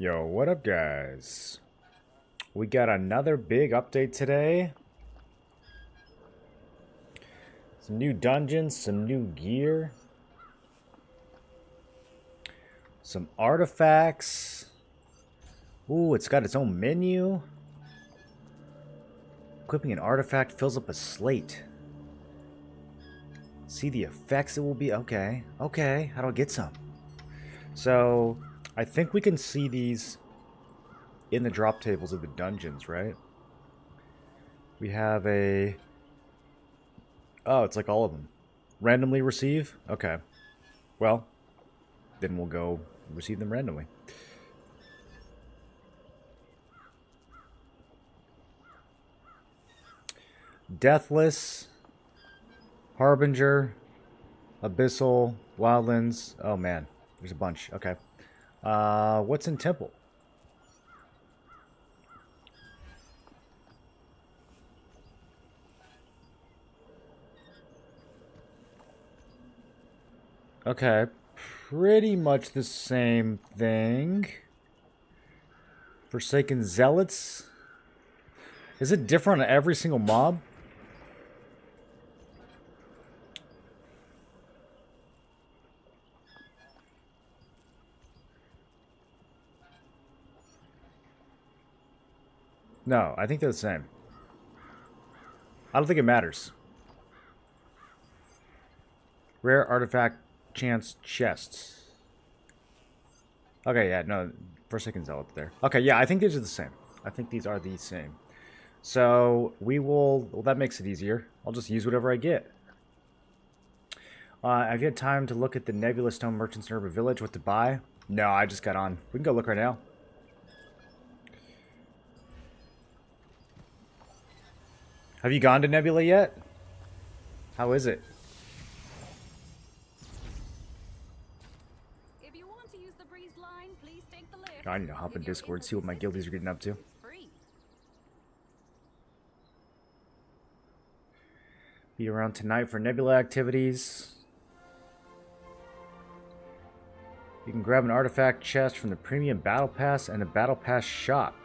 Yo, what up, guys? We got another big update today. Some new dungeons, some new gear, some artifacts. Ooh, it's got its own menu. Equipping an artifact fills up a slate. See the effects it will be. Okay, how do I get some? So, I think we can see these in the drop tables of the dungeons, right? We have a... Oh, it's like all of them. Randomly receive? Okay. Well, then we'll go receive them randomly. Deathless, Harbinger, Abyssal, Wildlands. Oh man, there's a bunch. Okay. What's in Temple? Okay, pretty much the same thing. Forsaken Zealots. Is it different on every single mob? No, I think they're the same. I don't think it matters. Rare artifact chance chests. Okay, yeah, no, Forsaken Zealot there. Okay, yeah, I think these are the same. I think these are the same. So, we will... Well, that makes it easier. I'll just use whatever I get. Have you had time to look at the Nebula Stone Merchants in Urban Village? What to buy? No, I just got on. We can go look right now. Have you gone to Nebula yet? How is it? If you want to use the breeze line, please take the lift. I need to hop in Discord, see what my guildies are getting up to. Be around tonight for Nebula activities. You can grab an artifact chest from the Premium Battle Pass and the Battle Pass shop.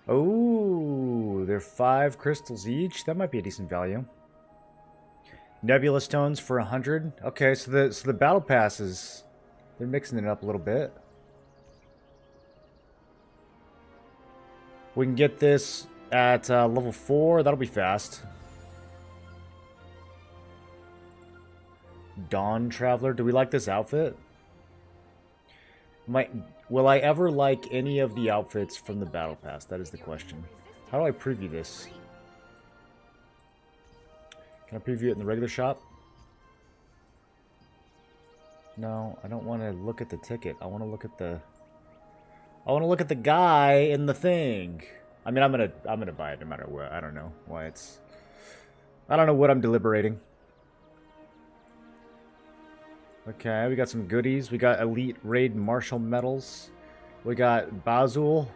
Oh, they're 5 crystals each. That might be a decent value. Nebula stones for 100. Okay, so the battle passes, they're mixing it up a little bit. We can get this at level 4. That'll be fast. Dawn Traveler. Do we like this outfit? Will I ever like any of the outfits from the Battle Pass? That is the question. How do I preview this? Can I preview it in the regular shop? No, I don't want to look at the ticket. I want to look at the... I want to look at the guy in the thing. I mean, I'm gonna buy it no matter what. I don't know why it's... I don't know what I'm deliberating. Okay, we got some goodies. We got Elite Raid Martial Medals. We got Bazul.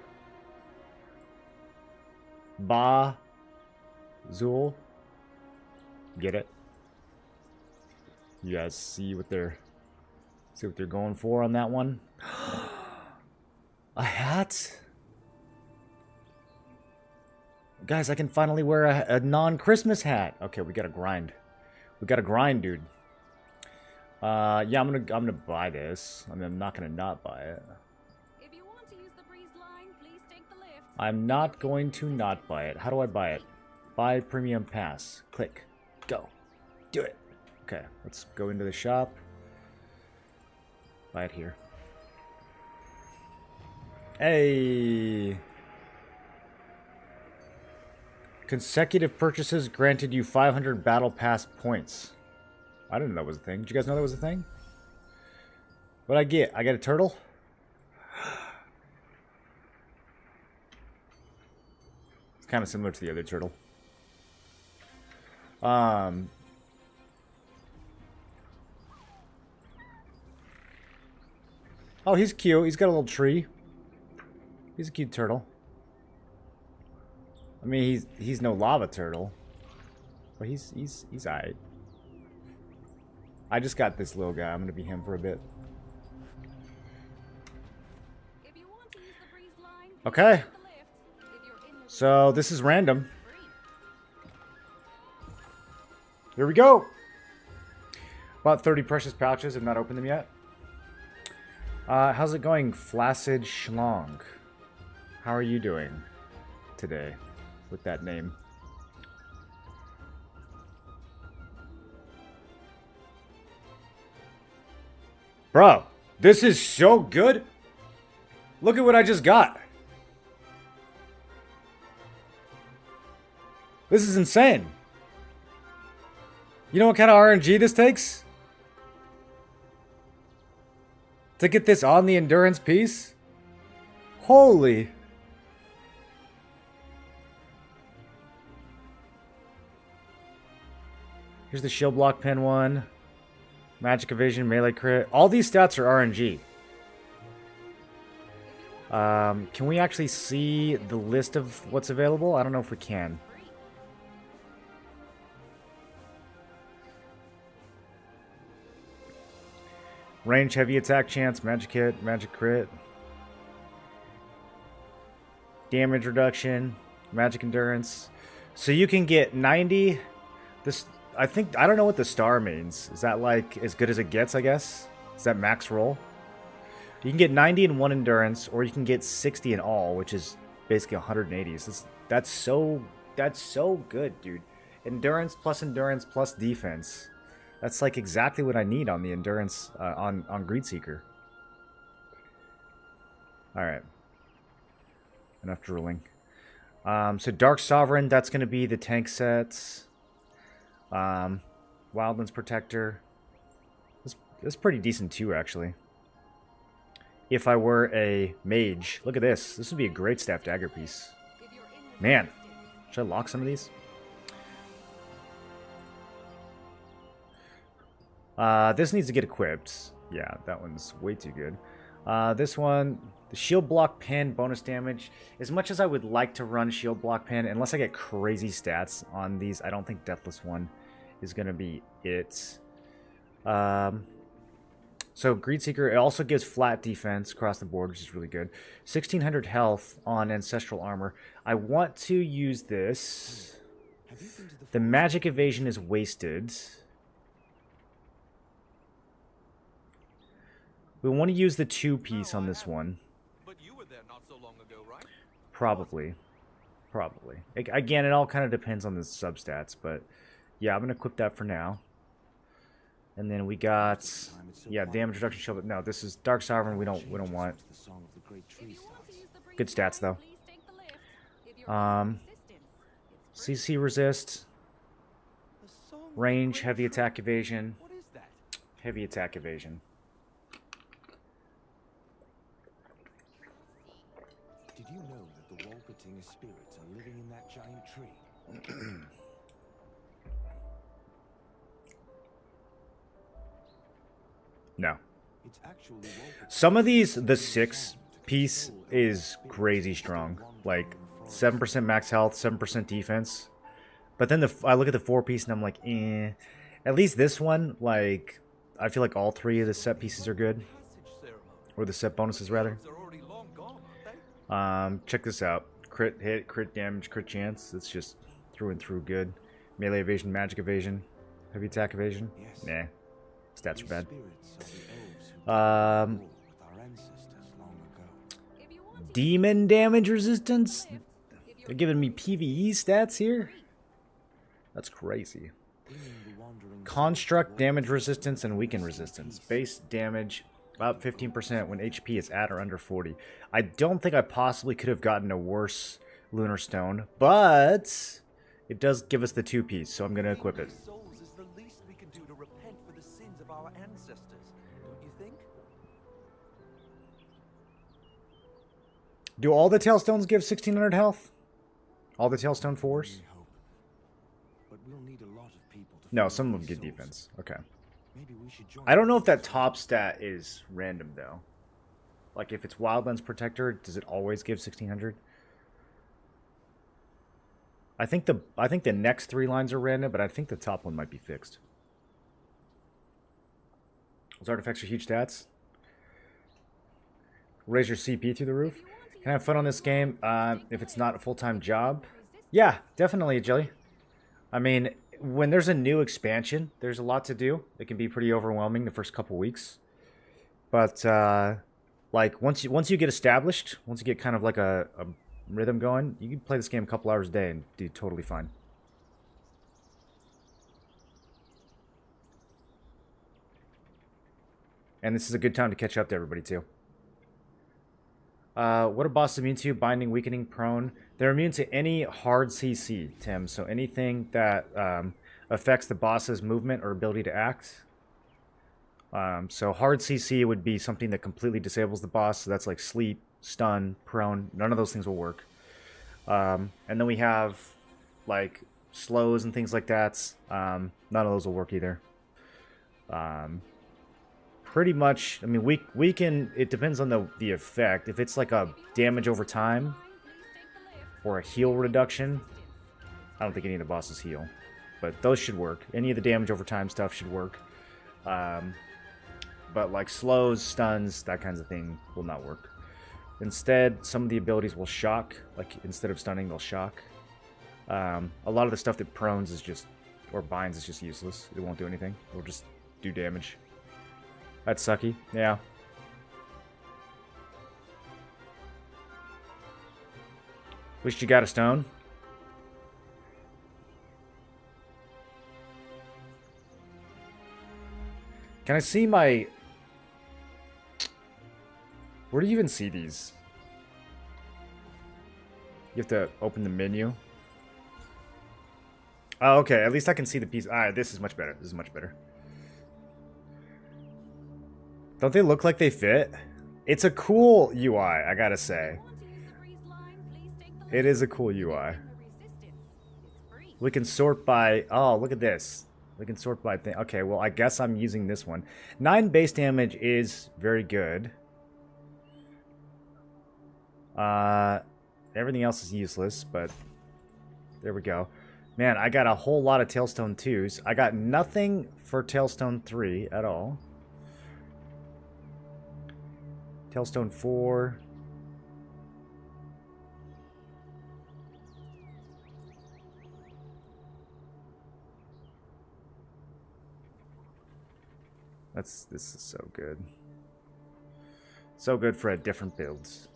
Ba-Zul. Get it? You guys see what they're going for on that one? A hat? Guys, I can finally wear a non-Christmas hat. Okay, we gotta grind. We gotta grind, dude. Yeah, I'm gonna buy this. I mean, I'm not gonna not buy it. If you want to use the breeze line, please take the lift. I'm not going to not buy it. How do I buy it? Buy premium pass. Click. Go. Do it. Okay, let's go into the shop. Buy it here. Hey! Consecutive purchases granted you 500 battle pass points. I didn't know that was a thing. Did you guys know that was a thing? What'd I get? I get a turtle? It's kind of similar to the other turtle. Oh, he's cute. He's got a little tree. He's a cute turtle. I mean, he's no lava turtle, but he's alright. I just got this little guy. I'm gonna be him for a bit. If you want to use the breeze line, Okay. take the lift. If you're in the So this is random. Here we go. About 30 precious pouches. I've not opened them yet. How's it going, Flaccid Schlong? How are you doing today with that name? Bro, this is so good. Look at what I just got. This is insane. You know what kind of RNG this takes? To get this on the endurance piece? Holy. Here's the shield block pin one. Magic evasion, melee crit. All these stats are RNG. Can we actually see the list of what's available? I don't know if we can. Range, heavy attack chance, magic hit, magic crit. Damage reduction, magic endurance. So you can get 90. This, I don't know what the star means. Is that like as good as it gets, I guess? Is that max roll? You can get 90 in one endurance, or you can get 60 in all, which is basically 180. So that's so good, dude. Endurance plus defense. That's like exactly what I need on the endurance on Greedseeker. All right. Enough drooling. So Dark Sovereign, that's going to be the tank sets. Wildlands Protector. That's pretty decent too, actually. If I were a mage, look at this. This would be a great staff dagger piece. Man, should I lock some of these? This needs to get equipped. Yeah, that one's way too good. This one, the shield block pin bonus damage. As much as I would like to run shield block pin, unless I get crazy stats on these, I don't think Deathless one is going to be it. So Greedseeker, it also gives flat defense across the board, which is really good. 1600 health on Ancestral Armor. I want to use this. The magic evasion is wasted. We want to use the 2-piece on this one. But you were there not so long ago, right? Probably. Again, it all kind of depends on the substats, but yeah, I'm going to equip that for now. And then we got, yeah, damage reduction shield. No, this is Dark Sovereign. We don't want. Good stats though. CC resist, range, heavy attack evasion, heavy attack evasion. Did you know that the Walkertinger spirits are living in that giant tree? No. It's actually Some of these, the 6-piece is crazy strong. Like 7% max health, 7% defense. But then I look at the 4-piece and I'm like, eh. At least this one, like, I feel like all 3 of the set pieces are good. Or the set bonuses, rather. Check this out. Crit hit, crit damage, crit chance. It's just through and through good. Melee evasion, magic evasion, heavy attack evasion. Nah. Stats are bad. Demon damage resistance? They're giving me PvE stats here? That's crazy. Construct damage resistance and weaken resistance. Base damage about 15% when HP is at or under 40. I don't think I possibly could have gotten a worse Lunar Stone, but it does give us the 2-piece, so I'm going to equip it. Do all the Tailstones give 1600 health? All the Tailstone 4s? No, some of them get defense. Okay. I don't know if that top stat is random, though. Like, if it's Wildlands Protector, does it always give 1600? I think the next 3 lines are random, but I think the top one might be fixed. Those artifacts are huge stats. Raise your CP through the roof. Can I have fun on this game if it's not a full-time job? Yeah, definitely, Jelly. I mean, when there's a new expansion, there's a lot to do. It can be pretty overwhelming the first couple weeks. But, like, once you get established, once you get kind of like a rhythm going, you can play this game a couple hours a day and do totally fine. And this is a good time to catch up to everybody, too. What are bosses immune to? Binding, weakening, prone. They're immune to any hard CC, Tim. So anything that affects the boss's movement or ability to act. So hard CC would be something that completely disables the boss. So that's like sleep, stun, prone. None of those things will work. And then we have like slows and things like that. None of those will work either. Pretty much, I mean, we can, it depends on the effect. If it's like a damage over time or a heal reduction, I don't think any of the bosses heal. But those should work. Any of the damage over time stuff should work. But like slows, stuns, that kinds of thing will not work. Instead, some of the abilities will shock. Like, instead of stunning, they'll shock. A lot of the stuff that prones is just, or binds is just useless. It won't do anything. It'll just do damage. That's sucky. Yeah. Wish you got a stone. Can I see my... Where do you even see these? You have to open the menu. Oh, okay. At least I can see the piece. Alright, this is much better. This is much better. Don't they look like they fit? It's a cool UI, I gotta say. It is a cool UI. We can sort by... Oh, look at this. We can sort by thing. Okay, well, I guess I'm using this one. 9 base damage is very good. Everything else is useless, but there we go. Man, I got a whole lot of Tailstone 2s. I got nothing for Tailstone 3 at all. Tailstone 4. This is so good. So good for a different builds.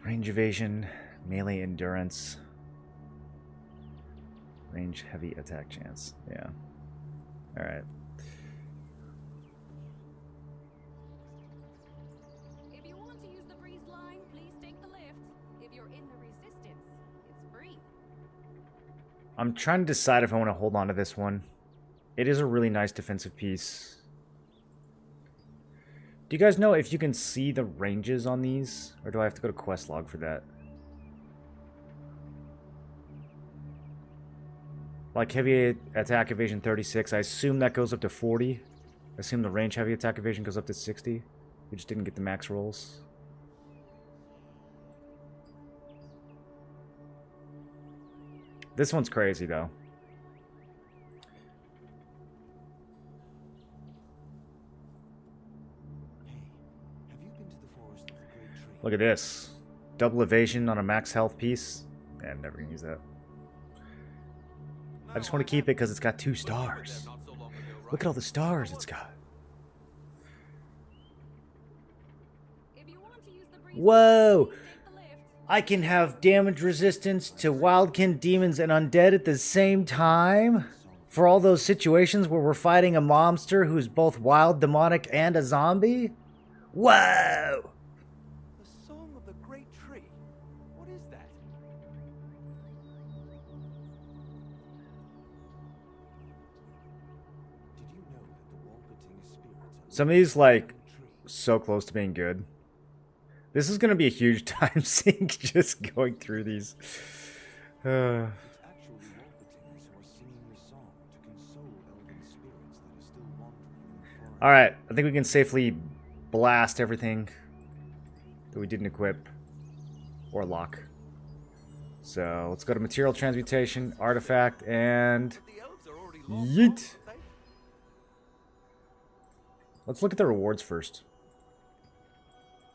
Range evasion, melee endurance, range heavy attack chance. Yeah. Alright. If you want to use the breeze line, please take the lift. If you're in the resistance, it's free. I'm trying to decide if I want to hold on to this one. It is a really nice defensive piece. Do you guys know if you can see the ranges on these? Or do I have to go to quest log for that? Like heavy attack evasion 36, I assume that goes up to 40. I assume the range heavy attack evasion goes up to 60. We just didn't get the max rolls. This one's crazy though. Look at this. Double evasion on a max health piece. Yeah, I'm never gonna use that. I just want to keep it because it's got 2 stars. Look at all the stars it's got. Whoa! I can have damage resistance to wildkin, demons, and undead at the same time? For all those situations where we're fighting a monster who's both wild, demonic, and a zombie? Whoa! Some of these, like, so close to being good. This is going to be a huge time sink just going through these. Alright, I think we can safely blast everything that we didn't equip or lock. So let's go to material transmutation, artifact, and The elves are already long yeet. gone, aren't they? Let's look at the rewards first.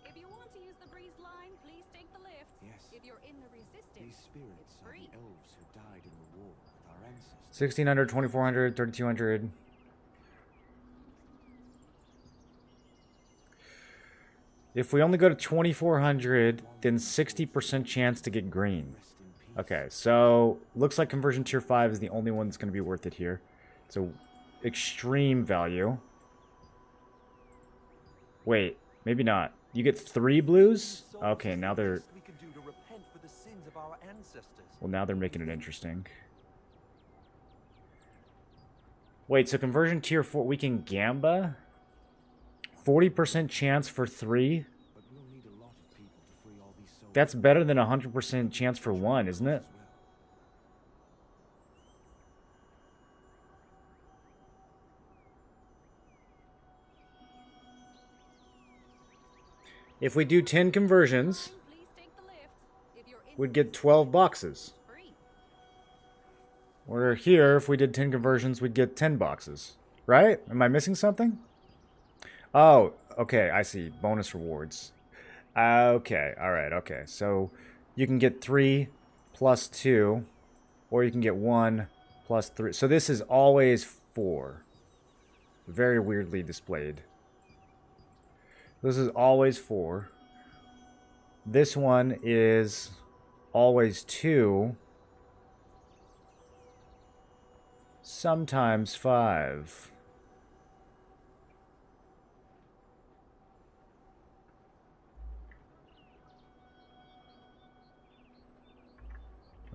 If you want to use the breeze line, please take the lift. Yes. If you're in the resistance, These spirits it's are free. the elves who died in the war with our ancestors. 1600, 2400, 3200. If we only go to 2400, then 60% chance to get green. Rest in peace. Okay, so looks like conversion tier 5 is the only one that's going to be worth it here. So extreme value. Wait, maybe not. You get 3 blues? Okay, now they're... We can do to repent for the sins of our ancestors. Well, now they're making it interesting. Wait, so conversion tier 4, we can Gamba? 40% chance for 3? But we'll need a lot of people to free all these souls. That's better than 100% chance for 1, isn't it? As well. If we do 10 conversions, Please take the lift. If you're in we'd the get 12 boxes. free. Or here, if we did 10 conversions, we'd get 10 boxes. Right? Am I missing something? Oh, okay, I see. Bonus rewards. Okay, alright, okay. So you can get 3 plus 2, or you can get 1 plus 3. So this is always 4. Very weirdly displayed. This is always 4. This one is always 2. Sometimes 5.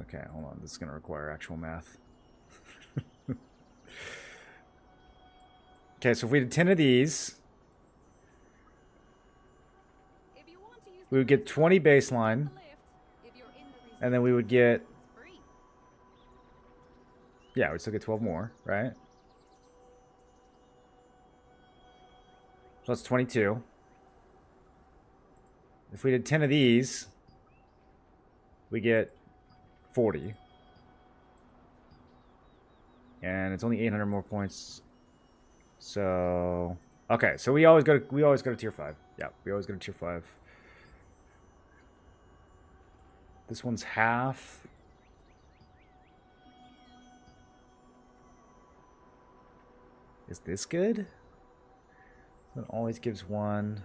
Okay, hold on. This is going to require actual math. Okay, so if we did 10 of these, If you want to use we would get 20 baseline, the lift. If you're in the resistance, and then we would get... it's free. Yeah, we'd still get 12 more, right? So that's 22. If we did 10 of these, we get 40. And it's only 800 more points. So okay, so we always go to tier 5. Yeah, we always go to tier 5. This one's half. Is this good? It always gives 1.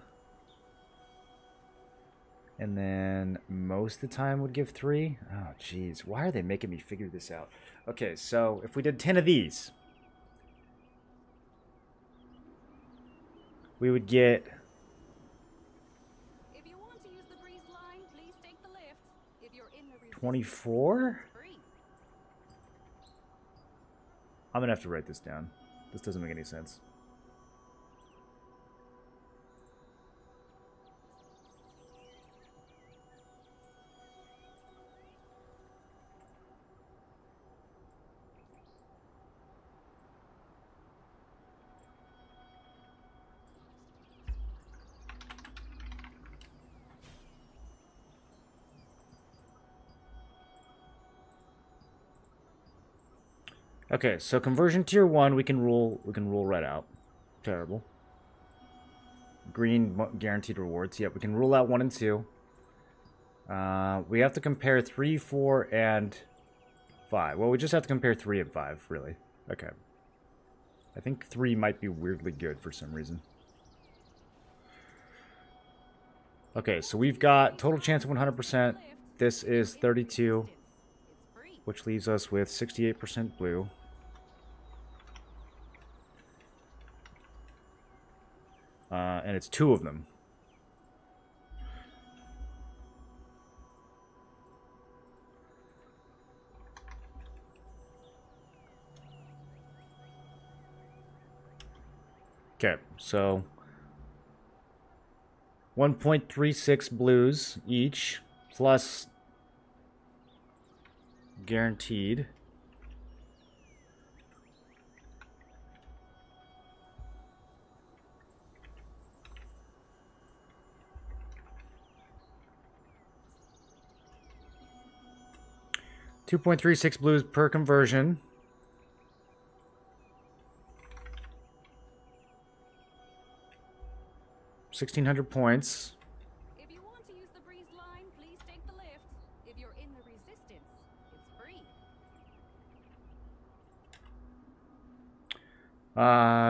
And then most of the time would give 3. Oh, jeez. Why are they making me figure this out? Okay, so if we did 10 of these, we would get... If you want to use the breeze line, please take the lift. If you're in the resistance, 24? it's free. I'm going to have to write this down. This doesn't make any sense. Okay, so conversion tier 1 we can rule right out. Terrible. Green guaranteed rewards. Yep, we can rule out 1 and 2. We have to compare 3, 4, and 5. Well, we just have to compare 3 and 5, really. Okay. I think 3 might be weirdly good for some reason. Okay, so we've got total chance of 100%. This is 32, It's free. which leaves us with 68% blue. And it's 2 of them. Okay, so 1.36 blues each, plus guaranteed. 2.36 blues per conversion. $1,600 points. If you want to use the breeze line, please take the lift. If you're in the resistance, it's free.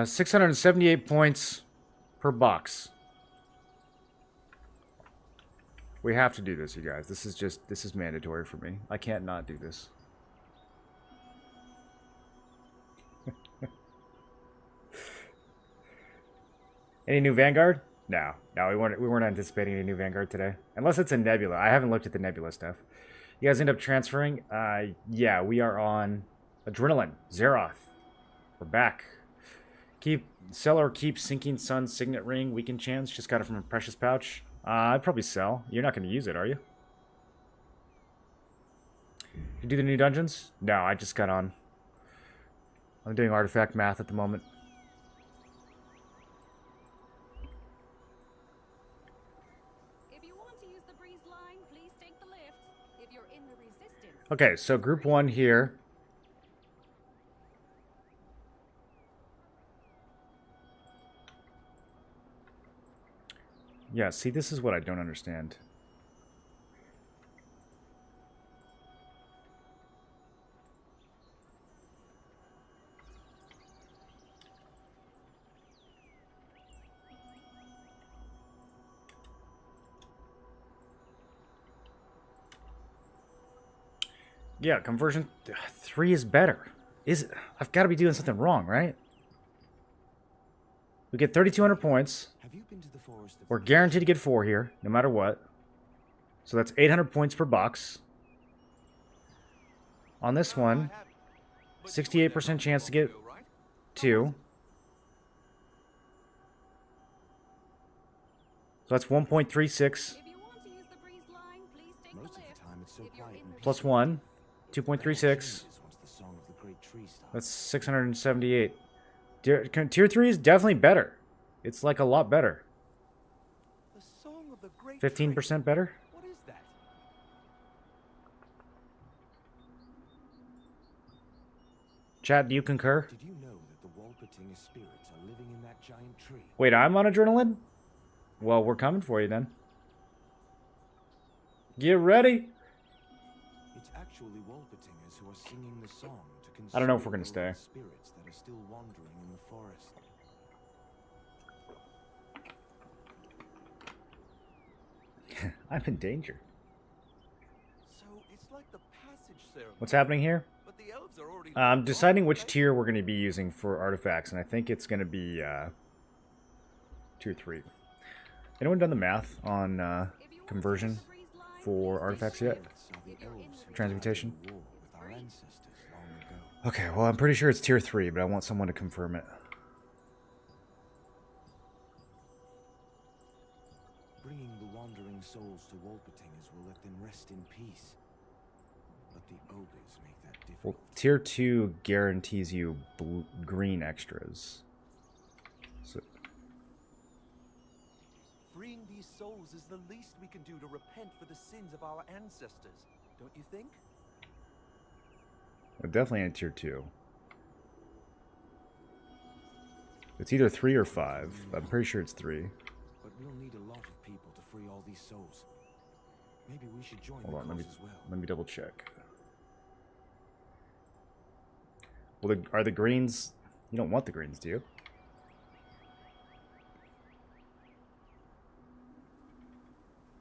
678 points per box. We have to do this, you guys. This is mandatory for me. I can't not do this. Any new Vanguard? No, we weren't anticipating any new Vanguard today, unless it's a Nebula. I haven't looked at the Nebula stuff. You guys end up transferring? Yeah, we are on Adrenaline, Zeroth. We're back. Sell or keep Sinking Sun Signet Ring. Weekend Chance. Just got it from a Precious Pouch. I'd probably sell. You're not going to use it, are you? You do the new dungeons? No, I just got on. I'm doing artifact math at the moment. If you want to use the breeze line, please take the lift. If you're in the resistance. Okay, so group 1 here. Yeah, see, this is what I don't understand. Yeah, conversion 3 is better. I've got to be doing something wrong, right? We get 3,200 points. Have you been to the forest of We're guaranteed to get 4 here, no matter what. So that's 800 points per box. On this one, 68% chance to get 2. So that's 1.36 If you want to use the breeze line, please take Most the of lift. the time it's so If you're quiet in and the plus 1, 2.36. changes once the song of the great tree starts. That's 678. Tier 3 is definitely better. It's like a lot better. The song of the great 15% better? tree. What is that? Chat, do you concur? Did you know that the Walpertinger spirits are living in that giant tree? Wait, I'm on adrenaline? Well, we're coming for you then. Get ready. It's actually Walpertingers who are singing the song to I don't know if we're gonna console the stay. spirits that are still wandering in the forest. I'm in danger. So it's like the passage ceremony. What's happening here? But the elves are already I'm deciding which right? tier we're going to be using for artifacts, and I think it's going to be tier 3. Anyone done the math on If you want to use conversion the breeze line, for please artifacts take the yet? lift. Spirits are the If you're in elves the who Transmutation? died in the war with our ancestors long ago. Okay, well, I'm pretty sure it's tier 3, but I want someone to confirm it. Bringing the wandering souls to Walpertingers will let them rest in peace. But the ogres make that Well, difficult. tier 2 guarantees you green extras. So, Freeing these souls is the least we can do to repent for the sins of our ancestors, don't you think? we're definitely in tier 2. It's either 3 or 5. I'm pretty sure it's 3. But we'll need a lot of people to free all these souls. Maybe we should join Hold the on, cause as well. let me double check. Well, are the greens... You don't want the greens, do you?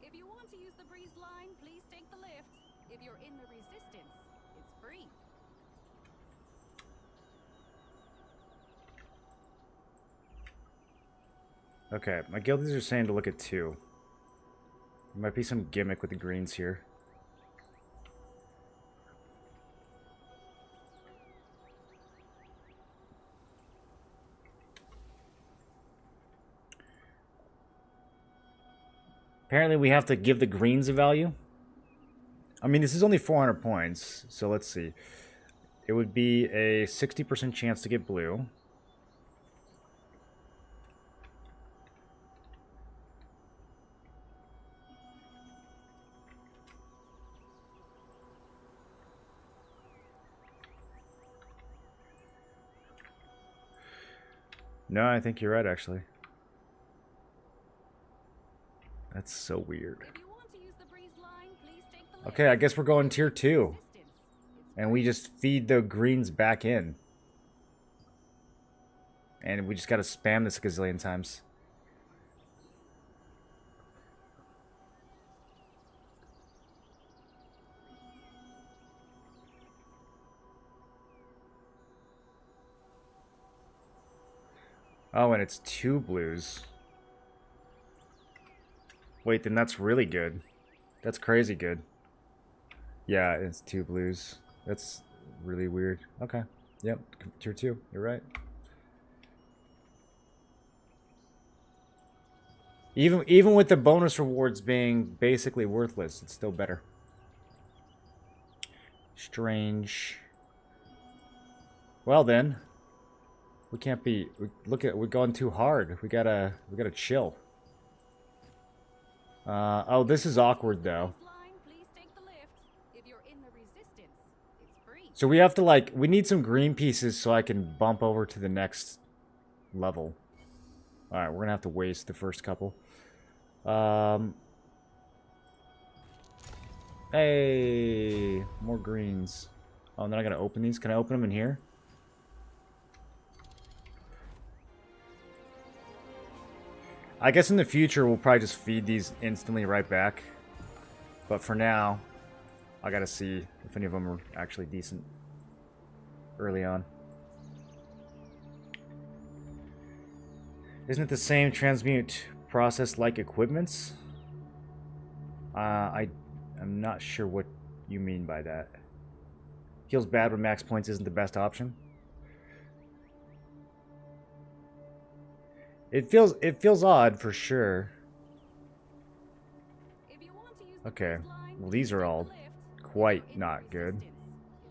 If you want to use the breeze line, please take the lift. If you're in the resistance, it's free. Okay, my guildies are saying to look at 2. There might be some gimmick with the greens here. Apparently we have to give the greens a value. I mean, this is only 400 points, so let's see. It would be a 60% chance to get blue. No, I think you're right, actually. That's so weird. If you want to use the breeze line, please take the lift. Okay, I guess we're going tier 2. Resistance. It's And we just feed the greens back in. And we just gotta spam this a gazillion times. Oh, and it's 2 blues. Wait, then that's really good. That's crazy good. Yeah, it's 2 blues. That's really weird. Okay. Yep, tier 2. You're right. Even with the bonus rewards being basically worthless, it's still better. Strange. Well then, we can't be. We're going too hard. We gotta chill. Oh, this is awkward though. breeze line, please take the lift. If you're in the resistance, it's free. So we have to like, we need some green pieces so I can bump over to the next level. All right, we're gonna have to waste the first couple. Hey, more greens. Oh, and then I gotta open these. Can I open them in here? I guess in the future we'll probably just feed these instantly right back. But for now, I gotta see if any of them are actually decent early on. Isn't it the same transmute process like equipments? I'm not sure what you mean by that. Feels bad when max points isn't the best option. It feels odd for sure. If you want to use the Okay. breeze line, Well, these please are take all the lift. If quite you're in not the good. resistance,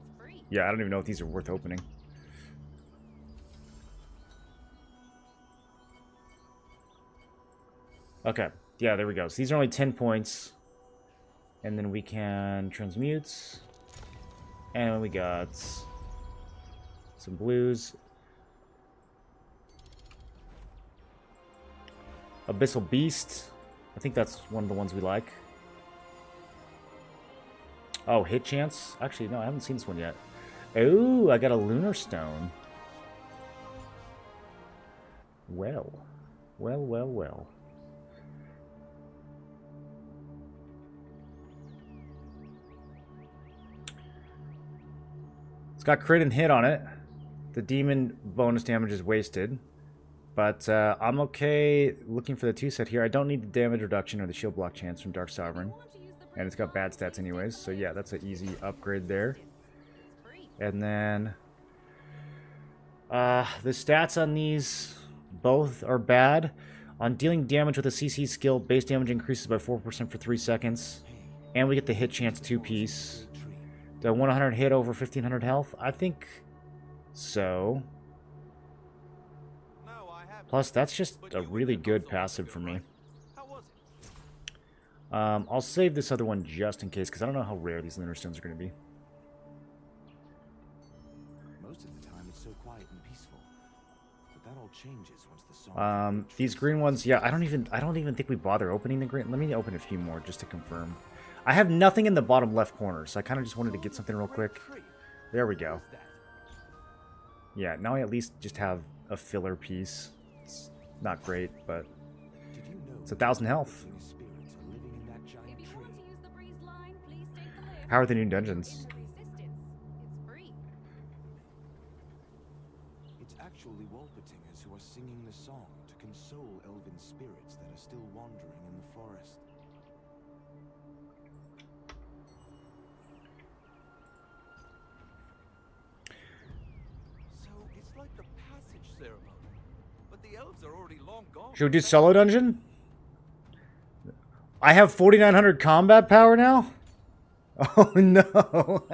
it's free. Yeah, I don't even know if these are worth opening. Okay. Yeah, there we go. So these are only 10 points. And then we can transmute. And we got some blues. Abyssal Beast. I think that's one of the ones we like. Oh, hit chance? Actually, no, I haven't seen this one yet. Oh, I got a Lunar Stone. Well. Well, well, well. It's got crit and hit on it. The demon bonus damage is wasted. But I'm okay looking for the 2 set here. I don't need the damage reduction or the shield block chance from Dark Sovereign. And it's got bad stats anyways. So yeah, that's an easy upgrade there. And then the stats on these both are bad. On dealing damage with a CC skill, base damage increases by 4% for 3 seconds. And we get the hit chance 2-piece. The 100 hit over 1500 health? I think so. Plus, that's just a really good passive for me. I'll save this other one just in case, because I don't know how rare these Lunar Stones are going to be. Most of the time it's so quiet and peaceful. But that all changes once the song These green ones, yeah, I don't even think we bother opening the green. Let me open a few more just to confirm. I have nothing in the bottom left corner, so I kind of just wanted to get something real quick. There we go. Yeah, now I at least just have a filler piece. It's not great, but it's 1,000 health. If you want to use the breeze line, please take the lift. How are the new In dungeons? the resistance, it's free. It's actually Wolpertingers who are singing the song to console elven spirits that are still wandering in the forest. So it's like the passage ceremony, but the elves are already long gone. Should we do solo dungeon? I have 4,900 combat power now? Oh no.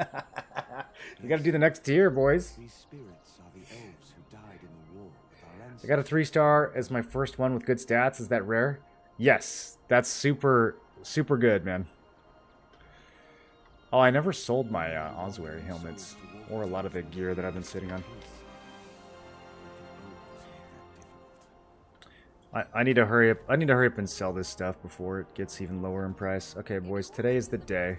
We gotta do the next tier, boys. These spirits are the elves who died in the war with our I got a 3-star as my first one with good stats. Is that rare? Yes. That's super, super good, man. Oh, I never sold my Ossuary helmets. Or a lot of the gear that I've been sitting on. I need to hurry up. I need to hurry up and sell this stuff before it gets even lower in price. Okay, boys, today is the day.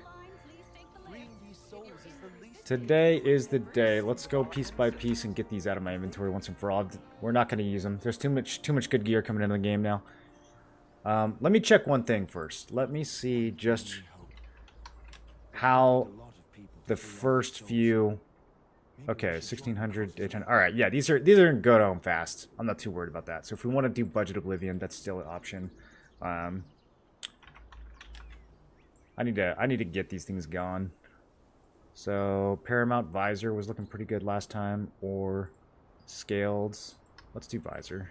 Freeing these souls is the least Today is the day. Let's go piece by piece and get these out of my inventory once and for all. We're not going to use them. There's too much good gear coming into the game now. Let me check one thing first. Let me see just how the first few. Okay, 1600, 800. All right, yeah, these are going to go home fast. I'm not too worried about that. So if we want to do budget Oblivion, that's still an option. I need to get these things gone. So Paramount Visor was looking pretty good last time, or Scaled. Let's do Visor.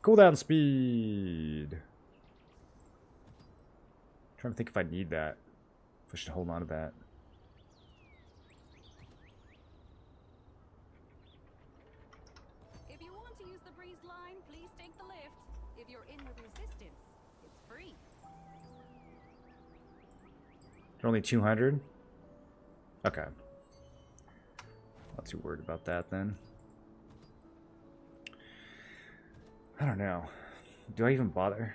Cooldown speed. Trying to think if I need that. If I should hold on to that. If you want to use the breeze line, please take the lift. If you're in the resistance, it's free. They're only 200? Okay. Not too worried about that then. I don't know. Do I even bother?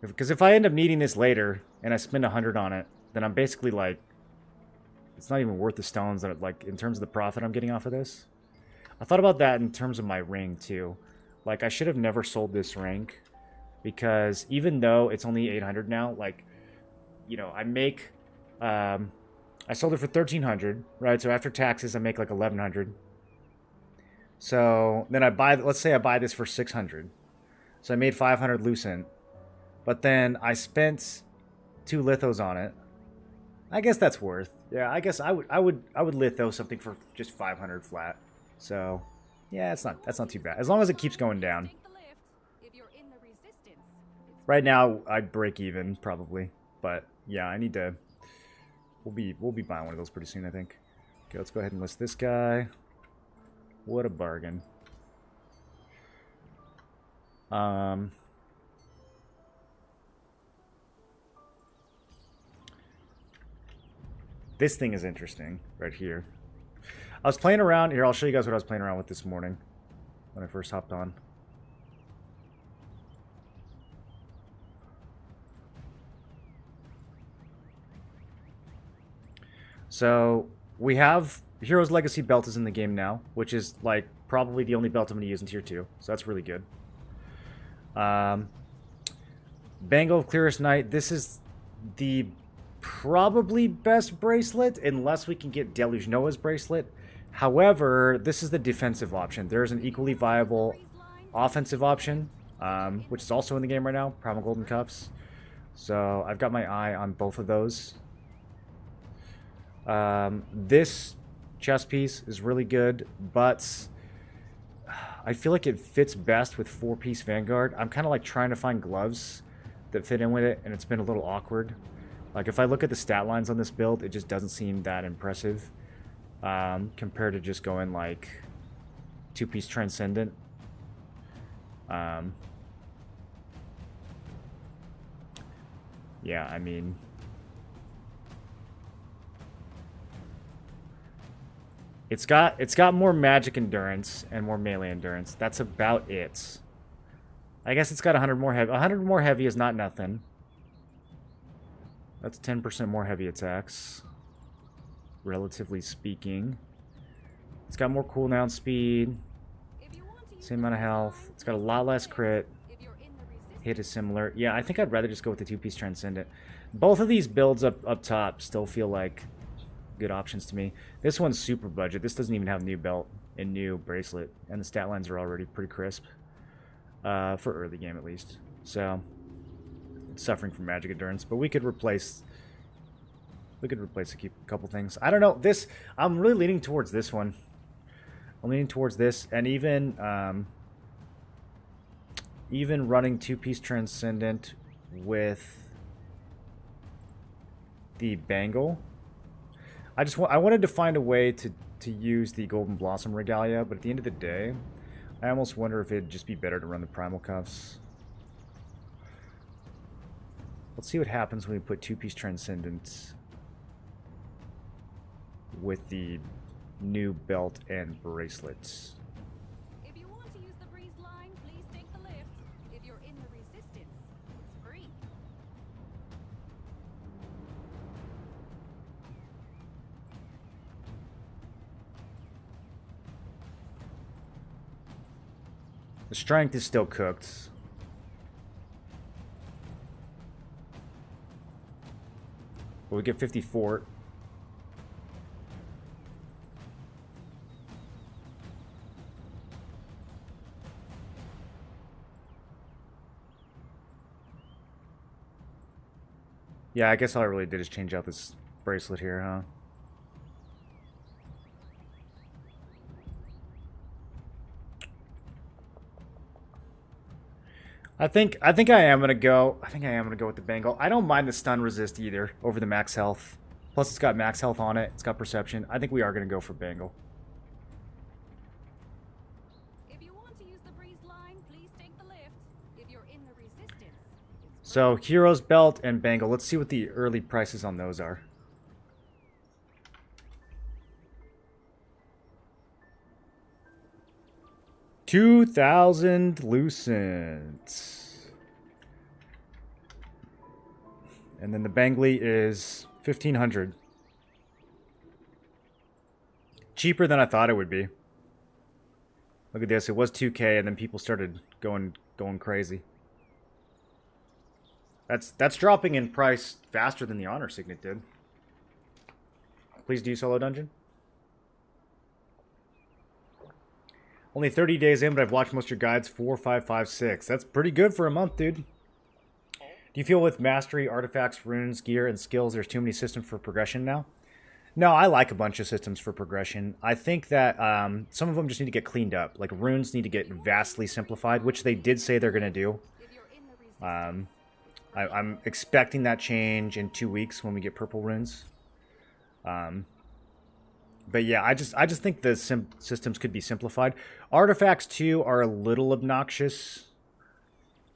Because if I end up needing this later and I spend 100 on it, then I'm basically like, it's not even worth the stones that like in terms of the profit I'm getting off of this. I thought about that in terms of my ring too. Like I should have never sold this ring because even though it's only 800 now, like, you know, I make, I sold it for 1300, right? So after taxes, I make like 1100. So then I buy, let's say I buy this for 600. So I made 500 lucent. But then I spent 2 lithos on it. I guess that's worth. Yeah, I guess I would litho something for just 500 flat. So, yeah, that's not too bad. As long as it keeps going down. Take the lift. If you're in the resistance, it's Right now I'd break even probably, but yeah, I need to we'll be buying one of those pretty soon, I think. Okay, let's go ahead and list this guy. What a bargain. This thing is interesting right here. I was playing around here. I'll show you guys what I was playing around with this morning when I first hopped on. So we have Hero's Legacy belt is in the game now, which is like probably the only belt I'm going to use in tier 2. So that's really good. Bangle of Clearest Night. This is the probably best bracelet unless we can get Deluge Noah's bracelet. However, this is the defensive option. There's an equally viable offensive option, which is also in the game right now, Primal Golden Cuffs. So I've got my eye on both of those. This chest piece is really good, but I feel like it fits best with 4-piece Vanguard. I'm kind of like trying to find gloves that fit in with it, and it's been a little awkward. Like, if I look at the stat lines on this build, it just doesn't seem that impressive compared to just going, like, 2-piece Transcendent. Yeah, I mean... It's got more magic endurance and more melee endurance. That's about it. I guess it's got 100 more heavy. 100 more heavy is not nothing. That's 10% more heavy attacks, relatively speaking. It's got more cooldown speed, same amount of health. It's got a lot less crit. Hit is similar. Yeah, I think I'd rather just go with the 2-piece Transcendent. Both of these builds up top still feel like good options to me. This one's super budget. This doesn't even have new belt and new bracelet, and the stat lines are already pretty crisp for early game at least. So it's suffering from magic endurance, but we could replace a couple things. I don't know. This I'm really leaning towards this one. I'm leaning towards this, and even running 2-piece Transcendent with the Bangle. I wanted to find a way to use the Golden Blossom Regalia, but at the end of the day, I almost wonder if it'd just be better to run the Primal Cuffs. Let's see what happens when we put 2-piece Transcendent with the new belt and bracelets. If you want to use the breeze line, please take the lift. If you're in the resistance, it's free. The strength is still cooked. But we get 54. Yeah, I guess all I really did is change out this bracelet here, huh? I think I am gonna go. I think I am gonna go with the bangle. I don't mind the stun resist either over the max health. Plus, it's got max health on it. It's got perception. I think we are gonna go for bangle. If you want to use the breeze line, please take the lift. If you're in the resistance, it's So hero's belt and bangle. Let's see what the early prices on those are. $2,000 lucent. And then the Bangley is 1,500. Cheaper than I thought it would be. Look at this. It was 2K, and then people started going crazy. That's dropping in price faster than the Honor Signet did. Please do solo dungeon. Only 30 days in, but I've watched most of your guides. 4, 5, 5, 6. That's pretty good for a month, dude. Do you feel with mastery, artifacts, runes, gear, and skills, there's too many systems for progression now? No, I like a bunch of systems for progression. I think that some of them just need to get cleaned up. Like, runes need to get vastly simplified, which they did say they're going to do. if you're in the resistance. I'm expecting that change in 2 weeks when we get purple runes. But yeah, I just think the systems could be simplified. Artifacts too are a little obnoxious.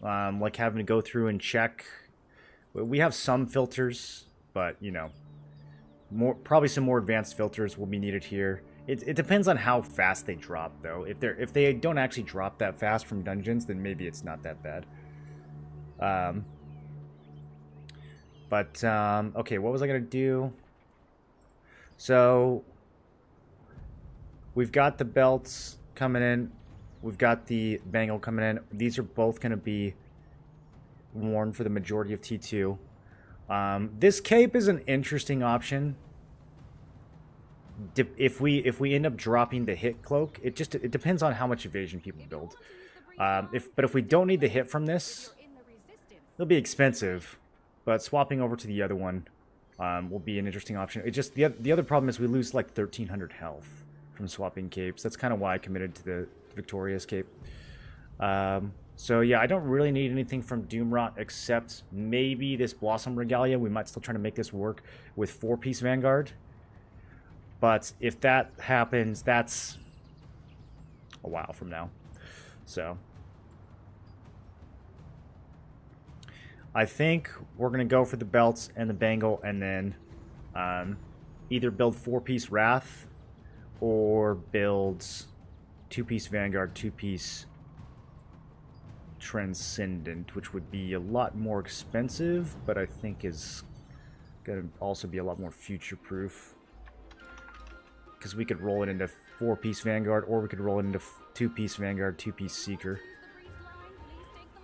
Like having to go through and check. We have some filters, but you know, probably some more advanced filters will be needed here. It depends on how fast they drop though. If they don't actually drop that fast from dungeons, then maybe it's not that bad. Okay, what was I gonna do? So we've got the belts coming in. We've got the bangle coming in. These are both going to be worn for the majority of T2. This cape is an interesting option. If we end up dropping the hit cloak, it depends on how much evasion people build. But if we don't need the hit from this, You're in the resistance. it'll be expensive. But swapping over to the other one will be an interesting option. It just the other problem is we lose like 1,300 health from swapping capes. That's kind of why I committed to the Victoria's cape. So yeah, I don't really need anything from Doomrot except maybe this Blossom Regalia. We might still try to make this work with 4-piece Vanguard. But if that happens, that's a while from now. So I think we're going to go for the belts and the bangle and then either build 4-piece Wrath or build 2-piece Vanguard, 2-piece Transcendent, which would be a lot more expensive, but I think is going to also be a lot more future-proof. Because we could roll it into 4-piece Vanguard, or we could roll it into 2-piece Vanguard, 2-piece Seeker.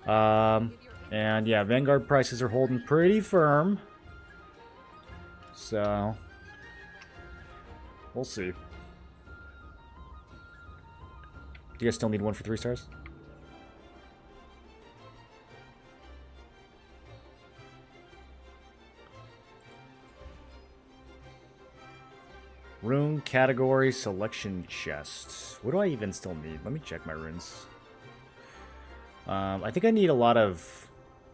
And yeah, Vanguard prices are holding pretty firm. So we'll see. Do you guys still need one for 3 stars? Rune category selection chest. What do I even still need? Let me check my runes. I think I need a lot of...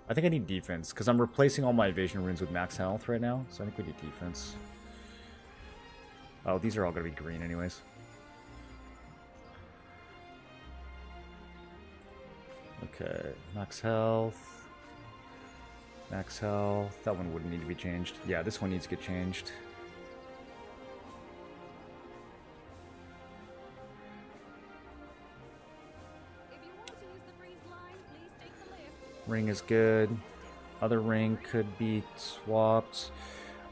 I think I need defense, because I'm replacing all my evasion runes with max health right now, so I think we need defense. Oh, these are all going to be green anyways. Okay, max health. Max health. That one wouldn't need to be changed. Yeah, this one needs to get changed. Ring is good. Other ring could be swapped.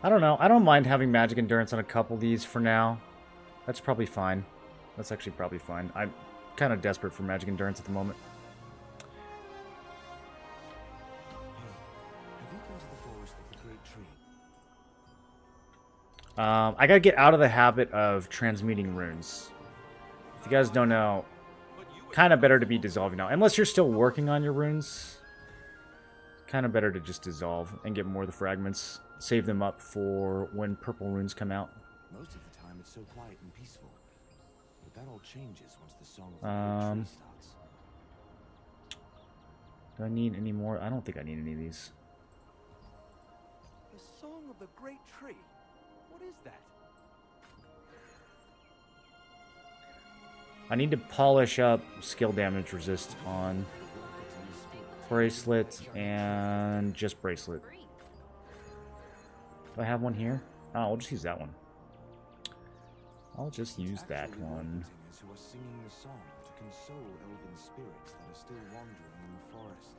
I don't know. I don't mind having magic endurance on a couple of these for now. That's probably fine. That's actually probably fine. I'm kind of desperate for magic endurance at the moment. Have you been to the forest of the great tree? I gotta get out of the habit of transmuting runes. If you guys don't know, kind of better to be dissolving now. Unless you're still working on your runes. Kind of better to just dissolve and get more of the fragments. Save them up for when purple runes come out. Most of the time it's so quiet and peaceful. But that all changes once the song of the great tree starts. Do I need any more? I don't think I need any of these. The song of the great tree? What is that? I need to polish up skill damage resist on bracelet and just bracelet. Do I have one here? Oh, I'll just use that one. I'll just use that one. Who are singing the song to console elven spirits that are still wandering in the forest.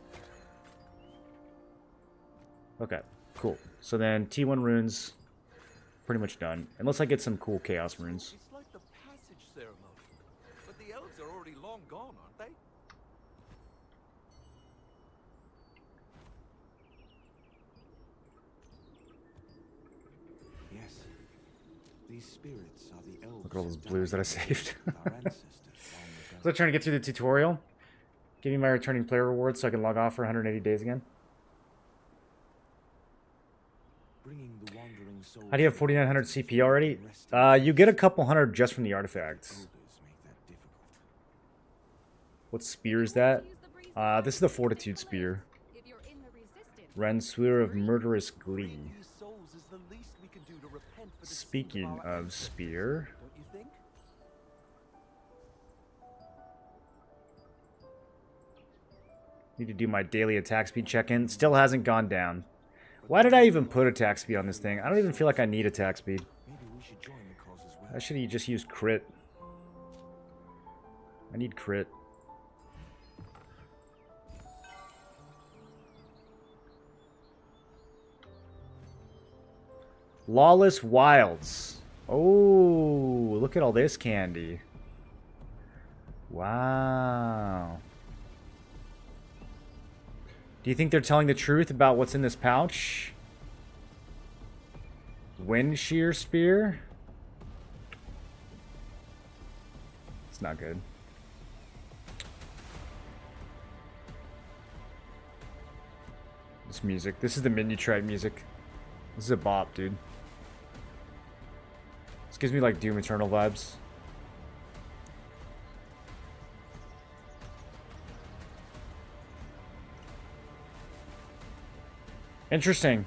Okay, cool. So then T1 runes, pretty much done. Unless I get some cool chaos runes. It's like the passage ceremony. But the elves are already long gone, aren't they? Yes. These spirits are the elves. Look at all those who blues that I died saved. with our ancestors long ago. So I'm trying to get through the tutorial. Give me my returning player rewards so I can log off for 180 days again. Bringing the wandering souls How do you have 4900 CP already? You get a couple hundred just from the artifacts. ogres make that difficult. What spear is that? This is the Fortitude Spear. If you're in the resistance, Renswear of Murderous Glee. These souls is the least we can do to repent for the sins Speaking our of ancestors, spear, don't you think? need to do my daily attack speed check-in. Still hasn't gone down. Why did I even put attack speed on this thing? I don't even feel like I need attack speed. Maybe we should join the cause as well. I should have just used crit. I need crit. Lawless Wilds. Oh, look at all this candy. Wow. Do you think they're telling the truth about what's in this pouch? Wind Shear Spear? It's not good. This music. This is the menu track music. This is a bop, dude. This gives me like Doom Eternal vibes. Interesting.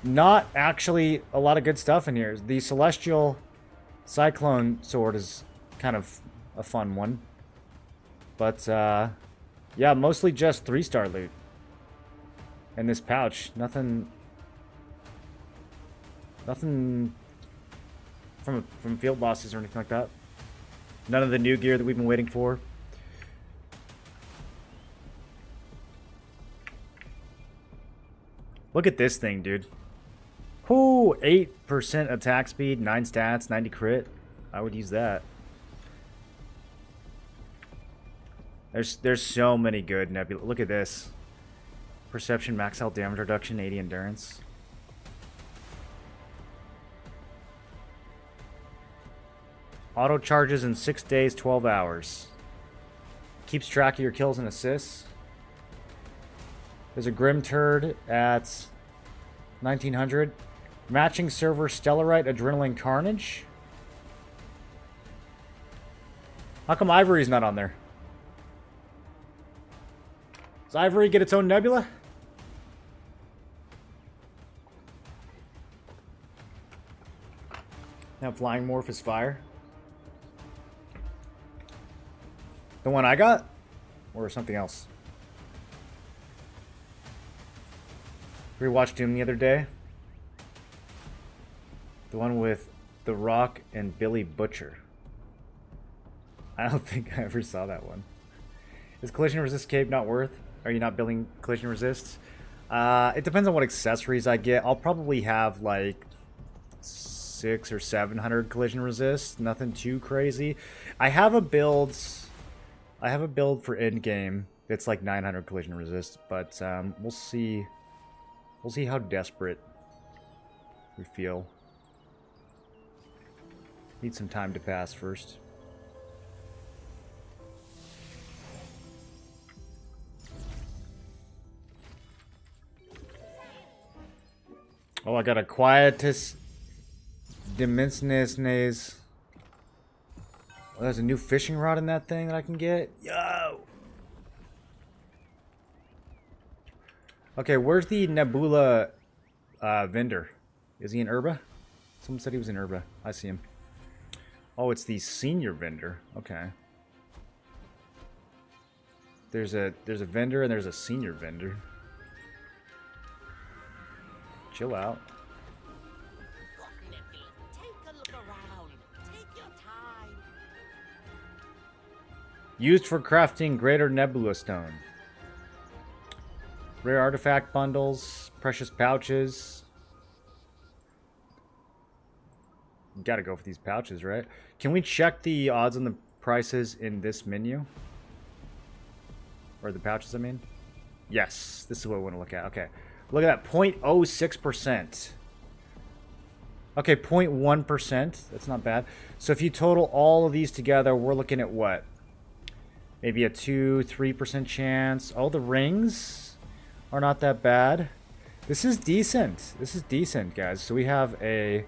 Not actually a lot of good stuff in here. The Celestial Cyclone Sword is kind of a fun one. But, yeah, mostly just 3-star loot. In this pouch. Nothing from field bosses or anything like that. None of the new gear that we've been waiting for. Look at this thing, dude. Whoo, 8% attack speed, 9 stats, 90 crit. I would use that. There's so many good nebula. Look at this. Perception, max health damage reduction, 80 endurance. Auto charges in 6 days, 12 hours. Keeps track of your kills and assists. There's a Grim Turd at 1900. Matching server Stellarite Adrenaline Carnage. How come Ivory's not on there? Does Ivory get its own nebula? Now Flying Morph is fire. The one I got? Or something else? Rewatched Doom the other day. The one with The Rock and Billy Butcher. I don't think I ever saw that one. Is Collision Resist Cape not worth? Are you not building collision resist? It depends on what accessories I get. I'll probably have like 600 or 700 collision resist. Nothing too crazy. I have a build for end game. It's like 900 collision resist, but we'll see. We'll see how desperate we feel. Need some time to pass first. Oh, I got a quietus dimensionis. Oh, there's a new fishing rod in that thing that I can get. Yo. Okay, where's the Nebula vendor? Is he in Urba? Someone said he was in Urba. I see him. Oh, it's the senior vendor. Okay. There's a vendor and there's a senior vendor. Chill out. Take a look around. Take your time. Used for crafting greater nebula stone. Rare artifact bundles, precious pouches. Gotta go for these pouches, right? Can we check the odds on the prices in this menu? Or the pouches, I mean? Yes, this is what I want to look at. Okay. Look at that, 0.06%. Okay, 0.1%. That's not bad. So if you total all of these together, we're looking at what? Maybe a 2-3% chance. Oh, the rings are not that bad. This is decent. This is decent, guys. So we have a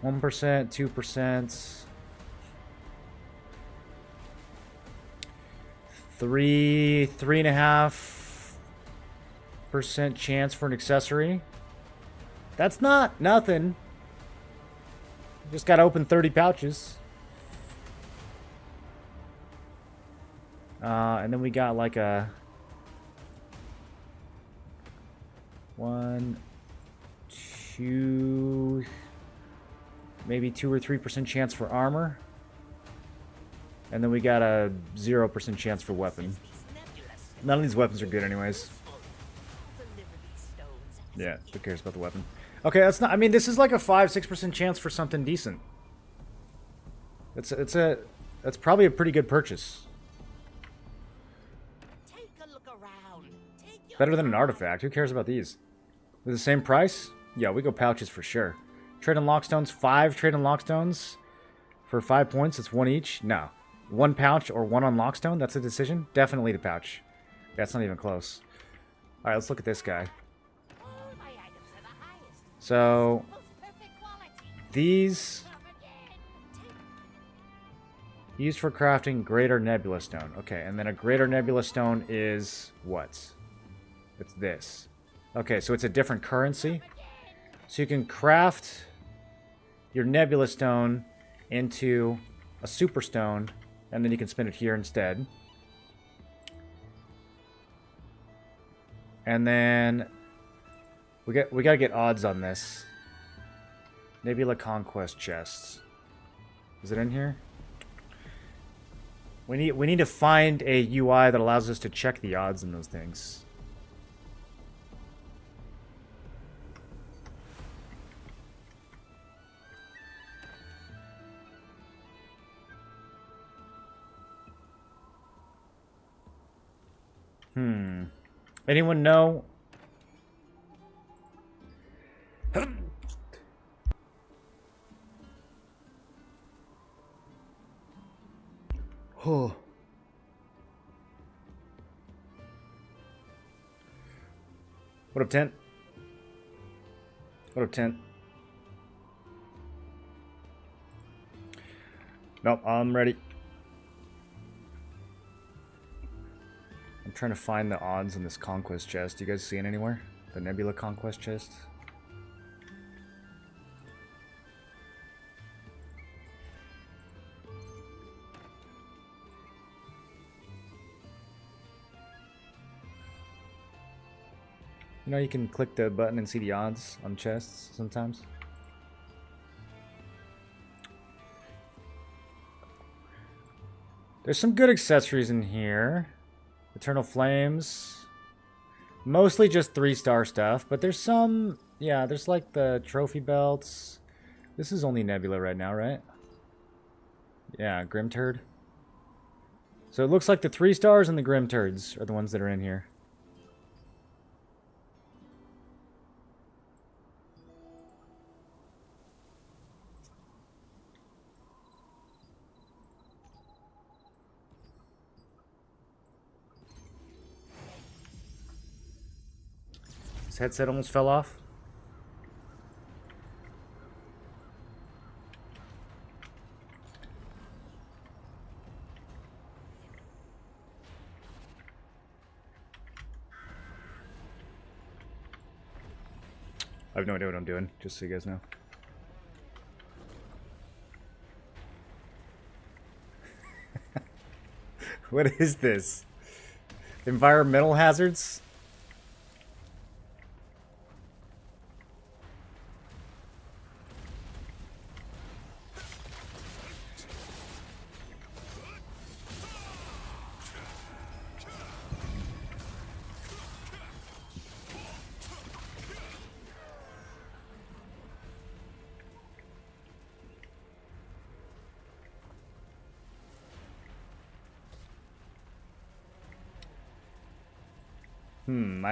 1%, 2%, 3.5% chance for an accessory. That's not nothing. Just gotta open 30 pouches. And then we got like a 1, 2, maybe 2 or 3% chance for armor. And then we got a 0% chance for weapon. None of these weapons are good anyways. Yeah, who cares about the weapon? Okay, that's not, I mean, this is like a 5-6% chance for something decent. That's probably a pretty good purchase. Take a look around. Take your Better than an time. artifact. Who cares about these? With the same price? Yeah, we go pouches for sure. Trade and lockstones, 5 trade and lockstones for 5 points. It's 1 each. No. 1 pouch or 1 on lockstone. That's a decision. Definitely the pouch. That's not even close. All right, let's look at this guy. All my items are the highest. So Most perfect quality. these Come again. used for crafting greater nebula stone. Okay, and then a greater nebula stone is what? It's this. Okay, so it's a different currency. So you can craft your nebula stone into a super stone, and then you can spin it here instead. And then we gotta get odds on this. Nebula Conquest chests. Is it in here? We need to find a UI that allows us to check the odds in those things. Anyone know? Oh. What up, Tent? What up, Tent? Nope, I'm ready. I'm trying to find the odds on this Conquest chest. Do you guys see it anywhere? The Nebula Conquest chest? You know, you can click the button and see the odds on chests sometimes. There's some good accessories in here. Eternal Flames. Mostly just 3-star stuff, but there's some... Yeah, there's like the trophy belts. This is only Nebula right now, right? Yeah, Grim Turd. So it looks like the 3 stars and the Grim Turds are the ones that are in here. His headset almost fell off. I have no idea what I'm doing, just so you guys know. What is this? Environmental hazards?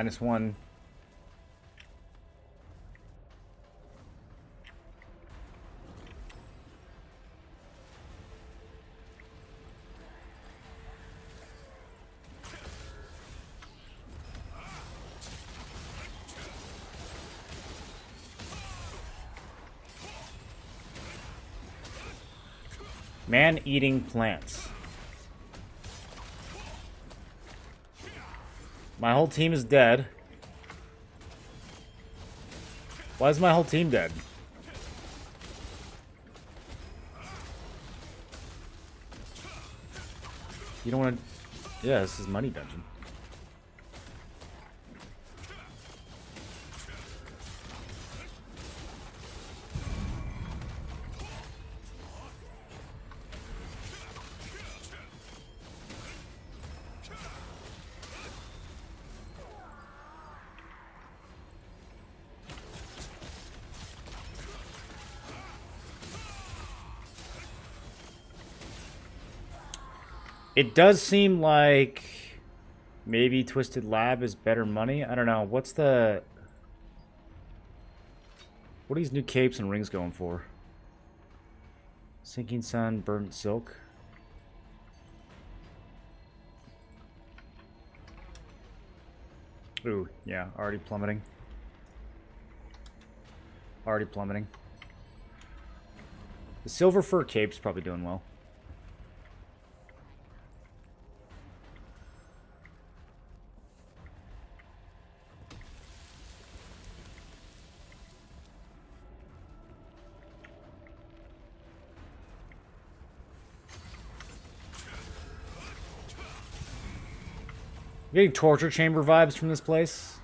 -1. Man-eating plants. My whole team is dead. Why is my whole team dead? You don't want to... Yeah, this is money dungeon. It does seem like maybe Twisted Lab is better money. I don't know. What's the... What are these new capes and rings going for? Sinking Sun, Burnt Silk. Ooh, yeah, already plummeting. Already plummeting. The Silver Fur cape's probably doing well. I'm getting torture chamber vibes from this place.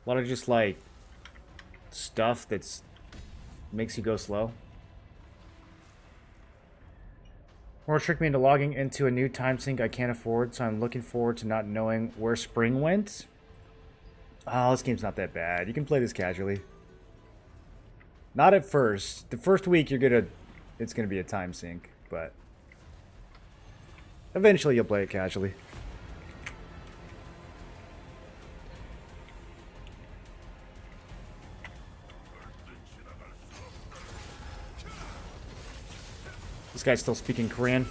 A lot of just like stuff that's makes you go slow. Or tricked me into logging into a new time sync I can't afford, so I'm looking forward to not knowing where spring went. Oh, this game's not that bad. You can play this casually. Not at first. The first week it's gonna be a time sync, but eventually you'll play it casually. This guy's still speaking Korean.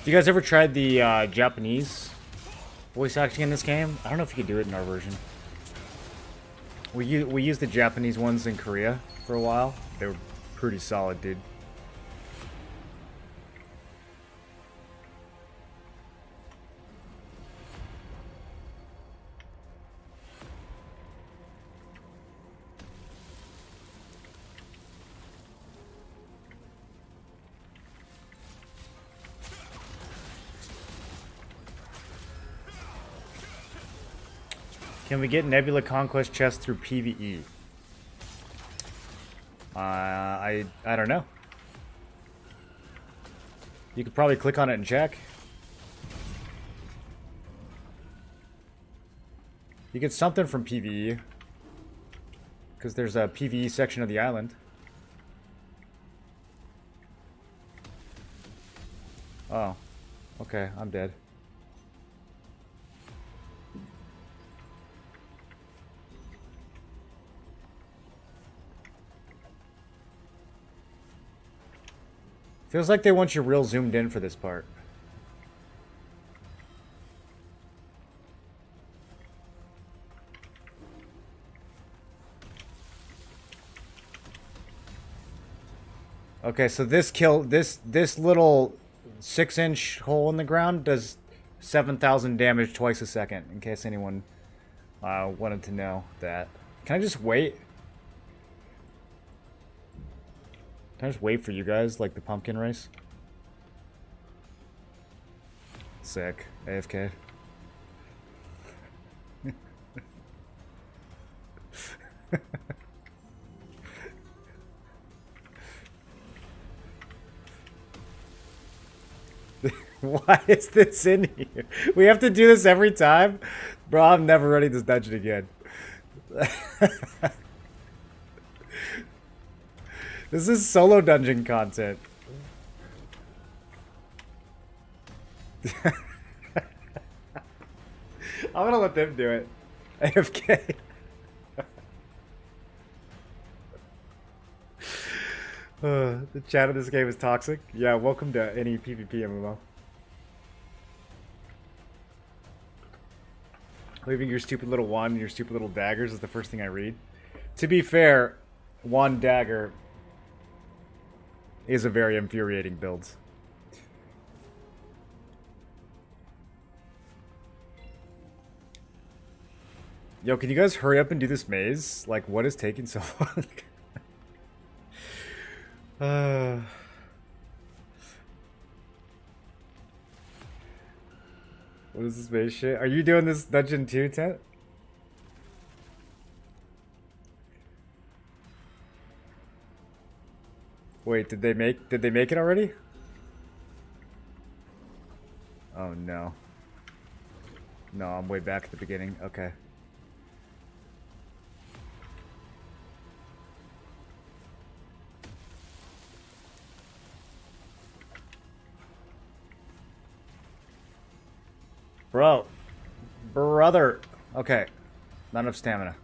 You guys ever tried the Japanese voice acting in this game? I don't know if you could do it in our version. We used the Japanese ones in Korea for a while. They were pretty solid, dude. Can we get Nebula Conquest chests through PvE? I don't know. You could probably click on it and check. You get something from PvE. Because there's a PvE section of the island. Oh. Okay, I'm dead. Feels like they want you real zoomed in for this part. Okay, so this little 6-inch hole in the ground does 7,000 damage twice a second, in case anyone wanted to know that. Can I just wait? Can I just wait for you guys, like the pumpkin race? Sick. AFK. Why is this in here? We have to do this every time? Bro, I'm never running this dungeon again. This is solo dungeon content. I'm gonna let them do it. AFK. The chat of this game is toxic. Yeah, welcome to any PvP MMO. Leaving your stupid little wand and your stupid little daggers is the first thing I read. To be fair, wand dagger is a very infuriating build. Yo, can you guys hurry up and do this maze? Like, what is taking so long? What is this maze shit? Are you doing this dungeon too, Tent? Wait, did they make it already? Oh no. No, I'm way back at the beginning. Okay. Bro. Brother. Okay. Not enough stamina.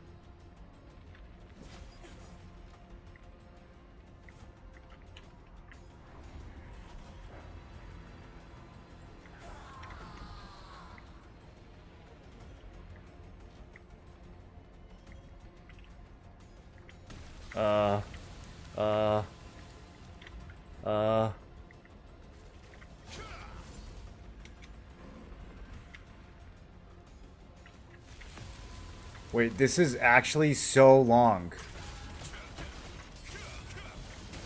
Wait, this is actually so long.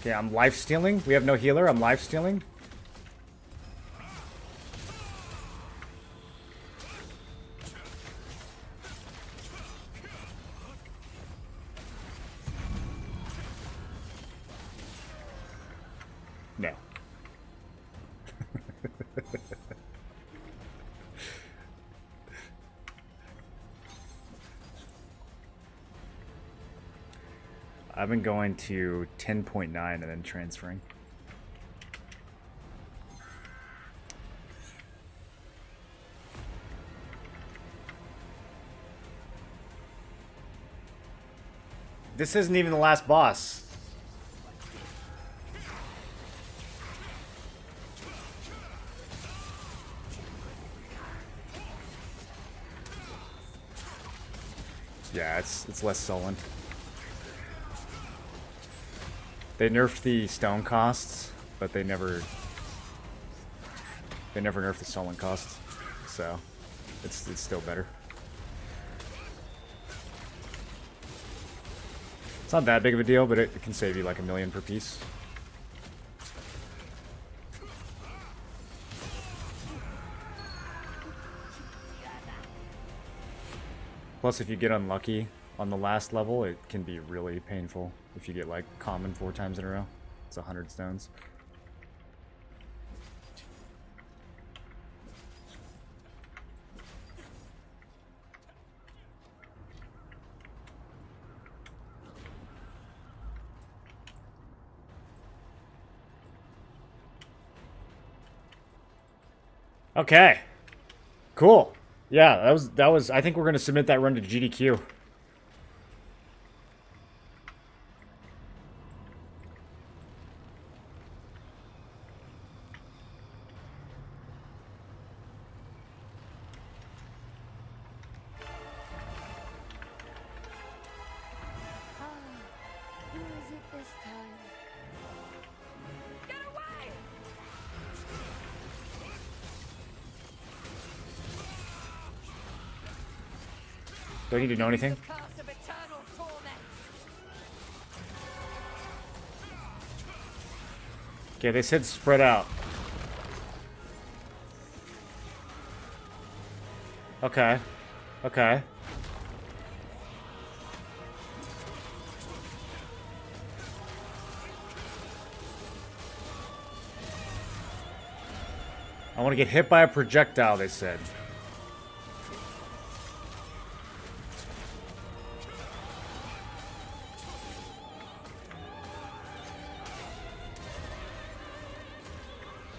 Okay, I'm life stealing. We have no healer. I'm life stealing. No. I've been going to 10.9 and then transferring. This isn't even the last boss. Yeah, it's less sullen. They nerfed the stone costs, but they never nerfed the sullen costs, so it's still better. It's not that big of a deal, but it can save you like $1 million per piece. Plus, if you get unlucky on the last level, it can be really painful if you get like common 4 times in a row. It's 100 stones. Okay. Cool. Yeah, that was I think we're going to submit that run to GDQ. Who is it this time? Get away! Do I need to know anything? Curse of eternal torment. Okay, they said spread out. Okay. Okay. I want to get hit by a projectile, they said.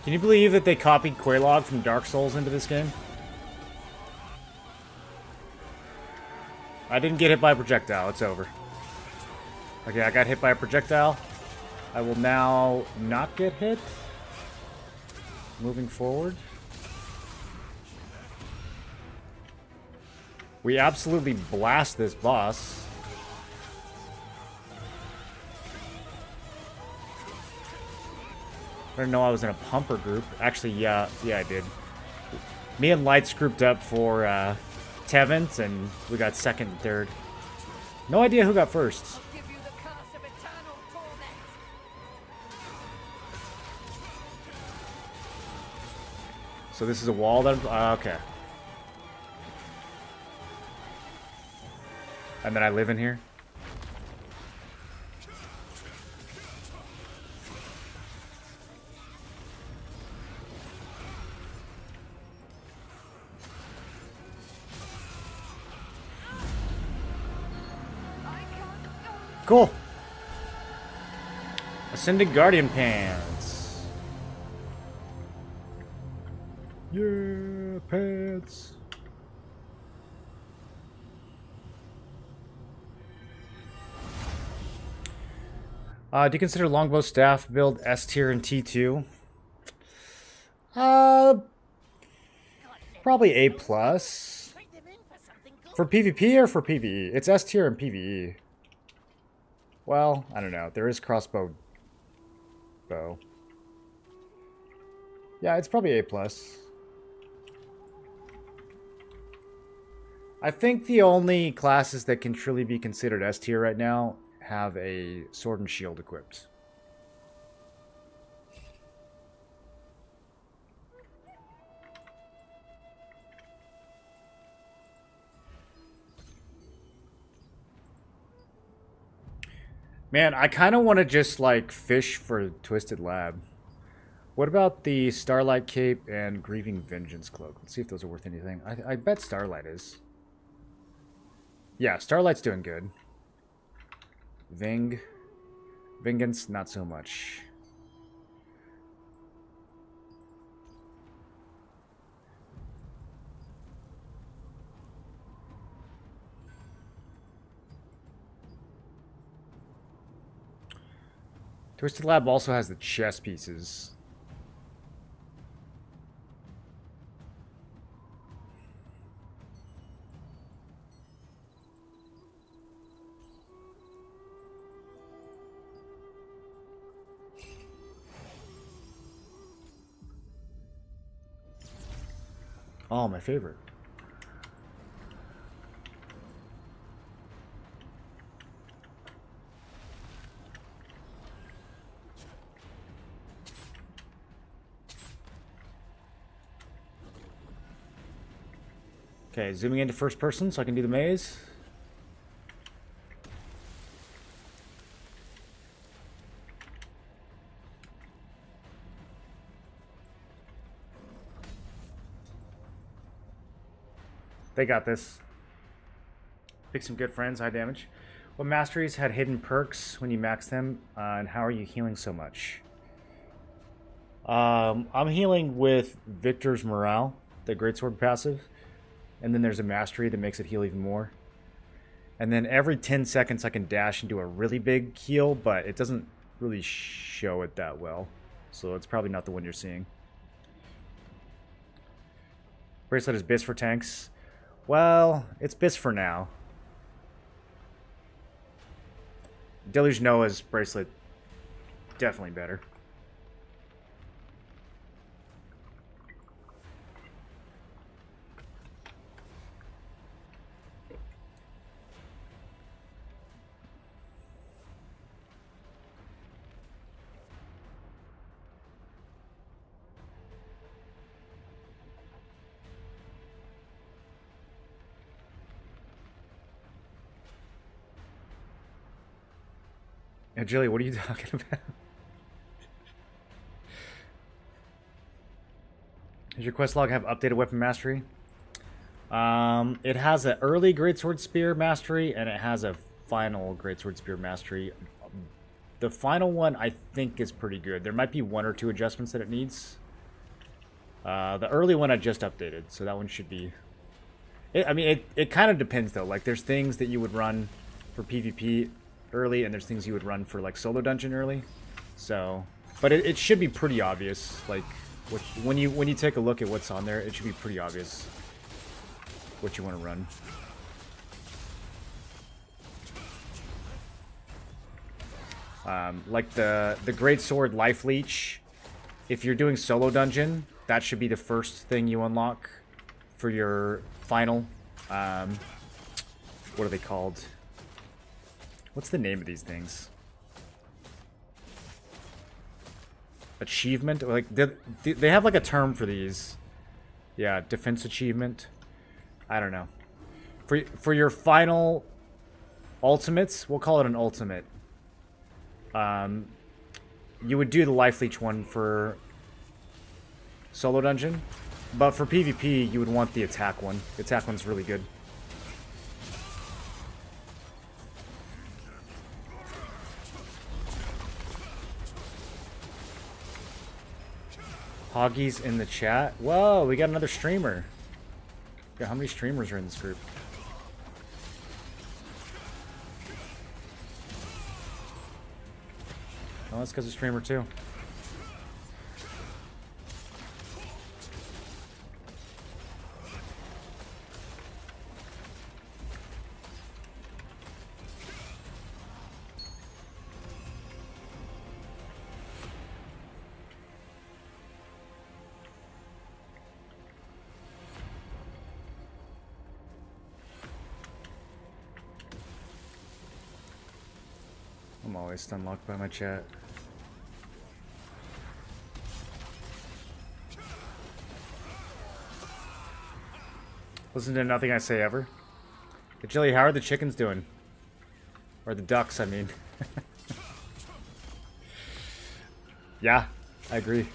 Can you believe that they copied Quelaag from Dark Souls into this game? I didn't get hit by a projectile. It's over. Okay, I got hit by a projectile. I will now not get hit. Moving forward. We absolutely blast this boss. I didn't know I was in a pumper group. Actually, yeah, I did. Me and Lights grouped up for Tevent, and we got second and third. No idea who got first. Give you the curse of eternal torment. So this is a wall that... okay. And then I live in here? Cool. Ascended Guardian Pants. Yeah, pants. Do you consider longbow staff build S tier and T2? Probably A plus. Trade them in for something good. For PvP or for PvE? It's S tier and PvE. Well, I don't know. There is crossbow bow. Yeah, it's probably A plus. I think the only classes that can truly be considered S tier right now have a sword and shield equipped. Man, I kind of want to just like fish for Twisted Lab. What about the Starlight Cape and Grieving Vengeance Cloak? Let's see if those are worth anything. I bet Starlight is. Yeah, Starlight's doing good. Vengeance, not so much. Twisted Lab also has the chess pieces. Oh, my favorite. Okay, zooming into first person so I can do the maze. They got this. Pick some good friends, high damage. What masteries had hidden perks when you max them, and how are you healing so much? I'm healing with Victor's Morale, the Greatsword passive. And then there's a mastery that makes it heal even more. And then every 10 seconds I can dash and do a really big heal, but it doesn't really show it that well. So it's probably not the one you're seeing. Bracelet is BIS for tanks. Well, it's BIS for now. Deluge Noah's bracelet, definitely better. Hey, Jilly, what are you talking about? Does your quest log have updated weapon mastery? It has an early Greatsword Spear mastery, and it has a final Greatsword Spear mastery. The final one, I think, is pretty good. There might be 1 or 2 adjustments that it needs. The early one I just updated, so that one should be... it kind of depends, though. Like, there's things that you would run for PvP early, and there's things you would run for, like, solo dungeon early. So... But it should be pretty obvious. Like, when you take a look at what's on there, it should be pretty obvious what you want to run. Like the Greatsword Life Leech, if you're doing solo dungeon, that should be the first thing you unlock for your final, what are they called? What's the name of these things? Achievement? Like, they have like a term for these. Yeah, defense achievement. I don't know. For your final ultimates, we'll call it an ultimate. You would do the Life Leech one for solo dungeon, but for PvP, you would want the attack one. The attack one's really good. Hoggies in the chat. Whoa, we got another streamer. Yeah, how many streamers are in this group? Oh, that's because of streamer too. I'm always stunlocked by my chat. Listen to nothing I say ever. Hey, Jilly, how are the chickens doing? Or the ducks, I mean. Yeah, I agree.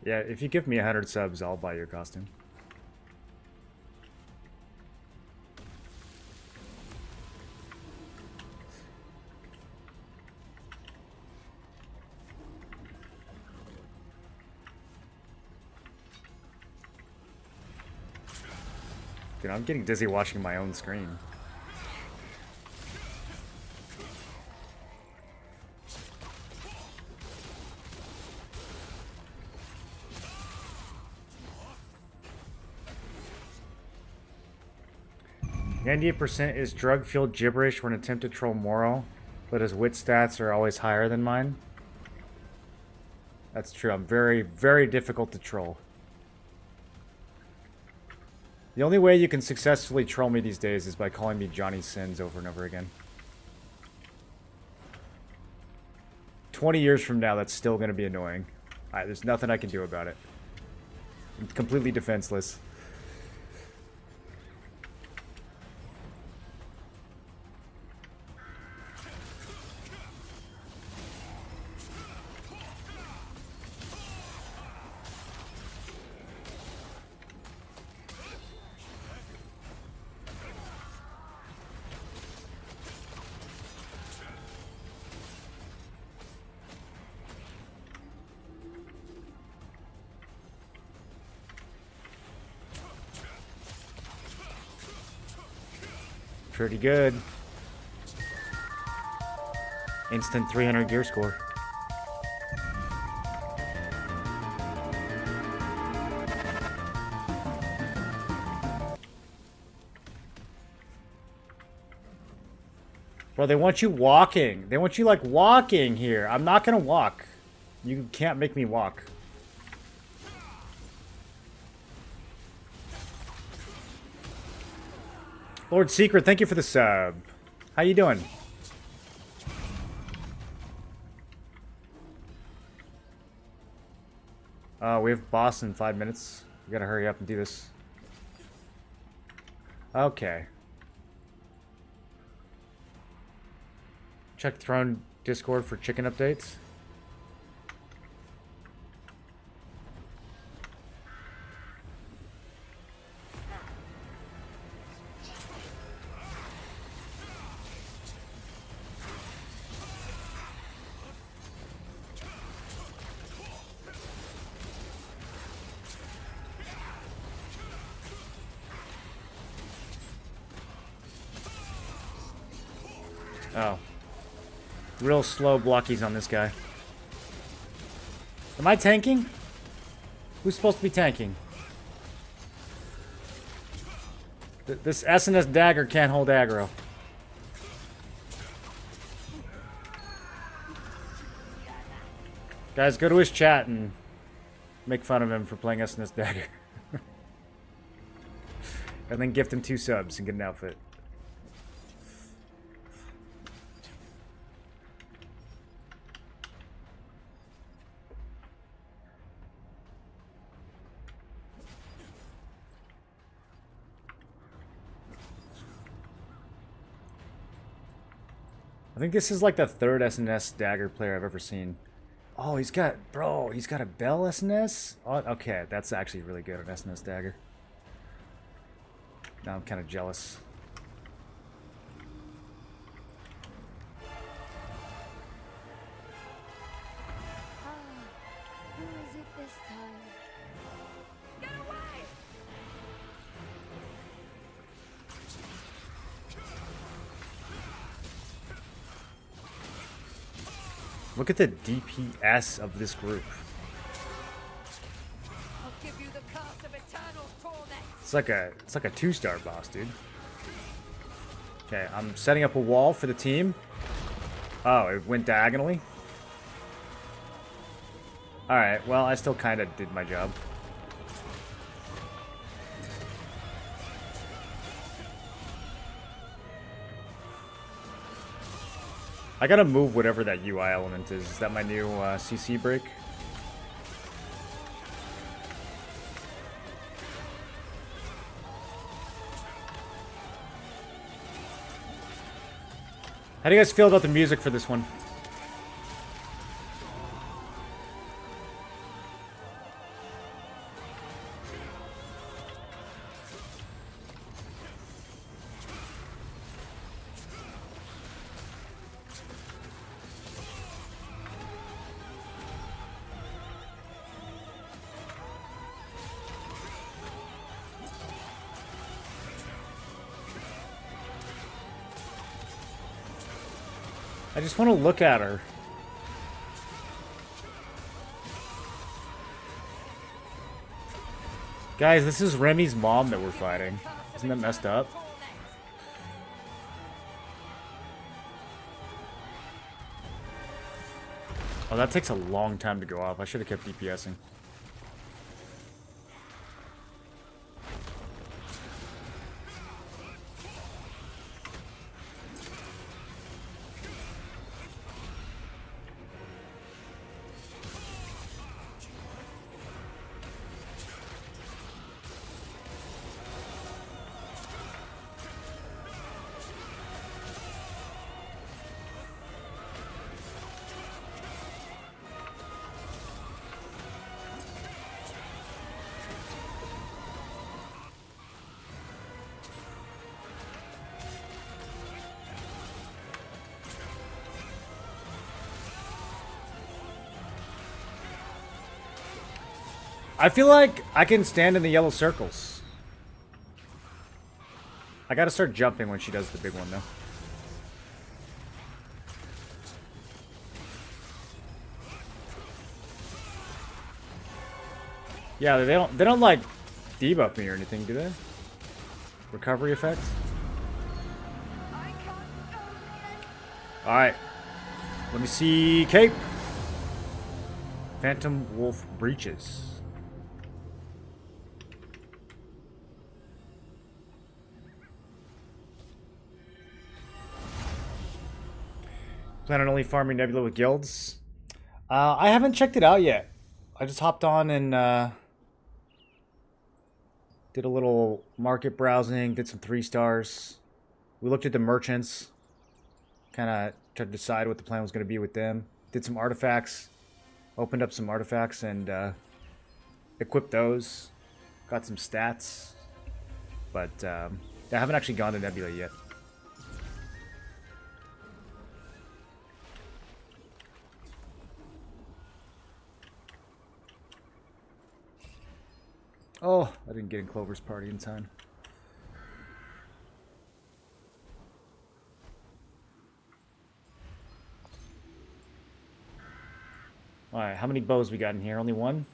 Yeah, if you give me 100 subs, I'll buy your costume. Dude, I'm getting dizzy watching my own screen. The 98% is drug-fueled gibberish for an attempt to troll Moro, but his wit stats are always higher than mine. That's true. I'm very, very difficult to troll. The only way you can successfully troll me these days is by calling me Johnny Sins over and over again. 20 years from now, that's still going to be annoying. There's nothing I can do about it. I'm completely defenseless. Pretty good. Instant 300 gear score. Bro, they want you walking. They want you, like, walking here. I'm not gonna walk. You can't make me walk. Lord Secret, thank you for the sub. How you doing? We have boss in 5 minutes. We gotta hurry up and do this. Okay. Check Throne Discord for chicken updates. Oh. Real slow blockies on this guy. Am I tanking? Who's supposed to be tanking? This SNS Dagger can't hold aggro. Guys, go to his chat and make fun of him for playing SNS Dagger. And then gift him 2 subs and get an outfit. I think this is like the 3rd SNS Dagger player I've ever seen. Oh, he's got a Bell SNS? Oh, okay, that's actually really good at SNS Dagger. Now I'm kind of jealous. Who is it this time? Get away! Look at the DPS of this group. I'll give you the curse of eternal torment. It's like a 2-star boss, dude. Okay, I'm setting up a wall for the team. Oh, it went diagonally? Alright, well, I still kind of did my job. I gotta move whatever that UI element is. Is that my new CC break? How do you guys feel about the music for this one? I just want to look at her. Guys, this is Remy's mom that we're fighting. Isn't that messed up? Oh, that takes a long time to go off. I should have kept DPSing. I feel like I can stand in the yellow circles. I gotta start jumping when she does the big one, though. Yeah, they don't like debuff me or anything, do they? Recovery effect? Alright. Let me see cape. Phantom Wolf breaches. Plan on only farming Nebula with guilds? I haven't checked it out yet. I just hopped on and did a little market browsing, did some 3 stars. We looked at the merchants. Kind of tried to decide what the plan was going to be with them. Did some artifacts. Opened up some artifacts and equipped those. Got some stats. But I haven't actually gone to Nebula yet. Oh, I didn't get in Clover's party in time. Alright, how many bows we got in here? Only one?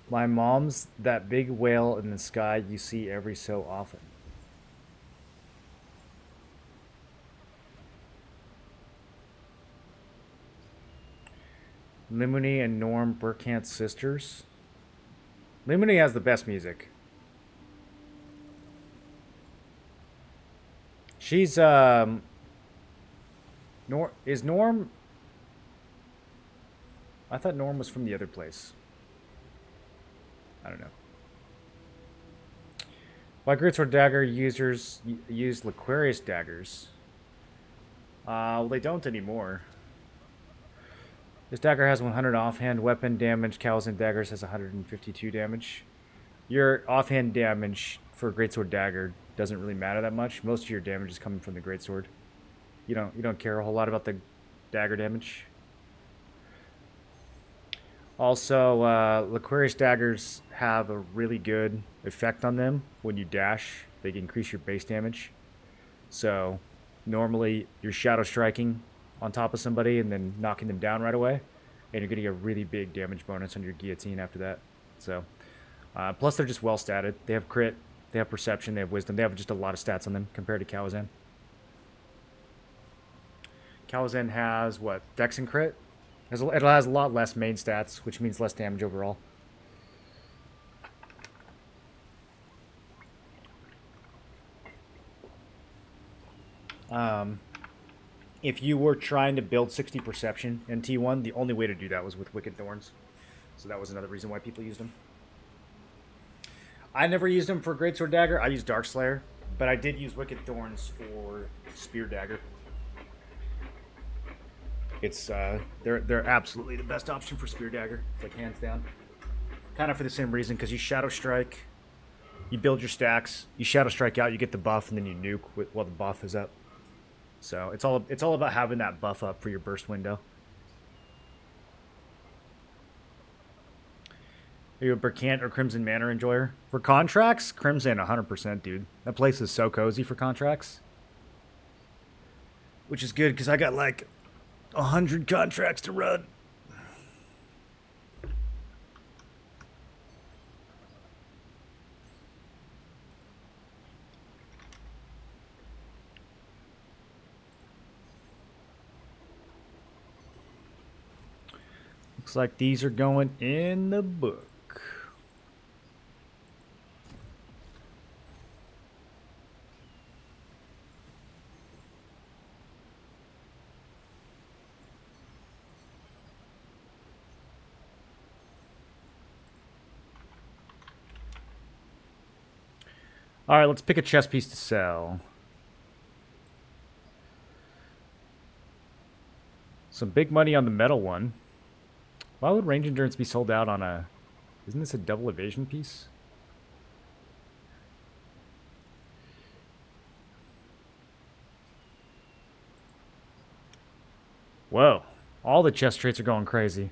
My mom's that big whale in the sky you see every so often. Limony and Norm Burkant's sisters. Limony has the best music. She's is Norm? I thought Norm was from the other place. I don't know. Why Greatsword Dagger users use Liquarius daggers? Well, they don't anymore. This dagger has 100 offhand weapon damage. Cows and daggers has 152 damage. Your offhand damage for Greatsword Dagger doesn't really matter that much. Most of your damage is coming from the Greatsword. You don't care a whole lot about the dagger damage. Also, Liquarius daggers have a really good effect on them when you dash. They can increase your base damage. So, normally you're shadow striking on top of somebody and then knocking them down right away, and you're getting a really big damage bonus on your guillotine after that. So, plus they're just well statted. They have crit, they have perception, they have wisdom. They have just a lot of stats on them compared to Kawazan. Kawazan has what? Dex and crit. It has a lot less main stats, which means less damage overall. If you were trying to build 60 perception in T1, the only way to do that was with Wicked Thorns. So that was another reason why people used them. I never used them for Greatsword Dagger. I used Dark Slayer, but I did use Wicked Thorns for Spear Dagger. It's they're absolutely the best option for Spear Dagger, like hands down. Kind of for the same reason, because you Shadow Strike, you build your stacks, you Shadow Strike out, you get the buff, and then you nuke while the buff is up. So it's all about having that buff up for your burst window. Are you a Burkant or Crimson Manor enjoyer? For contracts, Crimson 100%, dude. That place is so cozy for contracts. Which is good, because I got like 100 contracts to run. Looks like these are going in the book. All right, let's pick a chess piece to sell. Some big money on the metal one. Why would range endurance be sold out on a... Isn't this a double evasion piece? Whoa. All the chest traits are going crazy.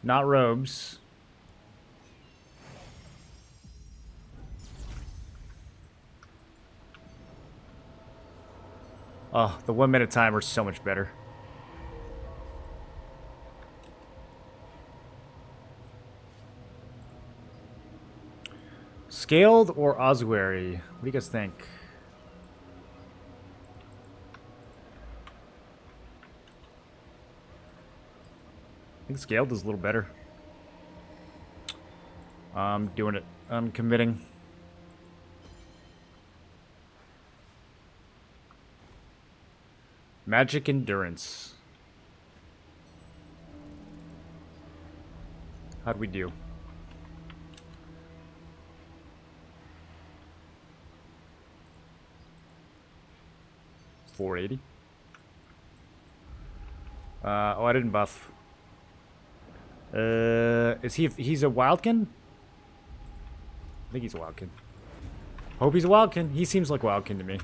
Not robes. Oh, the 1 minute timer is so much better. Scaled or ossuary? What do you guys think? I think scaled is a little better. I'm doing it. I'm committing. Magic endurance. How'd we do? $480. Oh, I didn't buff. Is he's a wildkin? I think he's a wildkin. Hope he's a wildkin. He seems like wildkin to me.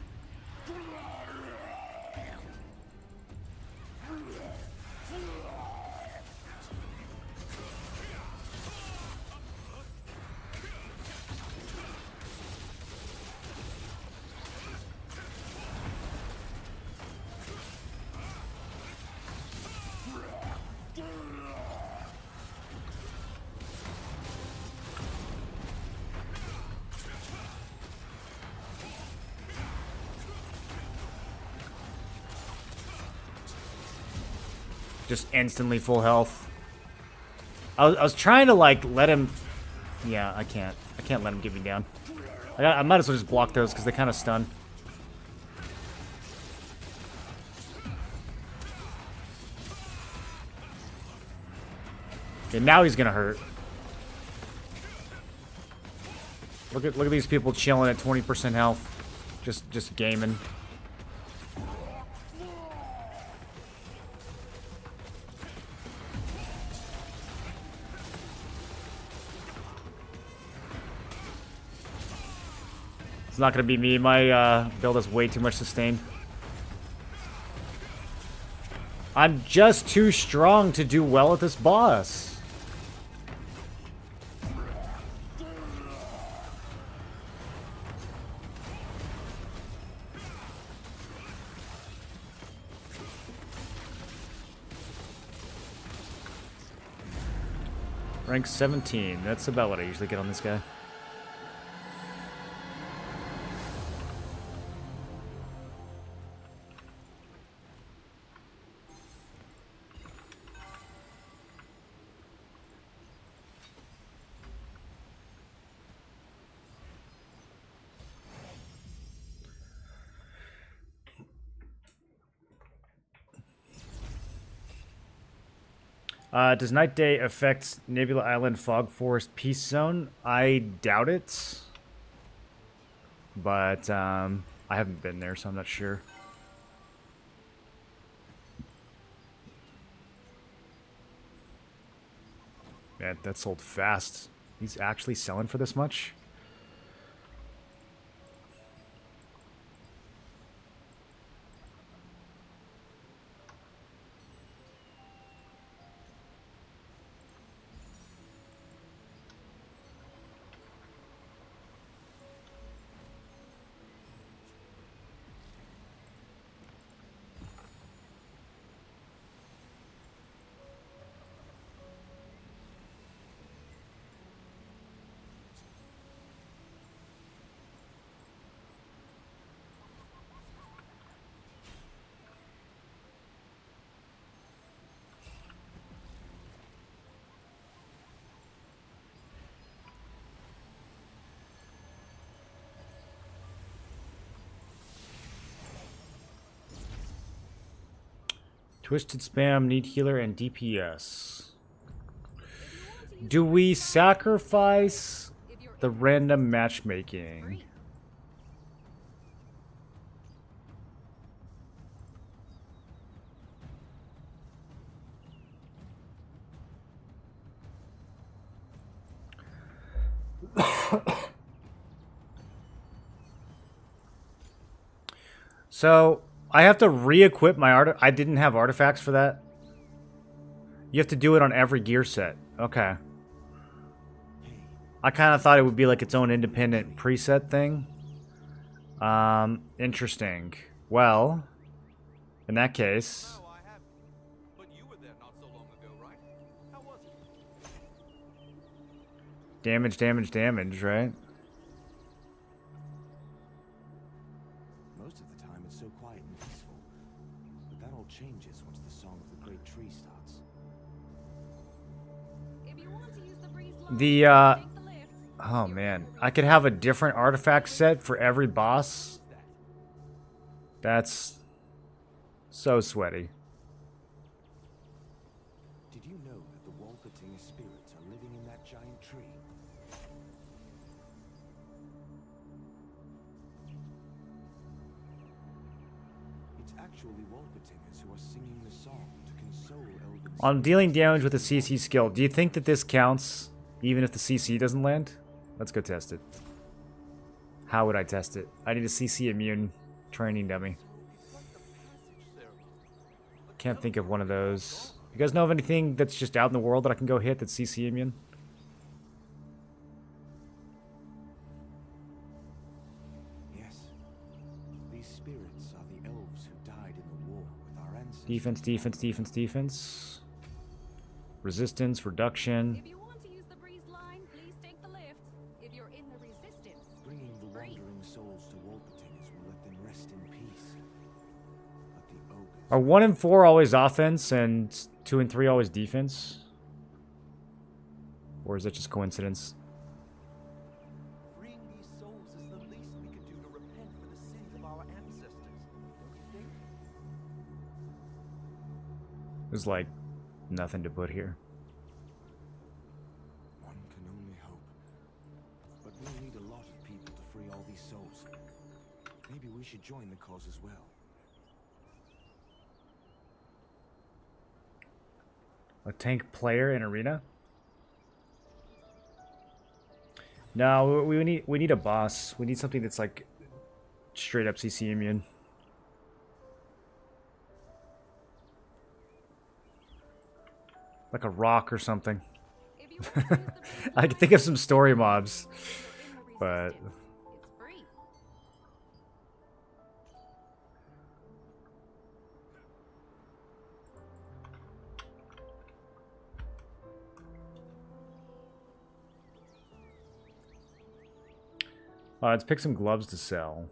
Just instantly full health. I was trying to like let him. Yeah, I can't. I can't let him get me down. I might as well just block those because they kind of stun. Okay, now he's gonna hurt. Look at these people chilling at 20% health, just gaming. It's not gonna be me. My build has way too much sustain. I'm just too strong to do well at this boss. Rank 17. That's about what I usually get on this guy. Does Night Day affect Nebula Island Fog Forest Peace Zone? I doubt it. But I haven't been there, so I'm not sure. Man, that sold fast. He's actually selling for this much? Twisted Spam, Need Healer, and DPS. Do we sacrifice If you're the in random resistance, matchmaking? free. So I have to re-equip my art. I didn't have artifacts for that. You have to do it on every gear set. Okay. Hey, I kind of thought it would be like its own independent preset thing. Interesting. Well, in that case, No, I haven't. But you were there not so long ago, right? How was it? damage, damage, damage, right? most of the time it's so quiet and peaceful. But that all changes once the Song of the Great Tree starts. If you want to use the breeze line, The, take the lift. oh man, I could have a different artifact set for every boss. That's so sweaty. Did you know that the Walpertinger spirits are living in that giant tree? It's actually Walpertingers who are singing the song to console elven On spirits. dealing damage with a CC skill, do you think that this counts even if the CC doesn't land? Let's go test it. How would I test it? I need a CC immune training dummy. It's like the passage ceremony. But Can't the think of elves one of aren't those. You guys know of anything that's just out in the world that I can go hit that's CC immune? Yes. These spirits are the elves who died in the war with our ancestors. Defense, defense, defense, defense. Resistance, reduction. If you want to use the breeze line, please take the lift. If you're in the resistance, Bringing it's the free. wandering souls to Walpertingers will let them rest in peace. But the ogres... Are 1 and 4 always offense and 2 and 3 always defense? Or is that just coincidence? Freeing these souls is the least we can do to repent for the sins of our ancestors, don't you think? There's like nothing to put here. One can only hope. But we'll need a lot of people to free all these souls. Maybe we should join the cause as well. A tank player in arena? No, we need a boss. We need something that's like straight up CC immune. Like a rock or something. If you want to use the breeze I can line, think of some story mobs, if you're in the but resistance, it's free. let's pick some gloves to sell.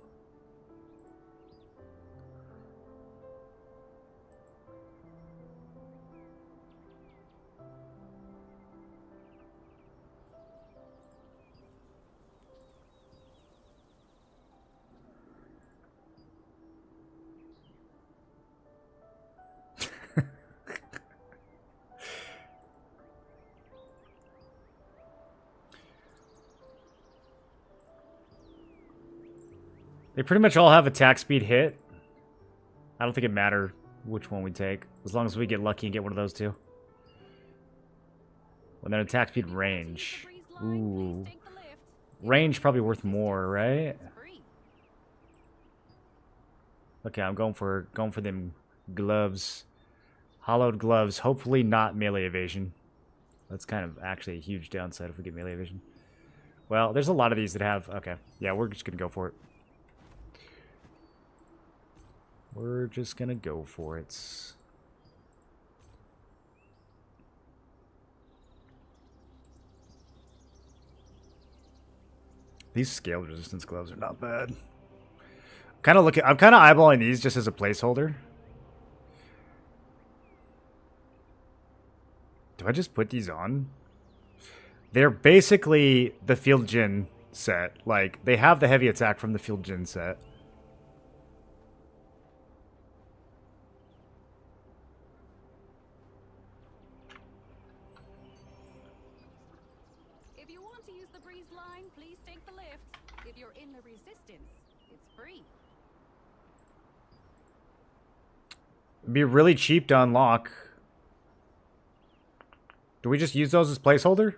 They pretty much all have attack speed hit. I don't think it matters which one we take, as long as we get lucky and get one of those two. And then attack speed range. Ooh. Range probably worth more, right? Okay, I'm going for them gloves. Hollowed gloves, hopefully not melee evasion. That's kind of actually a huge downside if we get melee evasion. Well, there's a lot of these that have... Okay, yeah, we're just going to go for it. We're just going to go for it. These scaled resistance gloves are not bad. I'm kind of eyeballing these just as a placeholder. Do I just put these on? They're basically the Field Djinn set. Like, they have the heavy attack from the Field Djinn set. If you're in the resistance, it's free. It'd be really cheap to unlock. Do we just use those as placeholder?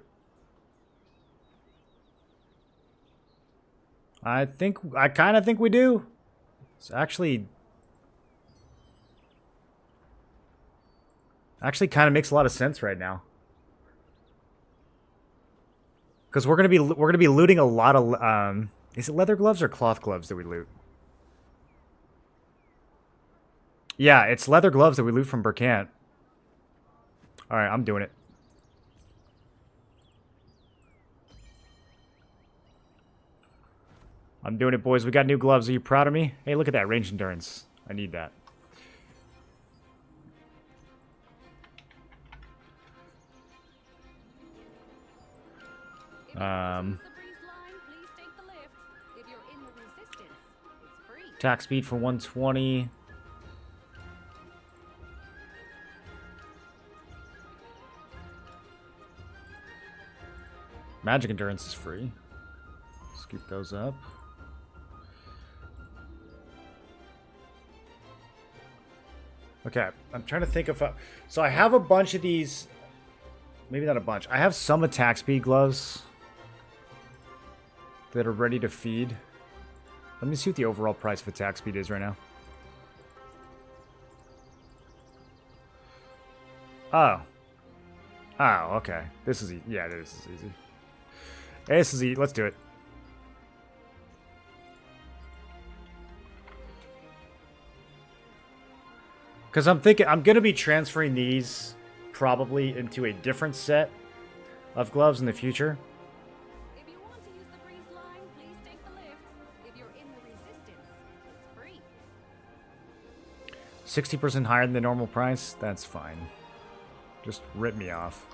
I kind of think we do. It's actually kind of makes a lot of sense right now. Because we're gonna be looting a lot of is it leather gloves or cloth gloves that we loot? Yeah, it's leather gloves that we loot from Burkant. All right, I'm doing it. I'm doing it, boys. We got new gloves. Are you proud of me? Hey, look at that. Range endurance. I need that. Attack speed for 120. Magic endurance is free. Scoop those up. Okay, I'm trying to think of... So I have a bunch of these... Maybe not a bunch. I have some attack speed gloves that are ready to feed. Let me see what the overall price of attack speed is right now. Oh. Oh, okay. This is... Yeah, this is easy. This is easy. Let's do it. Because I'm thinking I'm going to be transferring these probably into a different set of gloves in the future. If you want to use the breeze line, please take the lift. If you're in the resistance, it's free. 60% higher than the normal price? That's fine. Just rip me off.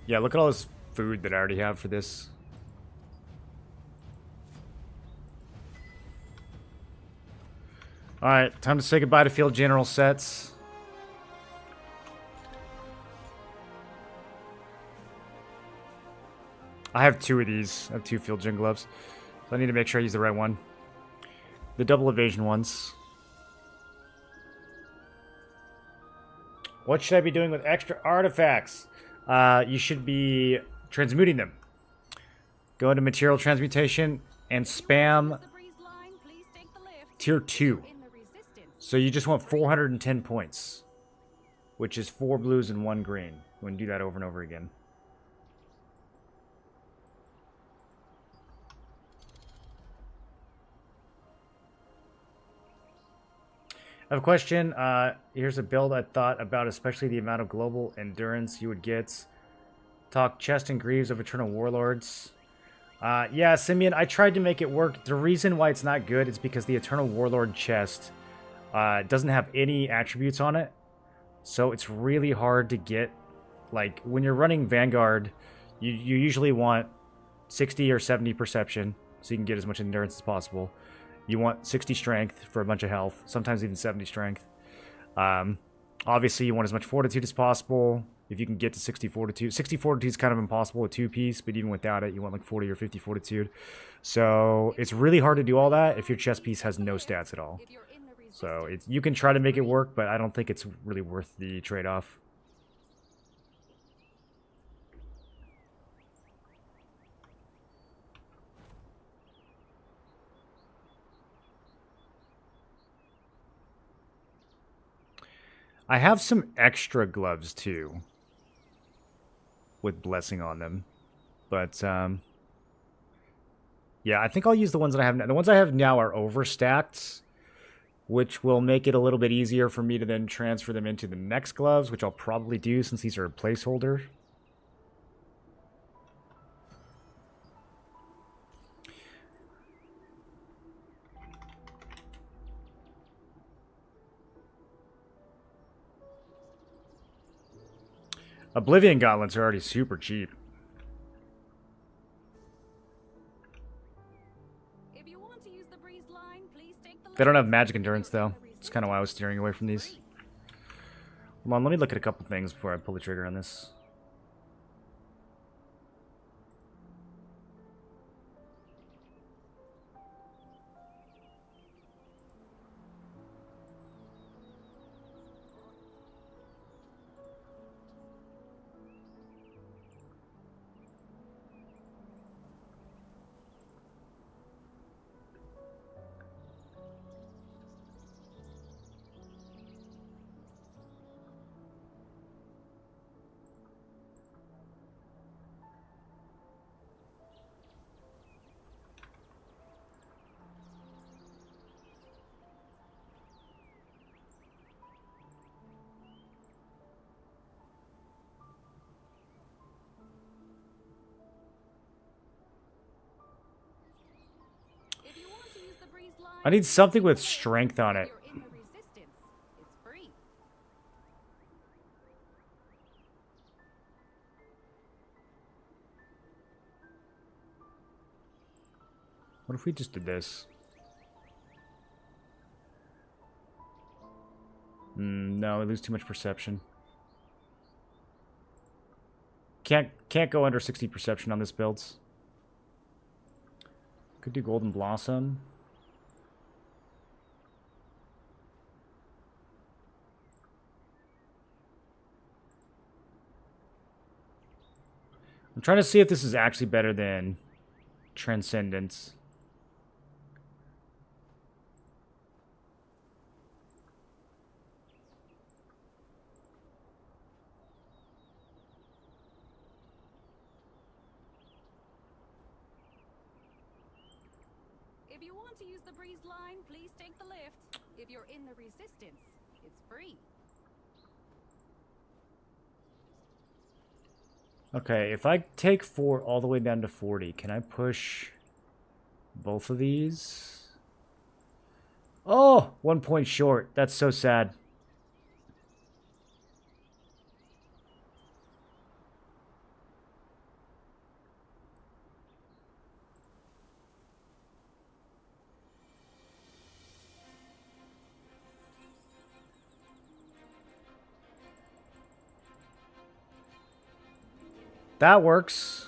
Yeah, look at all this food that I already have for this. Alright, time to say goodbye to Field General sets. I have two of these. I have two Field Gen gloves. So I need to make sure I use the right one. The double evasion ones. What should I be doing with extra artifacts? You should be transmuting them. Go into material transmutation and spam tier 2. So you just want 410 points, which is 4 blues and 1 green. You want to do that over and over again. I have a question. Here's a build I thought about, especially the amount of global endurance you would get. Talk chest and greaves of Eternal Warlords. Yeah, Simeon, I tried to make it work. The reason why it's not good is because the Eternal Warlord chest doesn't have any attributes on it. So it's really hard to get. Like, when you're running Vanguard, you usually want 60 or 70 perception, so you can get as much endurance as possible. You want 60 strength for a bunch of health, sometimes even 70 strength. Obviously, you want as much fortitude as possible. If you can get to 60 fortitude. 60 fortitude is kind of impossible with 2-piece, but even without it, you want like 40 or 50 fortitude. So it's really hard to do all that if your chest piece has no stats at all. So you can try to make it work, but I don't think it's really worth the trade-off. I have some extra gloves too, with blessing on them, but yeah, I think I'll use the ones that I have now. The ones I have now are overstacked, which will make it a little bit easier for me to then transfer them into the next gloves, which I'll probably do since these are a placeholder. Oblivion gauntlets are already super cheap. If you want to use the breeze line, please They don't have magic endurance, though. That's kind of why I was steering away from these. Hold on, let me look at a couple things before I pull the trigger on this. If you want to use the breeze line, I need something with strength on if it. you're in the resistance, it's free. What if we just did this? No, we lose too much perception. Can't go under 60 perception on this build. Could do Golden Blossom. I'm trying to see if this is actually better than Transcendence. If you want to use the breeze line, please take the lift. If you're in the resistance, it's free. Okay, if I take 4 all the way down to 40, can I push both of these? Oh, 1 point short. That's so sad. That works.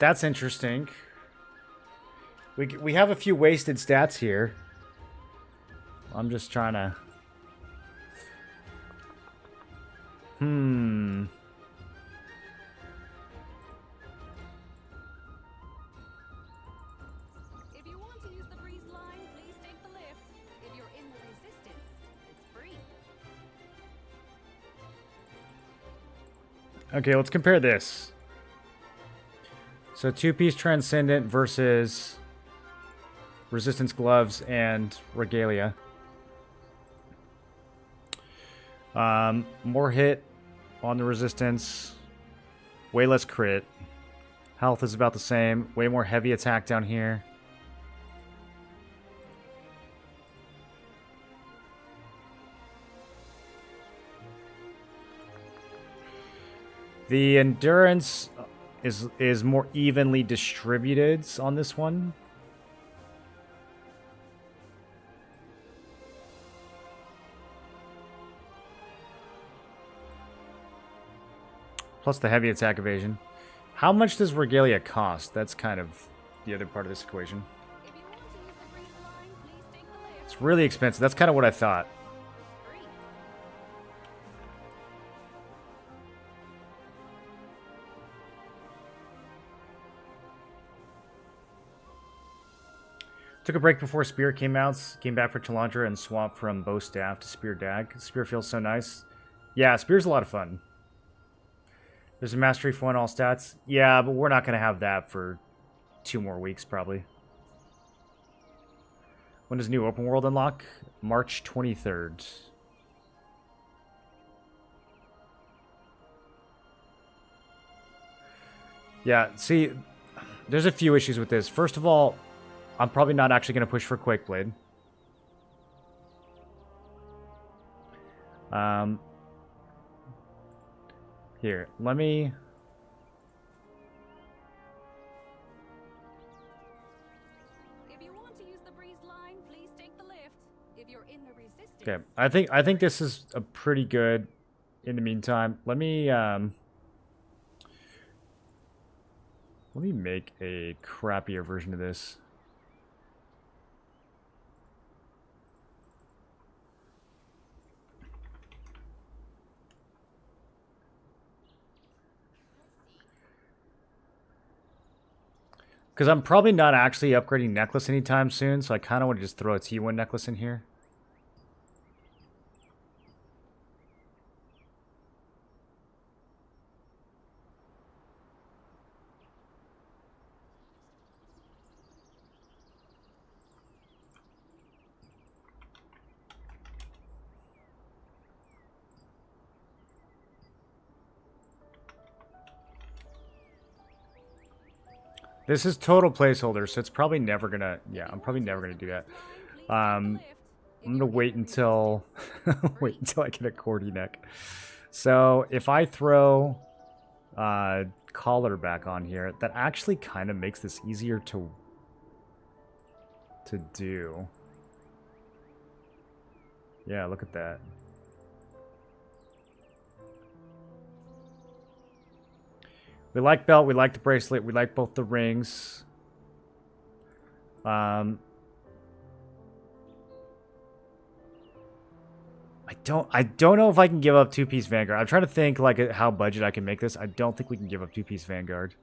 That's interesting. We have a few wasted stats here. I'm just trying to... If you want to use the breeze line, please take the lift. If you're in the resistance, it's free. Okay, let's compare this. So 2-piece Transcendent versus Resistance Gloves and Regalia. More hit on the Resistance. Way less crit. Health is about the same. Way more heavy attack down here. The endurance is more evenly distributed on this one. Plus the heavy attack evasion. How much does Regalia cost? That's kind of the other part of this equation. If you want to use the breeze line, please take the lift. It's really expensive. That's kind of what I thought. Free. Took a break before Spear came out. Came back for Chalandra and swapped from Bow Staff to Spear Dag. Spear feels so nice. Yeah, Spear's a lot of fun. There's a Mastery for all stats. Yeah, but we're not going to have that for 2 more weeks, probably. When does new open world unlock? March 23rd. Yeah, see, there's a few issues with this. First of all, I'm probably not actually going to push for Quakeblade. Here, let me... If you want to use the breeze line, please if you're in the resistance. Okay, I think this is a pretty good. In the meantime, let me make a crappier version of this. Because I'm probably not actually upgrading necklace anytime soon, so I kind of want to just throw a T1 necklace in here. This is total placeholder, so it's probably never gonna. Yeah, I'm probably never gonna do that. I'm gonna wait until wait until I get a cordy neck. So if I throw collar back on here, that actually kind of makes this easier to do. Yeah, look at that. We like belt, we like the bracelet, we like both the rings. I don't know if I can give up two-piece Vanguard. I'm trying to think like how budget I can make this. I don't think we can give up two-piece Vanguard.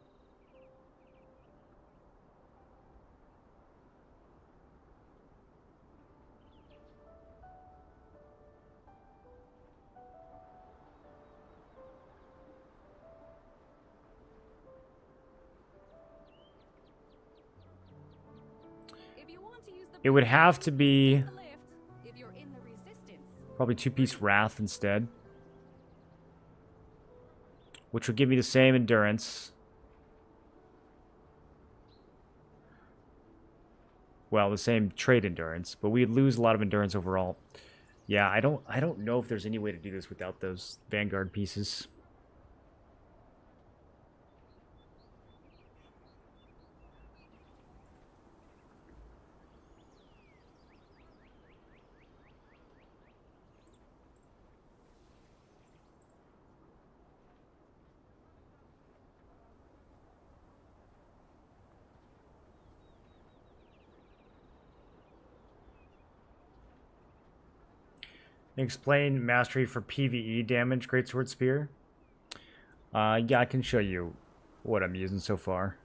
It would have to be probably two-piece Wrath instead, which would give me the same endurance. Well, the same trade endurance, but we'd lose a lot of endurance overall. Yeah, I don't know if there's any way to do this without those Vanguard pieces. Explain mastery for PvE damage, Greatsword Spear. Yeah, I can show you what I'm using so far.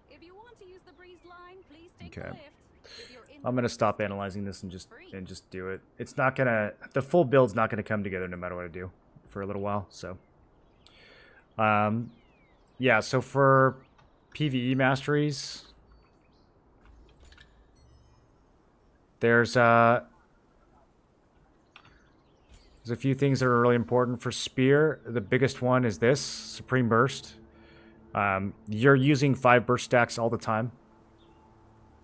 If you want to use the breeze line, please take Okay. the lift. If you're in I'm gonna stop analyzing this and just do it. It's not gonna, the full build's not gonna come together no matter what I do for a little while. So, yeah. So for PvE masteries, there's a few things that are really important for Spear. The biggest one is this Supreme Burst. You're using 5 burst stacks all the time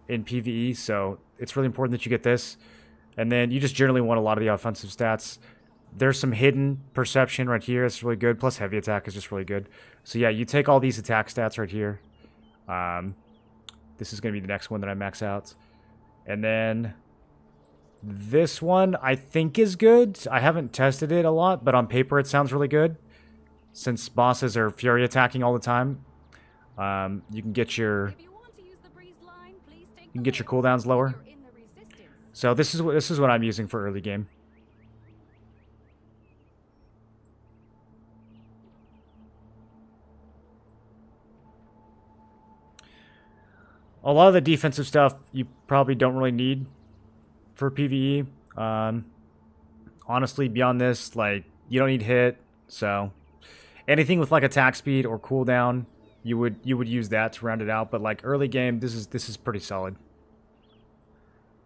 in PvE, so it's really important that you get this. And then you just generally want a lot of the offensive stats. There's some hidden perception right here. It's really good. Plus heavy attack is just really good. So yeah, you take all these attack stats right here. This is going to be the next one that I max out. And then this one I think is good. I haven't tested it a lot, but on paper it sounds really good. Since bosses are fury attacking all the time, you can get your cooldowns lower. So this is what I'm using for early game. A lot of the defensive stuff you probably don't really need for PvE. Honestly, beyond this, like, you don't need hit, so anything with like attack speed or cooldown, you would use that to round it out. But like early game, this is pretty solid.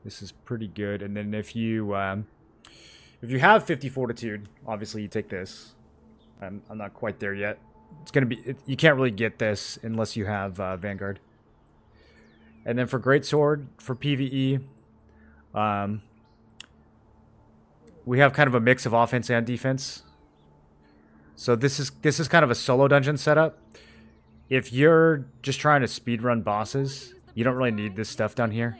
This is pretty good. And then if you have 50 fortitude, obviously you take this. I'm not quite there yet. It's gonna be you can't really get this unless you have Vanguard. And then for Greatsword, for PvE, we have kind of a mix of offense and defense. So this is kind of a solo dungeon setup. If you're just trying to speedrun bosses, you don't really need this stuff down here.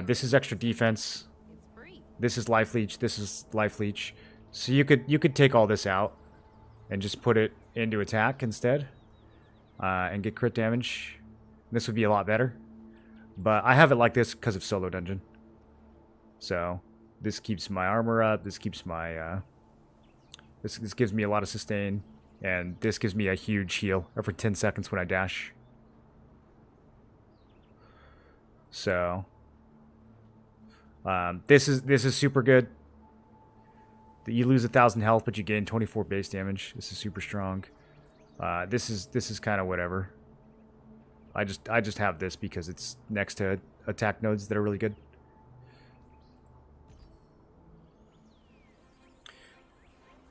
This is extra defense. It's free. This is life leech. This is life leech. So you could take all this out and just put it into attack instead, and get crit damage. This would be a lot better. But I have it like this because of solo dungeon. So this keeps my armor up. This keeps my this gives me a lot of sustain, and this gives me a huge heal every 10 seconds when I dash. So this is super good. You lose 1,000 health, but you gain 24 base damage. This is super strong. This is kind of whatever. I just have this because it's next to attack nodes that are really good.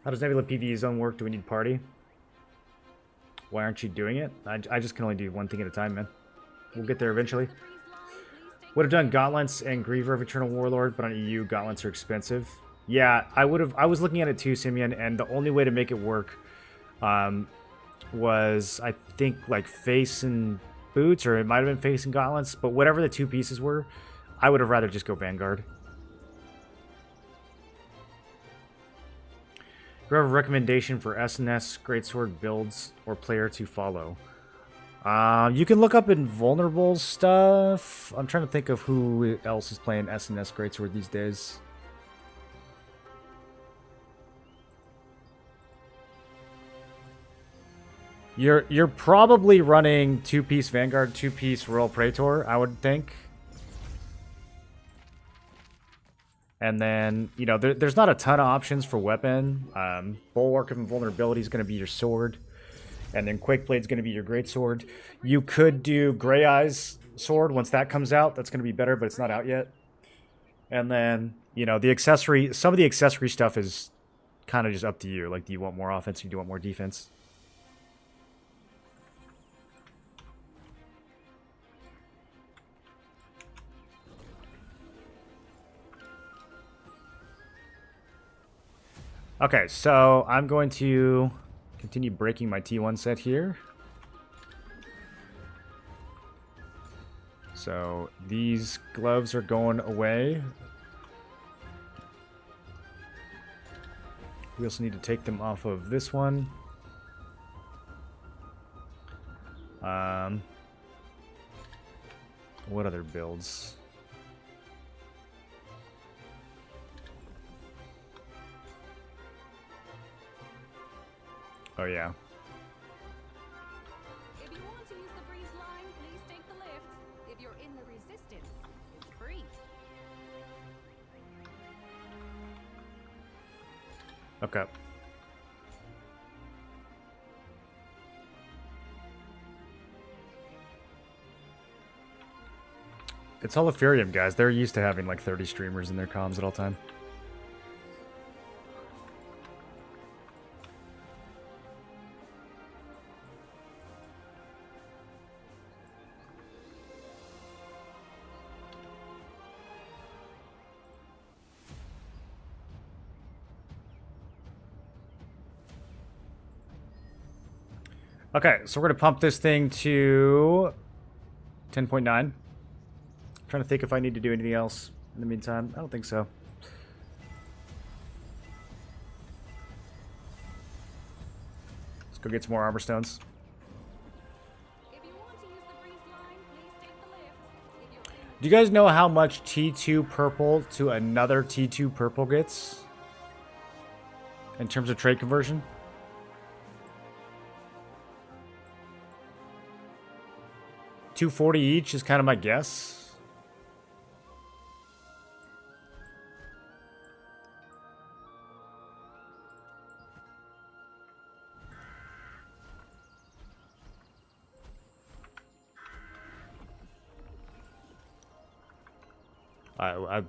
How does Nebula PvE zone work? Do we need party? Why aren't you doing it? I just can only do one thing at a time, man. We'll get there eventually. Would have done Gauntlets and Griever of Eternal Warlord, but on EU, Gauntlets are expensive. Yeah, I would have. I was looking at it too, Simeon, and the only way to make it work was, I think, like face and boots, or it might have been face and gauntlets, but whatever the two pieces were, I would have rather just go Vanguard. Do you have a recommendation for SNS Greatsword builds or player to follow? You can look up in vulnerable stuff. I'm trying to think of who else is playing SNS Greatsword these days. You're probably running 2-piece Vanguard, 2-piece Royal Praetor, I would think. And then, you know, there's not a ton of options for weapon. Bulwark of Invulnerability is going to be your sword. And then Quakeblade's going to be your greatsword. You could do Grey Eyes sword once that comes out. That's going to be better, but it's not out yet. And then, you know, the accessory, some of the accessory stuff is kind of just up to you. Like, do you want more offense or do you want more defense? Okay, so I'm going to continue breaking my T1 set here. So these gloves are going away. We also need to take them off of this one. What other builds? Oh, yeah. If you want to use the breeze line, please take the lift. If you're in the resistance, it's free. Okay. It's Holothurium, guys. They're used to having like 30 streamers in their comms at all time. Okay, so we're going to pump this thing to 10.9. Trying to think if I need to do anything else in the meantime. I don't think so. Let's go get some more armor stones. If you want to use the breeze line, please take the lift. If you're in Do you guys know how much T2 purple to another T2 purple gets? In terms of trade conversion? $240 each is kind of my guess.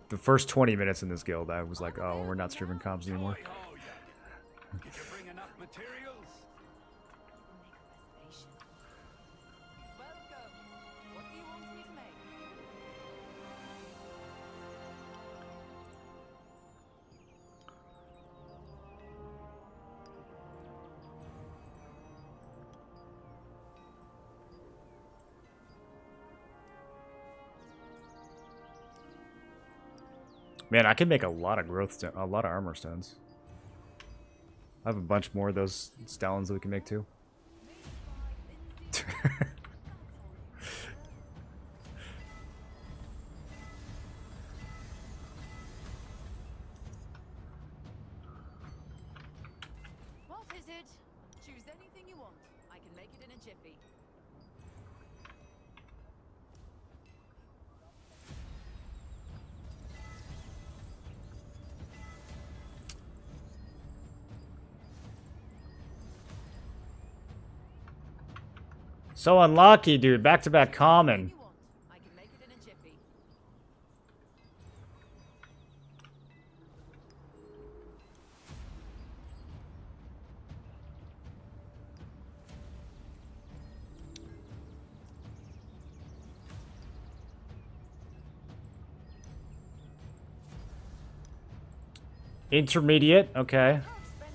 The first 20 minutes in this guild, I was like, oh, we're not streaming comms anymore. Did you bring enough materials? welcome. What do you want me to make? Man, I can make a lot of a lot of armor stones. I have a bunch more of those stallions that we can make too. What is it? Choose anything you want. I can make it in a jiffy. So unlucky, dude. Back-to-back common. You want. I can make it in a jiffy. Intermediate, okay.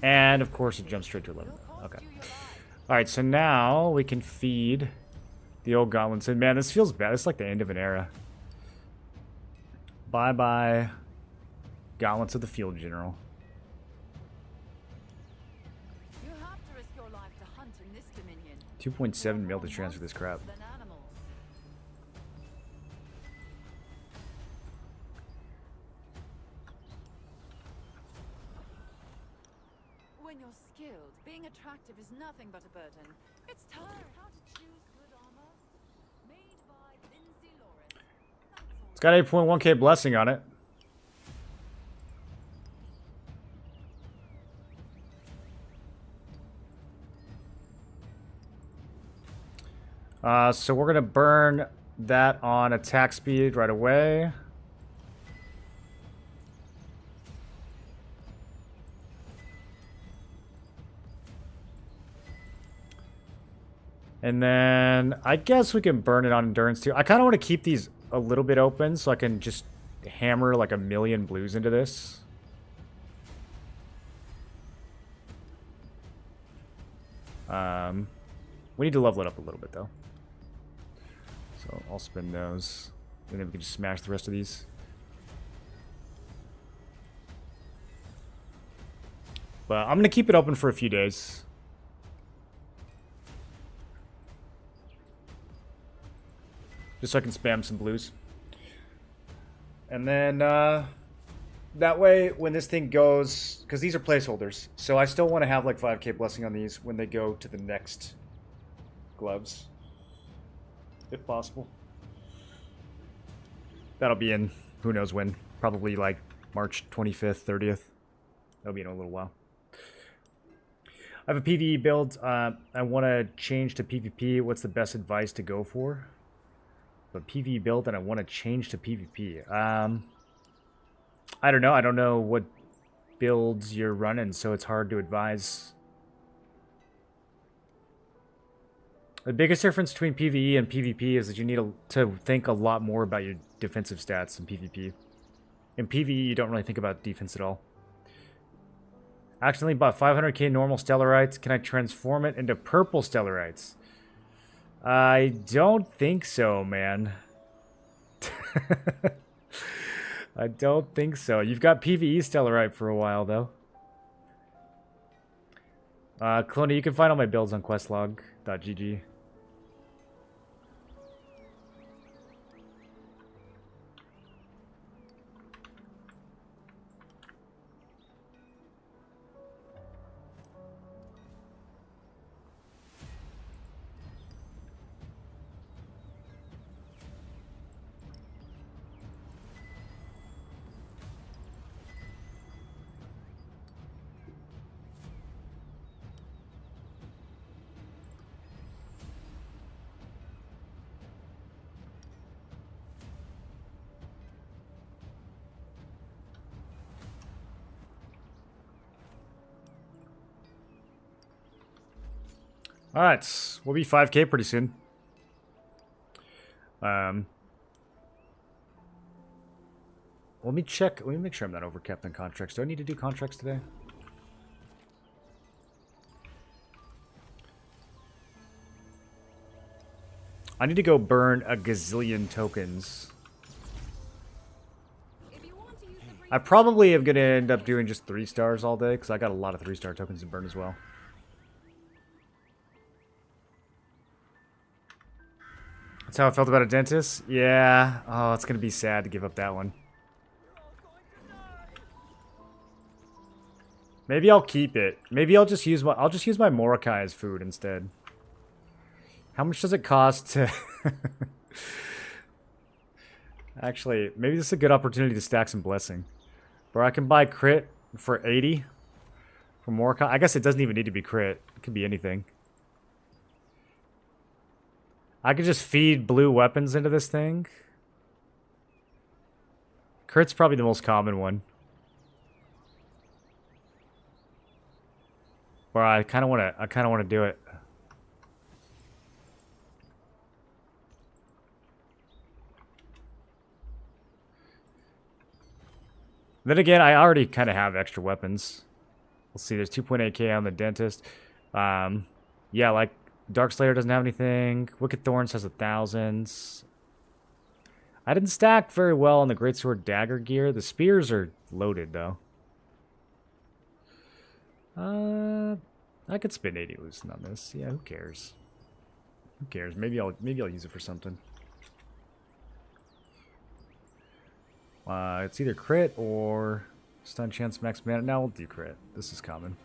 And of course it jumps straight to 11. Okay. Alright, so now we can feed the old gauntlets. And man, this feels bad. It's like the end of an era. Bye-bye. Gauntlets of the Field General. You have to risk your life to hunt in this dominion. 2.7 mil to transfer this crap. Than animals. When you're skilled, being attractive is nothing but a burden. It's time. How to choose good armor? Made by Lindsay Loris. It's got 8.1k blessing on it. So we're gonna burn that on attack speed right away. And then I guess we can burn it on endurance too. I kind of want to keep these a little bit open so I can just hammer like 1,000,000 blues into this. We need to level it up a little bit though. So I'll spin those. And then we can just smash the rest of these. But I'm going to keep it open for a few days. Just so I can spam some blues. And then, that way, when this thing goes... Because these are placeholders. So I still want to have like 5k blessing on these when they go to the next gloves. If possible. That'll be in who knows when. Probably like March 25th, 30th. That'll be in a little while. I have a PvE build. I want to change to PvP. What's the best advice to go for? A PvE build and I want to change to PvP. I don't know. I don't know what builds you're running, so it's hard to advise. The biggest difference between PvE and PvP is that you need to think a lot more about your defensive stats in PvP. In PvE, you don't really think about defense at all. Accidentally bought 500k normal stellarites. Can I transform it into purple stellarites? I don't think so, man. I don't think so. You've got PvE Stellarite for a while, though. Cloney, you can find all my builds on questlog.gg. Alright, we'll be 5k pretty soon. Let me check. Let me make sure I'm not overcapped on contracts. Do I need to do contracts today? I need to go burn a gazillion tokens. If you want to use the I probably am going to end up doing just 3 stars all day, because I got a lot of 3-star tokens to burn as well. That's how I felt about a dentist? Yeah. Oh, it's going to be sad to give up that one. Maybe I'll keep it. Maybe I'll just use my Morokai as food instead. How much does it cost to Actually, maybe this is a good opportunity to stack some blessing. Bro, I can buy crit for 80 from Morokai. I guess it doesn't even need to be crit. It could be anything. I could just feed blue weapons into this thing. Crit's probably the most common one. Or I kind of want to do it. Then again, I already kind of have extra weapons. Let's see, there's 2.8k on the dentist. Yeah, like Darkslayer doesn't have anything. Wicked Thorns has 1,000. I didn't stack very well on the Greatsword Dagger gear. The spears are loaded though. I could spend 80 loosen on this. Yeah, who cares? Who cares? Maybe I'll use it for something. It's either crit or stun chance max mana. Now we'll do crit. This is common.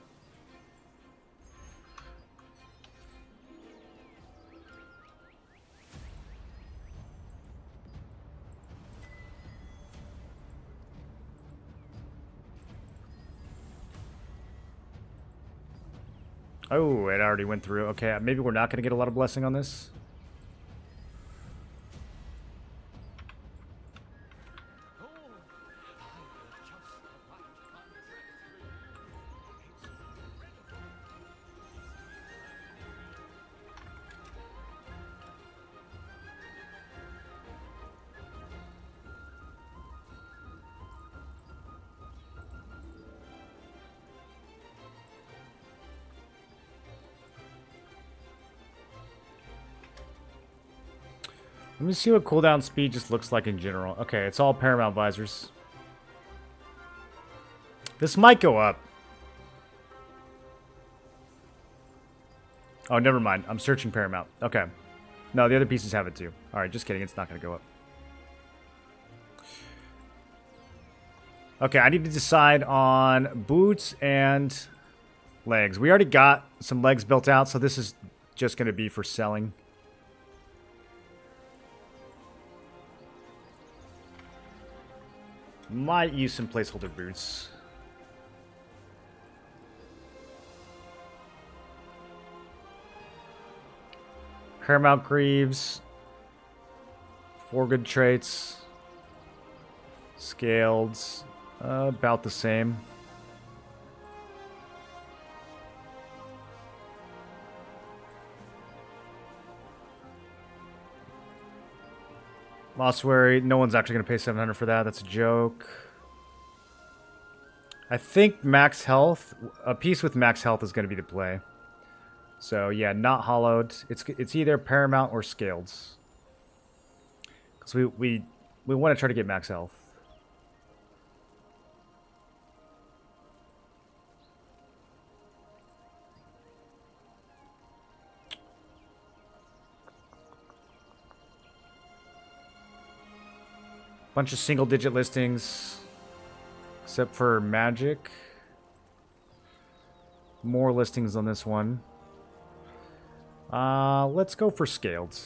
Oh, it already went through. Okay, maybe we're not going to get a lot of blessing on this. Let me see what cooldown speed just looks like in general. Okay, it's all Paramount visors. This might go up. Oh, never mind. I'm searching Paramount. Okay. No, the other pieces have it too. Alright, just kidding. It's not going to go up. Okay, I need to decide on boots and legs. We already got some legs built out, so this is just going to be for selling. Might use some placeholder boots. Paramount Greaves. 4 good traits. Scaled. About the same. Ossuary, no one's actually going to pay 700 for that. That's a joke. I think max health, a piece with max health is going to be the play. So yeah, not hollowed. It's either Paramount or Scaled. Because we want to try to get max health. Bunch of single-digit listings, except for Magic. More listings on this one. Let's go for Scaled.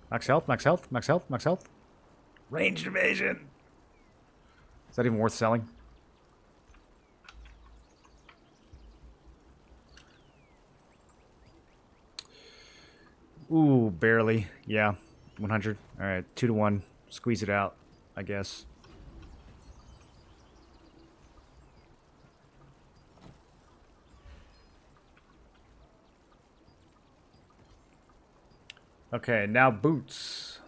Max health, max health, max health, max health. Ranged evasion. Is that even worth selling? Ooh, barely. Yeah, 100. All right, 2 to 1. Squeeze it out, I guess. Okay, now boots.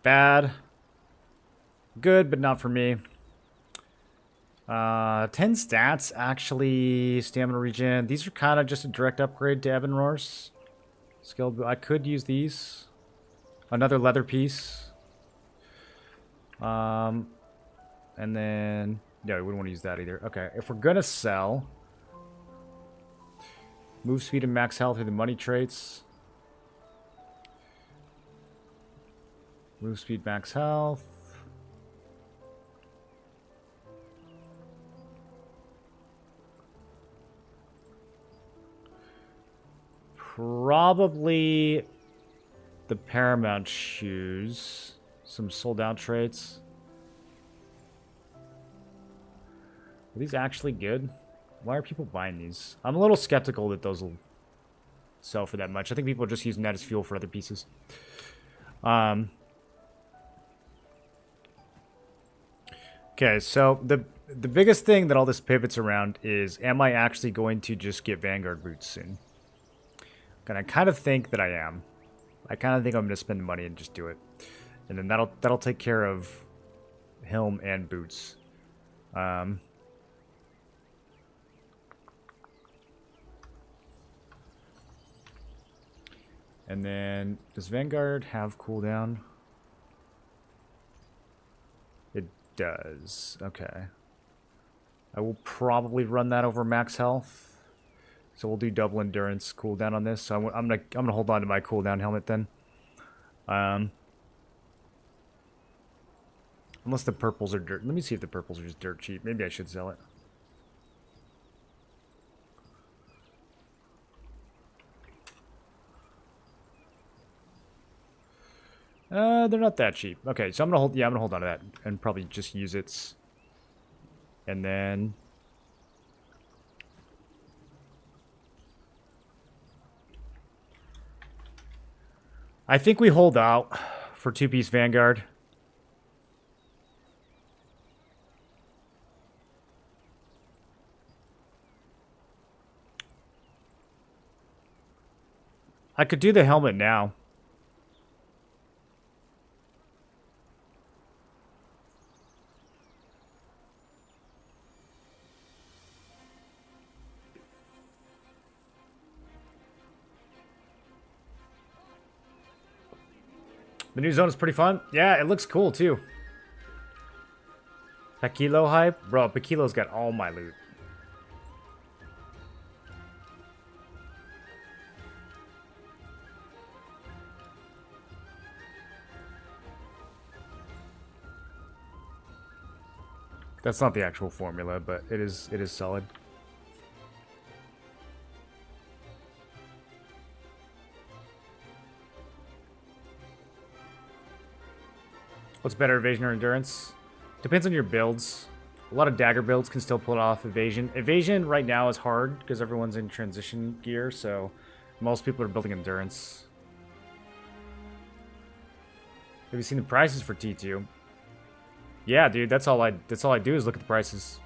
bad. Good, but not for me. 10 stats, actually. Stamina regen. These are kind of just a direct upgrade to Ebon Roars. Skill. I could use these. Another leather piece. And then... Yeah, we wouldn't want to use that either. Okay, if we're going to sell... Move speed and max health are the money traits. Move speed, max health. Probably the Paramount shoes. Some sold out traits. Are these actually good? Why are people buying these? I'm a little skeptical that those will sell for that much. I think people are just using that as fuel for other pieces. Okay, so the biggest thing that all this pivots around is, am I actually going to just get Vanguard boots soon? And I kind of think that I am. I kind of think I'm going to spend money and just do it. And then that'll take care of helm and boots. And then, does Vanguard have cooldown? It does. Okay. I will probably run that over max health. So we'll do double endurance cooldown on this. So I'm gonna hold on to my cooldown helmet then. Unless the purples are dirt. Let me see if the purples are just dirt cheap. Maybe I should sell it. They're not that cheap. Okay, so I'm gonna hold on to that and probably just use its. And then I think we hold out for 2-piece Vanguard. I could do the helmet now. The new zone is pretty fun. Yeah, it looks cool too. Paquilo hype? Bro, Paquilo's got all my loot. That's not the actual formula, but it is solid. What's better, evasion or endurance? Depends on your builds. A lot of dagger builds can still pull off evasion. Evasion right now is hard because everyone's in transition gear, so most people are building endurance. Have you seen the prices for T2? Yeah, dude, that's all I do is look at the prices.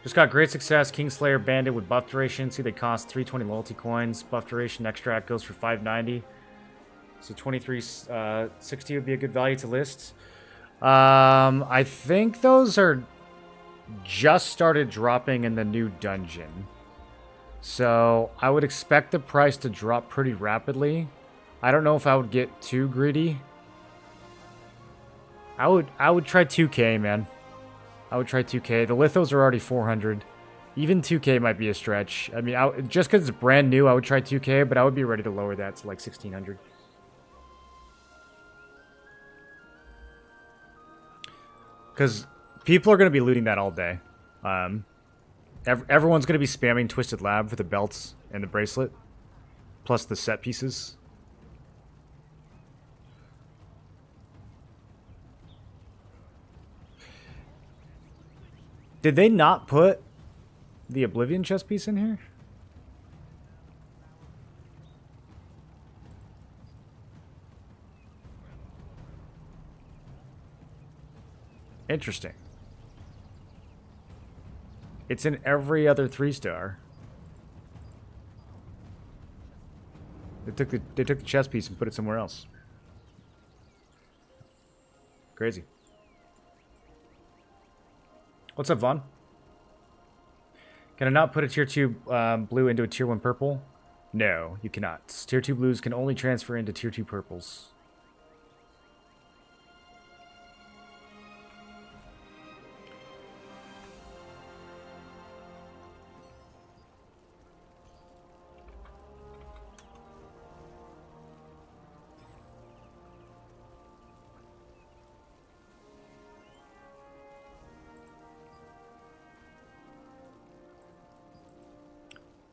Just got great success. Kingslayer Bandit with buff duration. See, they cost 320 loyalty coins. Buff duration extract goes for 590. So 2360 would be a good value to list. I think those are just started dropping in the new dungeon. So I would expect the price to drop pretty rapidly. I don't know if I would get too greedy. I would try 2K, man. I would try 2K. The lithos are already 400. Even 2K might be a stretch. I mean, just because it's brand new, I would try 2K, but I would be ready to lower that to like 1600. Because people are going to be looting that all day. Everyone's going to be spamming Twisted Lab for the belts and the bracelet, plus the set pieces. Did they not put the Oblivion chest piece in here? Interesting. It's in every other 3-star. They took the chess piece and put it somewhere else. Crazy. What's up, Vaughn? Can I not put a tier 2 blue into a tier 1 purple? No, you cannot. Tier 2 blues can only transfer into tier 2 purples.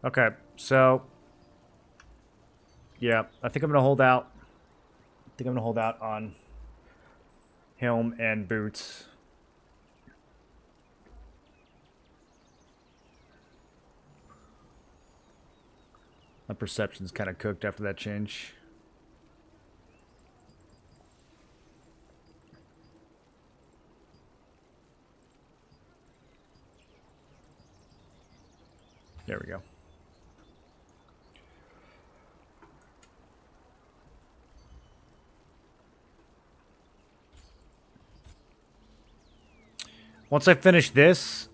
Okay, so yeah, I think I'm gonna hold out. I think I'm gonna hold out on helm and boots. My perception's kind of cooked after that change. There we go. Once I finish this,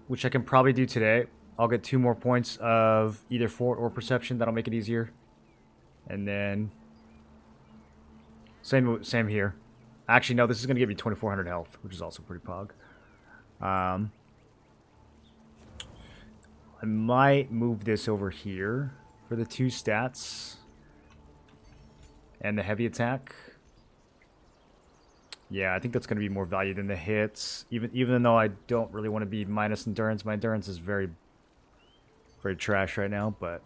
which I can probably do today, I'll get 2 more points of either fort or perception. That'll make it easier. And then same here. Actually, no, this is going to give me 2,400 health, which is also pretty pog. I might move this over here for the 2 stats and the heavy attack. Yeah, I think that's going to be more value than the hits. Even though I don't really want to be minus endurance. My endurance is very trash right now, but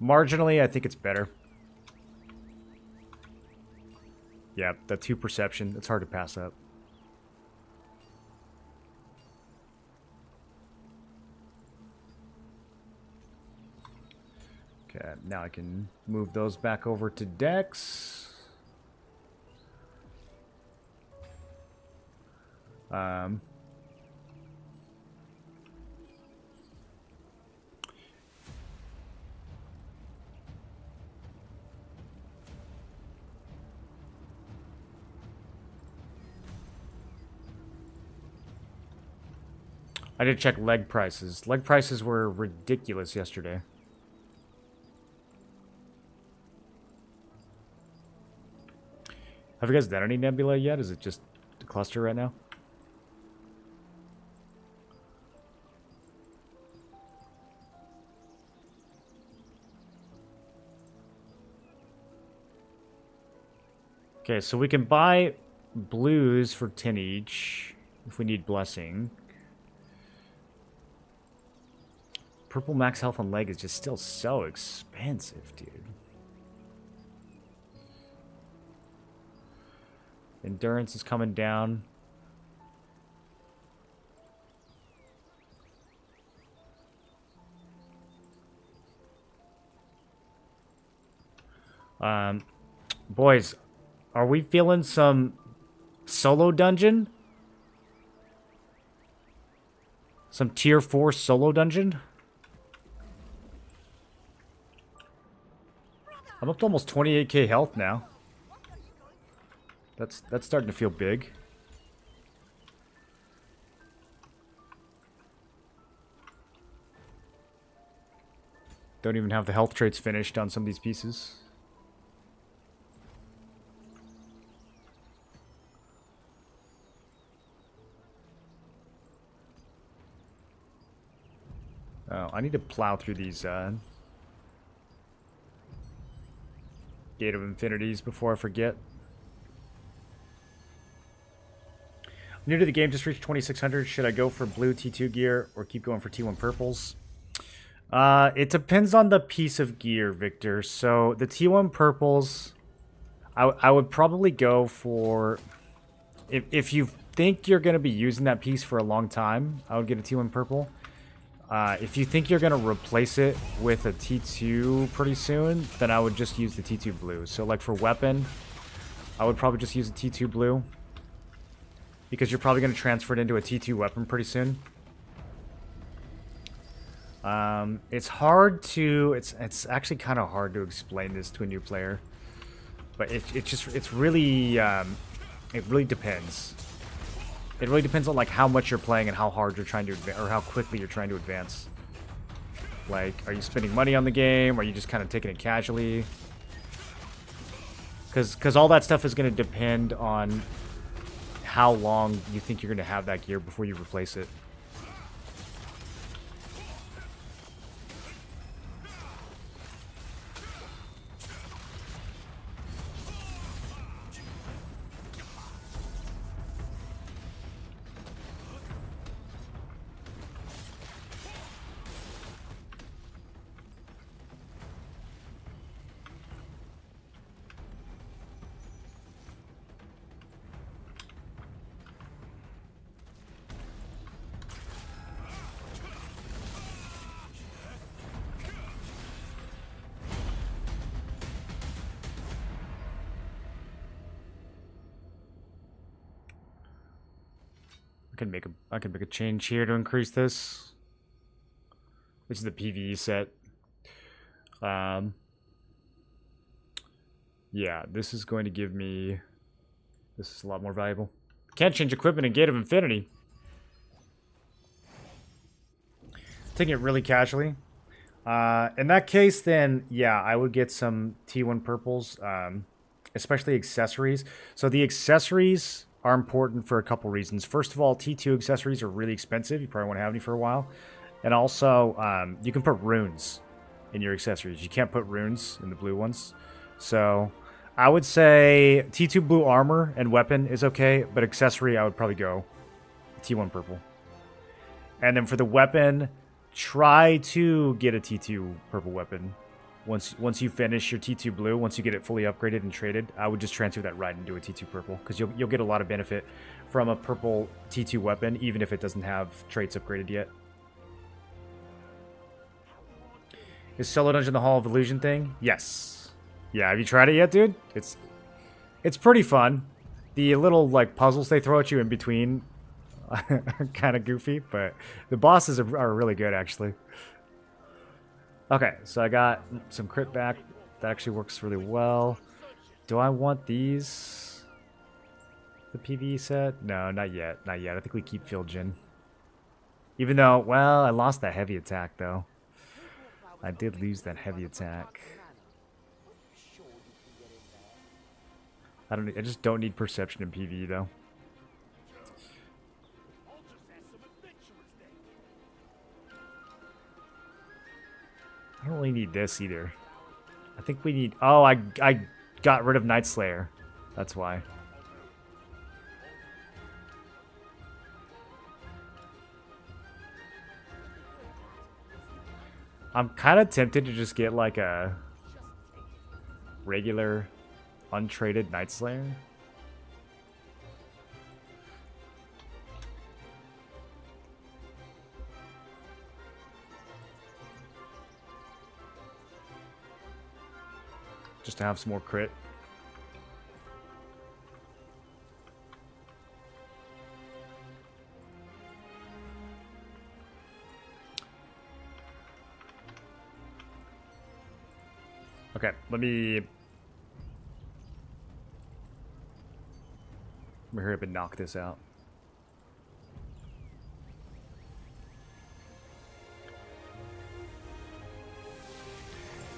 marginally, I think it's better. Yeah, that 2 perception, it's hard to pass up. Okay, now I can move those back over to Dex. I did check leg prices. Leg prices were ridiculous yesterday. Have you guys done any nebula yet? Is it just a cluster right now? Okay, so we can buy blues for 10 each if we need blessing. Purple max health on leg is just still so expensive, dude. Endurance is coming down. Boys, are we feeling some solo dungeon? Some tier 4 solo dungeon? I'm up to almost 28k health now. That's starting to feel big. Don't even have the health traits finished on some of these pieces. Oh, I need to plow through these Gate of Infinities before I forget. New to the game, just reached 2,600. Should I go for blue T2 gear or keep going for T1 purples? It depends on the piece of gear, Victor. So the T1 purples, I would probably go for... If you think you're going to be using that piece for a long time, I would get a T1 purple. If you think you're going to replace it with a T2 pretty soon, then I would just use the T2 blue. So like for weapon, I would probably just use a T2 blue. Because you're probably going to transfer it into a T2 weapon pretty soon. It's hard to it's actually kind of hard to explain this to a new player, but it's really it really depends. It really depends on like how much you're playing and how hard you're trying to advance, or how quickly you're trying to advance. Like, are you spending money on the game? Or are you just kind of taking it casually? Because all that stuff is going to depend on how long you think you're going to have that gear before you replace it. I can make a change here to increase this. This is the PvE set. Yeah, this is going to give me. This is a lot more valuable. Can't change equipment in Gate of Infinity. Taking it really casually. In that case, then yeah, I would get some T1 purples, especially accessories. So the accessories are important for a couple reasons. First of all, T2 accessories are really expensive. You probably won't have any for a while. And also, you can put runes in your accessories. You can't put runes in the blue ones. So I would say T2 blue armor and weapon is okay, but accessory I would probably go T1 purple. And then for the weapon, try to get a T2 purple weapon. Once you finish your T2 blue, once you get it fully upgraded and traded, I would just transfer that right into a T2 purple, because you'll get a lot of benefit from a purple T2 weapon, even if it doesn't have traits upgraded yet. Is Solo Dungeon the Hall of Illusion thing? Yes. Yeah, have you tried it yet, dude? It's pretty fun. The little like puzzles they throw at you in between are kind of goofy, but the bosses are really good actually. Okay, so I got some crit back. That actually works really well. Do I want these? The PvE set? No, not yet. Not yet. I think we keep Philgen. Even though, well, I lost that heavy attack, though. I did lose that heavy attack. I just don't need perception in PvE, though. I don't really need this either. I think we need... Oh, I got rid of Night Slayer. That's why. I'm kind of tempted to just get like a regular untraded Night Slayer. Just to have some more crit. Okay, let me hurry up and knock this out.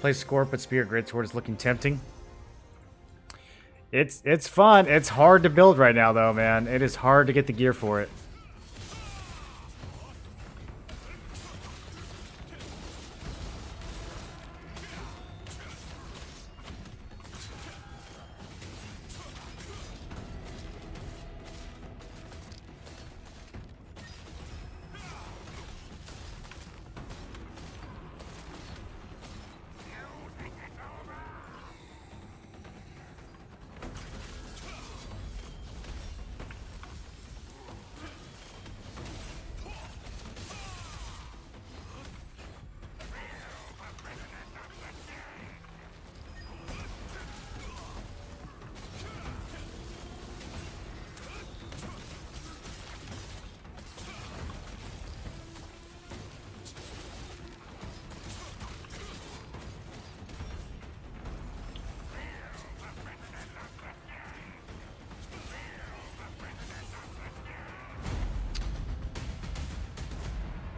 Play Scorp, but Spirit Grid Sword is looking tempting. It's fun. It's hard to build right now, though, man. It is hard to get the gear for it.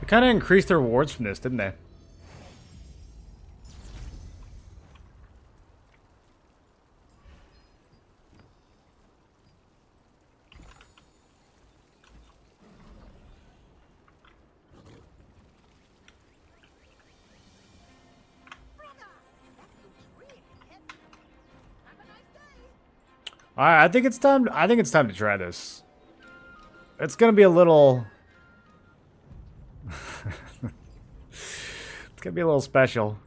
They kind of increased their rewards from this, didn't they? All right, I think it's time. I think it's time to try this. It's gonna be a little. It's gonna be a little special.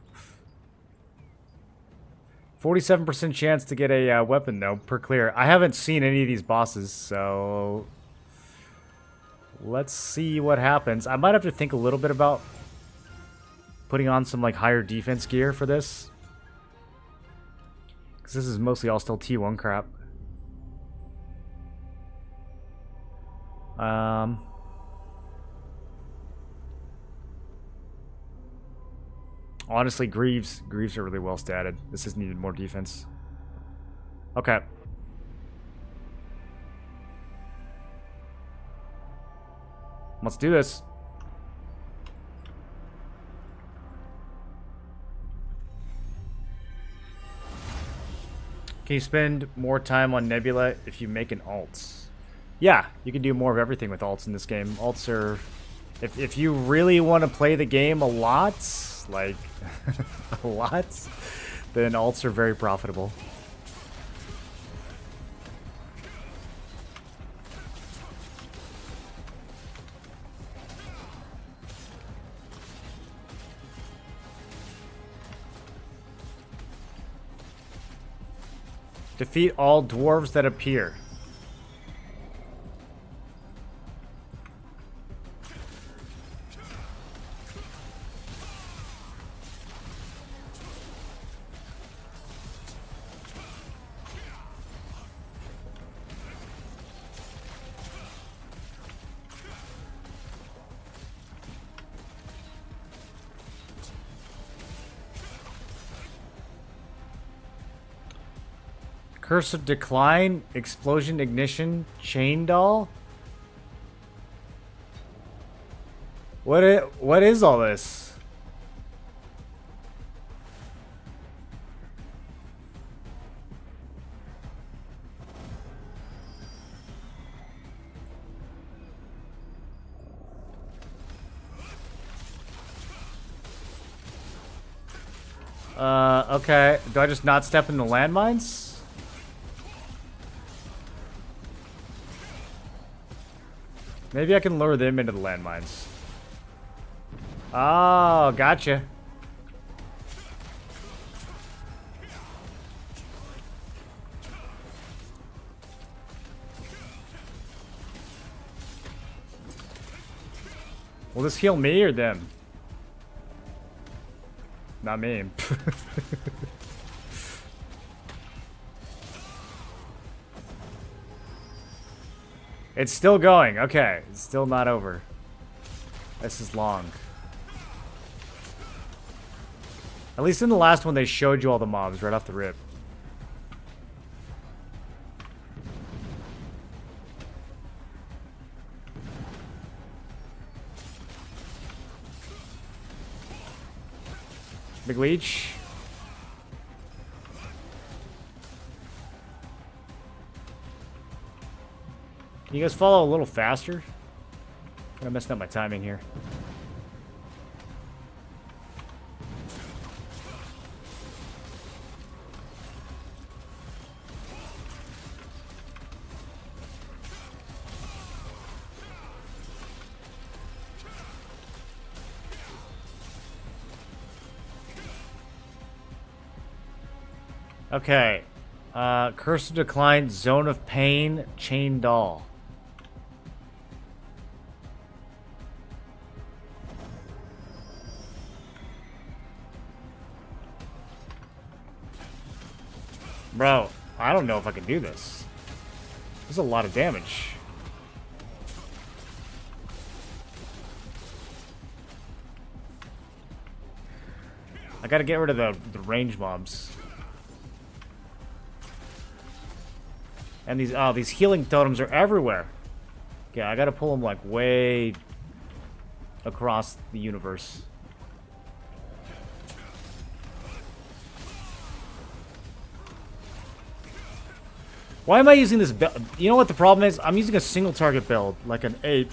47% chance to get a weapon though per clear. I haven't seen any of these bosses, so let's see what happens. I might have to think a little bit about putting on some like higher defense gear for this, because this is mostly all still T1 crap. Honestly, Greaves are really well statted. This has needed more defense. Okay. Let's do this. Can you spend more time on Nebula if you make an alt? Yeah, you can do more of everything with alts in this game. Alts are... If you really want to play the game a lot, like, a lot, then alts are very profitable. Defeat all dwarves that appear. Curse of Decline, Explosion Ignition, Chain Doll? What is all this? Okay. Do I just not step in the landmines? Maybe I can lure them into the landmines. Oh, gotcha. Will this heal me or them? Not me. It's still going. Okay. It's still not over. This is long. At least in the last one, they showed you all the mobs right off the rip. Big leech. Can you guys follow a little faster? I'm messing up my timing here. Okay. Curse of Decline, Zone of Pain, Chain Doll. Bro, I don't know if I can do this. There's a lot of damage. I gotta get rid of the range mobs. And these healing totems are everywhere. Okay, I gotta pull them like way across the universe. Why am I using this build? You know what the problem is? I'm using a single target build, like an ape.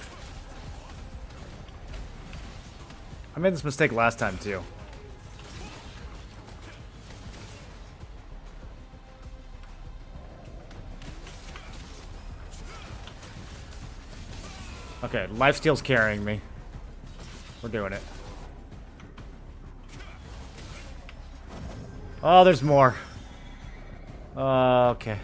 I made this mistake last time too. Okay, lifesteal's carrying me. We're doing it. Oh, there's more. Okay.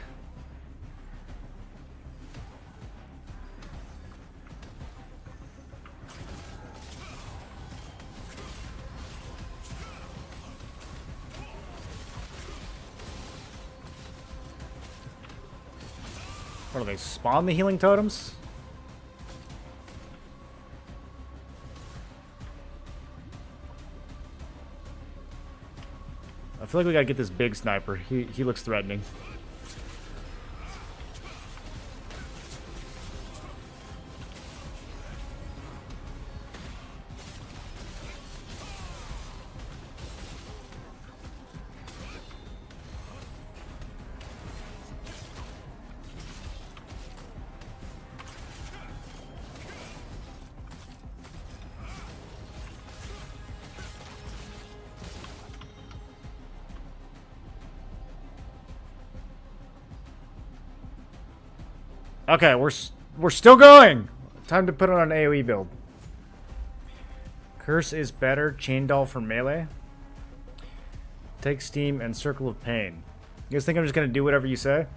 What do they spawn the healing totems? I feel like we gotta get this big sniper. He looks threatening. Okay, we're still going. Time to put on an AoE build. Curse is better. Chain Doll for melee. Take Steam and Circle of Pain. You guys think I'm just gonna do whatever you say?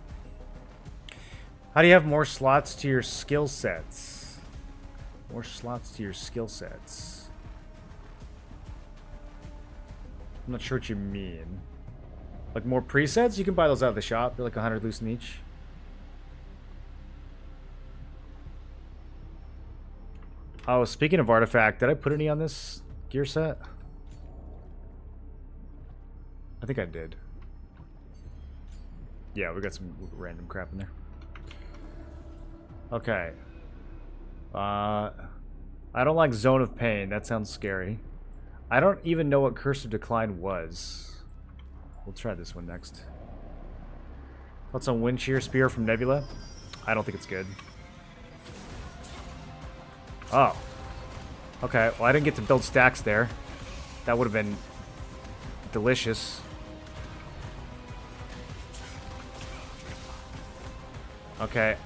How do you have more slots to your skill sets? More slots to your skill sets. I'm not sure what you mean. Like more presets? You can buy those out of the shop. They're like 100 loose in each. Oh, speaking of artifact, did I put any on this gear set? I think I did. Yeah, we got some random crap in there. Okay. I don't like Zone of Pain. That sounds scary. I don't even know what Curse of Decline was. We'll try this one next. Thoughts on Wind Shear Spear from Nebula? I don't think it's good. Oh. Okay, well I didn't get to build stacks there. That would have been delicious. Okay.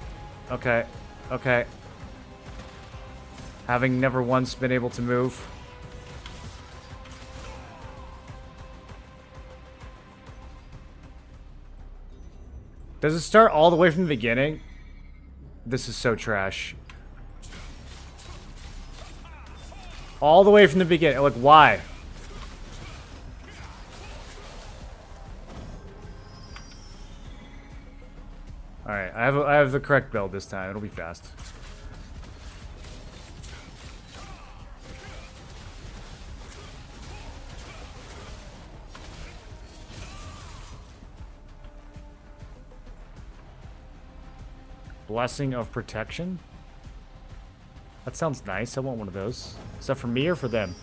Okay. Okay. Having never once been able to move. Does it start all the way from the beginning? This is so trash. All the way from the beginning. Like, why? Alright, I have the correct build this time. It'll be fast. Blessing of Protection? That sounds nice. I want one of those. Is that for me or for them?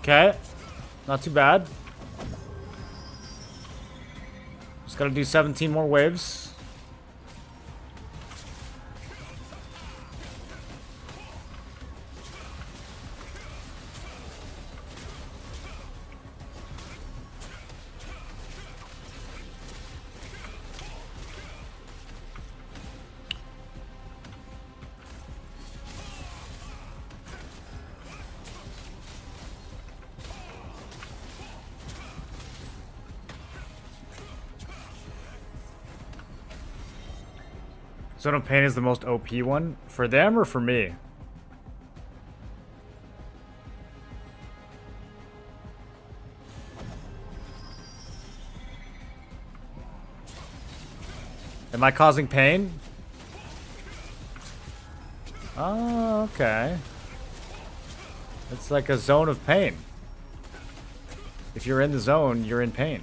Okay. Not too bad. Just gotta do 17 more waves. Zone of Pain is the most OP one? For them or for me? Am I causing pain? Oh, okay. It's like a zone of pain. If you're in the zone, you're in pain.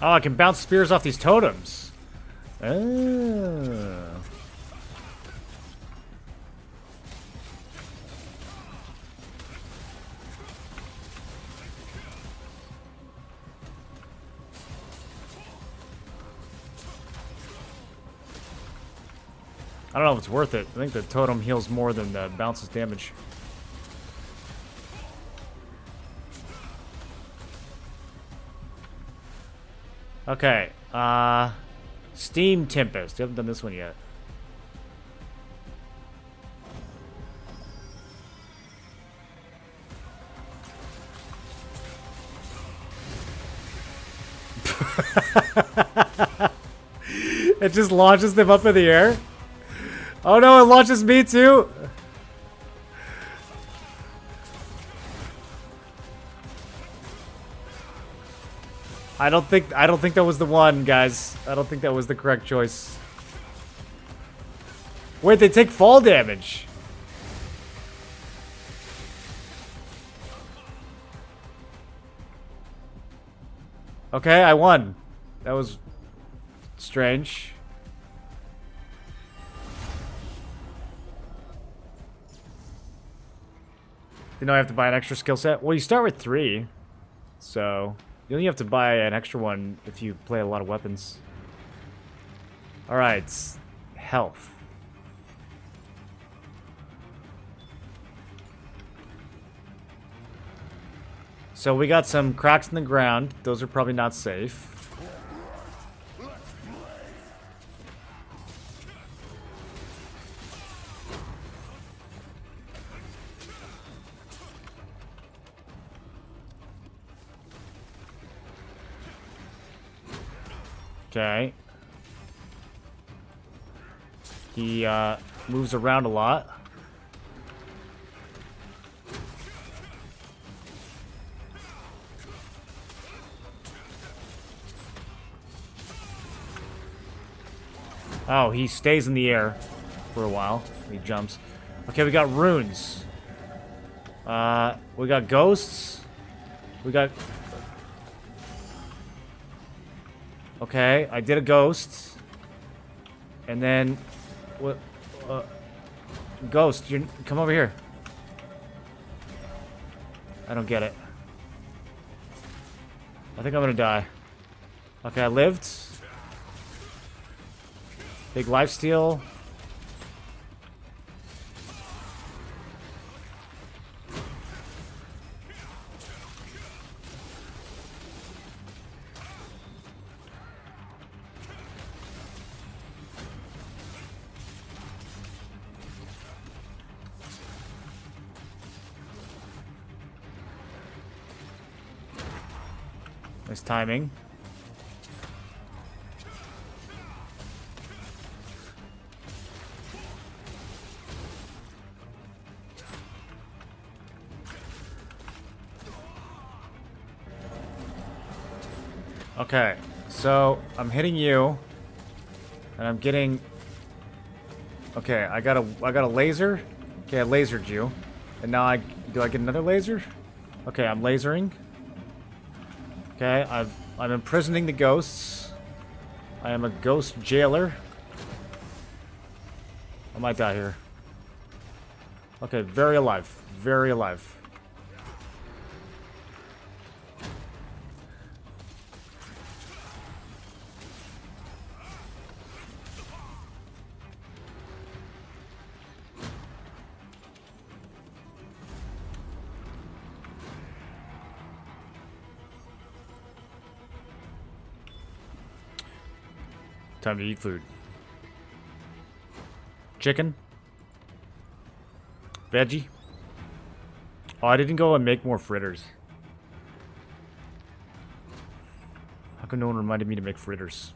Oh, I can bounce spears off these totems. Oh. I don't know if it's worth it. I think the totem heals more than the bounces damage. Okay, Steam Tempest. We haven't done this one yet. It just launches them up in the air. Oh no, it launches me too. I don't think that was the one, guys. I don't think that was the correct choice. Wait, they take fall damage. Okay, I won. That was strange. You know I have to buy an extra skill set? Well, you start with 3. So, you only have to buy an extra one if you play a lot of weapons. Alright. Health. So we got some cracks in the ground. Those are probably not safe. Okay. He moves around a lot. Oh, he stays in the air for a while. He jumps. Okay, we got runes. We got ghosts. We got... Okay, I did a ghost. And then... What? Ghost, you come over here. I don't get it. I think I'm gonna die. Okay, I lived. Big lifesteal. Nice timing. Okay, so I'm hitting you, and I'm getting. Okay, I got a laser. Okay, I lasered you, and now do I get another laser? Okay, I'm lasering. Okay, I'm imprisoning the ghosts. I am a ghost jailer. I might die here. Okay, very alive, very alive. Time to eat food. Chicken. Veggie. Oh, I didn't go and make more fritters. How come no one reminded me to make fritters?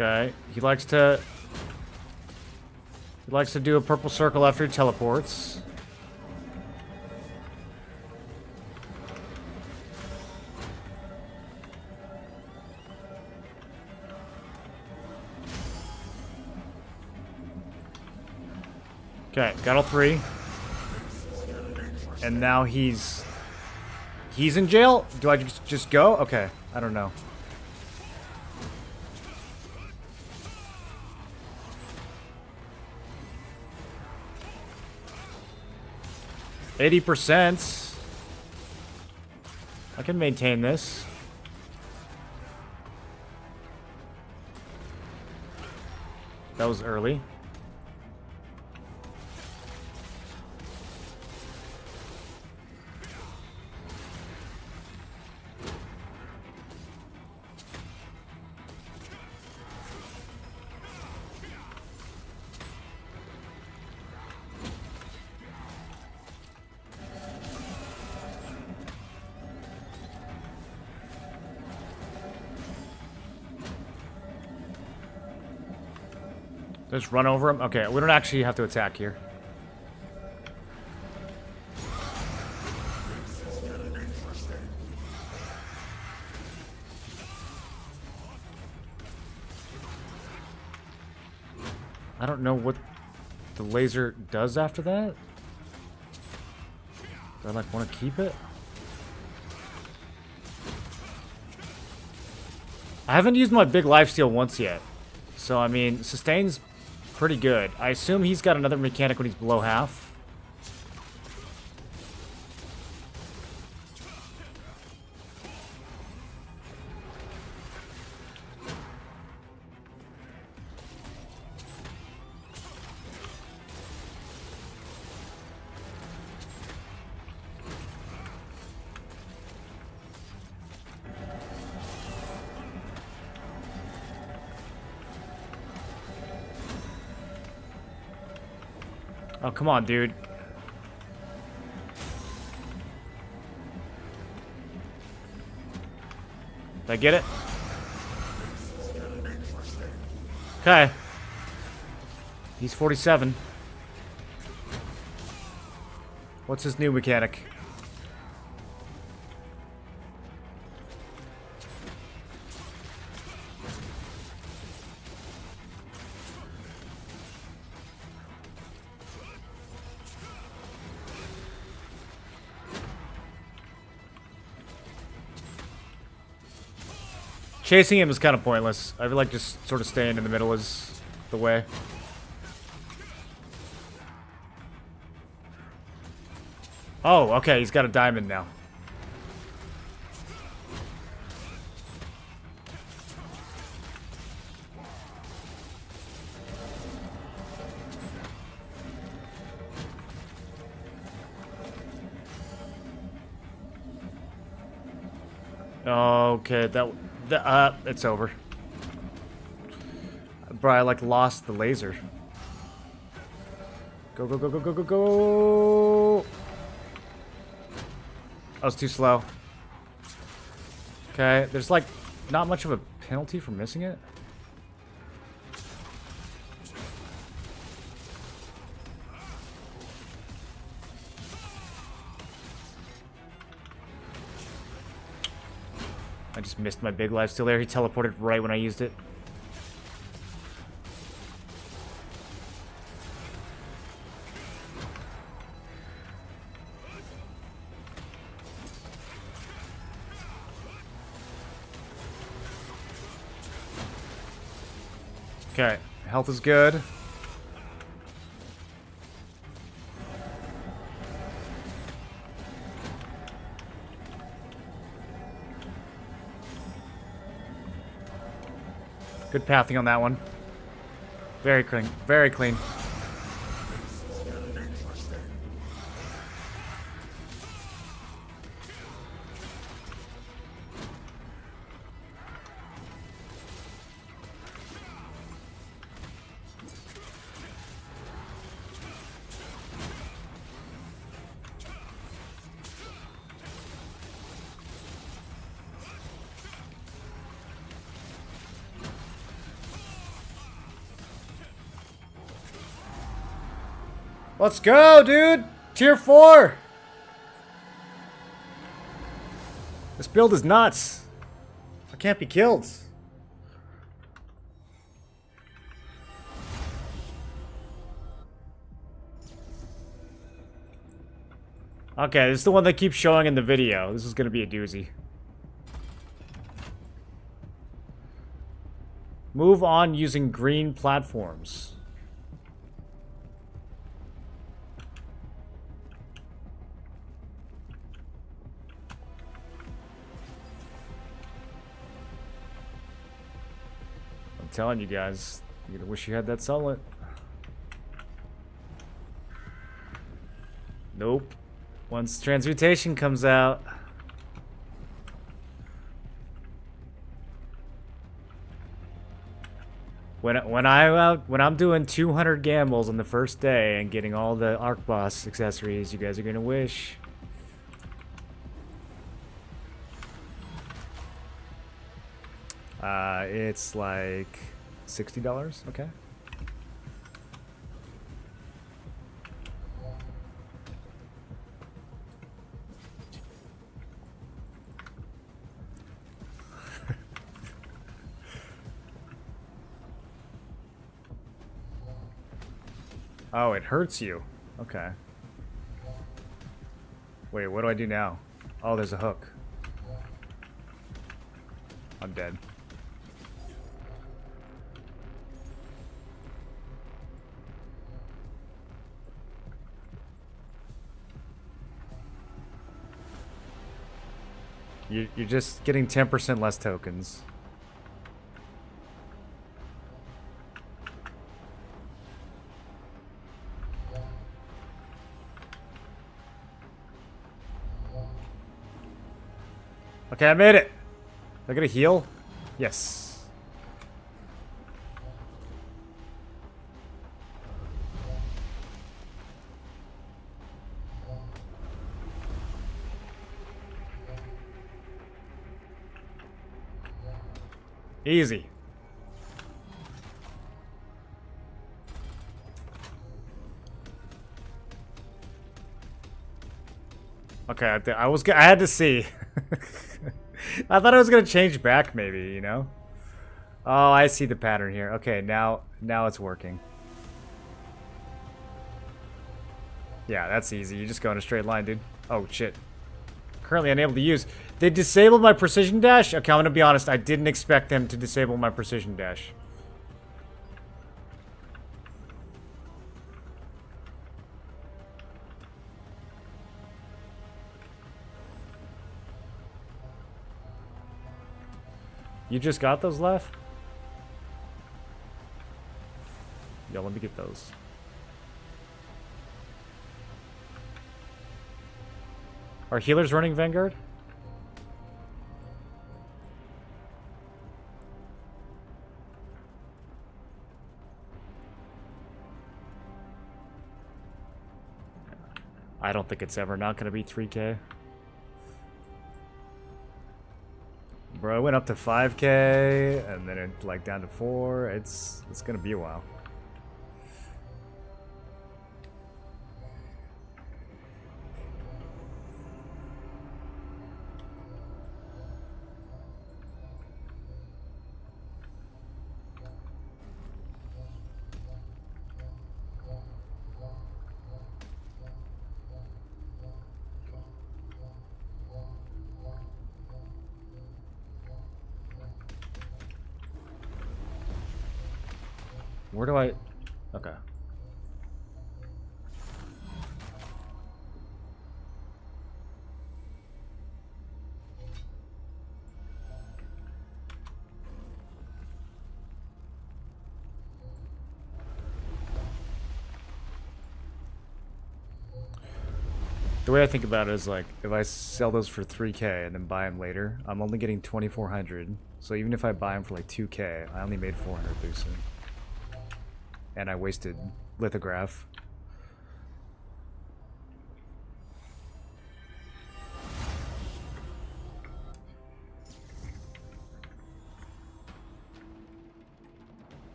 Okay, he likes to do a purple circle after he teleports. Okay, got all three. And now he's in jail? Do I just go? Okay, I don't know. 80%. I can maintain this. That was early. Just run over him? Okay, we don't actually have to attack here. I don't know what the laser does after that. Do I like want to keep it? I haven't used my big lifesteal once yet. So I mean, sustain's pretty good. I assume he's got another mechanic when he's below half. Oh, come on, dude. Did I get it? Okay. He's 47. What's his new mechanic? Chasing him is kind of pointless. I feel like just sort of staying in the middle is the way. Oh, okay, he's got a diamond now. Okay, it's over. Bro, I like lost the laser. Go, go, go, go, go, go, go! That was too slow. Okay, there's like not much of a penalty for missing it. I just missed my big life steal there. He teleported right when I used it. Okay, health is good. Good pathing on that one. Very clean. Very clean. Let's go, dude! Tier 4! This build is nuts. I can't be killed. Okay, this is the one that keeps showing in the video. This is gonna be a doozy. Move on using green platforms. I'm telling you guys, you're gonna wish you had that sunlit. Nope. Once transmutation comes out. When I'm doing 200 gambles on the first day and getting all the Arc Boss accessories, you guys are gonna wish. It's like $60. Okay. Oh, it hurts you. Okay. Wait, what do I do now? Oh, there's a hook. I'm dead. You're just getting 10% less tokens. Okay, I made it. Am I gonna heal? Yes. Easy. Okay, I had to see. I thought I was gonna change back, maybe, you know? Oh, I see the pattern here. Okay, now it's working. Yeah, that's easy. You just go in a straight line, dude. Oh, shit. Currently unable to use. They disabled my precision dash? Okay, I'm gonna be honest. I didn't expect them to disable my precision dash. You just got those left? Yeah, let me get those. Are healers running Vanguard? I don't think it's ever not gonna be 3K. Bro, I went up to 5K and then it like down to 4. It's gonna be a while. Where do I... Okay. The way I think about it is like, if I sell those for 3K and then buy them later, I'm only getting 2,400. So even if I buy them for like 2K, I only made 400 through soon. And I wasted lithograph.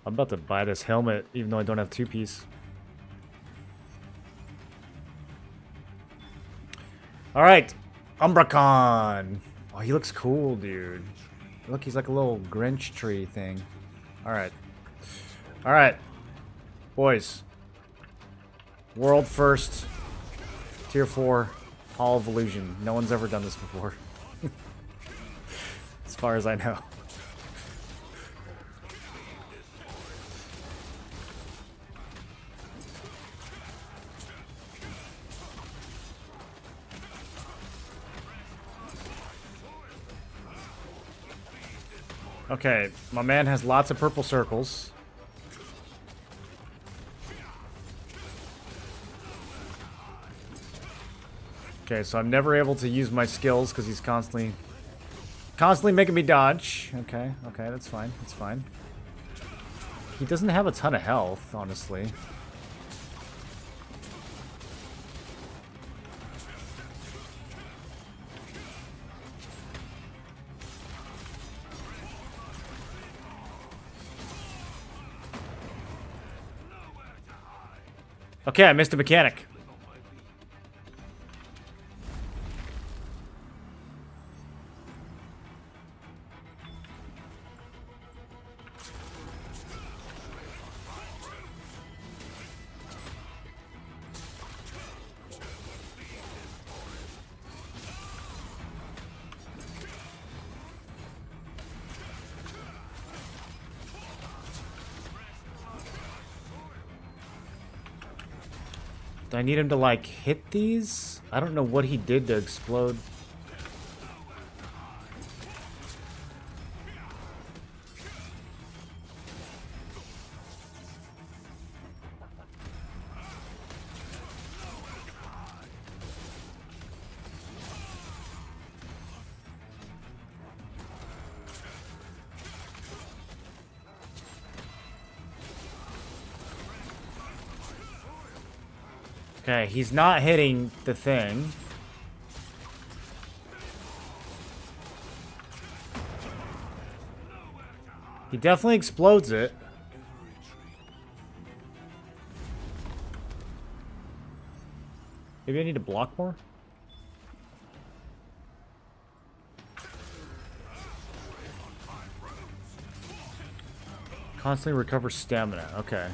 I'm about to buy this helmet, even though I don't have 2-piece. Alright, Umbracon! Oh, he looks cool, dude. Look, he's like a little Grinch tree thing. Alright. Alright. Boys. World first. Tier 4. Hall of Illusion. No one's ever done this before. As far as I know. Okay, my man has lots of purple circles. Okay, so I'm never able to use my skills because he's constantly making me dodge. Okay, okay, that's fine, that's fine. He doesn't have a ton of health, honestly. Okay, I missed a mechanic. Do I need him to, like, hit these? I don't know what he did to explode. Okay, he's not hitting the thing. He definitely explodes it. Maybe I need to block more? Constantly recover stamina. Okay.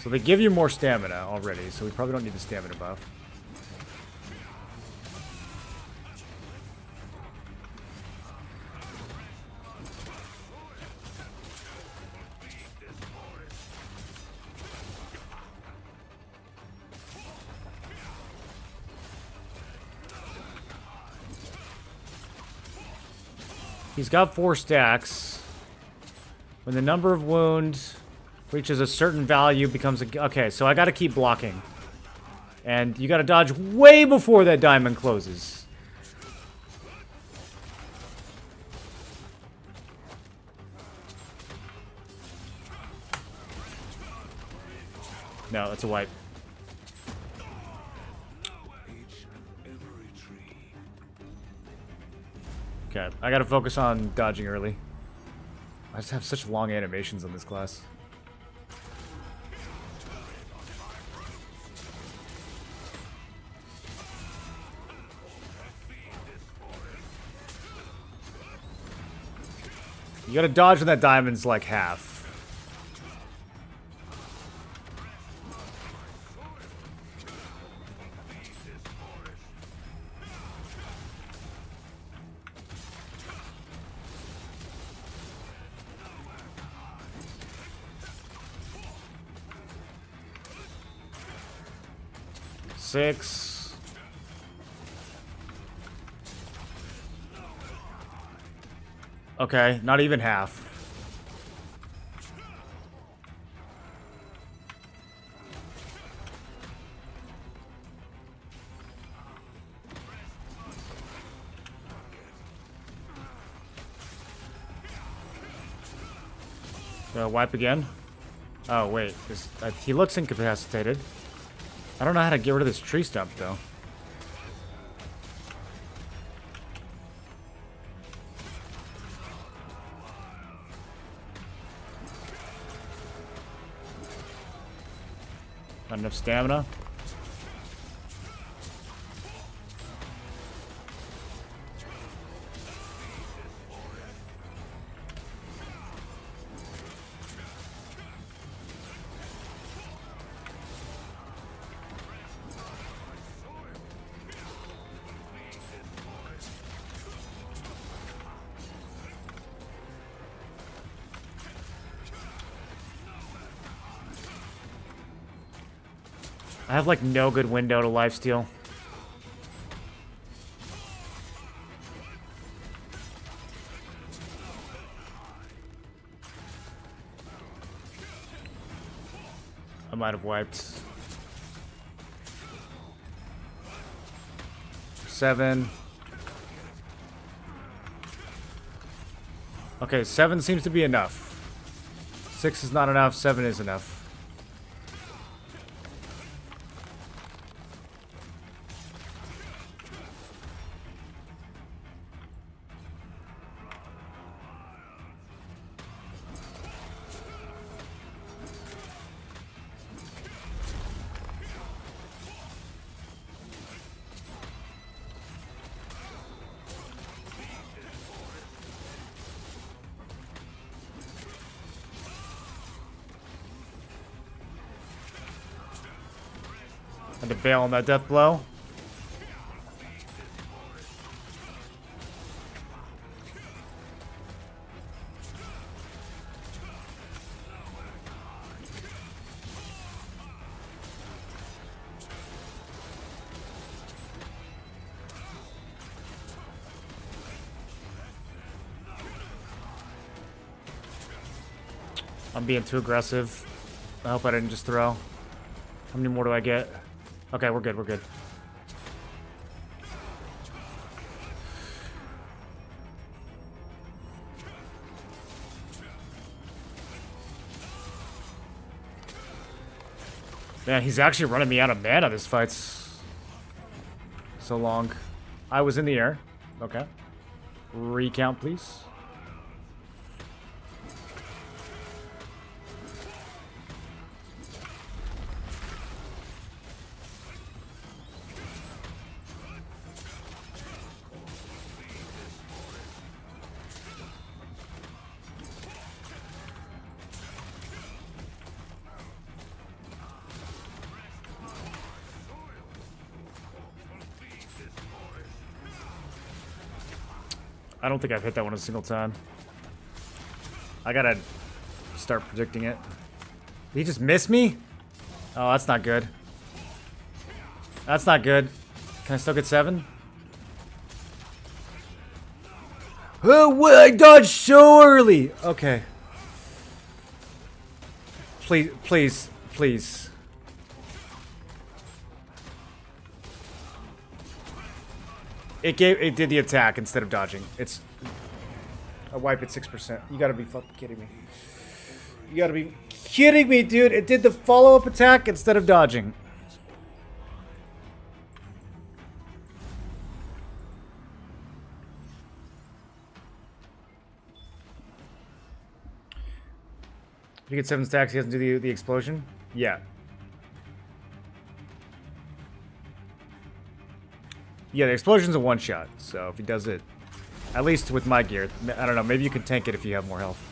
So they give you more stamina already, so we probably don't need the stamina buff. He's got 4 stacks. When the number of wounds reaches a certain value, becomes a... Okay, so I gotta keep blocking. And you gotta dodge way before that diamond closes. No, it's a wipe. Okay, I gotta focus on dodging early. I just have such long animations on this class. You gotta dodge when that diamond's like half. 6. Okay, not even half. Wipe again? Oh, wait. He looks incapacitated. I don't know how to get rid of this tree stump, though. Not enough stamina. I have like no good window to lifesteal. I might have wiped. 7. Okay, 7 seems to be enough. 6 is not enough, 7 is enough. Had to bail on that death blow. I'm being too aggressive. I hope I didn't just throw. How many more do I get? Okay, we're good, we're good. Man, he's actually running me out of mana this fight's so long. I was in the air. Okay. Recount, please. I don't think I've hit that one a single time. I gotta start predicting it. Did he just miss me? Oh, that's not good. That's not good. Can I still get 7? Oh, what? I dodged so early! Okay. Please, please, please. It did the attack instead of dodging. It's a wipe at 6%. You gotta be fucking kidding me. You gotta be kidding me, dude. It did the follow-up attack instead of dodging. If you get 7 stacks, he doesn't do the explosion? Yeah. Yeah, the explosion's a one-shot, so if he does it, at least with my gear, I don't know, maybe you can tank it if you have more health.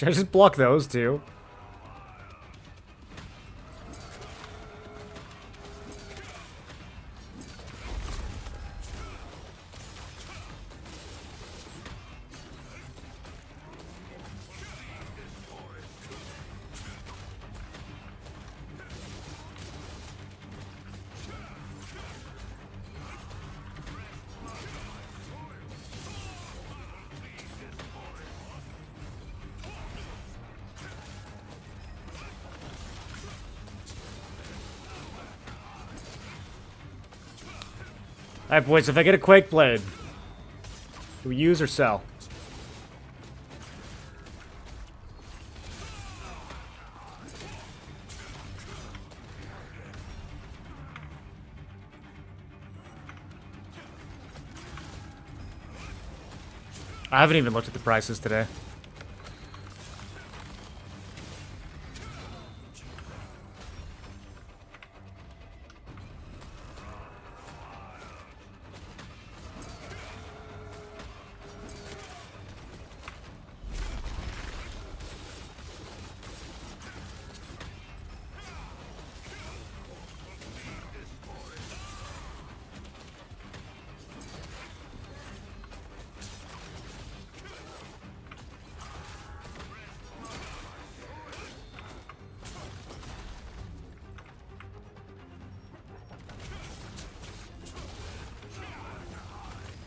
Should I just block those two? Alright, boys, if I get a Quake Blade, do we use or sell? I haven't even looked at the prices today.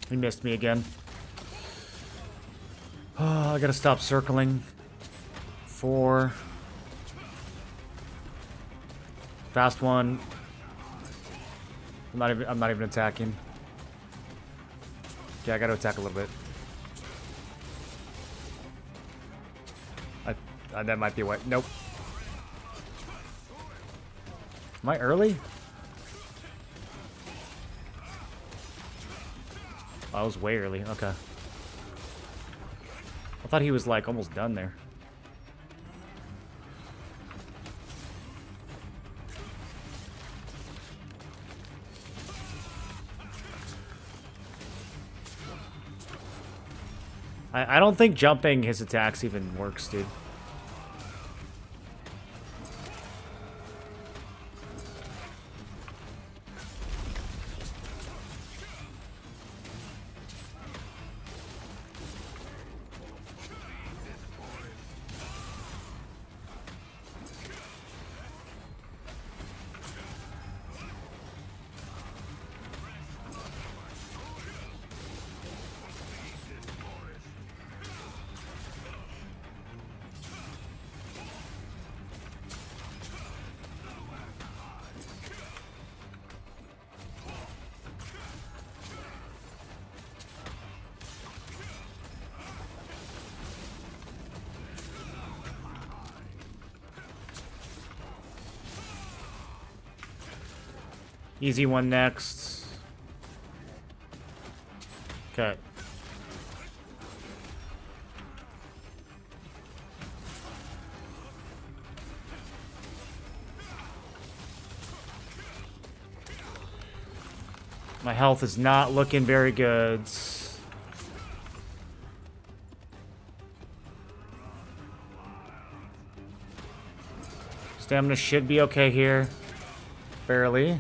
He missed me again. Oh, I gotta stop circling. 4. Fast one. I'm not even attacking. Yeah, I gotta attack a little bit. That might be a way. Nope. Am I early? Oh, I was way early. Okay. I thought he was like almost done there. I don't think jumping his attacks even works, dude. Easy one next. Okay. My health is not looking very good. Stamina should be okay here. Barely.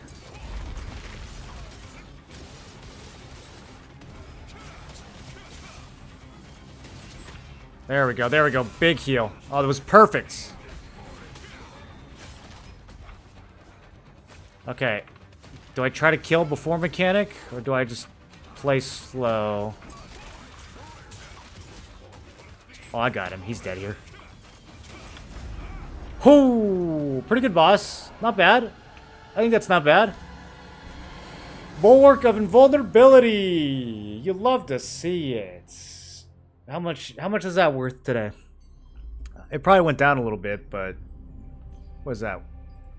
There we go, there we go. Big heal. Oh, that was perfect. Okay. Do I try to kill before mechanic, or do I just play slow? Oh, I got him. He's dead here. Whoo! Pretty good, boss. Not bad. I think that's not bad. Bulwark of Invulnerability. You love to see it. How much is that worth today? It probably went down a little bit, but what is that?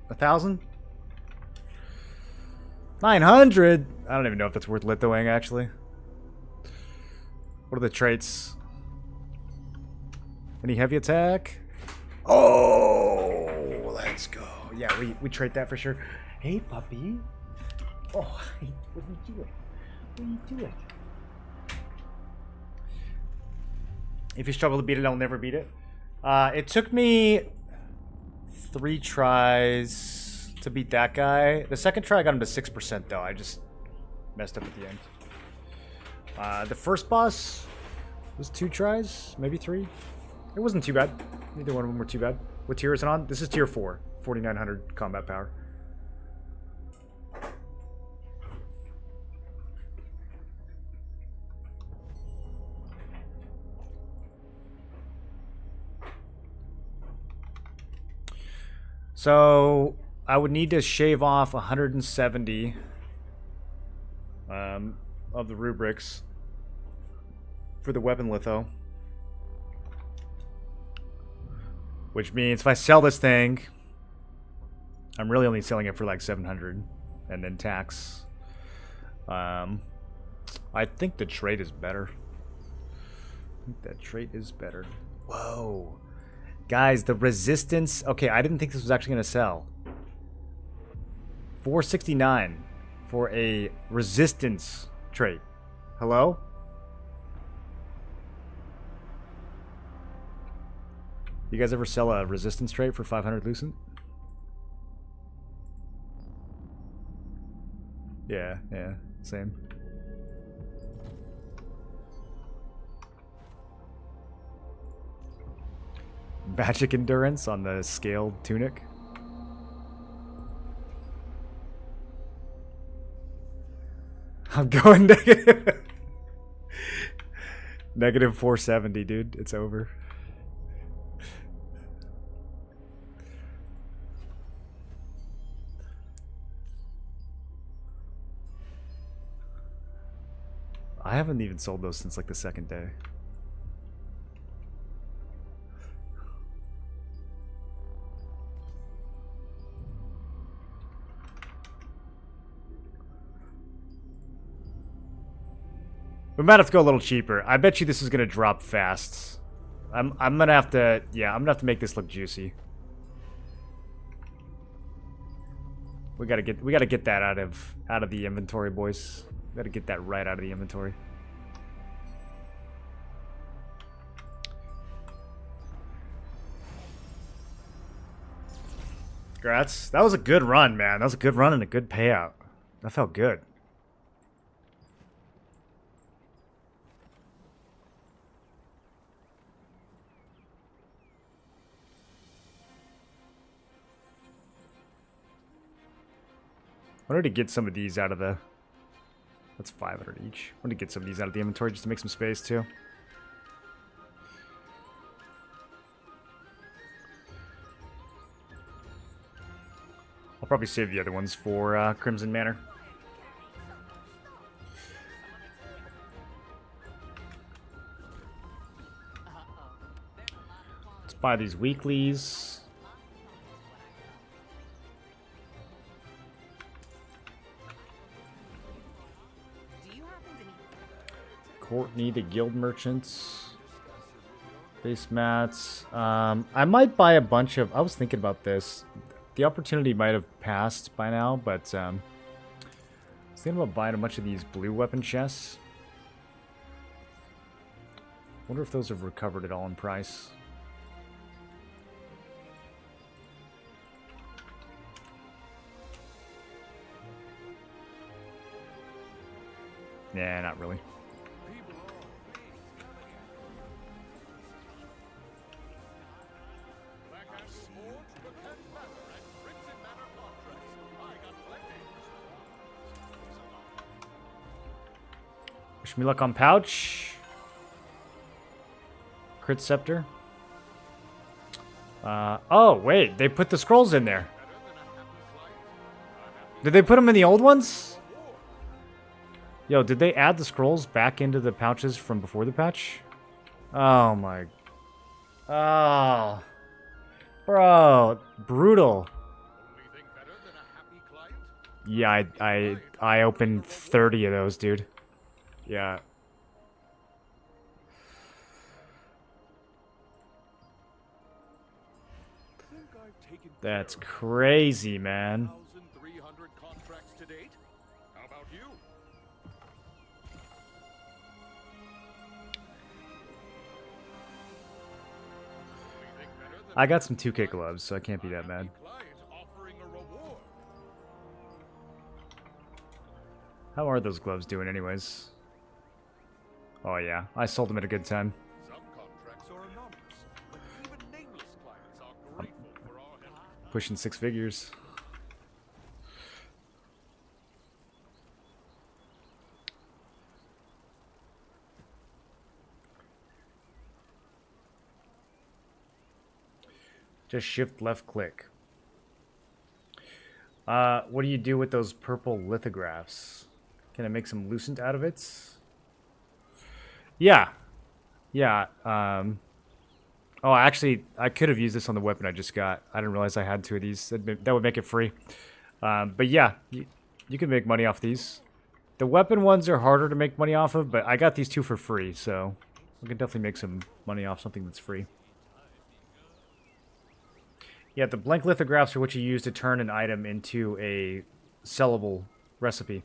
1,000? 900? I don't even know if that's worth lithoing, actually. What are the traits? Any heavy attack? Oh, let's go. Yeah, we trait that for sure. Hey, puppy. Oh, what are you doing? What are you doing? If you struggle to beat it, I'll never beat it. It took me 3 tries to beat that guy. The second try I got him to 6% though. I just messed up at the end. The first boss was 2 tries, maybe 3. It wasn't too bad. Neither one of them were too bad. What tier is it on? This is tier 4, 4900 combat power. So I would need to shave off 170 of the rubrics for the weapon litho. Which means if I sell this thing, I'm really only selling it for like 700 and then tax. I think the trade is better. I think that trait is better. Whoa. Guys, the resistance... Okay, I didn't think this was actually going to sell. 469 for a resistance trait. Hello? You guys ever sell a resistance trait for 500 Lucent? Yeah, same. Magic endurance on the scaled tunic. I'm going negative. Negative 470, dude. It's over. I haven't even sold those since like the second day. We might have to go a little cheaper. I bet you this is gonna drop fast. I'm gonna have to, yeah, I'm gonna have to make this look juicy. We gotta get that out of the inventory, boys. Gotta get that right out of the inventory. Congrats. That was a good run, man. That was a good run and a good payout. That felt good. I wanted to get some of these out of the... That's 500 each. I wanted to get some of these out of the inventory just to make some space, too. I'll probably save the other ones for Crimson Manor. Let's buy these weeklies. Courtney, the guild merchants. Base mats. I might buy a bunch of... I was thinking about this. The opportunity might have passed by now, but I was thinking about buying a bunch of these blue weapon chests. Wonder if those have recovered at all in price. Nah, not really. Wish me luck on pouch. Crit scepter. Oh, wait. They put the scrolls in there. Did they put them in the old ones? Yo, did they add the scrolls back into the pouches from before the patch? Oh, my... Oh. Bro. Brutal. Yeah, I opened 30 of those, dude. Yeah. That's crazy, man. 1,300 contracts to date. How about you? I got some 2K gloves, so I can't be that mad. How are those gloves doing anyways? Oh yeah, I sold them at a good time. Some contracts are anonymous, but even nameless clients are grateful for our help. Pushing 6 figures. Just shift left click. What do you do with those purple lithographs? Can I make some lucent out of it? Yeah. Yeah. Oh, actually, I could have used this on the weapon I just got. I didn't realize I had 2 of these. That would make it free. But yeah, you can make money off these. The weapon ones are harder to make money off of, but I got these 2 for free, so we can definitely make some money off something that's free. Yeah, the blank lithographs are what you use to turn an item into a sellable recipe.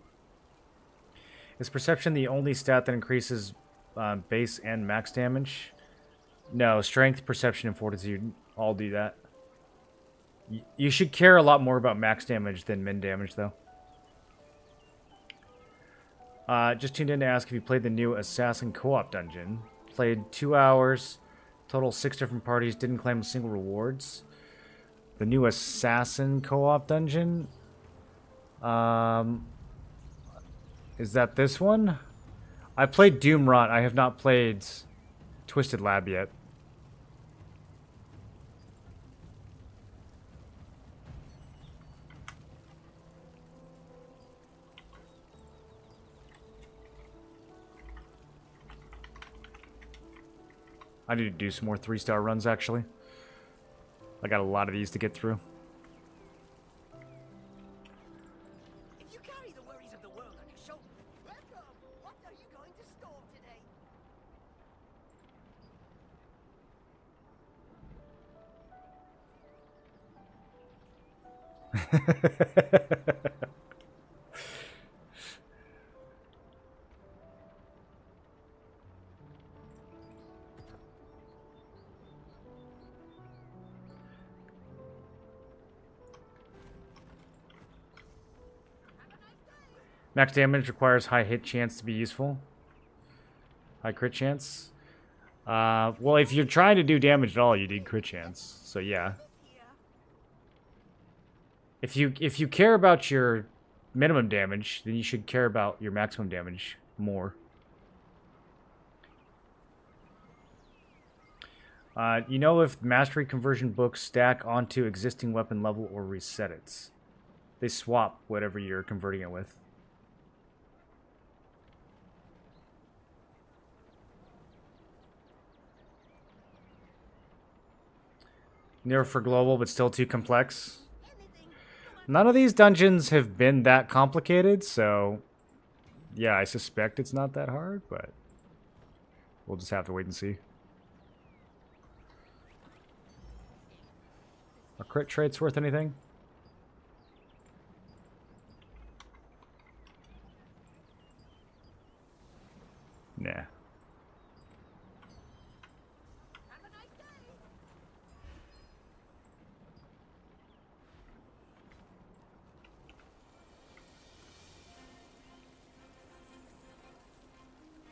Is perception the only stat that increases base and max damage? No, strength, perception, and fortitude all do that. You should care a lot more about max damage than min damage, though. Just tuned in to ask if you played the new Assassin Co-op dungeon. Played 2 hours, total 6 different parties, didn't claim a single rewards. The new Assassin Co-op dungeon? Is that this one? I played Doom Rot. I have not played Twisted Lab yet. I need to do some more 3-star runs, actually. I got a lot of these to get through. If you carry the worries of the world on your shoulders, welcome! What are you going to store today? Max damage requires high hit chance to be useful. High crit chance. Well, if you're trying to do damage at all, you need crit chance. So yeah. If you care about your minimum damage, then you should care about your maximum damage more. You know if mastery conversion books stack onto existing weapon level or reset it. They swap whatever you're converting it with. Near for global, but still too complex. None of these dungeons have been that complicated, so yeah, I suspect it's not that hard, but we'll just have to wait and see. Are crit traits worth anything? Nah.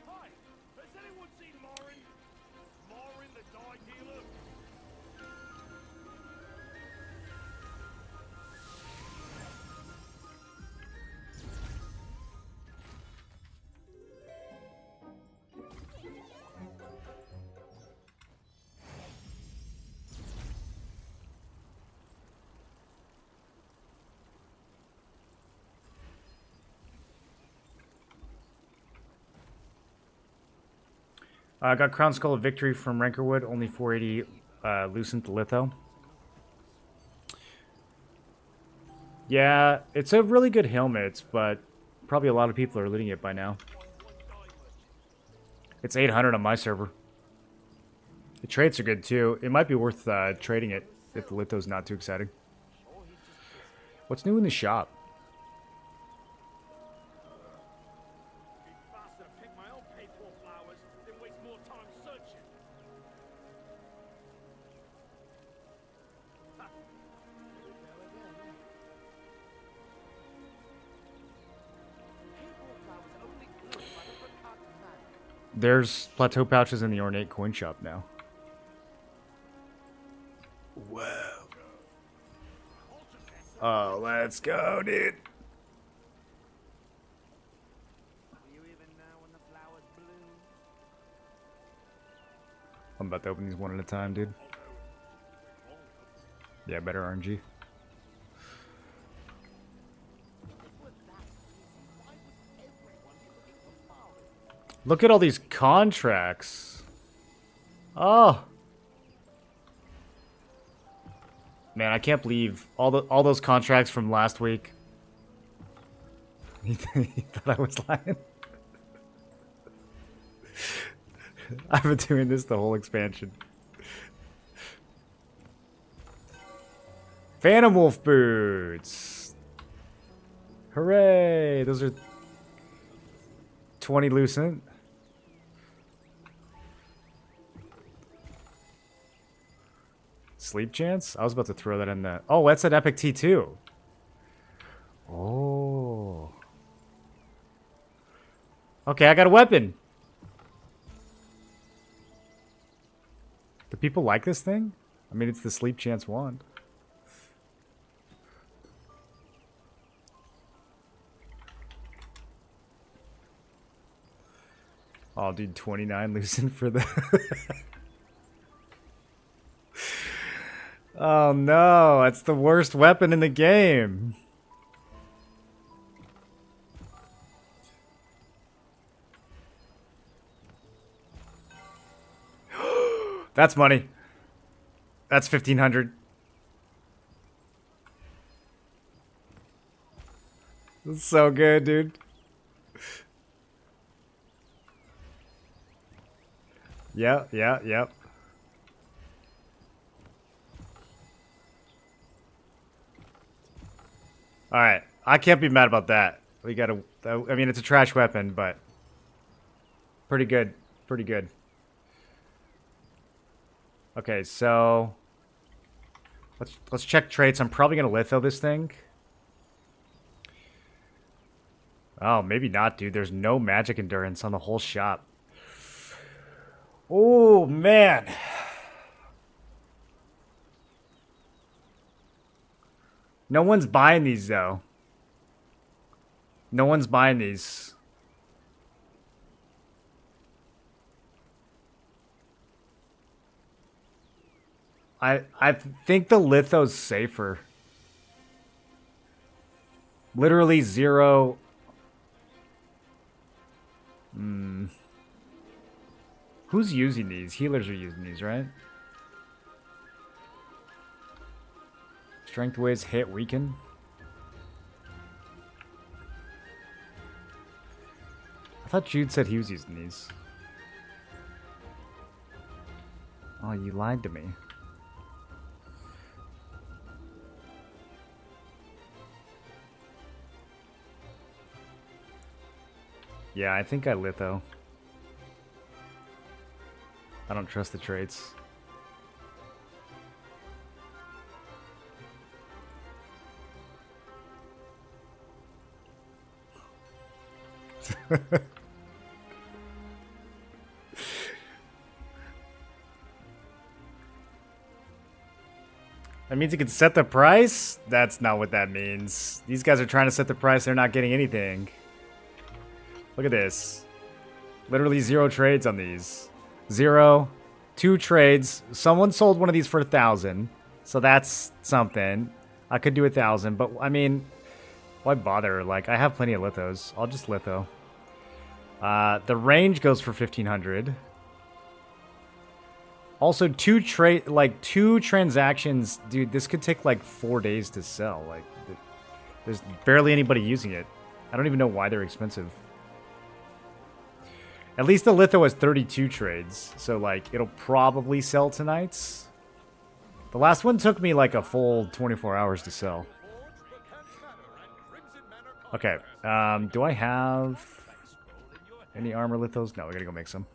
Hi, has anyone seen Morin? Morin, the dye dealer? I got Crown Skull of Victory from Rankerwood, only 480 Lucent Litho. Yeah, it's a really good helmet, but probably a lot of people are looting it by now. It's 800 on my server. The traits are good too. It might be worth trading it if the Litho's not too exciting. What's new in the shop? Faster to pick my own paid-for flowers than waste more time searching. There's plateau pouches in the ornate coin shop now. Whoa. Oh, let's go, dude. I'm about to open these one at a time, dude. Yeah, better RNG. Look at all these contracts. Oh. Man, I can't believe all those contracts from last week. He thought I was lying. I've been doing this the whole expansion. Phantom Wolf boots. Hooray! Those are 20 lucent. Sleep chance? I was about to throw that in the... Oh, that's an epic T2. Oh. Okay, I got a weapon. Do people like this thing? I mean, it's the sleep chance wand. Oh, dude, 29 lucent for the... Oh no, that's the worst weapon in the game. That's money. That's 1,500. That's so good, dude. Yep. Alright, I can't be mad about that. We gotta... I mean, it's a trash weapon, but... Pretty good. Pretty good. Okay, so... Let's check traits. I'm probably gonna litho this thing. Oh, maybe not, dude. There's no magic endurance on the whole shop. Oh, man. No one's buying these, though. No one's buying these. I think the litho's safer. Literally zero. Who's using these? Healers are using these, right? Strength whiz, hit, weaken. I thought Jude said he was using these. Oh, you lied to me. Yeah, I think I litho. I don't trust the traits. That means you can set the price? That's not what that means. These guys are trying to set the price. They're not getting anything. Look at this. Literally 0 trades on these. 0. 2 trades. Someone sold one of these for 1,000. So that's something. I could do 1,000. But, I mean, why bother? Like, I have plenty of lithos. I'll just litho. The range goes for 1,500. Also, 2 transactions. Dude, this could take like 4 days to sell. Like, there's barely anybody using it. I don't even know why they're expensive. At least the litho has 32 trades. So, like, it'll probably sell tonight. The last one took me like a full 24 hours to sell. Okay. Do I have any armor lithos? No, we gotta go make some.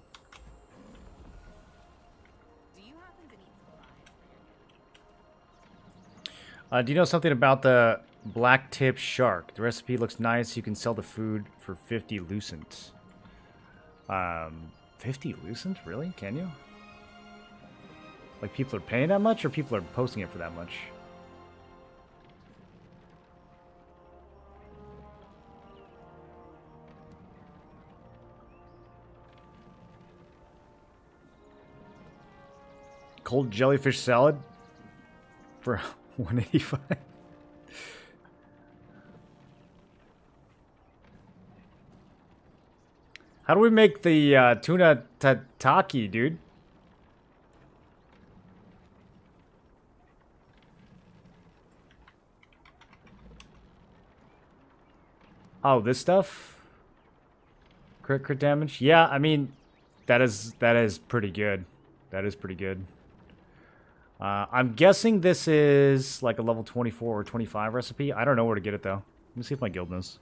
Do you know something about the black tip shark? The recipe looks nice. You can sell the food for 50 lucent. 50 lucent? Really? Can you? Like, people are paying that much, or people are posting it for that much? Cold jellyfish salad for 185. How do we make the tuna tataki, dude? Oh, this stuff? Crit damage? Yeah, I mean, that is pretty good. That is pretty good. I'm guessing this is like a level 24 or 25 recipe. I don't know where to get it, though. Let me see if my guild knows.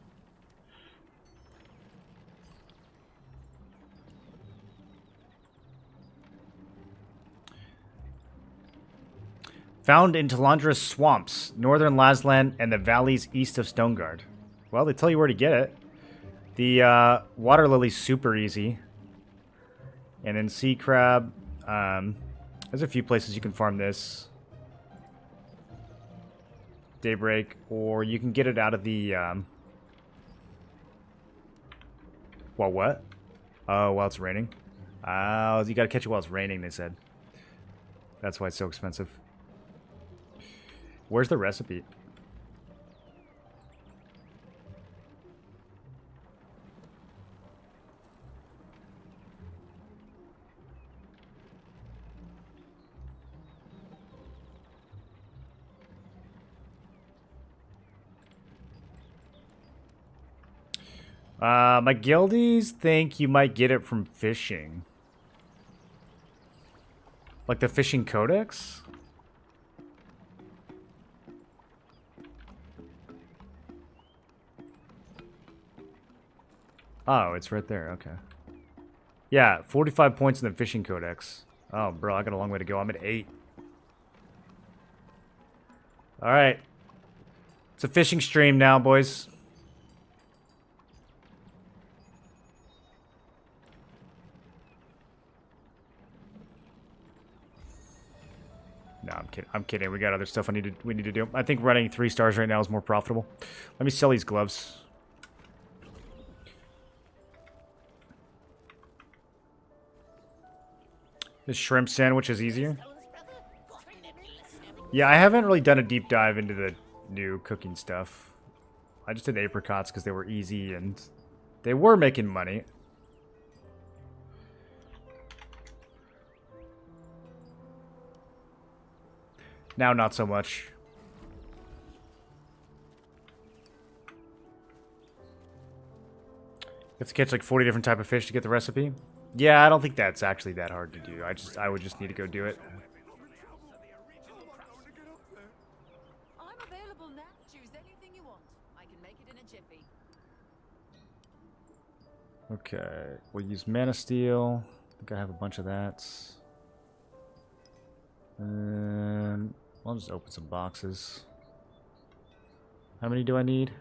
Found in Talandra's swamps, northern Lasland, and the valleys east of Stoneguard. Well, they tell you where to get it. The water lily's super easy. And then sea crab. There's a few places you can farm this. Daybreak, or you can get it out of the... Well, what? Oh, while it's raining? Oh, you gotta catch it while it's raining, they said. That's why it's so expensive. Where's the recipe? My guildies think you might get it from fishing. Like the fishing codex? Oh, it's right there. Okay. Yeah, 45 points in the fishing codex. Oh, bro, I got a long way to go. I'm at 8. Alright. It's a fishing stream now, boys. No, I'm kidding. I'm kidding. We got other stuff we need to do. I think running 3 stars right now is more profitable. Let me sell these gloves. The shrimp sandwich is easier. Yeah, I haven't really done a deep dive into the new cooking stuff. I just did apricots because they were easy and they were making money. Now, not so much. You have to catch like 40 different type of fish to get the recipe. Yeah, I don't think that's actually that hard to do. I would just need to go do it. I'm available now. Choose anything you want. I can make it in a jiffy. Okay, we'll use Mana Steel. I think I have a bunch of that. I'll just open some boxes. How many do I need?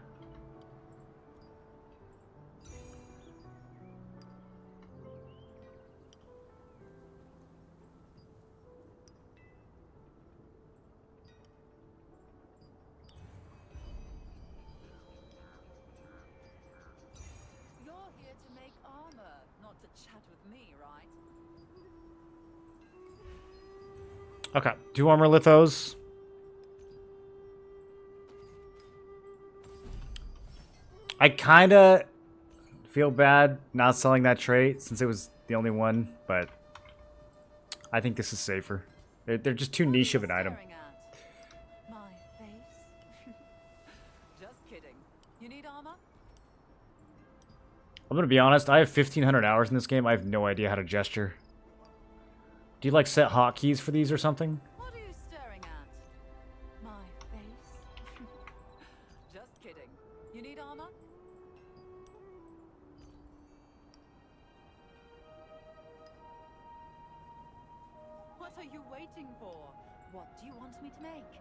You're here to make armor, not to chat with me, right? Okay, 2 armor lithos. I kinda feel bad not selling that trait since it was the only one, but I think this is safer. They're just too niche of an item. Staring at my face? Just kidding. You need armor? I'm gonna be honest, I have 1,500 hours in this game. I have no idea how to gesture. Do you like set hotkeys for these or something? What are you staring at? My face? Just kidding. You need armor? What are you waiting for? What do you want me to make?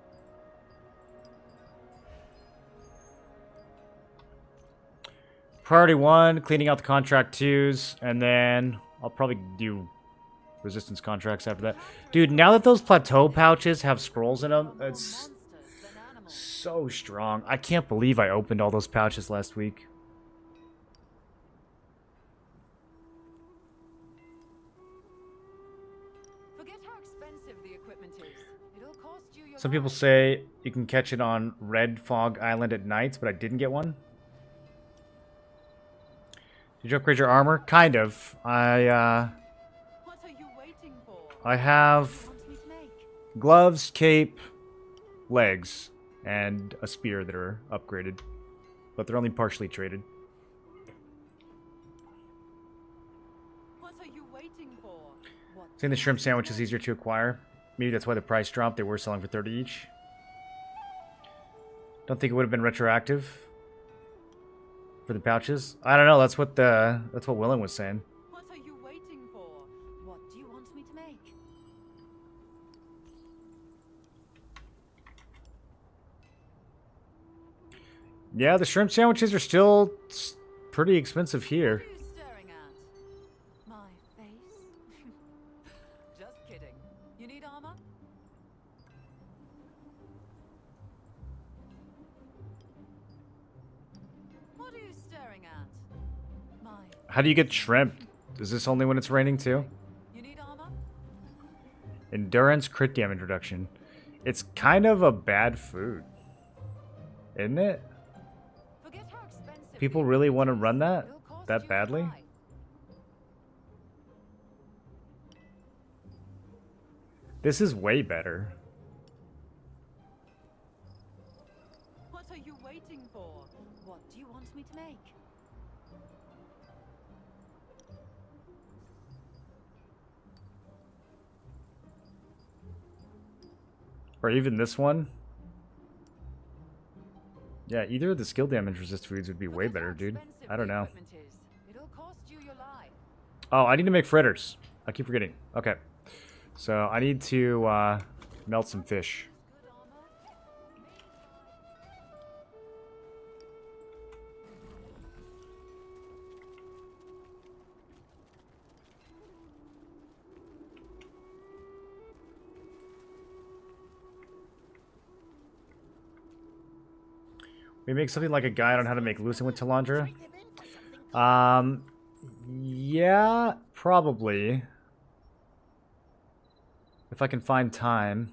Priority 1, cleaning out the contract 2s, and then I'll probably do resistance contracts after that. Dude, now that those plateau pouches have scrolls in them, it's Monsters than animals. so strong. I can't believe I opened all those pouches last week. Forget how expensive the equipment is. It'll cost you your Some people life. say you can catch it on Red Fog Island at nights, but I didn't get one. Did you upgrade your armor? Kind of. What are you waiting for? I have What do you want me to make? gloves, cape, legs, and a spear that are upgraded. But they're only partially traded. What are you waiting for? What Saying the shrimp sandwich is easier to acquire. Maybe that's why the price dropped. They were selling for 30 each. Don't think it would have been retroactive for the pouches. I don't know. That's what Willen was saying. What are you waiting for? What do you want me to make? Yeah, the shrimp sandwiches are still pretty expensive here. What are you staring at? My face? Just kidding. You need armor? What are you staring at? My. How do you get shrimp? Is this only when it's raining too? You need armor? Endurance crit damage reduction. It's kind of a bad food, isn't it? Forget how expensive People the really equipment want to is. run that It'll cost that you your badly? life. This is way better. What are you waiting for? What do you want me to make? Or even this one. Yeah, either of the skill damage resist foods would be way Forget how better, dude. expensive I don't the know. equipment is. It'll cost you your life. Oh, I need to make fritters. I keep forgetting. Okay. So I need to melt some fish. Good armor. We make something like a guide on how to make lucid with Talandra. Treat him in for something. Yeah, probably. If I can find time.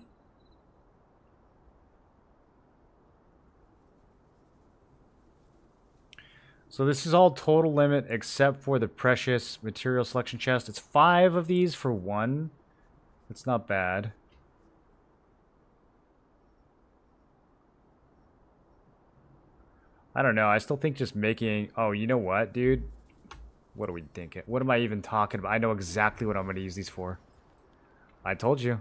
So this is all total limit except for the precious material selection chest. It's 5 of these for 1. It's not bad. I don't know. I still think just making... Oh, you know what, dude? What are we thinking? What am I even talking about? I know exactly what I'm going to use these for. I told you.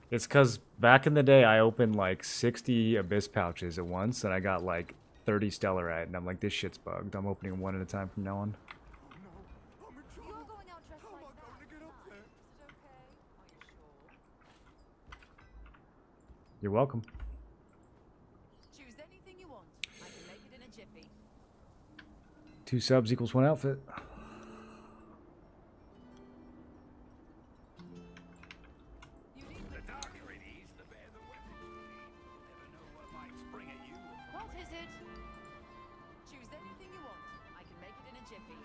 It's because back in the day, I opened like 60 Abyss pouches at once, and I got like 30 Stellarite, and I'm like, this shit's bugged. I'm opening them one at a time from now on. You're going out dressed like that. Is it okay? Are you sure? You're welcome. Choose anything you want. I can make it in a jiffy. 2 subs equals 1 outfit. You need The darker it is, the better the weapon you need. Never know what might spring at you. What is it? Choose anything you want. I can make it in a jiffy.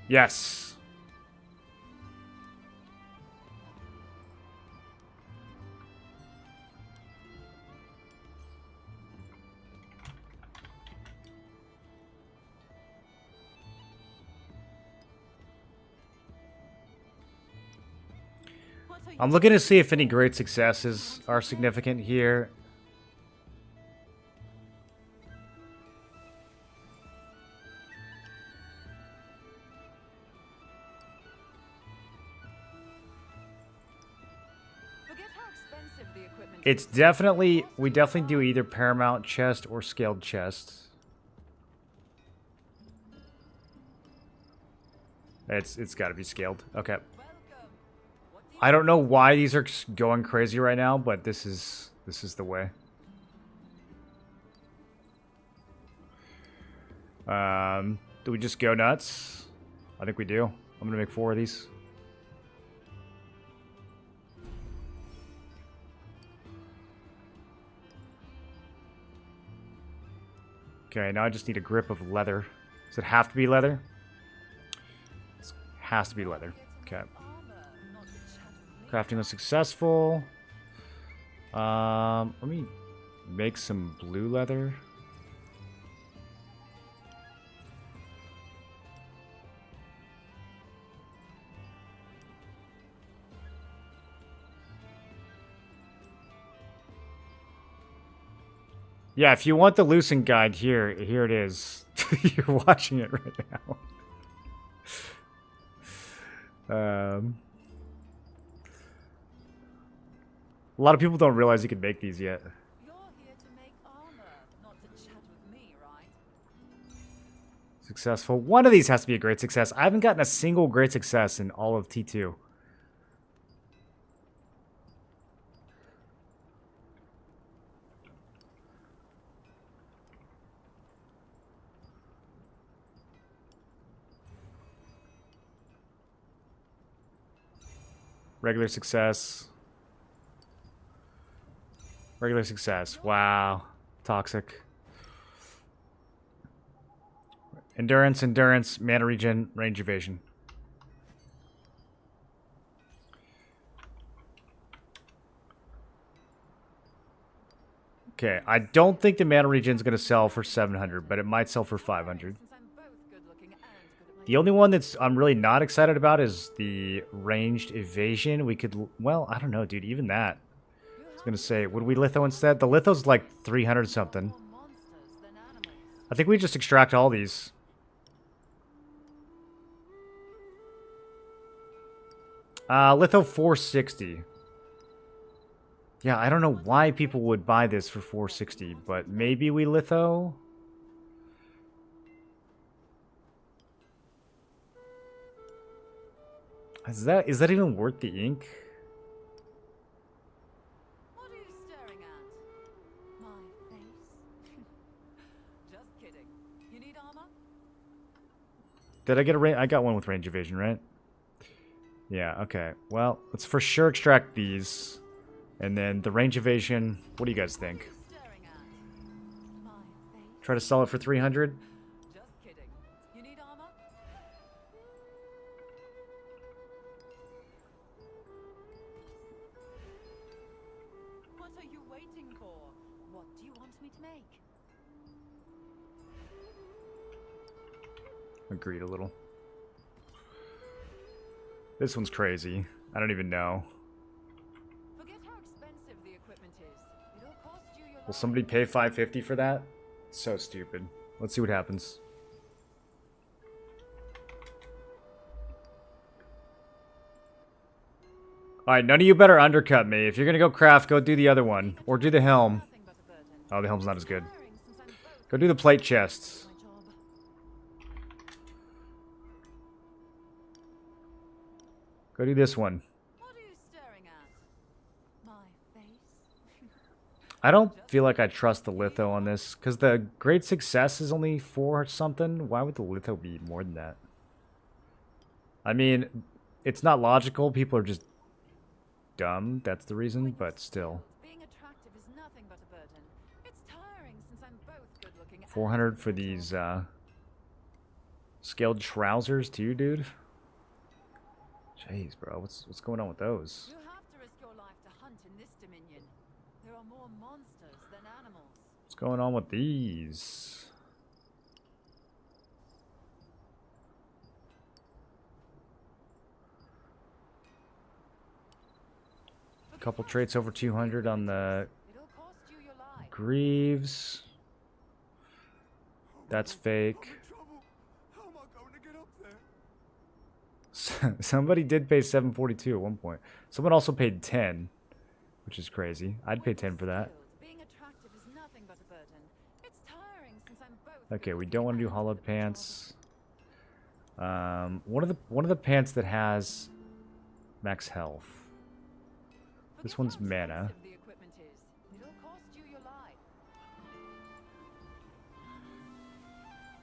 Yes. What are you I'm looking to see if any great successes are significant here. Forget how expensive the equipment It's is. definitely, we definitely do either paramount chest or scaled chest. It's got to be scaled. Okay. Welcome. What do you I don't know why these are going crazy right now, but this is the way. Do we just go nuts? I think we do. I'm gonna make 4 of these. Okay, now I just need a grip of leather. Does it have to be leather? It has to be leather. Okay. armor, not the chat of me. Crafting was successful. Let me make some blue leather. Yeah, if you want the loosen guide, here it is. You're watching it right now. A lot of people don't realize you can make these yet. You're here to make armor, not to chat with me, right? Successful. One of these has to be a great success. I haven't gotten a single great success in all of T2. Regular success. Regular success. Wow. Toxic. Endurance, mana regen, range evasion. Okay, I don't think the mana regen is going to sell for 700, but it might sell for 500. Since I'm both good looking and good at my The only one that's I'm really not excited about is the ranged evasion. We could, well, I don't know, dude. Even that. I was gonna say, would we litho instead? The litho's like 300 something. more monsters than animals. I think we just extract all these. Litho 460. Yeah, I don't know why people would buy this for 460, but maybe we litho. Is that even worth the ink? What are you staring at? My face? Just kidding. You need armor? Did I get a range? I got one with range evasion, right? Yeah, okay. Well, let's for sure extract these. And then the range evasion, what do you guys think? Staring at? My face? Try to sell it for 300? Just kidding. You need armor? What are you waiting for? What do you want me to make? Agreed a little. This one's crazy. I don't even know. Forget how expensive the equipment is. It'll cost you your Will life. somebody pay 550 for that? So stupid. Let's see what happens. Alright, none of you better undercut me. If you're gonna go craft, go do the other one. Or do the helm. Nothing but a burden. Oh, the helm's not as good. Tiring since I'm both Go do the plate chests. my job. Go do this one. What are you staring at? My face? I don't feel like I trust the litho on this, because the great success is only 4 or something. Why would the litho be more than that? I mean, it's not logical. People are just dumb. That's the reason, but still. Being attractive is nothing but a burden. It's tiring since I'm both good looking and 400 for good at my these job. scaled trousers too, dude. Jeez, bro. What's going on with those? You have to risk your life to hunt in this dominion. There are more monsters than animals. What's going on with these? Couple traits over 200 on the It'll cost you your life. Greaves. That's fake. I'm in trouble. How am I going to get up there? Somebody did pay 742 at one point. Someone also paid 10. which is crazy. I'd pay 10 for that. Being attractive is nothing but a burden. It's tiring since I'm both Okay, we good-looking don't want to do and hollowed good at my job. pants. One of the pants that has max health. This Forget one's how mana. expensive the equipment is. It'll cost you your life.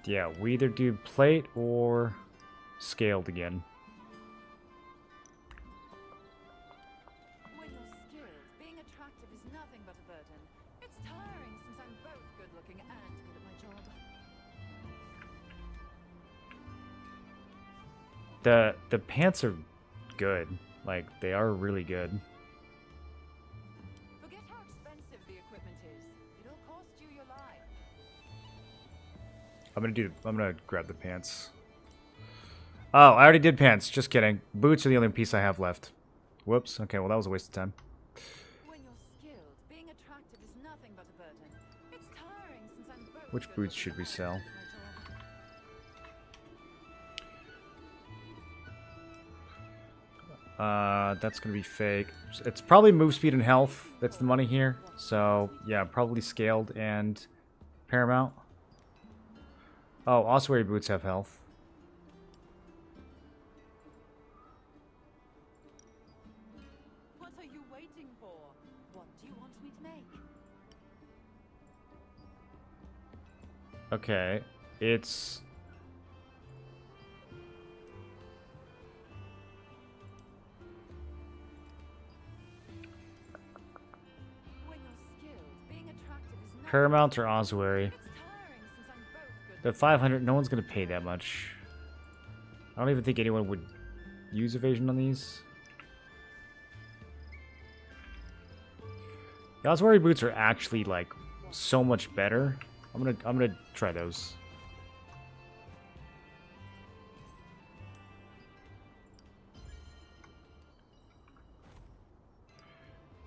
Yeah, we either do plate or scaled again. When you're skilled, being attractive is nothing but a burden. It's tiring since I'm both good-looking and good at my job. The pants are good. Like, they are really good. Forget how expensive the equipment is. It'll cost you your life. I'm gonna grab the pants. Oh, I already did pants. Just kidding. Boots are the only piece I have left. Whoops. Okay, well that was a waste of time. When you're skilled, being attractive is nothing but a burden. It's tiring since I'm both Which boots should we good-looking and sell? good at my job. That's gonna be fake. It's probably move speed and health. That's the money here. So yeah, probably scaled and paramount. Oh, ossuary boots have health. What are you waiting for? What do you want me to make? Okay, it's When you're skilled, being attractive is nothing. paramount or ossuary. It's tiring since I'm both good. The 500. No one's gonna pay that much. I don't even think anyone would use evasion on these. The ossuary boots are actually like so much better. I'm gonna try those.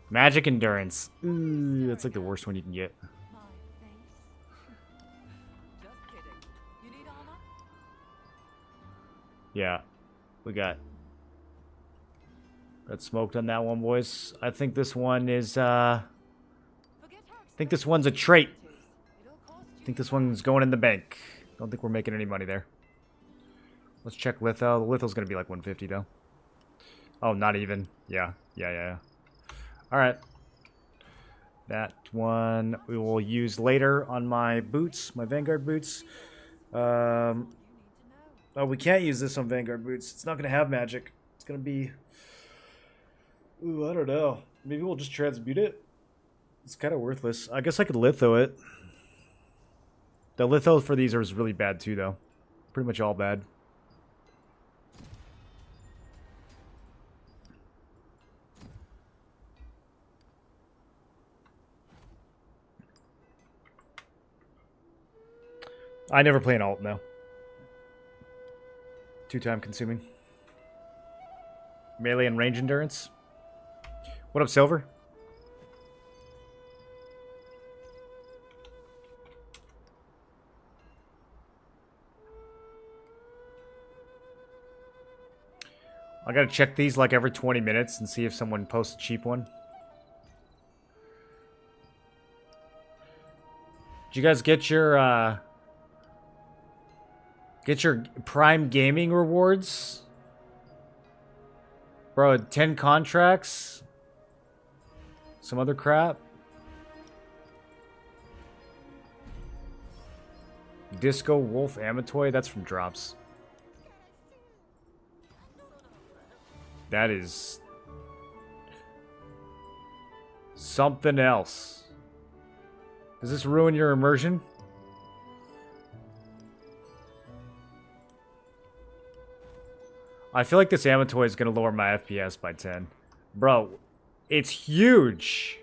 Magic endurance. Ooh, that's like the worst one you can get. My face. Just kidding. You need armor? Yeah, we got smoked on that one, boys. I think this one is Forget how I think this one's a trait. it'll cost I you. think this one's going in the bank. Don't think we're making any money there. Let's check litho. The litho's gonna be like 150 though. Oh, not even. Yeah. All right. That one we will use later on my boots, my Vanguard boots. Oh, we can't use this on Vanguard boots. It's not gonna have magic. It's gonna be. Ooh, I don't know. Maybe we'll just transmute it. It's kind of worthless. I guess I could litho it. The litho for these are really bad too, though. Pretty much all bad. I never play an alt, no. Too time consuming. Melee and range endurance. What up, Silver? I gotta check these like every 20 minutes and see if someone posts a cheap one. Did you guys get your Prime Gaming rewards? Bro, 10 contracts? Some other crap? Disco Wolf Amatoy? That's from drops. That is something else. Does this ruin your immersion? I feel like this Amatoy is going to lower my FPS by 10. Bro, it's huge.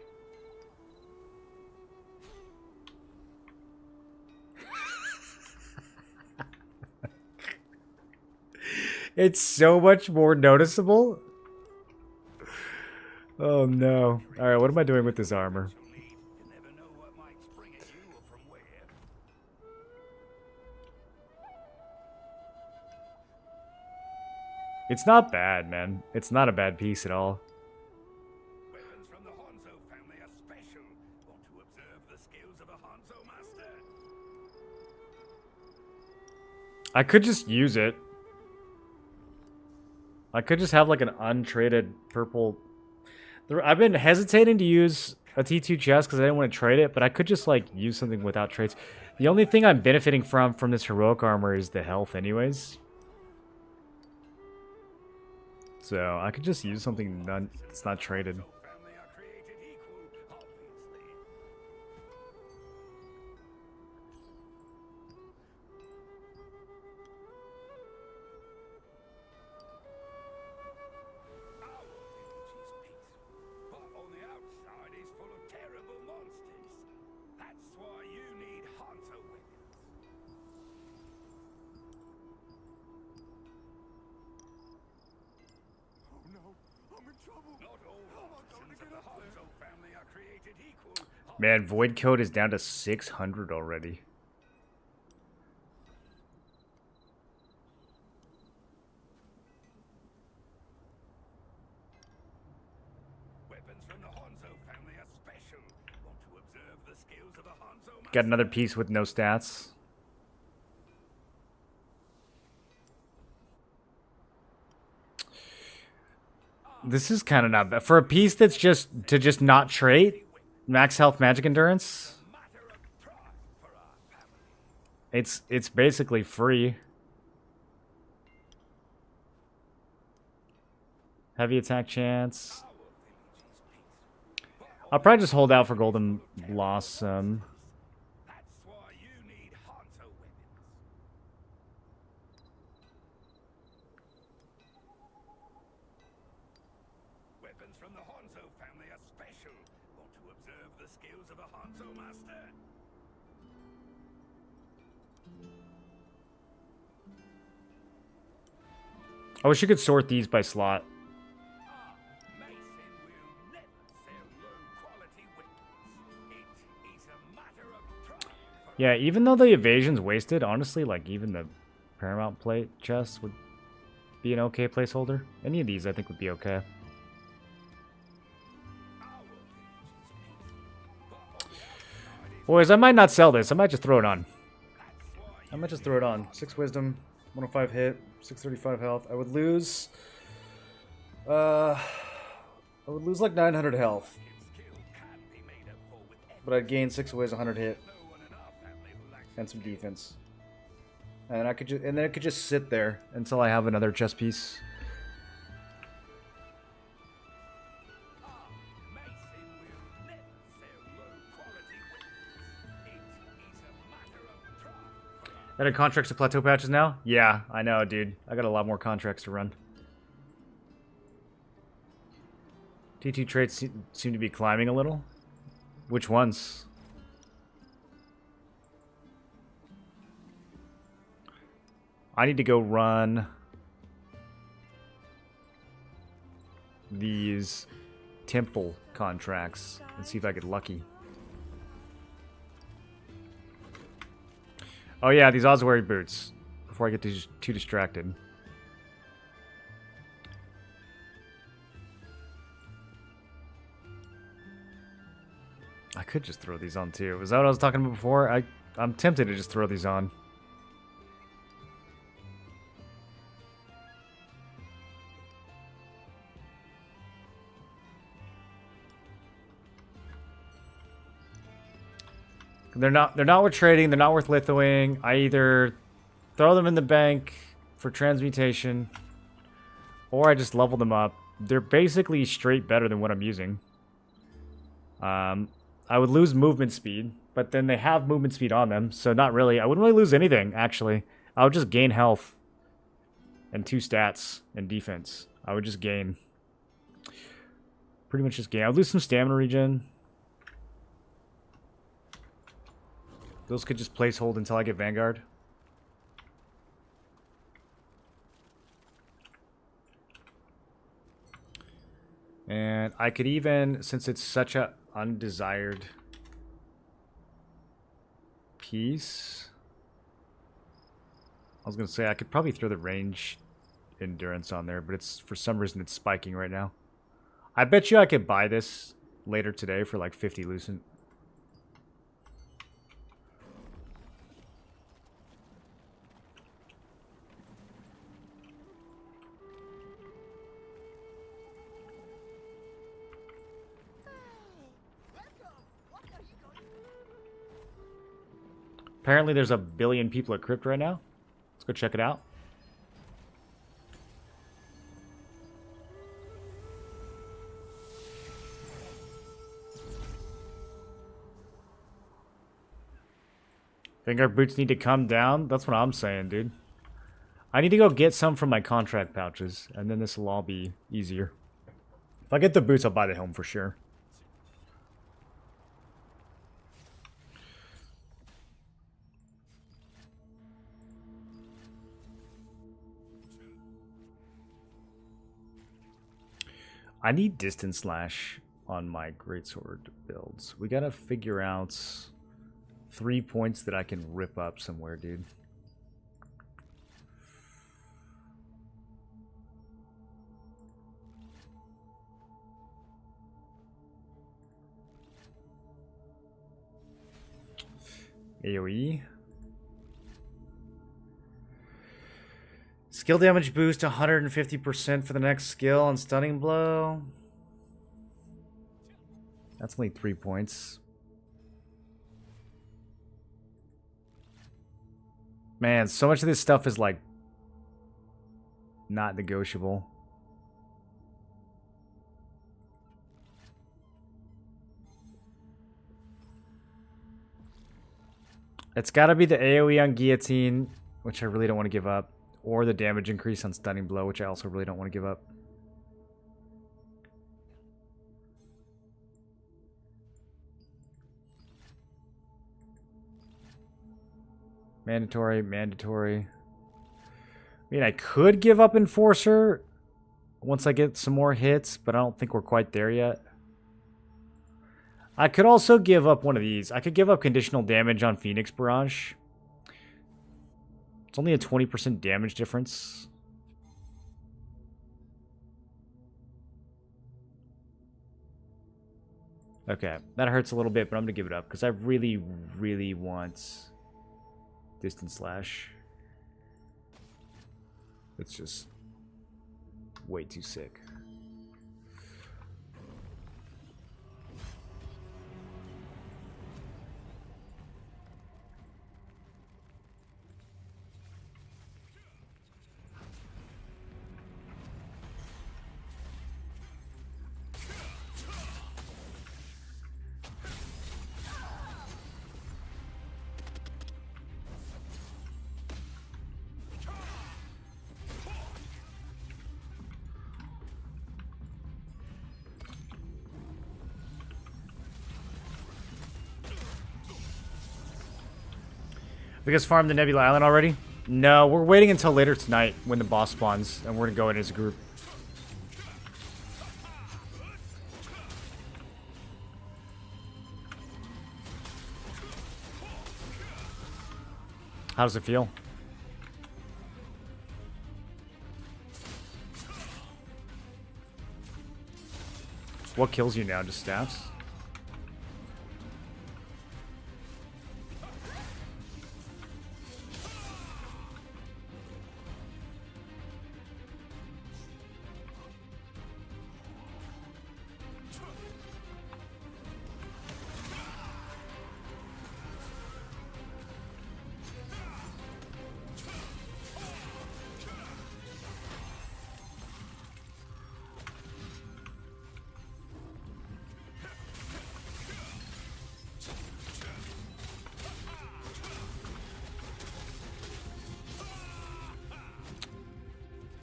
It's so much more noticeable. Oh no. Alright, what am I doing with this armor? It's not bad, man. It's not a bad piece at all. Weapons from the Hansa I could just use it. I could just have like an untraded purple. I've been hesitating to use a T2 chest because I didn't want to trade it, but I could just like use something without trades. The only thing I'm benefiting from this heroic armor is the health anyways. So I could just use something that's not traded. Man, void code is down to 600 already. Got another piece with no stats. This is kind of not bad. For a piece that's just not trade, max health, magic endurance. It's basically free. Heavy attack chance. I'll probably just hold out for Golden Blossom. I wish you could sort these by slot. Yeah, even though the evasion's wasted, honestly, like, even the Paramount Plate chest would be an okay placeholder. Any of these, I think, would be okay. Boys, I might not sell this. I might just throw it on. 6 wisdom, 105 hit, 635 health. I would lose like 900 health. But I'd gain 6 ways 100 hit. And some defense. And I could just then it could just sit there until I have another chess piece. Added contracts to plateau patches now? Yeah, I know, dude. I got a lot more contracts to run. T2 traits seem to be climbing a little. Which ones? I need to go run these temple contracts and see if I get lucky. Oh yeah, these ossuary boots. Before I get too distracted. I could just throw these on too. Is that what I was talking about before? I'm tempted to just throw these on. They're not worth trading, they're not worth lithoing. I either throw them in the bank for transmutation, or I just level them up. They're basically straight better than what I'm using. I would lose movement speed, but then they have movement speed on them, so not really. I wouldn't really lose anything, actually. I would just gain health and 2 stats and defense. I would just gain. Pretty much just gain. I would lose some stamina regen. Those could just place hold until I get Vanguard. And I could even, since it's such a undesired piece, I was going to say I could probably throw the range endurance on there, but it's for some reason it's spiking right now. I bet you I could buy this later today for like 50 Lucent. Apparently there's a billion people at Crypt right now. Let's go check it out. Think our boots need to come down? That's what I'm saying, dude. I need to go get some from my contract pouches, and then this will all be easier. If I get the boots, I'll buy the helm for sure. I need distance slash on my greatsword builds. We gotta figure out 3 points that I can rip up somewhere, dude. AoE. Skill damage boost 150% for the next skill on stunning blow. That's only 3 points. Man, so much of this stuff is like not negotiable. It's got to be the AoE on Guillotine, which I really don't want to give up, or the damage increase on Stunning Blow, which I also really don't want to give up. Mandatory, mandatory. I mean, I could give up Enforcer once I get some more hits, but I don't think we're quite there yet. I could also give up one of these. I could give up conditional damage on Phoenix Barrage. It's only a 20% damage difference. Okay, that hurts a little bit, but I'm going to give it up because I really, really want Distance Slash. It's just way too sick. You guys farmed the Nebula Island already? No, we're waiting until later tonight when the boss spawns, and we're gonna go in as a group. How does it feel? What kills you now? Just staffs?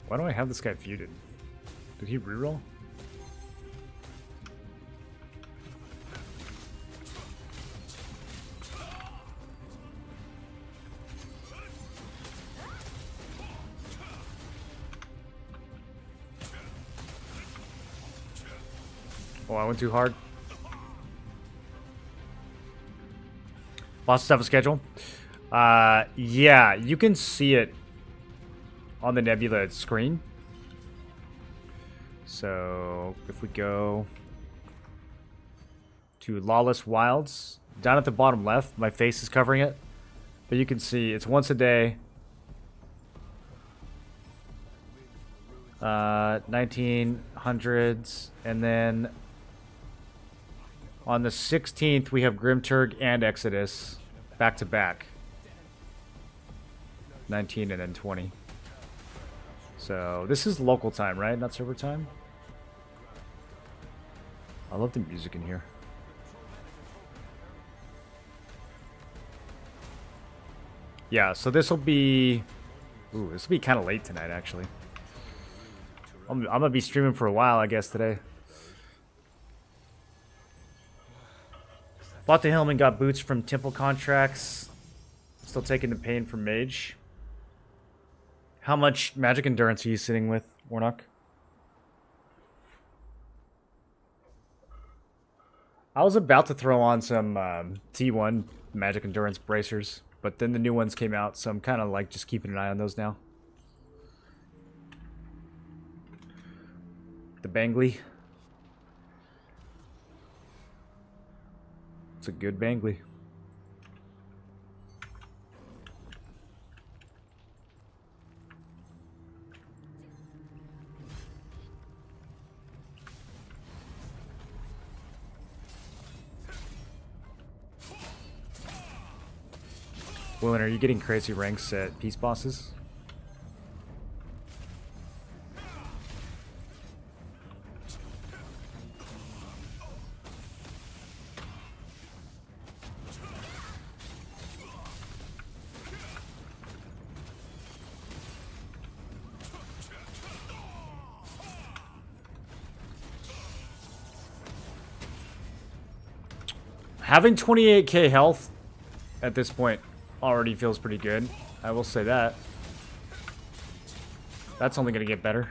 Why do I have this guy feuded? Did he reroll? Oh, I went too hard. Bosses have a schedule? Yeah, you can see it on the Nebula screen. So if we go to Lawless Wilds, down at the bottom left, my face is covering it, but you can see it's once a day. 1900s, and then on the 16th we have Grimturg and Exodus back to back. 19 and then 20. So this is local time, right? Not server time? I love the music in here. Yeah, so this will be... Ooh, this will be kind of late tonight, actually. I'm going to be streaming for a while, I guess, today. Bought the helm and got boots from temple contracts. Still taking the pain from mage. How much magic endurance are you sitting with, Warnock? I was about to throw on some T1 magic endurance bracers, but then the new ones came out, so I'm kind of like just keeping an eye on those now. The Bangly. It's a good Bangly. Willin, are you getting crazy ranks at peace bosses? Having 28k health at this point already feels pretty good. I will say that. That's only going to get better.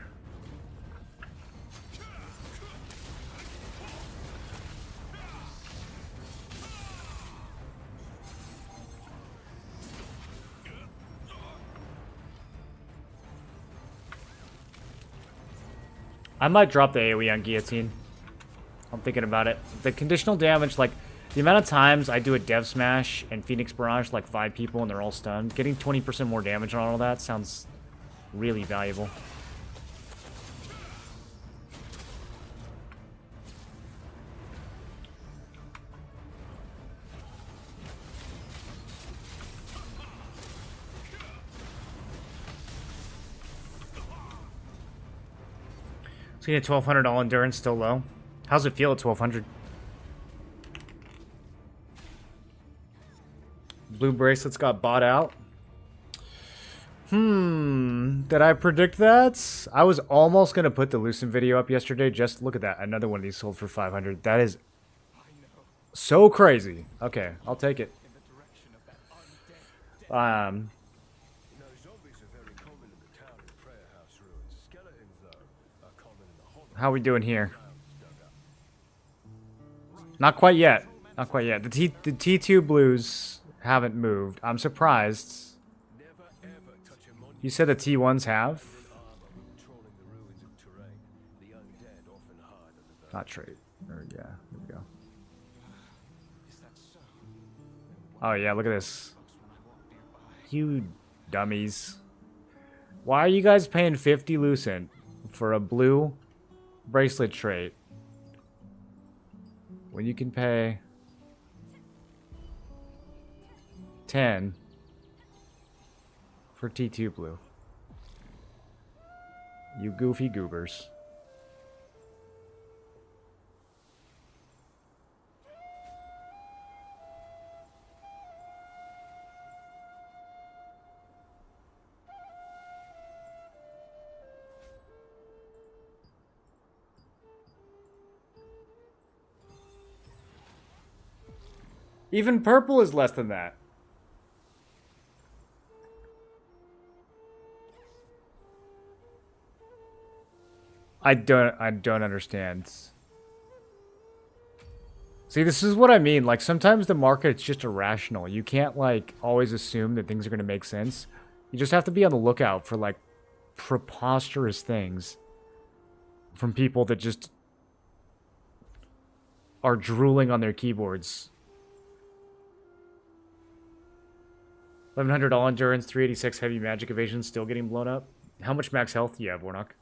I might drop the AoE on Guillotine. I'm thinking about it. The conditional damage, like, the amount of times I do a Dev Smash and Phoenix Barrage, like 5 people and they're all stunned, getting 20% more damage on all that sounds really valuable. So you get 1200 all endurance, still low. How's it feel at 1200? Blue bracelets got bought out. Did I predict that? I was almost going to put the Lucent video up yesterday. Just look at that. Another one of these sold for 500. That is so crazy. Okay, I'll take it. How we doing here? Not quite yet. Not quite yet. The T2 blues haven't moved. I'm surprised. You said the T1s have? Not trade. Or, yeah, there we go. Oh, yeah, look at this. You dummies. Why are you guys paying 50 Lucent for a blue bracelet trait when you can pay 10 for T2 blue? You goofy goobers. Even purple is less than that. I don't understand. See, this is what I mean. Like, sometimes the market's just irrational. You can't, like, always assume that things are going to make sense. You just have to be on the lookout for, like, preposterous things from people that just are drooling on their keyboards. 1100 all endurance, 386 heavy magic evasion, still getting blown up. How much max health do you have, Warnock?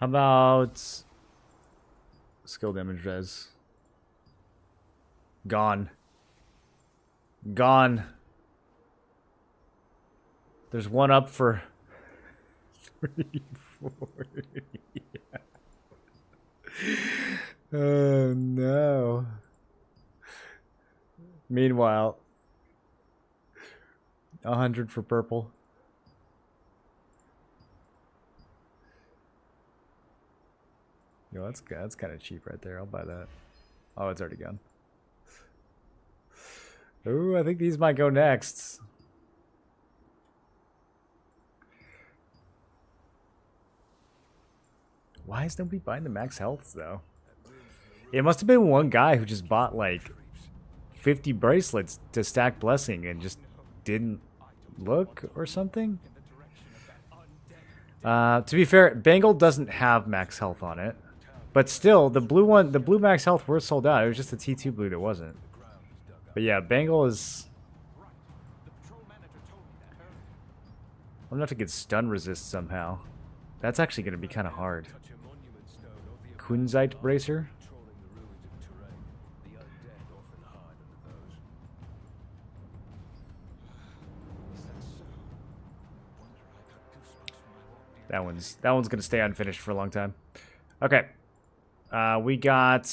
How about skill damage res? Gone. Gone. There's one up for 340. Oh no. Meanwhile, 100 for purple. Yo, that's kind of cheap right there. I'll buy that. Oh, it's already gone. Ooh, I think these might go next. Why is nobody buying the max health though? It must have been one guy who just bought like 50 bracelets to stack blessing and just didn't look or something. To be fair, Bangle doesn't have max health on it, but still, the blue max health were sold out. It was just the T2 blue that wasn't. But yeah, Bangle is. I'm gonna have to get stun resist somehow. That's actually gonna be kind of hard. Kunzite bracer. That one's gonna stay unfinished for a long time. Okay. We got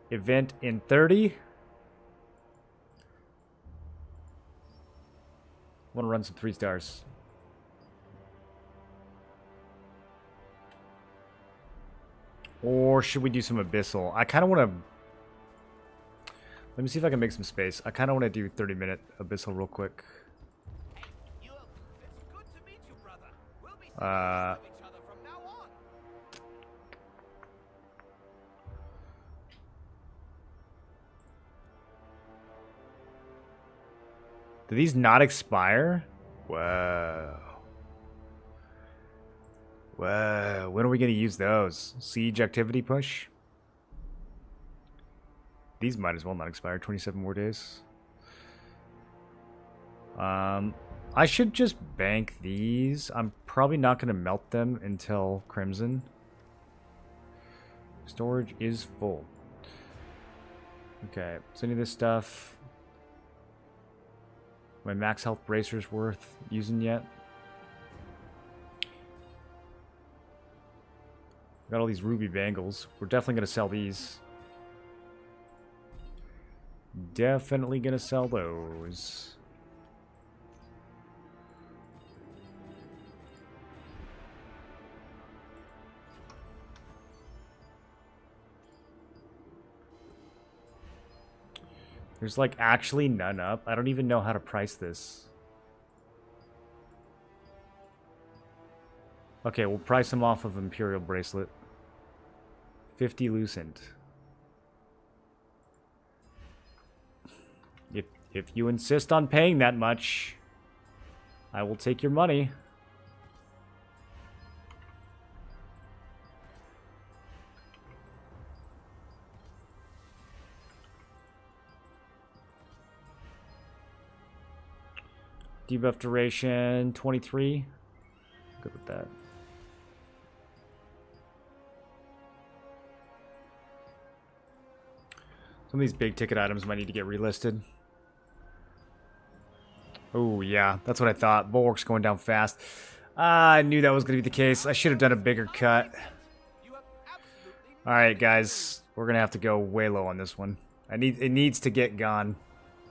event in 30. Want to run some 3 stars. Or should we do some abyssal? I kind of want to. Let me see if I can make some space. I kind of want to do 30-minute abyssal real quick. You, it's good to meet you, brother. We'll be seeing each other from now on. Do these not expire? Whoa. Whoa. When are we going to use those? Siege activity push? These might as well not expire. 27 more days. I should just bank these. I'm probably not going to melt them until Crimson. Storage is full. Okay. So any of this stuff. My max health bracer's worth using yet. Got all these ruby bangles. We're definitely going to sell these. Definitely going to sell those. There's like actually none up. I don't even know how to price this. Okay, we'll price them off of Imperial Bracelet. 50 Lucent. If you insist on paying that much, I will take your money. Debuff duration 23. Good with that. Some of these big ticket items might need to get relisted. Oh, yeah. That's what I thought. Bulwark's going down fast. I knew that was going to be the case. I should have done a bigger cut. Alright, guys. We're going to have to go way low on this one. It needs to get gone.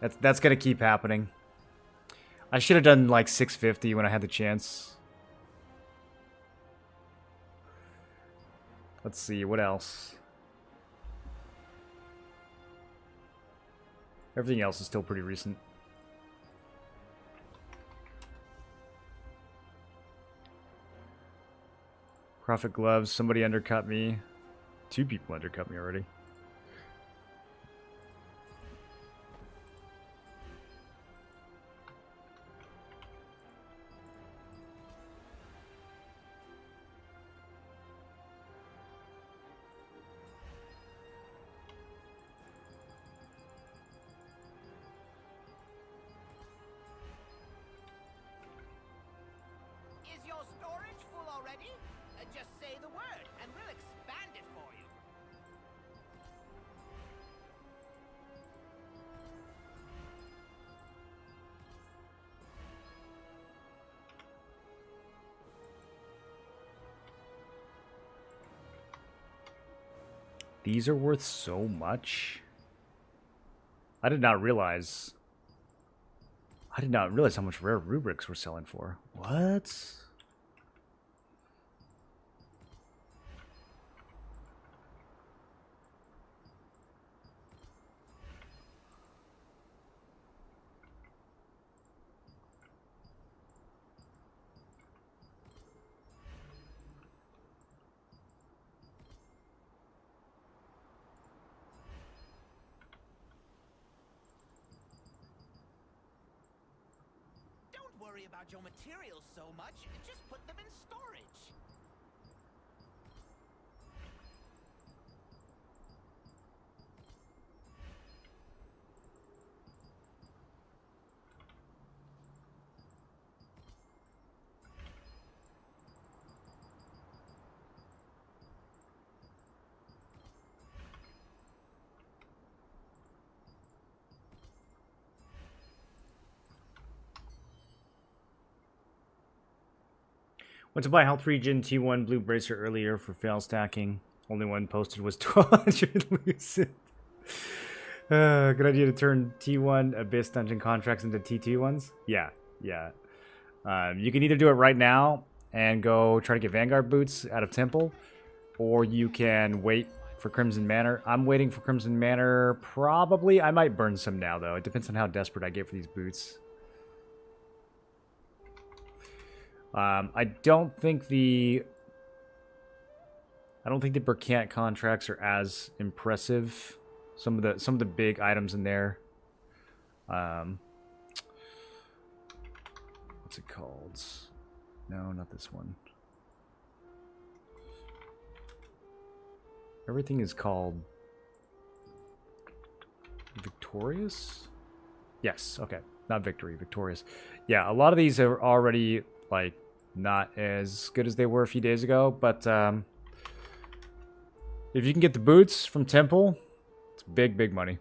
That's going to keep happening. I should have done like 650 when I had the chance. Let's see, what else? Everything else is still pretty recent. Profit gloves, somebody undercut me. 2 people undercut me already. Is your storage full already? Just say the These are worth so much. I did not realize how much rare rubrics we're selling for. What? Don't worry about your materials so much. Just put them in storage. Went to buy Health Regen T1 Blue Bracer earlier for fail stacking. Only one posted was 1200 lucid. Good idea to turn T1 Abyss Dungeon contracts into T2 ones? Yeah. You can either do it right now and go try to get Vanguard boots out of Temple, or you can wait for Crimson Manor. I'm waiting for Crimson Manor, probably. I might burn some now, though. It depends on how desperate I get for these boots. I don't think the Burkant contracts are as impressive. Some of the big items in there. What's it called? No, not this one. Everything is called Victorious? Yes, okay. Not Victory, Victorious. Yeah, a lot of these are already like not as good as they were a few days ago, but if you can get the boots from Temple, it's big money.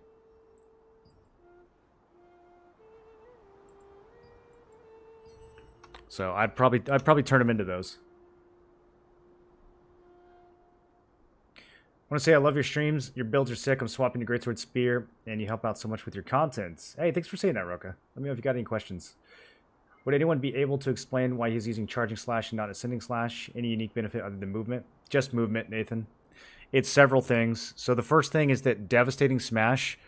So I'd probably turn them into those. I want to say I love your streams. Your builds are sick. I'm swapping to Greatsword Spear, and you help out so much with your content. Hey, thanks for saying that, Roka. Let me know if you got any questions. Would anyone be able to explain why he's using Charging Slash and not Ascending Slash? Any unique benefit other than movement? Just movement, Nathan. It's several things. So the first thing is that Devastating Smash,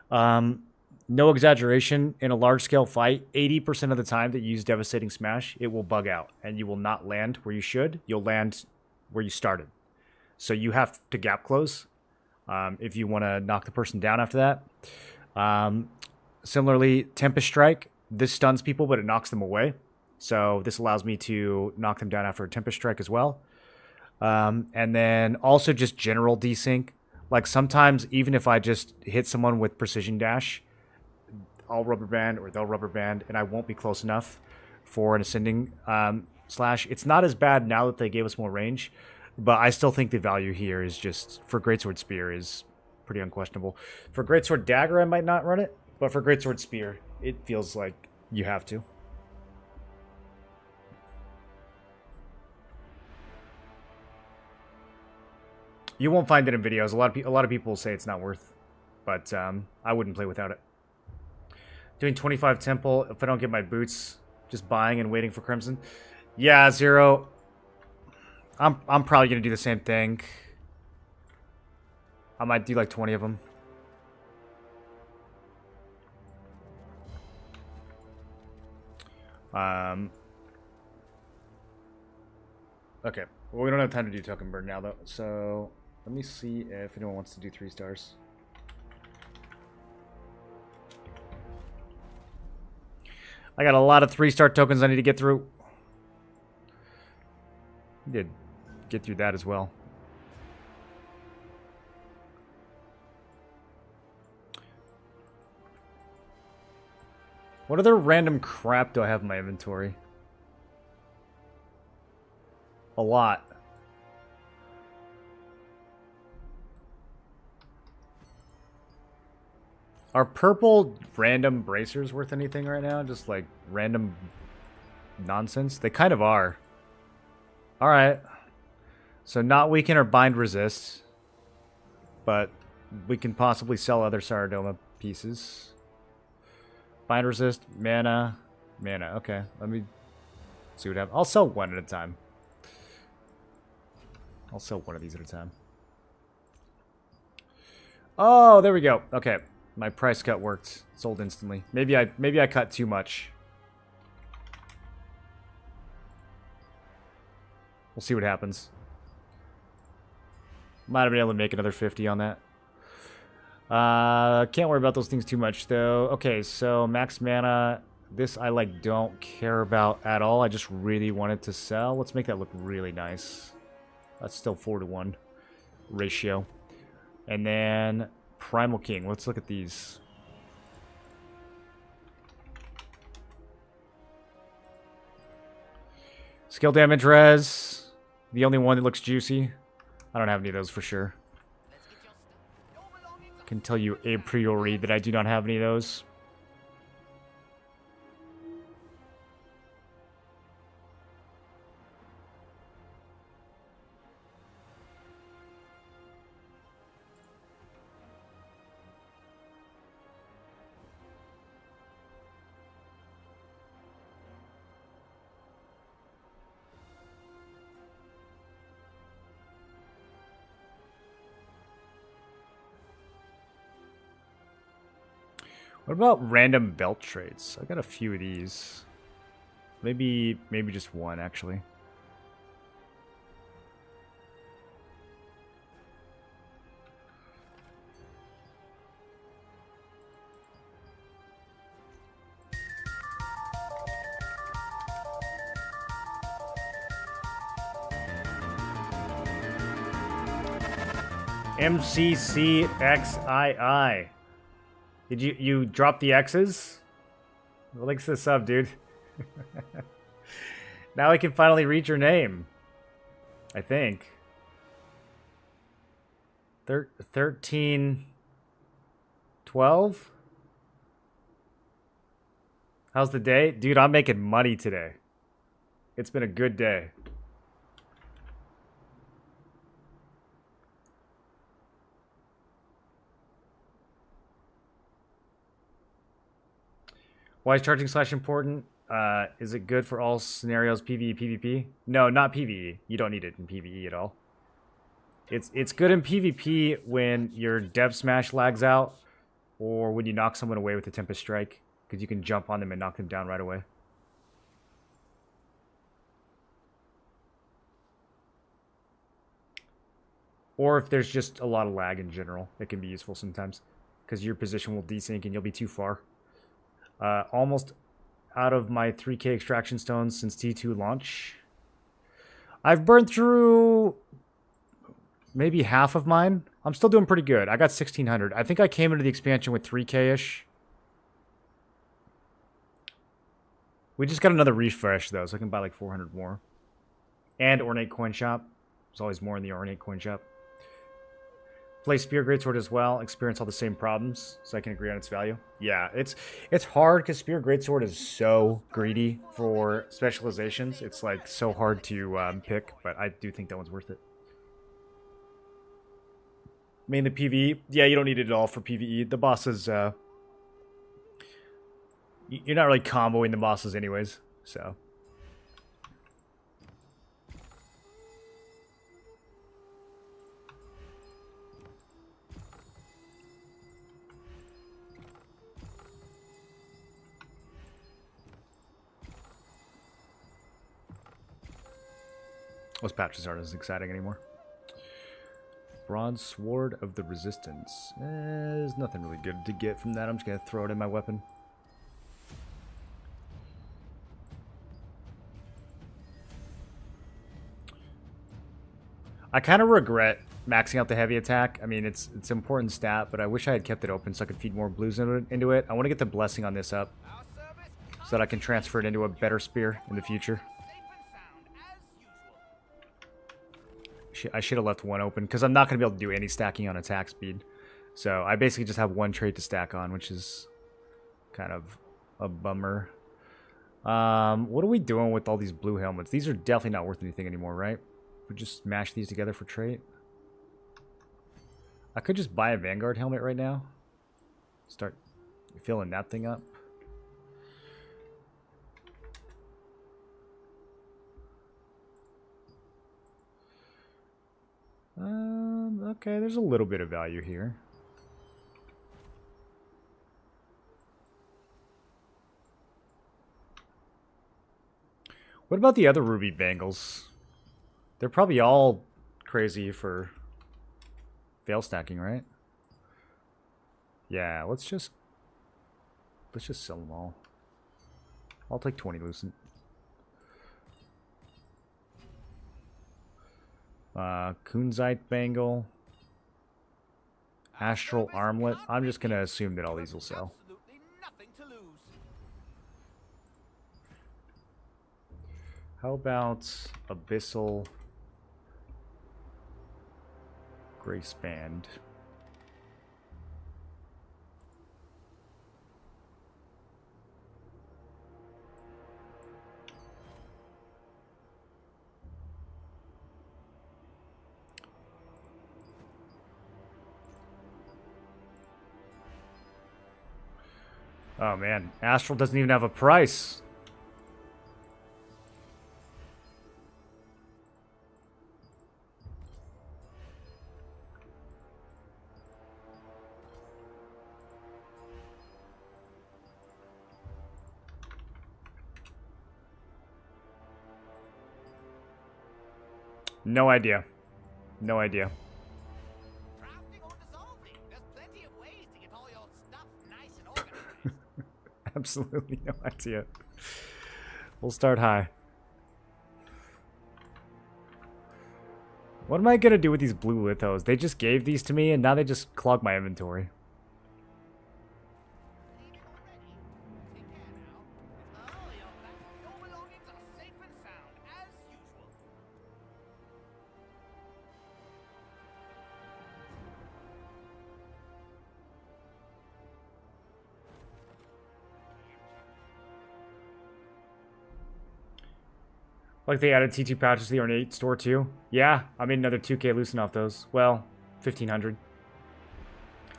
no exaggeration, in a large-scale fight, 80% of the time that you use Devastating Smash, it will bug out, and you will not land where you should. You'll land where you started. So you have to gap close if you want to knock the person down after that. Similarly, Tempest Strike. This stuns people, but it knocks them away. So this allows me to knock them down after a Tempest Strike as well. And then also just general desync. Like sometimes, even if I just hit someone with Precision Dash, I'll rubber band or they'll rubber band, and I won't be close enough for an Ascending Slash. It's not as bad now that they gave us more range, but I still think the value here is just, for Greatsword Spear, is pretty unquestionable. For Greatsword Dagger, I might not run it, but for Greatsword Spear, it feels like you have to. You won't find it in videos. A lot of people say it's not worth, but I wouldn't play without it. Doing 25 Temple. If I don't get my boots, just buying and waiting for Crimson. Yeah, Zero. I'm probably gonna do the same thing. I might do like 20 of them. Okay. Well, we don't have time to do token burn now, though. So let me see if anyone wants to do 3 stars. I got a lot of 3-star tokens I need to get through. Did get through that as well. What other random crap do I have in my inventory? A lot. Are purple random bracers worth anything right now? Just like random nonsense? They kind of are. Alright. So not weaken or bind resist. but we can possibly sell other Saradoma pieces. Bind resist, mana. Okay, let me see what happens. I'll sell one at a time. I'll sell one of these at a time. Oh, there we go. Okay, my price cut worked. Sold instantly. Maybe I cut too much. We'll see what happens. Might have been able to make another 50 on that. Can't worry about those things too much though. Okay, so max mana. This I like don't care about at all. I just really wanted to sell. Let's make that look really nice. That's still 4-to-1 ratio. And then Primal King. Let's look at these. Skill damage res. The only one that looks juicy. I don't have any of those for sure. Can tell you a priori that I do not have any of those. What about random belt traits? I got a few of these. Maybe just one, actually. MCCXII. Did you drop the X's? Well, thanks for the sub, dude. Now I can finally read your name. I think. 13... 12? How's the day? Dude, I'm making money today. It's been a good day. Why is charging slash important? Is it good for all scenarios, PvE, PvP? No, not PvE. You don't need it in PvE at all. It's good in PvP when your dev smash lags out, or when you knock someone away with a Tempest Strike, because you can jump on them and knock them down right away. Or if there's just a lot of lag in general, it can be useful sometimes, because your position will desync and you'll be too far. Almost out of my 3k extraction stones since T2 launch. I've burned through maybe half of mine. I'm still doing pretty good. I got 1600. I think I came into the expansion with 3k-ish. We just got another refresh though, so I can buy like 400 more. And Ornate Coin Shop. There's always more in the Ornate Coin Shop. Play Spear Greatsword as well. Experience all the same problems, so I can agree on its value. Yeah, it's hard because Spear Greatsword is so greedy for specializations. It's like so hard to pick, but I do think that one's worth it. Mainly PvE. Yeah, you don't need it at all for PvE. The bosses, you're not really comboing the bosses anyways, so. Those patches aren't as exciting anymore. Broadsword of the Resistance. There's nothing really good to get from that. I'm just going to throw it in my weapon. I kind of regret maxing out the heavy attack. I mean, it's an important stat, but I wish I had kept it open so I could feed more blues into it. I want to get the blessing on this up so that I can transfer it into a better spear in the future. I should have left one open because I'm not going to be able to do any stacking on attack speed. So I basically just have one trait to stack on, which is kind of a bummer. What are we doing with all these blue helmets? These are definitely not worth anything anymore, right? We just smash these together for trait. I could just buy a Vanguard helmet right now. Start filling that thing up. Okay, there's a little bit of value here. What about the other ruby bangles? They're probably all crazy for fail stacking, right? Yeah, let's just sell them all. I'll take 20 Lucent. Kunzite bangle. Astral armlet. I'm just gonna assume that all these will sell. Absolutely nothing to lose. How about Abyssal Grace Band? Oh man, Astral doesn't even have a price. No idea. No idea. Crafting or dissolving? There's plenty of ways to get all your stuff nice and organized. Absolutely no idea. We'll start high. What am I gonna do with these blue lithos? They just gave these to me and now they just clog my inventory. Clean it already? Take care now. Oh, you're back. Your belongings are safe and sound, as usual. Like they added T2 pouches to the ornate store too? Yeah, I made another 2k loosen off those. Well, 1500.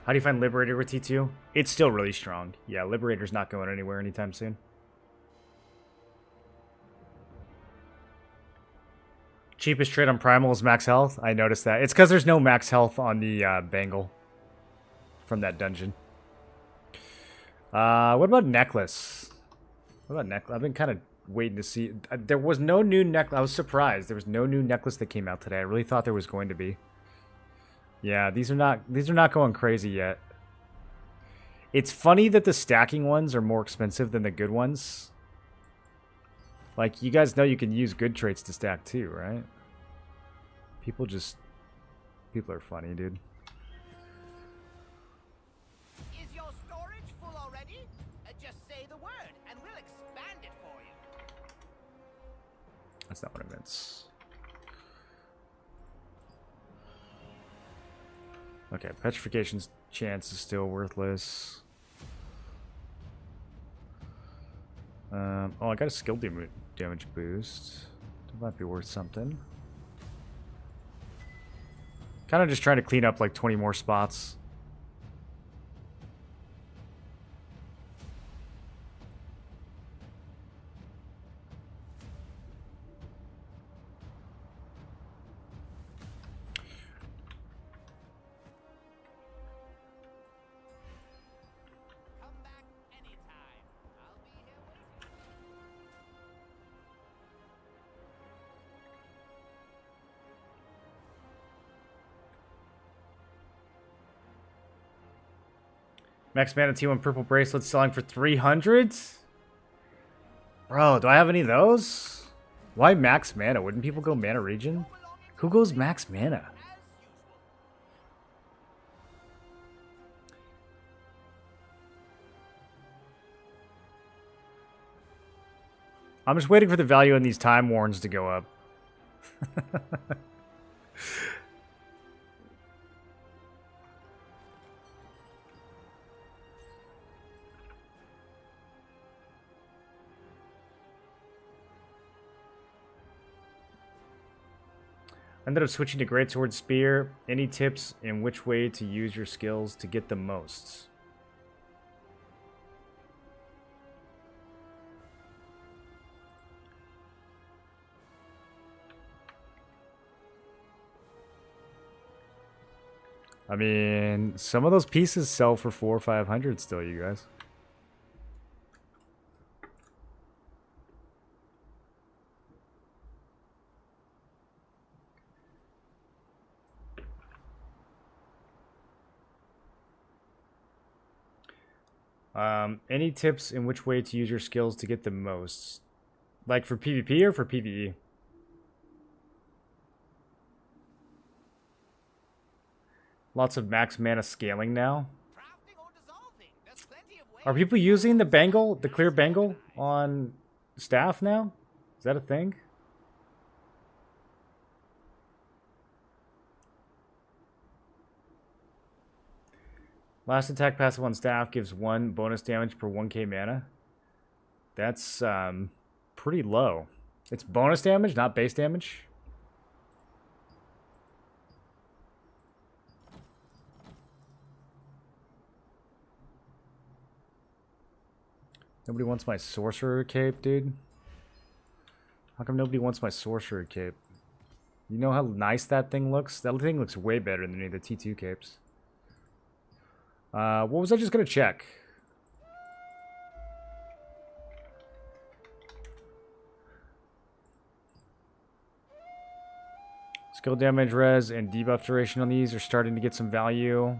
How do you find Liberator with T2? It's still really strong. Yeah, Liberator's not going anywhere anytime soon. Cheapest trade on Primal is max health. I noticed that. It's because there's no max health on the bangle from that dungeon. What about necklace? What about necklace? I've been kind of waiting to see. There was no new necklace. I was surprised. There was no new necklace that came out today. I really thought there was going to be. Yeah, these are not going crazy yet. It's funny that the stacking ones are more expensive than the good ones. Like, you guys know you can use good traits to stack too, right? People are funny, dude. Is your storage full already? Just say the word, and we'll expand it for you. That's not what I meant. Okay, petrification's chance is still worthless. Oh, I got a skill damage boost. That might be worth something. Kind of just trying to clean up like 20 more spots. Come back anytime. I'll be here waiting. Max Mana T1 purple bracelets selling for 300? Bro, do I have any of those? Why max mana? Wouldn't people go mana region? Who goes max mana? As usual. I'm just waiting for the value in these time warns to go up. Ended up switching to Greatsword Spear. Any tips in which way to use your skills to get the most? I mean, some of those pieces sell for 400 or 500 still, you guys. Any tips in which way to use your skills to get the most? Like for PvP or for PvE? Lots of max mana scaling now. Crafting or dissolving. There's plenty of ways. Are people using the bangle, the clear bangle on staff now? Is that a thing? Last attack passive on staff gives 1 bonus damage per 1k mana. That's pretty low. It's bonus damage, not base damage. Nobody wants my sorcerer cape, dude. How come nobody wants my sorcerer cape? You know how nice that thing looks? That thing looks way better than any of the T2 capes. What was I just gonna check? Skill damage res and debuff duration on these are starting to get some value.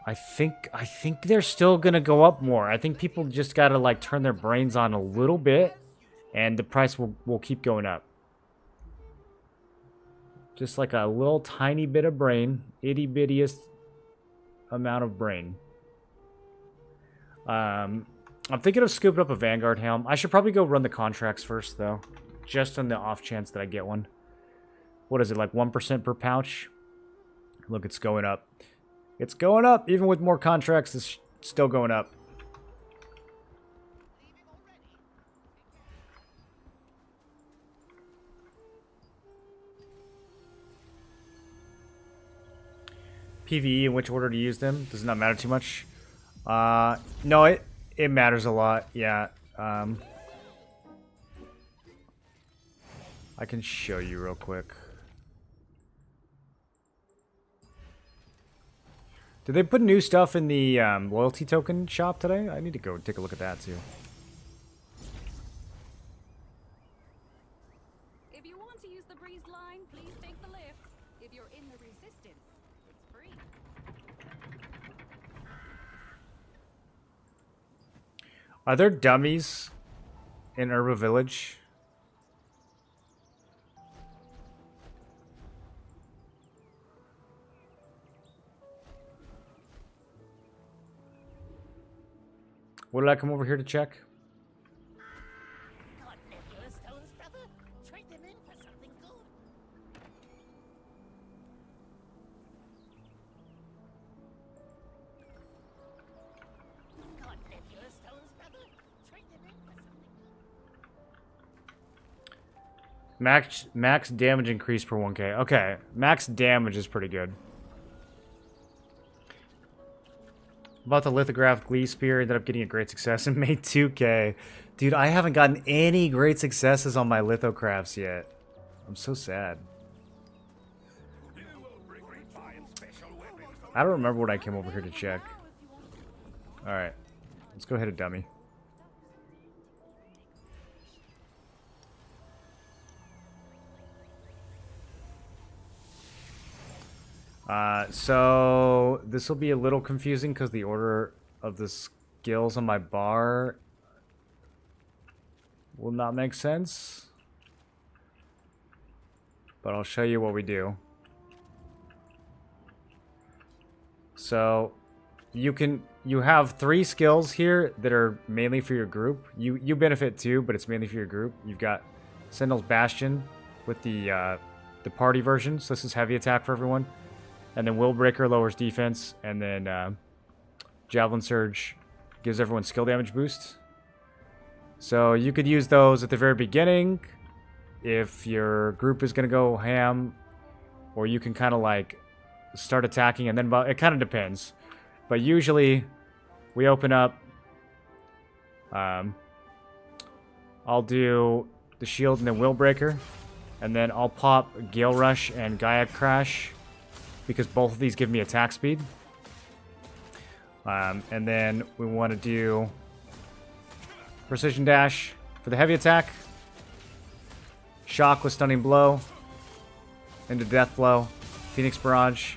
I think they're still gonna go up more. I think people just gotta like turn their brains on a little bit, and the price will keep going up. Just like a little tiny bit of brain, itty bittiest amount of brain. I'm thinking of scooping up a Vanguard helm. I should probably go run the contracts first though, just on the off chance that I get one. What is it, like 1% per pouch? Look, it's going up. It's going up. Even with more contracts, it's still going up. PvE, in which order to use them, does not matter too much. No, it matters a lot. Yeah. I can show you real quick. Did they put new stuff in the loyalty token shop today? I need to go take a look at that too. If you want to use the breeze line, please take the lift. If you're in the resistance, it's free. Are there dummies in Herba Village? What did I come over here to check? God, Nebula Stone's brother. Trade them in for something good. God, Nebula Stone's brother. Trade them in for something good. Max damage increase per 1k. Okay, max damage is pretty good. About the lithograph Glee Spear, ended up getting a great success and made 2k. Dude, I haven't gotten any great successes on my lithographs yet. I'm so sad. I don't remember what I came over here to check. Alright, let's go hit a dummy. So this will be a little confusing because the order of the skills on my bar will not make sense. But I'll show you what we do. So you have 3 skills here that are mainly for your group. You benefit too, but it's mainly for your group. You've got Sentinel's Bastion with the party version. So this is heavy attack for everyone. And then Willbreaker lowers defense, and then Javelin Surge gives everyone skill damage boost. So you could use those at the very beginning, if your group is going to go ham, or you can kind of like start attacking and then it kind of depends. But usually we open up. I'll do the shield and then Will Breaker, and then I'll pop Gale Rush and Gaia Crash because both of these give me attack speed. And then we want to do Precision Dash for the heavy attack, Shock with Stunning Blow, into Death Blow, Phoenix Barrage.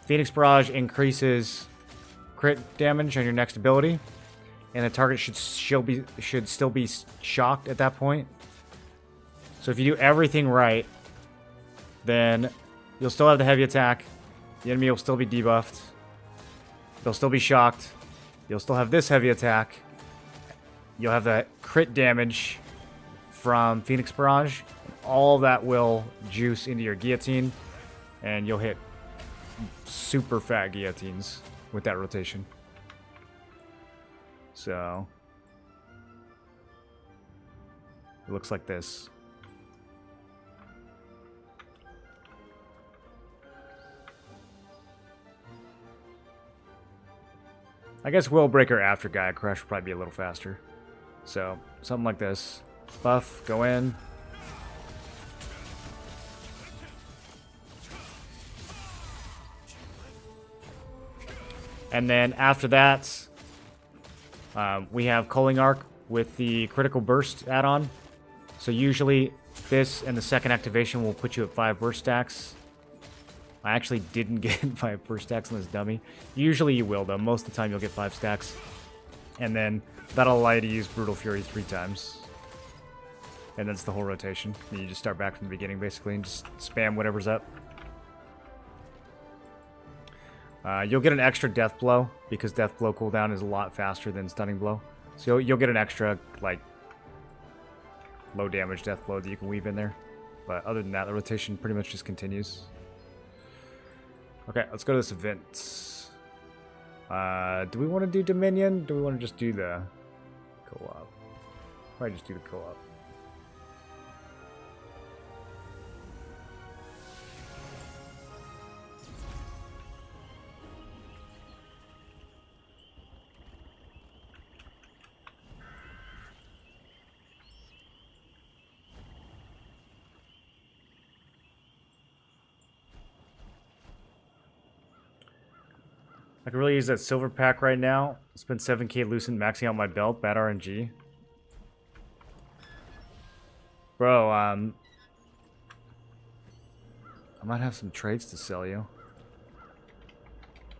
Phoenix Barrage increases crit damage on your next ability, and the target should still be shocked at that point. So if you do everything right, then you'll still have the heavy attack, the enemy will still be debuffed, they'll still be shocked, you'll still have this heavy attack, you'll have the crit damage from Phoenix Barrage, all that will juice into your guillotine, and you'll hit super fat guillotines with that rotation. So it looks like this. I guess Will Breaker after Gaia Crush will probably be a little faster. So something like this. Buff, go in. And then after that, we have Culling Arc with the Critical Burst add-on. So usually this and the second activation will put you at 5 burst stacks. I actually didn't get 5 burst stacks on this dummy. Usually you will though. Most of the time you'll get 5 stacks. And then that'll allow you to use Brutal Fury 3 times. And that's the whole rotation. And you just start back from the beginning basically and just spam whatever's up. You'll get an extra Death Blow because Death Blow cooldown is a lot faster than Stunning Blow. So you'll get an extra, like, low damage Death Blow that you can weave in there. But other than that, the rotation pretty much just continues. Okay, let's go to this event. Do we want to do Dominion? Do we want to just do the co-op? Probably just do the co-op. I can really use that silver pack right now. Spend 7k Lucent, maxing out my belt. Bad RNG. Bro, I might have some trades to sell you.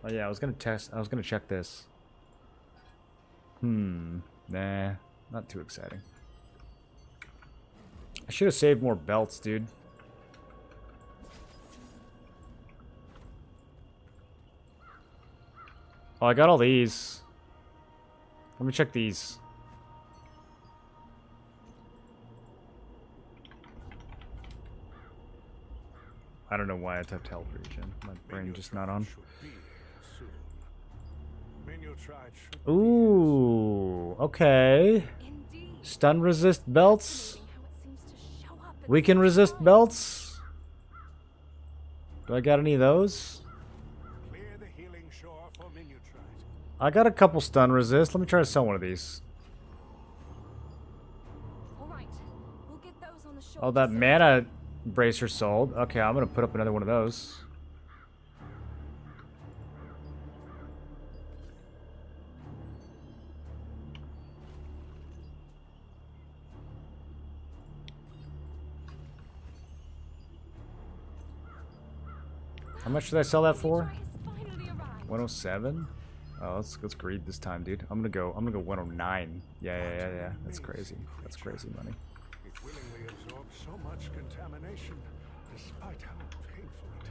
Oh yeah, I was gonna check this. Nah, not too exciting. I should have saved more belts, dude. Oh, I got all these. Let me check these. I don't know why I tapped health regen. My brain just not on. Ooh, okay. Indeed. Stun resist belts. How it seems to show up We can resist belts. Do I got any of those? I got a couple stun resist. Let me try to sell one of these. All right. We'll get those on the shore. Oh, that mana bracer sold. Okay, I'm gonna put up another one of those. How much did I sell that for? 107. Oh, let's greed this time, dude. I'm gonna go 109. Yeah. That's crazy. That's crazy money. It willingly absorbs so much contamination, despite how painful it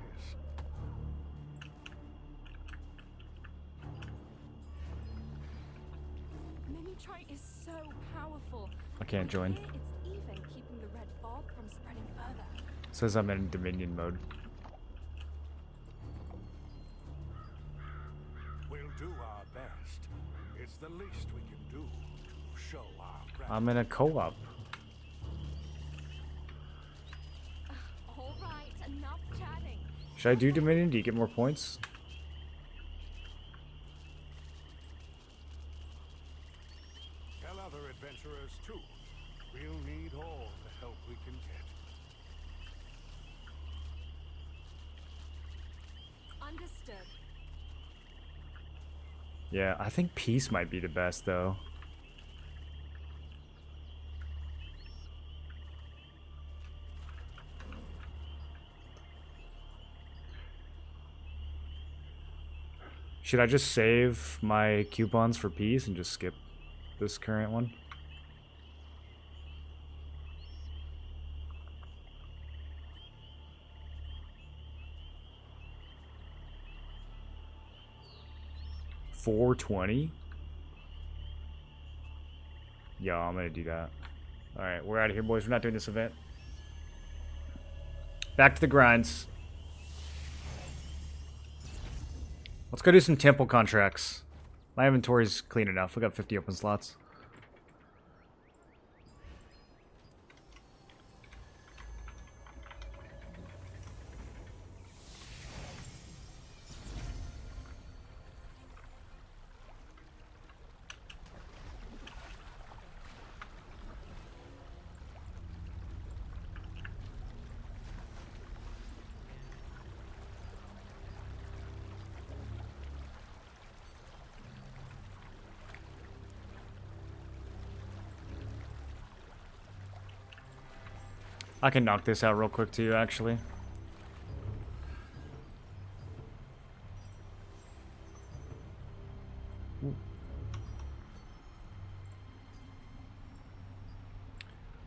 is. Minitrite is so powerful. I can't join. It's even keeping the red fog from spreading further. Says I'm in Dominion mode. We'll do our best. It's the least we can do to show our gratitude. I'm in a co-op. Should I do Dominion? Do you get more points? Tell other adventurers too. We'll need all the help we can get. Understood. Yeah, I think peace might be the best though. Should I just save my coupons for peace and just skip this current one? $420? Yeah, I'm gonna do that. Alright, we're out of here, boys. We're not doing this event. Back to the grinds. Let's go do some temple contracts. My inventory's clean enough. We got 50 open slots. I can knock this out real quick too, actually.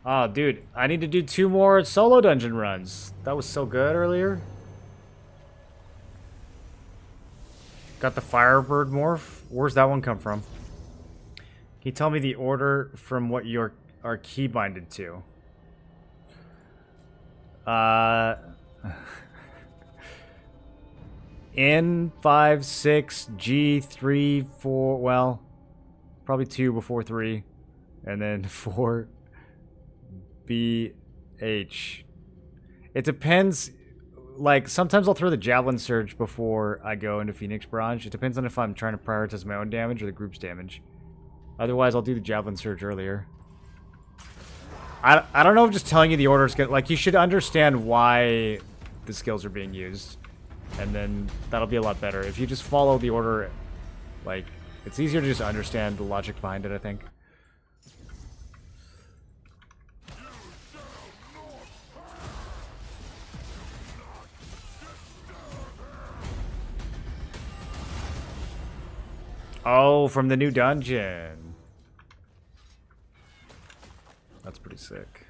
Oh, dude, I need to do 2 more solo dungeon runs. That was so good earlier. Got the Firebird morph. Where's that one come from? Can you tell me the order from what you are keybinded to? N5, 6, G3, 4, well, probably 2 before 3, and then 4, B, H. It depends, like, sometimes I'll throw the Javelin Surge before I go into Phoenix Barrage. It depends on if I'm trying to prioritize my own damage or the group's damage. Otherwise, I'll do the Javelin Surge earlier. I don't know if just telling you the order is good. Like, you should understand why the skills are being used. And then that'll be a lot better. If you just follow the order, like, it's easier to just understand the logic behind it, I think. Oh, from the new dungeon. That's pretty sick.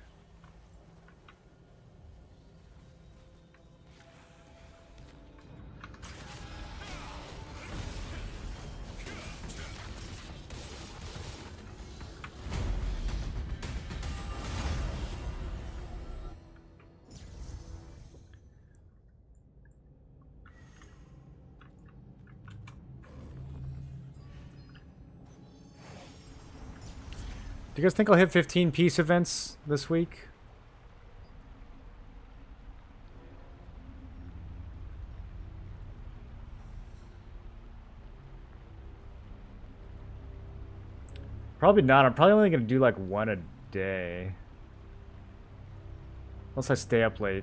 Do you guys think I'll hit 15 peace events this week? Probably not. I'm probably only going to do like 1 a day. Unless I stay up late.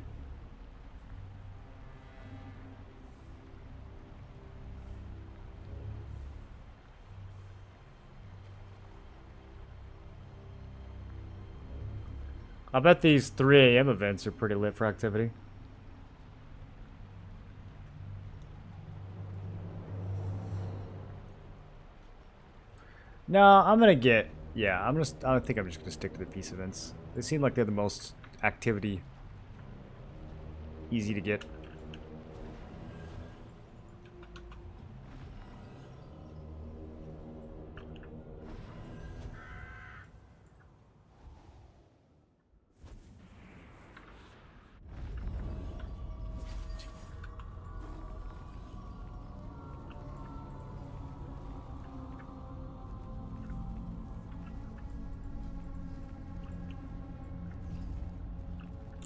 I bet these 3 AM events are pretty lit for activity. No, I'm gonna get... Yeah, I think I'm just gonna stick to the peace events. They seem like they're the most activity. Easy to get.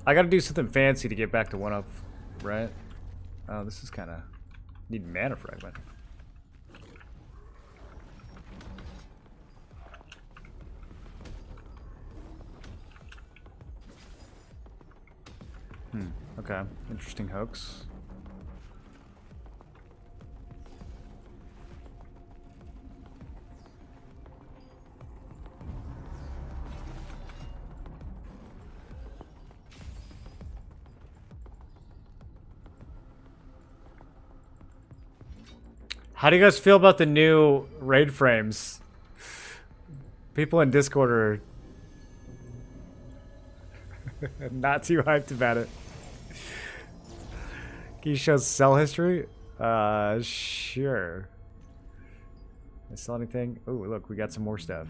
I gotta do something fancy to get back to 1-up, right? Oh, this is kind of... Need mana fragment. Okay. Interesting hoax. How do you guys feel about the new raid frames? People in Discord are not too hyped about it. Can you show sell history? Sure. I sell anything? Oh, look, we got some more stuff.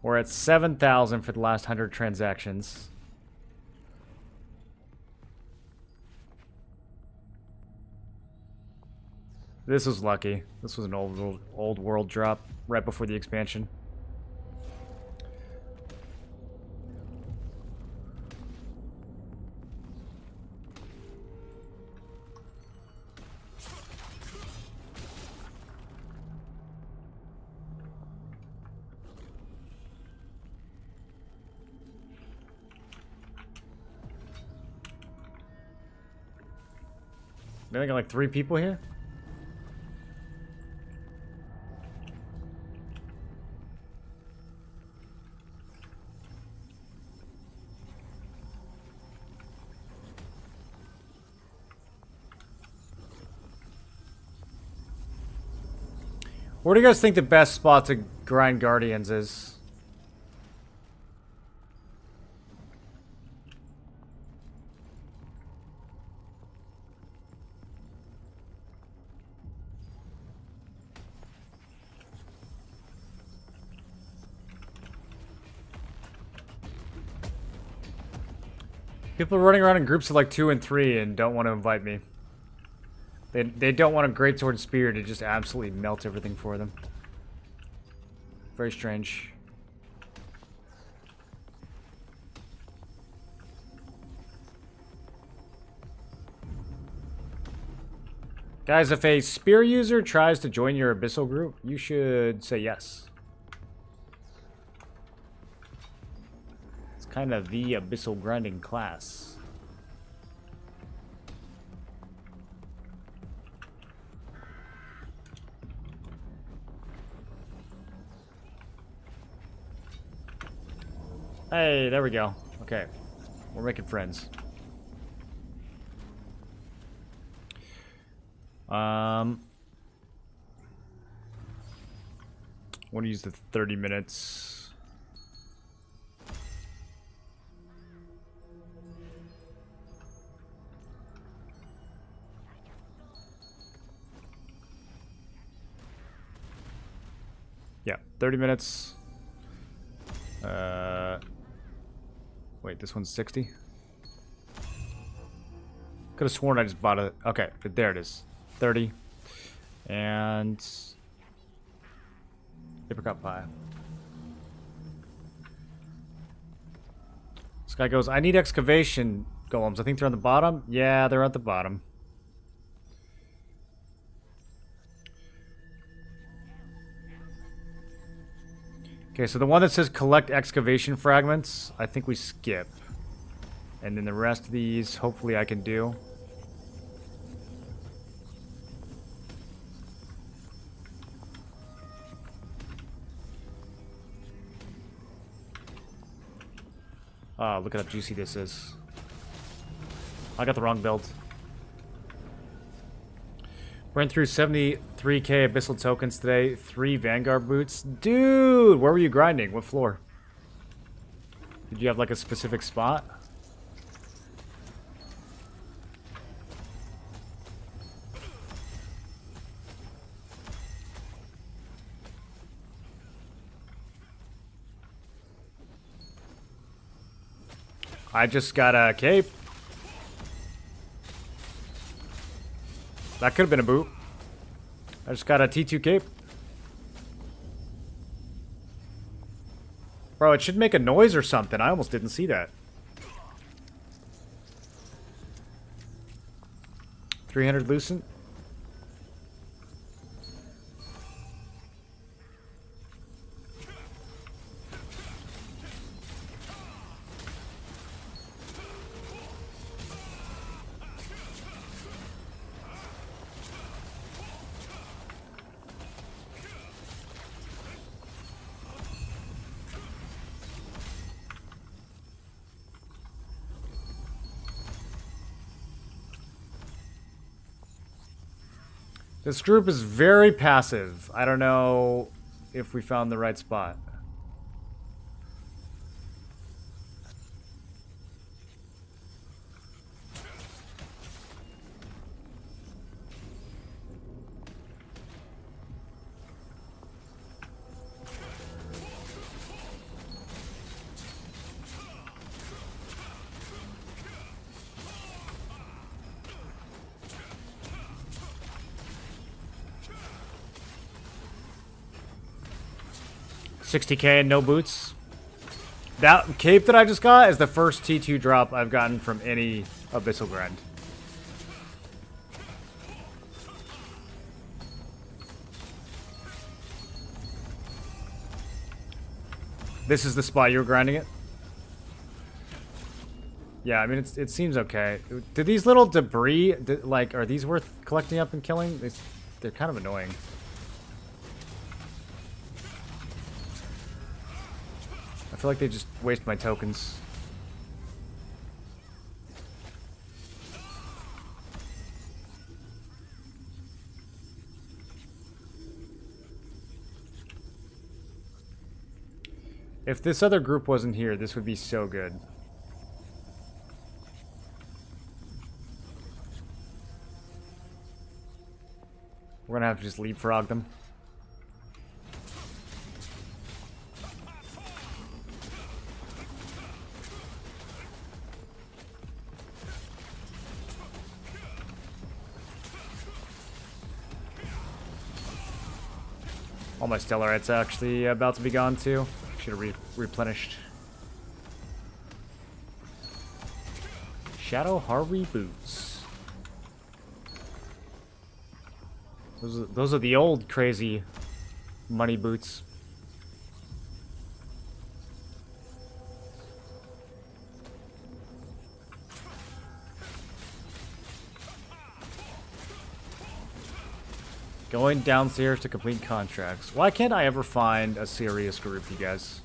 We're at 7,000 for the last 100 transactions. This was lucky. This was an old world drop right before the expansion. I think like 3 people here. Where do you guys think the best spot to grind Guardians is? People are running around in groups of like 2 and 3 and don't want to invite me. They don't want a greatsword spear to just absolutely melt everything for them. Very strange. Guys, if a spear user tries to join your abyssal group, you should say yes. It's kind of the abyssal grinding class. Hey, there we go. Okay. We're making friends. Want to use the 30 minutes. Yeah, 30 minutes. Wait, this one's 60? Could have sworn I just bought it. Okay, but there it is. 30. And apricot pie. This guy goes, I need excavation golems. I think they're on the bottom. Yeah, they're at the bottom. Okay, so the one that says collect excavation fragments, I think we skip. And then the rest of these, hopefully I can do. Oh, look at how juicy this is. I got the wrong build. Went through 73k abyssal tokens today. 3 Vanguard boots. Dude, where were you grinding? What floor? Did you have like a specific spot? I just got a cape. That could have been a boot. I just got a T2 cape. Bro, it should make a noise or something. I almost didn't see that. 300 Lucent. This group is very passive. I don't know if we found the right spot. $60K and no boots. That cape that I just got is the first T2 drop I've gotten from any Abyssal grind. This is the spot you were grinding it? Yeah, I mean, it seems okay. Do these little debris, like, are these worth collecting up and killing? They're kind of annoying. I feel like they just waste my tokens. If this other group wasn't here, this would be so good. We're gonna have to just leapfrog them. All my Stellarites actually about to be gone too. Should have replenished. Shadow Harvey boots. Those are the old crazy money boots. Going downstairs to complete contracts. Why can't I ever find a serious group, you guys?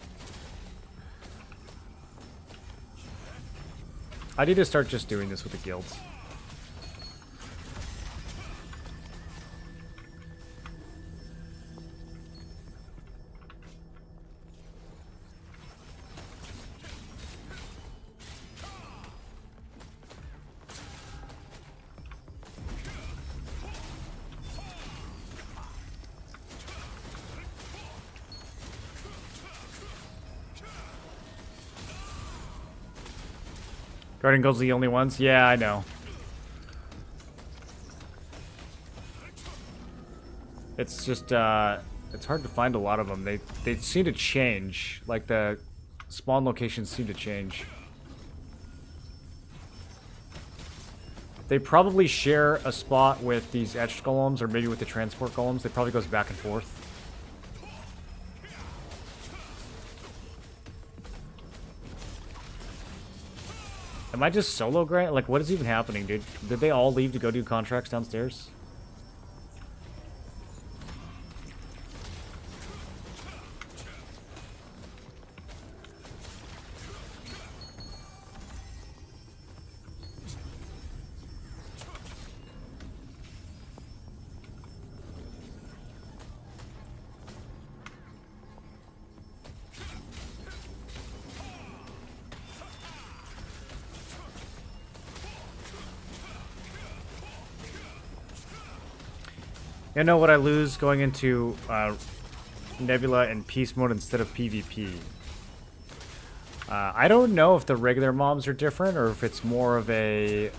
I need to start just doing this with the guilds. Guardian Guild's the only ones? Yeah, I know. It's just, it's hard to find a lot of them. They seem to change. Like, the spawn locations seem to change. They probably share a spot with these etched golems, or maybe with the transport golems. It probably goes back and forth. Am I just solo grind? Like, what is even happening, dude? Did they all leave to go do contracts downstairs? You know what I lose going into Nebula and Peace mode instead of PvP? I don't know if the regular mobs are different or if it's more of a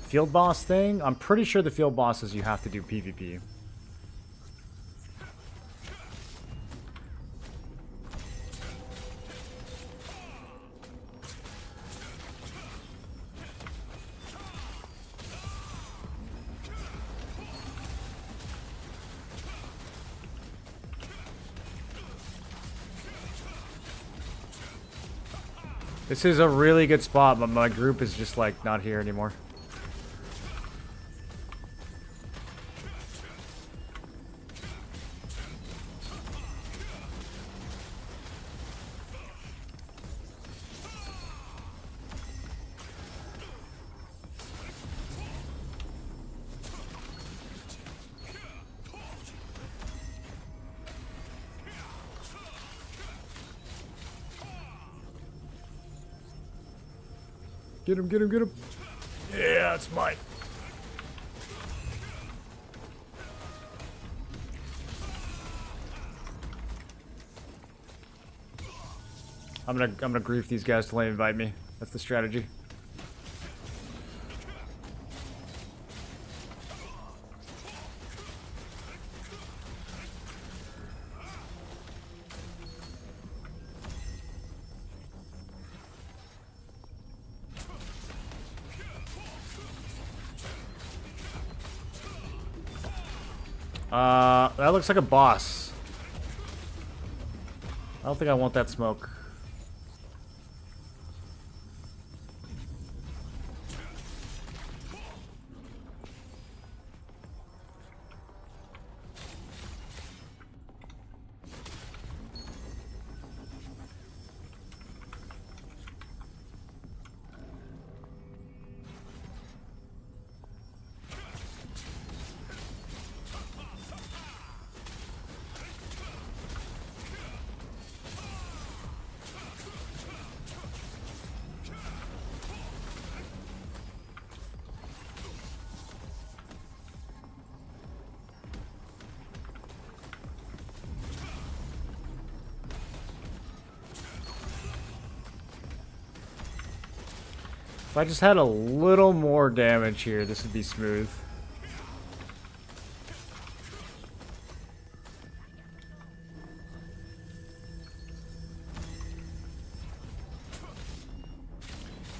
field boss thing. I'm pretty sure the field bosses you have to do PvP. This is a really good spot, but my group is just like not here anymore. Get him, get him, get him. Yeah, it's mine. I'm gonna grief these guys till they invite me. That's the strategy. That looks like a boss. I don't think I want that smoke. If I just had a little more damage here, this would be smooth.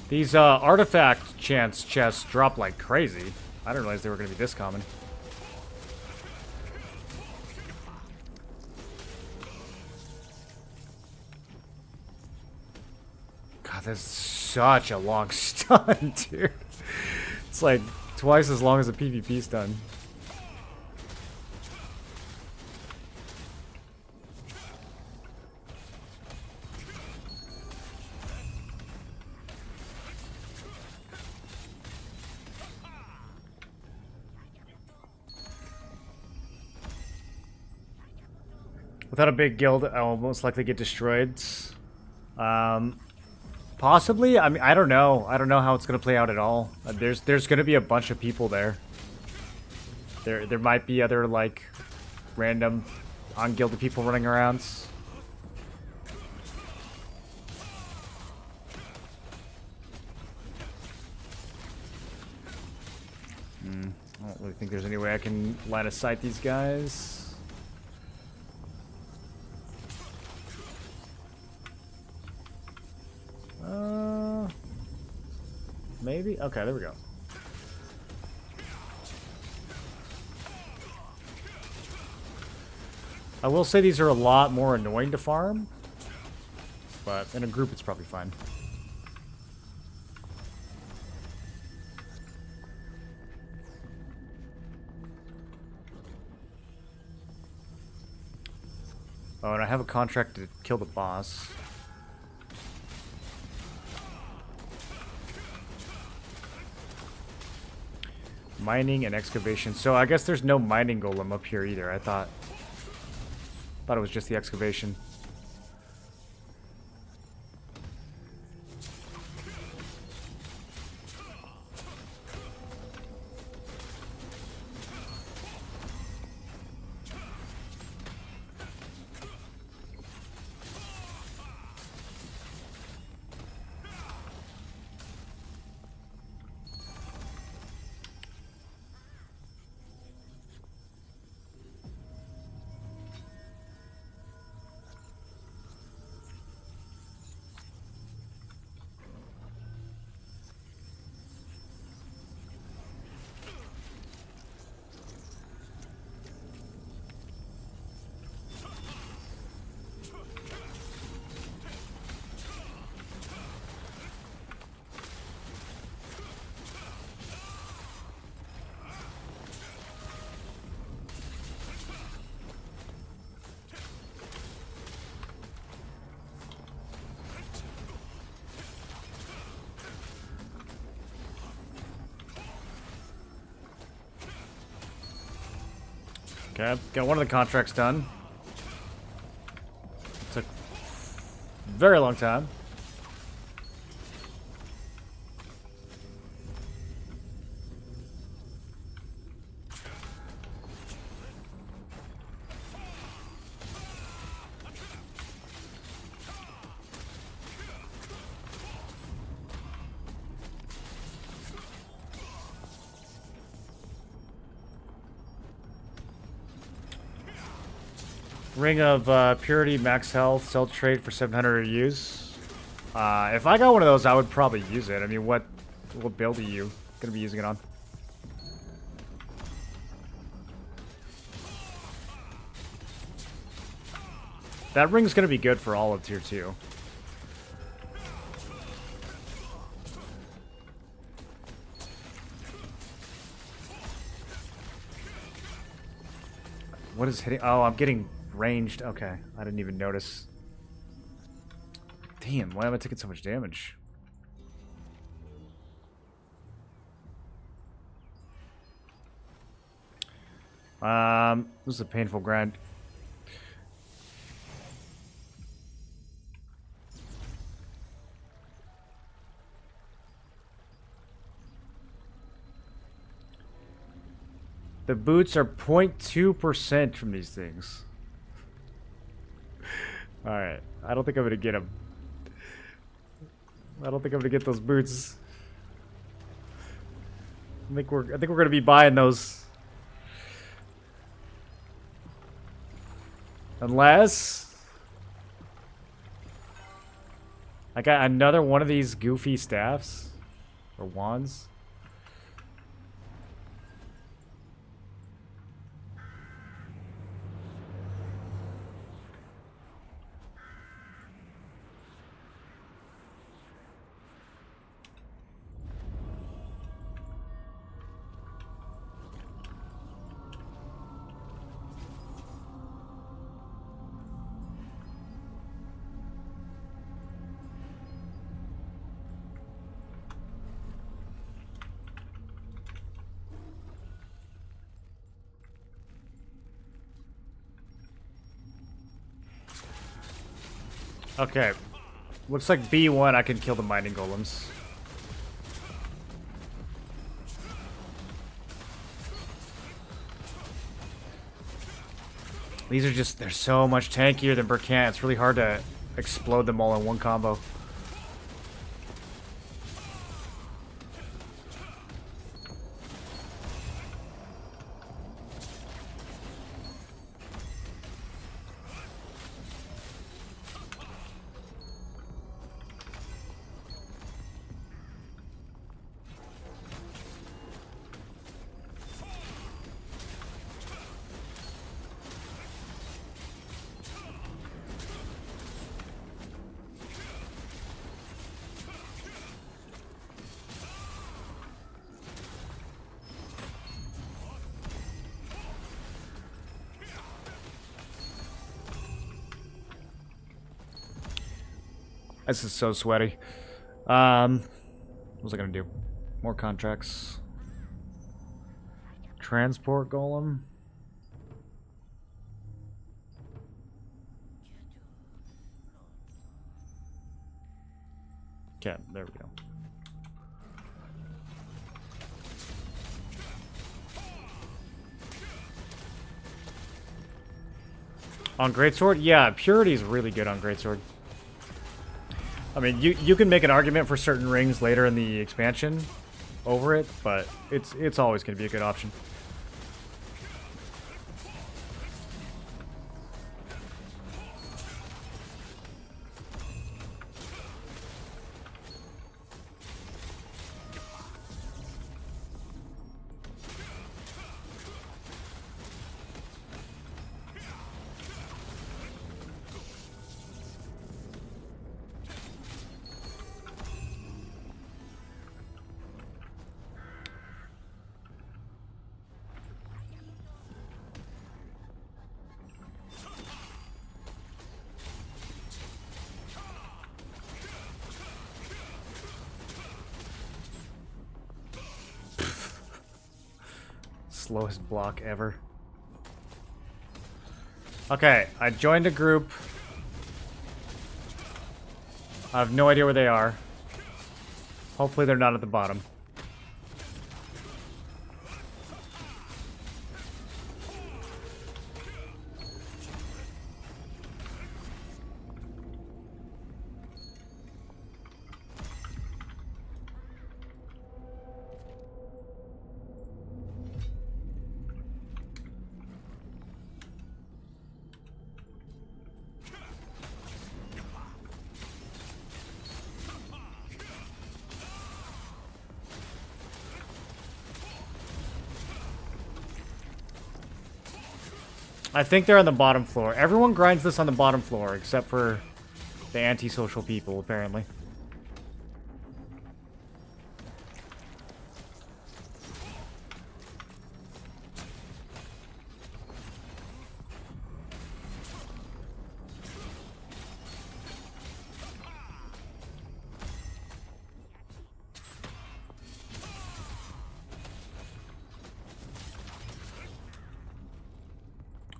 These artifact chance chests drop like crazy. I didn't realize they were going to be this common. God, that's such a long stun, dude. It's like twice as long as a PvP stun. Without a big guild, I'll most likely get destroyed. Possibly. I mean, I don't know. I don't know how it's gonna play out at all. There's gonna be a bunch of people there. There might be other like random ungilded people running around. I don't really think there's any way I can line of sight these guys. Maybe? Okay, there we go. I will say these are a lot more annoying to farm, but in a group it's probably fine. Oh, and I have a contract to kill the boss. Mining and excavation. So I guess there's no mining golem up here either. I thought it was just the excavation. Okay, got one of the contracts done. Took a very long time. Ring of Purity, max health, sell trade for 700 use. If I got one of those, I would probably use it. I mean, what build are you gonna be using it on? That ring's gonna be good for all of tier 2. What is hitting? Oh, I'm getting ranged. Okay, I didn't even notice. Damn, why am I taking so much damage? This is a painful grind. The boots are 0.2% from these things. Alright, I don't think I'm gonna get them. I don't think I'm gonna get those boots. I think we're gonna be buying those. Unless I got another one of these goofy staffs or wands. Okay. Looks like B1 I can kill the mining golems. These are just, they're so much tankier than Burkant. It's really hard to explode them all in one combo. This is so sweaty. What was I gonna do? More contracts. Transport golem. Okay, there we go. On Greatsword? Yeah, Purity is really good on Greatsword. I mean, you can make an argument for certain rings later in the expansion over it, but it's always going to be a good option. Slowest block ever. Okay, I joined a group. I have no idea where they are. Hopefully they're not at the bottom. I think they're on the bottom floor. Everyone grinds this on the bottom floor, except for the antisocial people, apparently.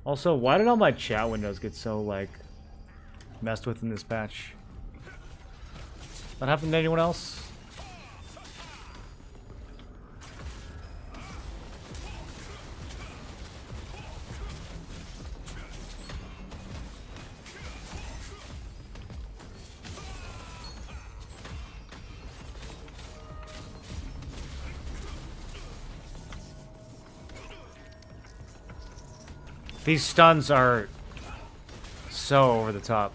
Also, why did all my chat windows get so, like, messed with in this patch? That happened to anyone else? These stuns are so over the top.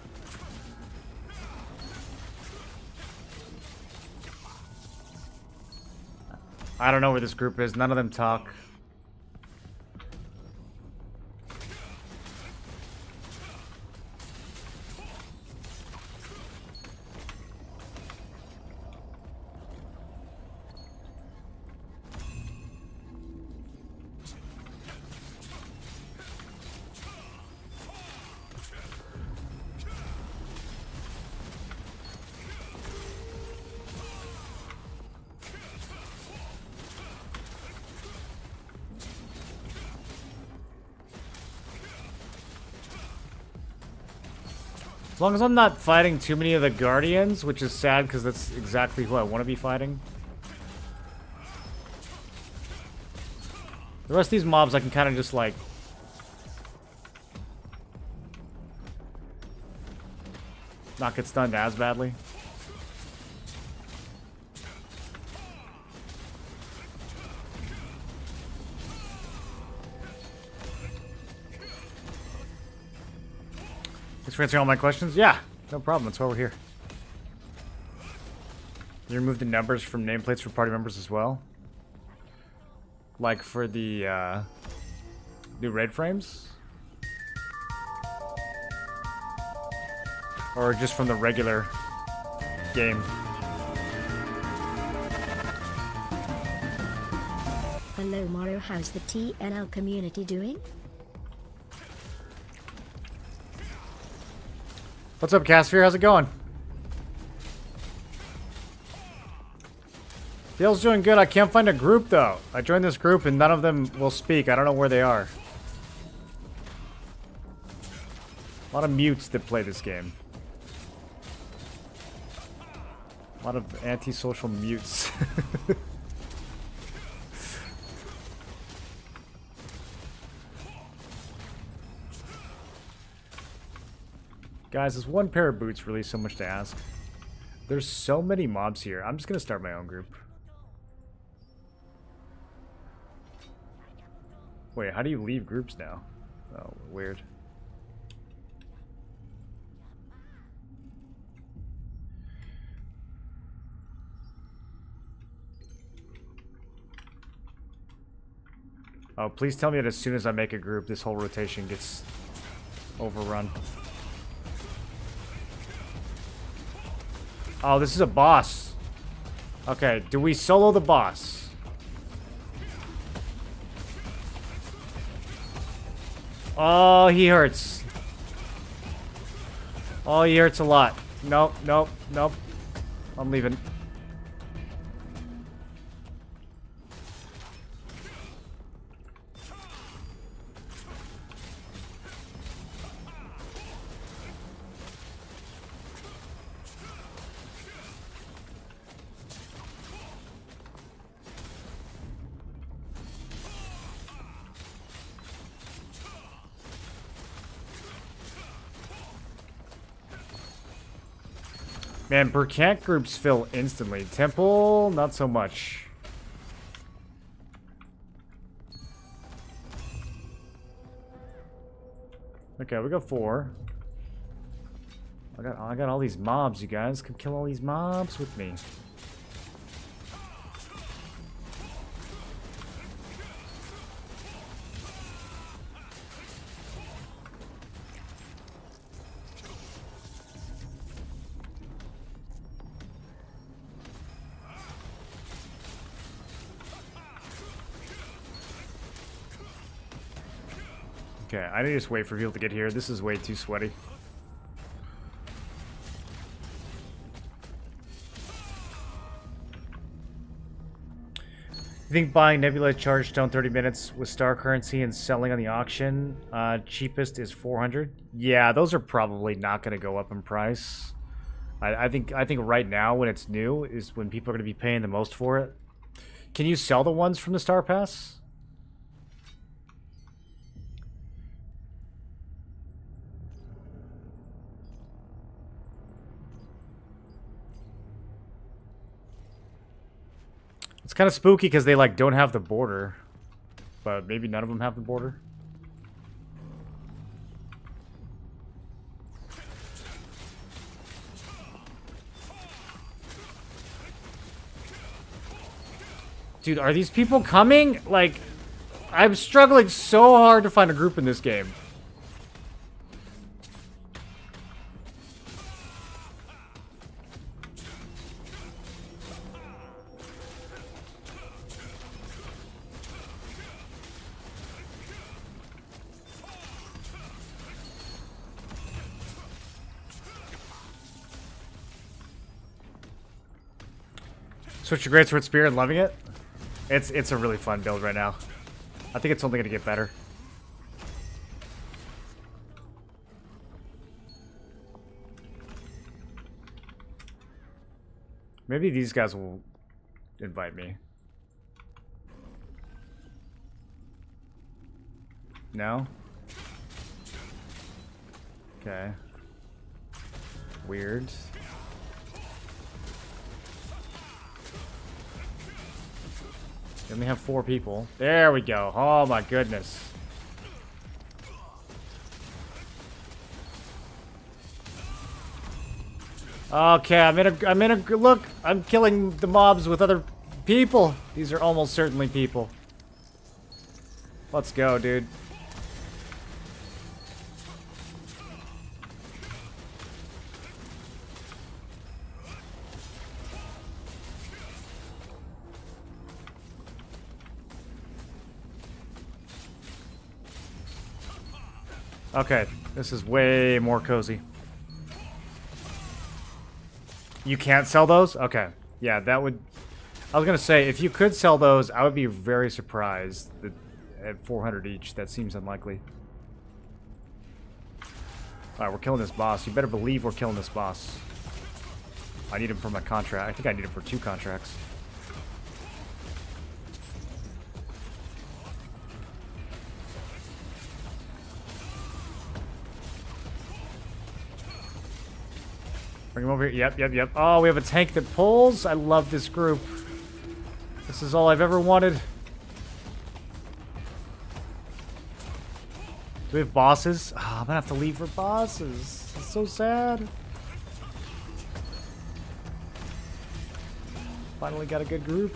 I don't know where this group is. None of them talk. As long as I'm not fighting too many of the Guardians, which is sad because that's exactly who I want to be fighting. The rest of these mobs I can kind of just like... not get stunned as badly. Thanks for answering all my questions. Yeah, no problem. That's why we're here. You remove the numbers from nameplates for party members as well? Like for the new raid frames? Or just from the regular game? Hello Mario, how's the TNL community doing? What's up, Casphere? How's it going? Dale's doing good. I can't find a group, though. I joined this group, and none of them will speak. I don't know where they are. A lot of mutes that play this game. A lot of antisocial mutes. Guys, is one pair of boots really so much to ask? There's so many mobs here. I'm just gonna start my own group. Wait, how do you leave groups now? Oh, weird. Oh, please tell me that as soon as I make a group, this whole rotation gets overrun. Oh, this is a boss. Okay, do we solo the boss? Oh, he hurts. Oh, he hurts a lot. Nope, nope, nope. I'm leaving. Man, Burkant groups fill instantly. Temple, not so much. Okay, we got 4. I got all these mobs, you guys. Come kill all these mobs with me. Okay, I need to just wait for people to get here. This is way too sweaty. You think buying Nebula Charge Stone 30 minutes with star currency and selling on the auction cheapest is 400? Yeah, those are probably not going to go up in price. I think right now when it's new is when people are going to be paying the most for it. Can you sell the ones from the Star Pass? It's kind of spooky because they like don't have the border, but maybe none of them have the border. Dude, are these people coming? Like, I'm struggling so hard to find a group in this game. Switch to Greatsword Spear and loving it. It's a really fun build right now. I think it's only going to get better. Maybe these guys will invite me. No? Okay. Weird. We only have 4 people. There we go. Oh my goodness. Okay, I'm in a look. I'm killing the mobs with other people. These are almost certainly people. Let's go, dude. Okay, this is way more cozy. You can't sell those? Okay. Yeah, that would... I was gonna say, if you could sell those, I would be very surprised that at 400 each. That seems unlikely. Alright, we're killing this boss. You better believe we're killing this boss. I need him for my contract. I think I need him for 2 contracts. Bring him over here. Yep. Oh, we have a tank that pulls. I love this group. This is all I've ever wanted. Do we have bosses? Oh, I'm gonna have to leave for bosses. It's so sad. Finally got a good group.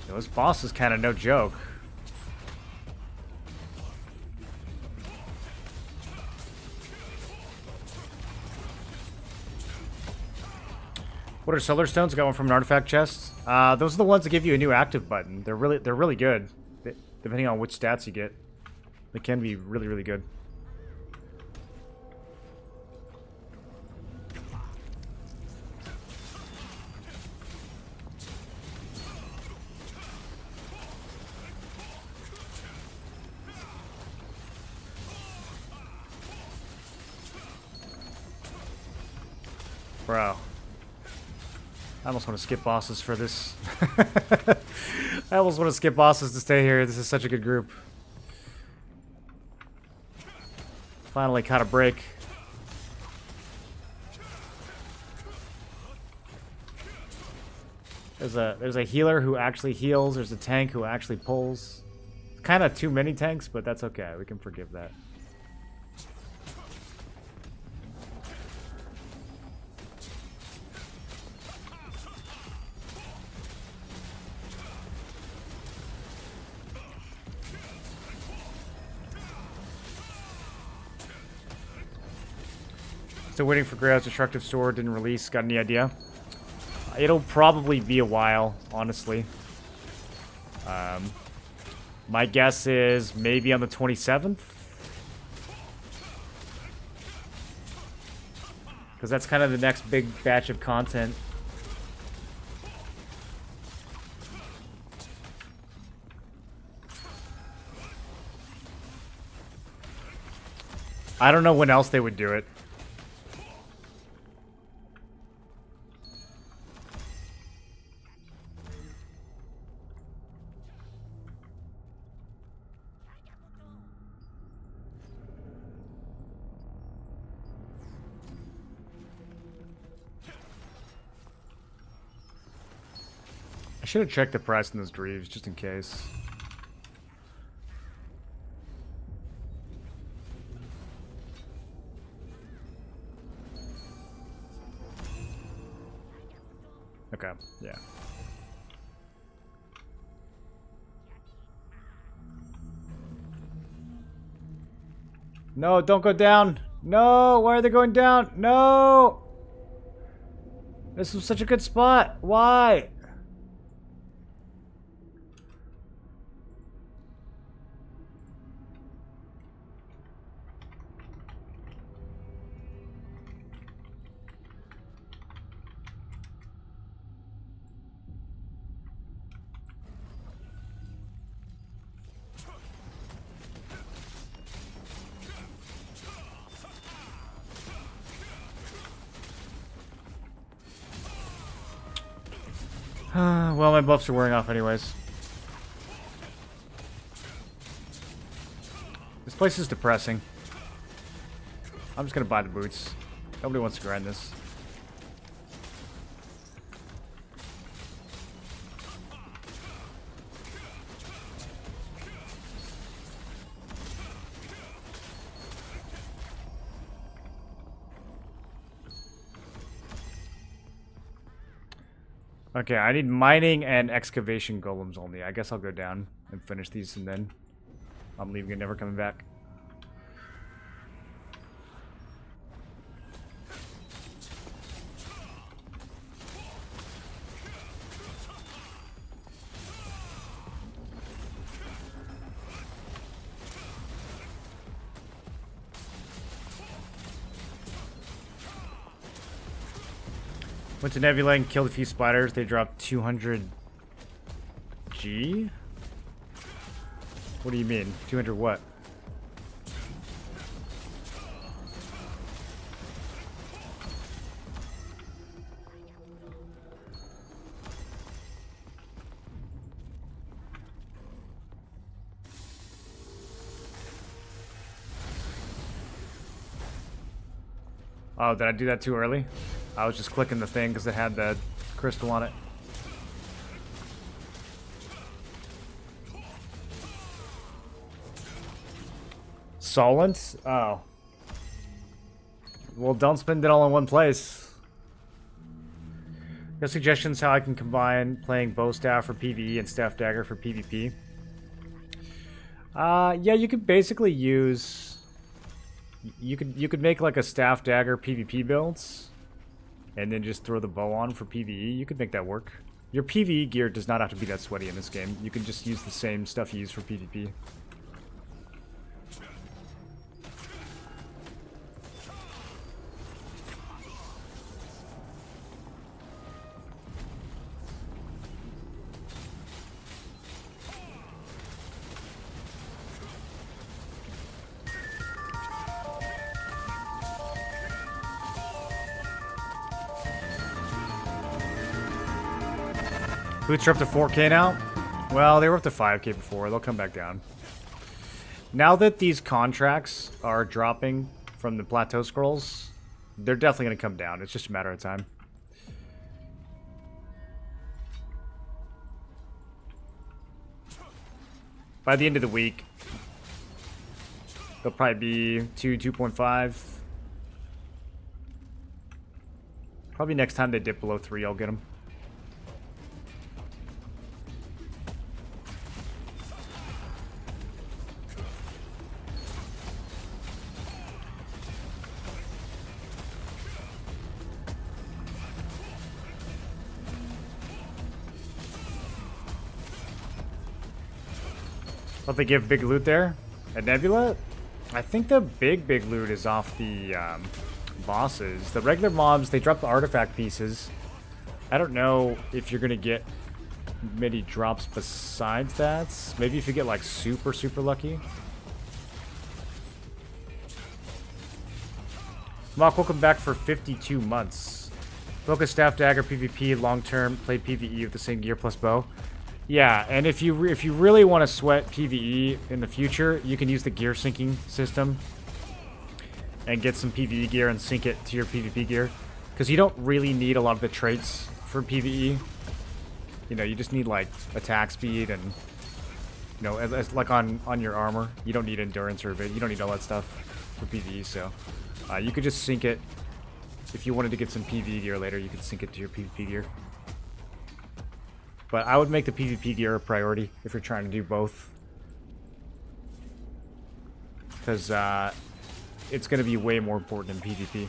This boss is kind of no joke. What are solar stones? Got one from an artifact chest. Those are the ones that give you a new active button. They're really good. Depending on which stats you get, they can be really good. Bro. I almost want to skip bosses for this. I almost want to skip bosses to stay here. This is such a good group. Finally caught a break. There's a healer who actually heals. There's a tank who actually pulls. Kind of too many tanks, but that's okay. We can forgive that. Still waiting for Greyhound's Destructive Sword. Didn't release. Got any idea? It'll probably be a while, honestly. My guess is maybe on the 27th. Because that's kind of the next big batch of content. I don't know when else they would do it. I should have checked the price on those Dreaves, just in case. Okay, yeah. No, don't go down! No! Why are they going down? No! This was such a good spot! Why? Well, my buffs are wearing off anyways. This place is depressing. I'm just gonna buy the boots. Nobody wants to grind this. Okay, I need mining and excavation golems only. I guess I'll go down and finish these and then I'm leaving and never coming back. Went to Nebula and killed a few spiders. They dropped 200 G? What do you mean? 200 what? Oh, did I do that too early? I was just clicking the thing because it had the crystal on it. Solent? Oh. Well, don't spend it all in one place. Got suggestions how I can combine playing bow staff for PvE and staff dagger for PvP? Yeah, you could basically use... You could make like a staff dagger PvP builds. And then just throw the bow on for PvE. You could make that work. Your PvE gear does not have to be that sweaty in this game. You can just use the same stuff you use for PvP. Boots are up to 4K now? Well, they were up to 5K before. They'll come back down. Now that these contracts are dropping from the plateau scrolls, they're definitely going to come down. It's just a matter of time. By the end of the week, they'll probably be 2, 2.5. Probably next time they dip below 3, I'll get them. What they give big loot there at Nebula? I think the big loot is off the bosses. The regular mobs, they drop the artifact pieces. I don't know if you're gonna get many drops besides that. Maybe if you get like super lucky. Mock, welcome back for 52 months. Focus staff dagger PvP long term. Play PvE with the same gear plus bow. Yeah, and if you really want to sweat PvE in the future, you can use the gear syncing system and get some PvE gear and sync it to your PvP gear, because you don't really need a lot of the traits for PvE. You know, you just need like attack speed and, you know, as like on your armor, you don't need endurance or you don't need all that stuff for PvE. So you could just sync it. If you wanted to get some PvE gear later, you could sync it to your PvP gear. But I would make the PvP gear a priority if you're trying to do both. Because it's going to be way more important in PvP.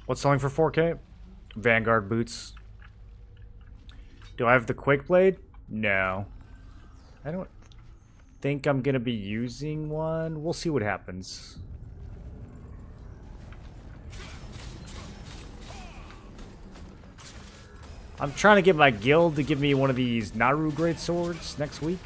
What's selling for 4K? Vanguard boots. Do I have the Quake Blade? No. I don't think I'm going to be using one. We'll see what happens. I'm trying to get my guild to give me one of these Naru Great Swords next week.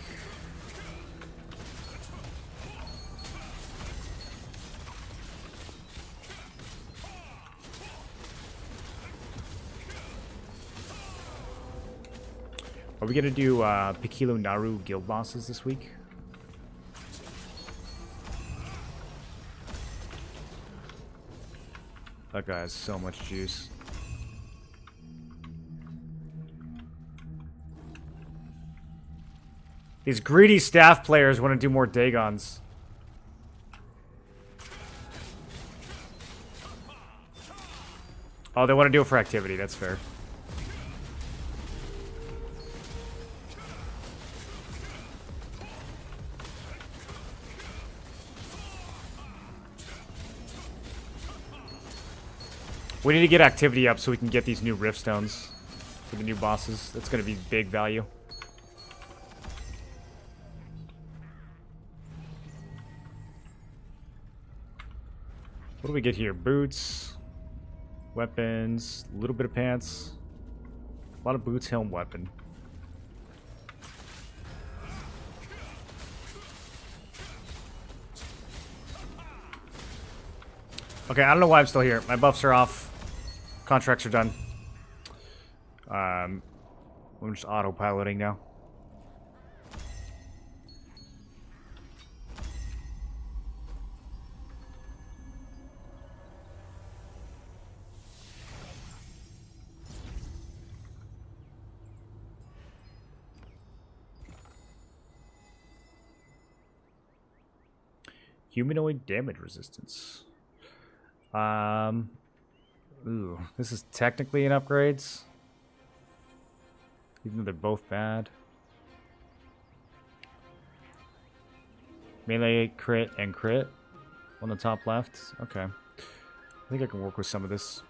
Are we gonna do Pikilo Naru guild bosses this week? That guy has so much juice. These greedy staff players want to do more Dagons. Oh, they want to do it for activity. That's fair. We need to get activity up so we can get these new rift stones for the new bosses. That's going to be big value. What do we get here? Boots, weapons, a little bit of pants, a lot of boots, helm, weapon. Okay, I don't know why I'm still here. My buffs are off. Contracts are done. I'm just autopiloting now. Humanoid damage resistance. Ooh, this is technically an upgrade, even though they're both bad. Melee, crit, and crit on the top left. Okay. I think I can work with some of this.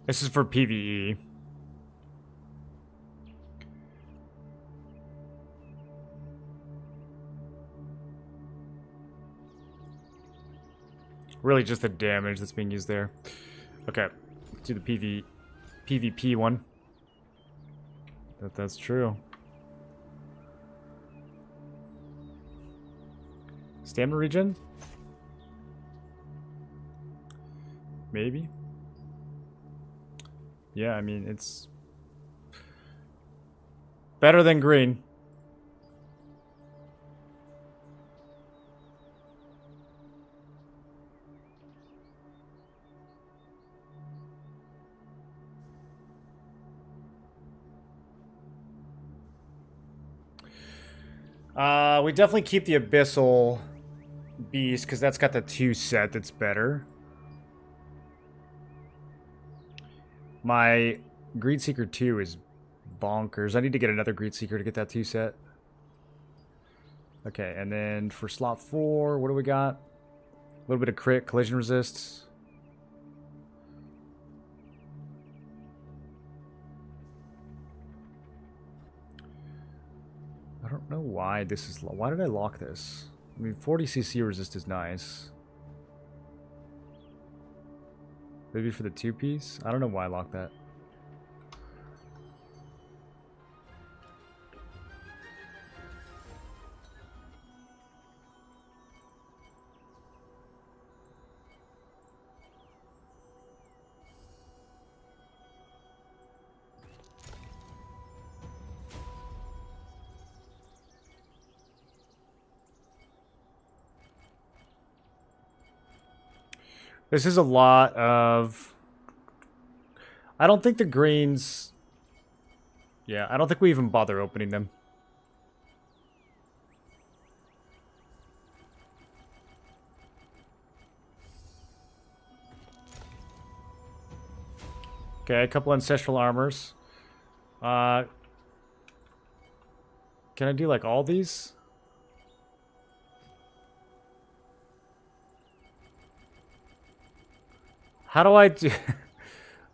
This is for PvE. Really just the damage that's being used there. Okay, let's do the PvP one. That's true. Stamina regen? Maybe. Yeah, I mean, it's better than green. We definitely keep the Abyssal Beast, because that's got the 2 set that's better. My Greedseeker 2 is bonkers. I need to get another Greedseeker to get that 2 set. Okay, and then for slot 4, what do we got? A little bit of crit, collision resist. I don't know why this is... Why did I lock this? I mean, 40cc resist is nice. Maybe for the 2-piece? I don't know why I locked that. This is a lot of... I don't think the greens... Yeah, I don't think we even bother opening them. Okay, a couple ancestral armors. Can I do like all these? How do I do...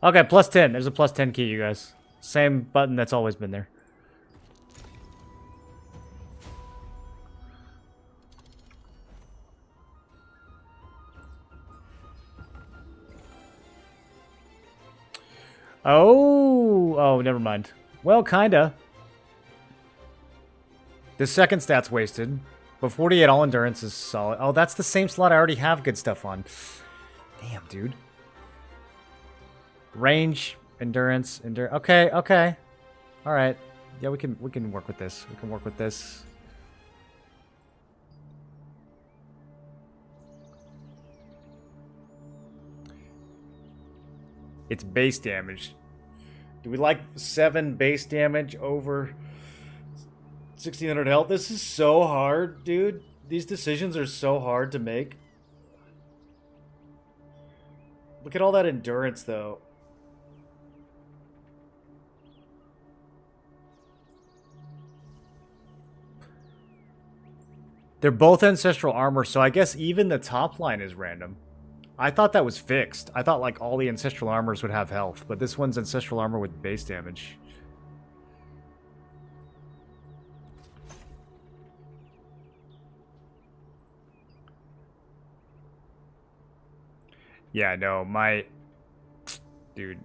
Okay, plus 10. There's a plus 10 key, you guys. Same button that's always been there. Oh, never mind. Well, kinda. The second stat's wasted. But 48 all endurance is solid. Oh, that's the same slot I already have good stuff on. Damn, dude. Range, endurance, okay, okay. Alright. Yeah, we can work with this. We can work with this. It's base damage. Do we like 7 base damage over 1600 health? This is so hard, dude. These decisions are so hard to make. Look at all that endurance, though. They're both ancestral armor, so I guess even the top line is random. I thought that was fixed. I thought like all the ancestral armors would have health, but this one's ancestral armor with base damage. Yeah, no, my... Dude.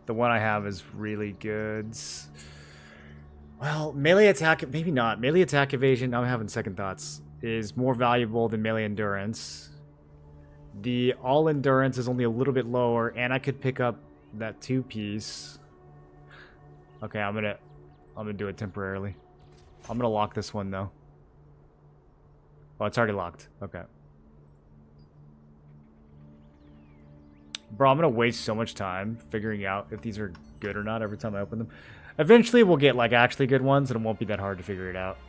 The one I have is really good. Well, melee attack, maybe not. Melee attack evasion, I'm having second thoughts, is more valuable than melee endurance. The all endurance is only a little bit lower, and I could pick up that 2-piece. Okay, I'm gonna do it temporarily. I'm gonna lock this one though. Oh, it's already locked. Okay. Bro, I'm gonna waste so much time figuring out if these are good or not every time I open them. Eventually we'll get like actually good ones and it won't be that hard to figure it out.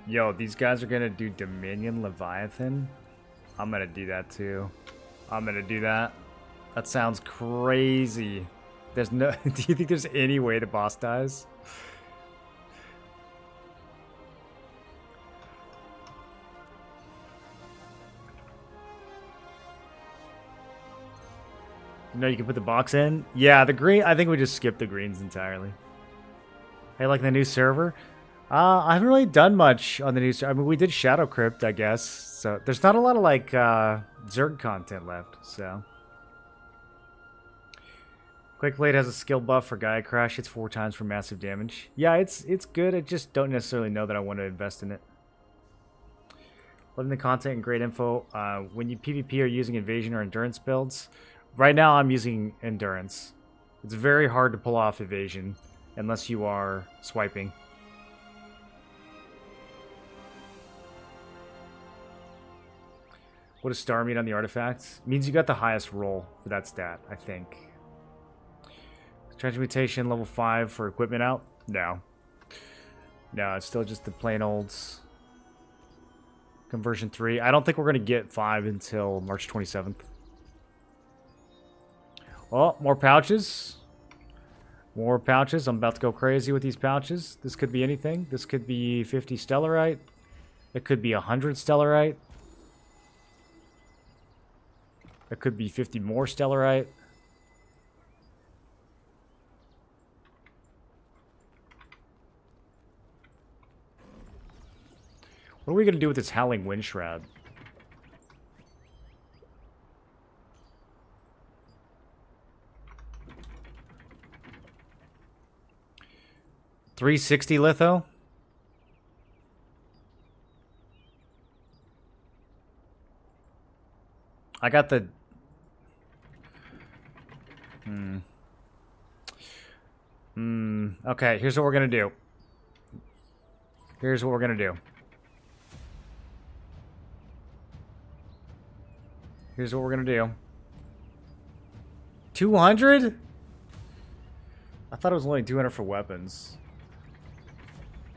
Yo, these guys are gonna do Dominion Leviathan. I'm gonna do that too. I'm gonna do that. That sounds crazy. There's no. Do you think there's any way the boss dies? No, you can put the box in. Yeah, the green. I think we just skipped the greens entirely. Hey, like the new server? I haven't really done much on the new server. I mean, we did Shadow Crypt, I guess. So there's not a lot of like Zerg content left. So Quick Blade has a skill buff for Gaia Crash. It's 4 times for massive damage. Yeah, it's good. I just don't necessarily know that I want to invest in it. Loving the content and great info. When you PvP are using Invasion or Endurance builds. Right now I'm using Endurance. It's very hard to pull off Evasion unless you are swiping. What does star mean on the artifacts? It means you got the highest roll for that stat, I think. Transmutation level 5 for equipment out? No. No, it's still just the plain olds. Conversion 3. I don't think we're going to get 5 until March 27th. Oh, more pouches. More pouches. I'm about to go crazy with these pouches. This could be anything. This could be 50 Stellarite. It could be 100 Stellarite. It could be 50 more Stellarite. What are we going to do with this Howling Wind Shroud? $360 litho? I got the... Okay, here's what we're going to do. Here's what we're going to do. Here's what we're going to do. 200? I thought it was only 200 for weapons.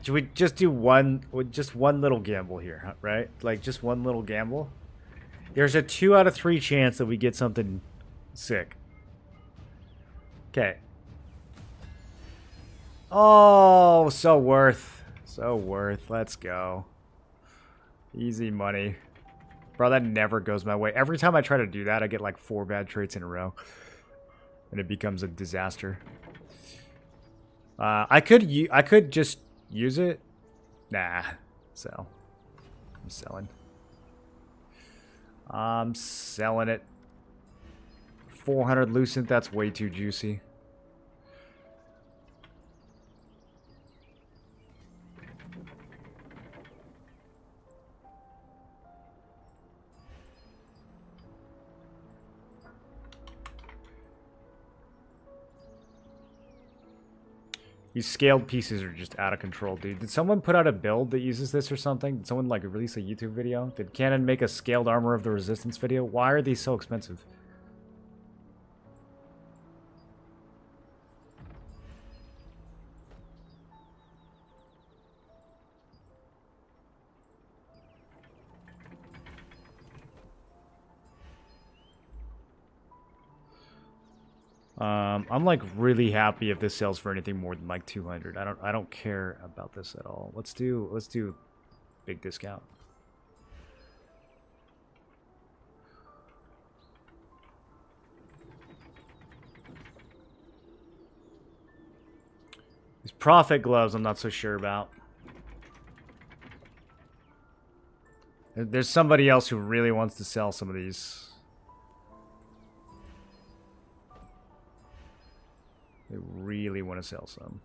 Should we just do one little gamble here, right? Like, just one little gamble? There's a 2 out of 3 chance that we get something sick. Okay. Oh, so worth. So worth. Let's go. Easy money. Bro, that never goes my way. Every time I try to do that, I get like 4 bad traits in a row. And it becomes a disaster. I could just use it. Nah. So, I'm selling. I'm selling it. 400 Lucent, that's way too juicy. These scaled pieces are just out of control, dude. Did someone put out a build that uses this or something? Did someone like release a YouTube video? Did Canon make a scaled armor of the resistance video? Why are these so expensive? I'm like really happy if this sells for anything more than like 200. I don't care about this at all. Let's do big discount. These profit gloves I'm not so sure about. There's somebody else who really wants to sell some of these. They really want to sell some.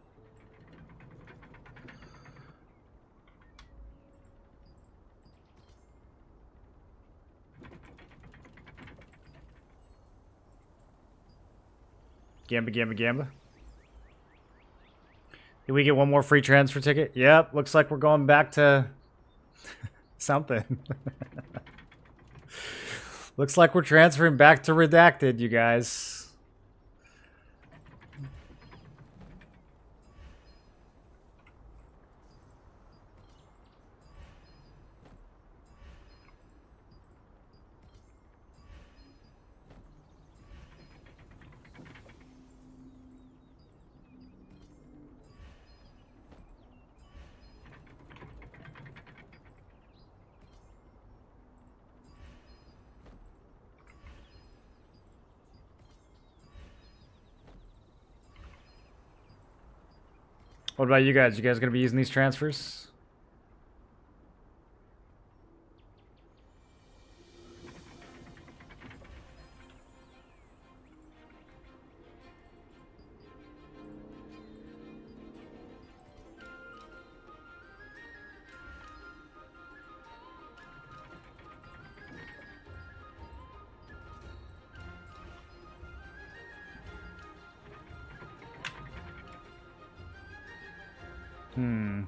Gamba, gamba, gamba. Did we get one more free transfer ticket? Yep, looks like we're going back to something. Looks like we're transferring back to Redacted, you guys. What about you guys? You guys gonna be using these transfers? Hmm.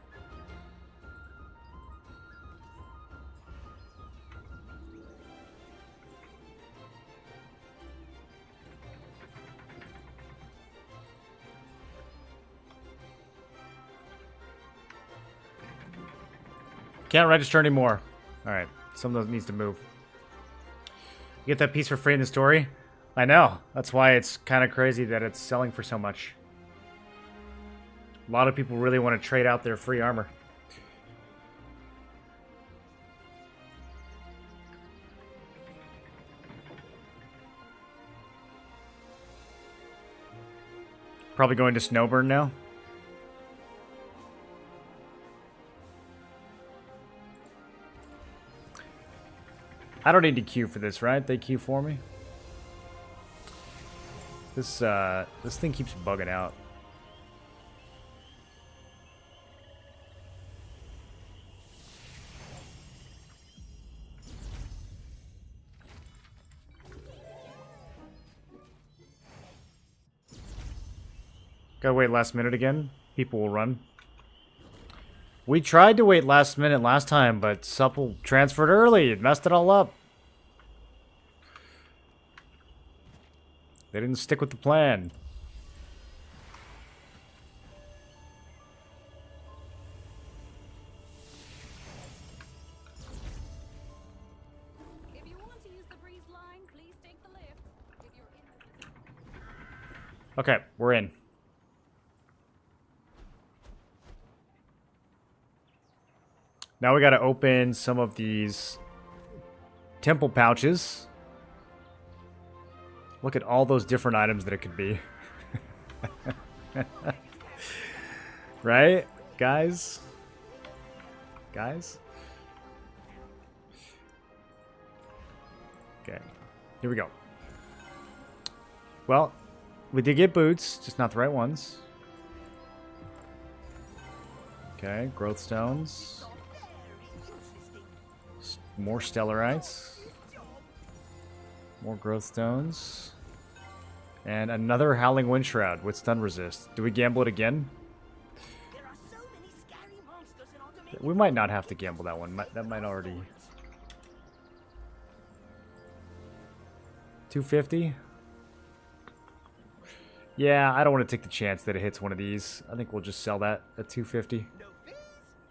Can't register anymore. Alright, some of those needs to move. You get that piece for free in the story? I know. That's why it's kind of crazy that it's selling for so much. A lot of people really want to trade out their free armor. Probably going to Snowburn now. I don't need to queue for this, right? They queue for me. This thing keeps bugging out. Gotta wait last minute again. People will run. We tried to wait last minute last time, but Supple transferred early. It messed it all up. They didn't stick with the plan. If you want to use the breeze line, please take the lift. If you're in Okay, we're in. Now we gotta open some of these temple pouches. Look at all those different items that it could be. Right? Guys? Guys? Okay. Here we go. Well, we did get boots, just not the right ones. Okay, growth stones. More stellarites. More growth stones. And another Howling Wind Shroud with stun resist. Do we gamble it again? There are so many scary monsters in our domain. We might not have to gamble that one. That might already... 250? Yeah, I don't want to take the chance that it hits one of these. I think we'll just sell that at 250. No fears,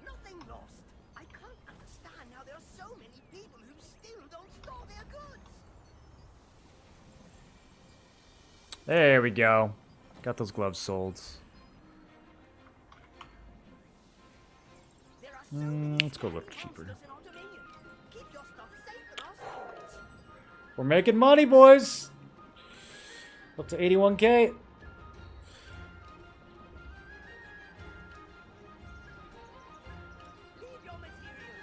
nothing lost. I can't understand how there are so many people who still don't store their goods. There we go. Got those gloves sold. There are so many Let's go a little scary cheaper. monsters in our dominion. Keep your stuff safe in our storage. We're making money, boys! Up to 81k. Leave your materials.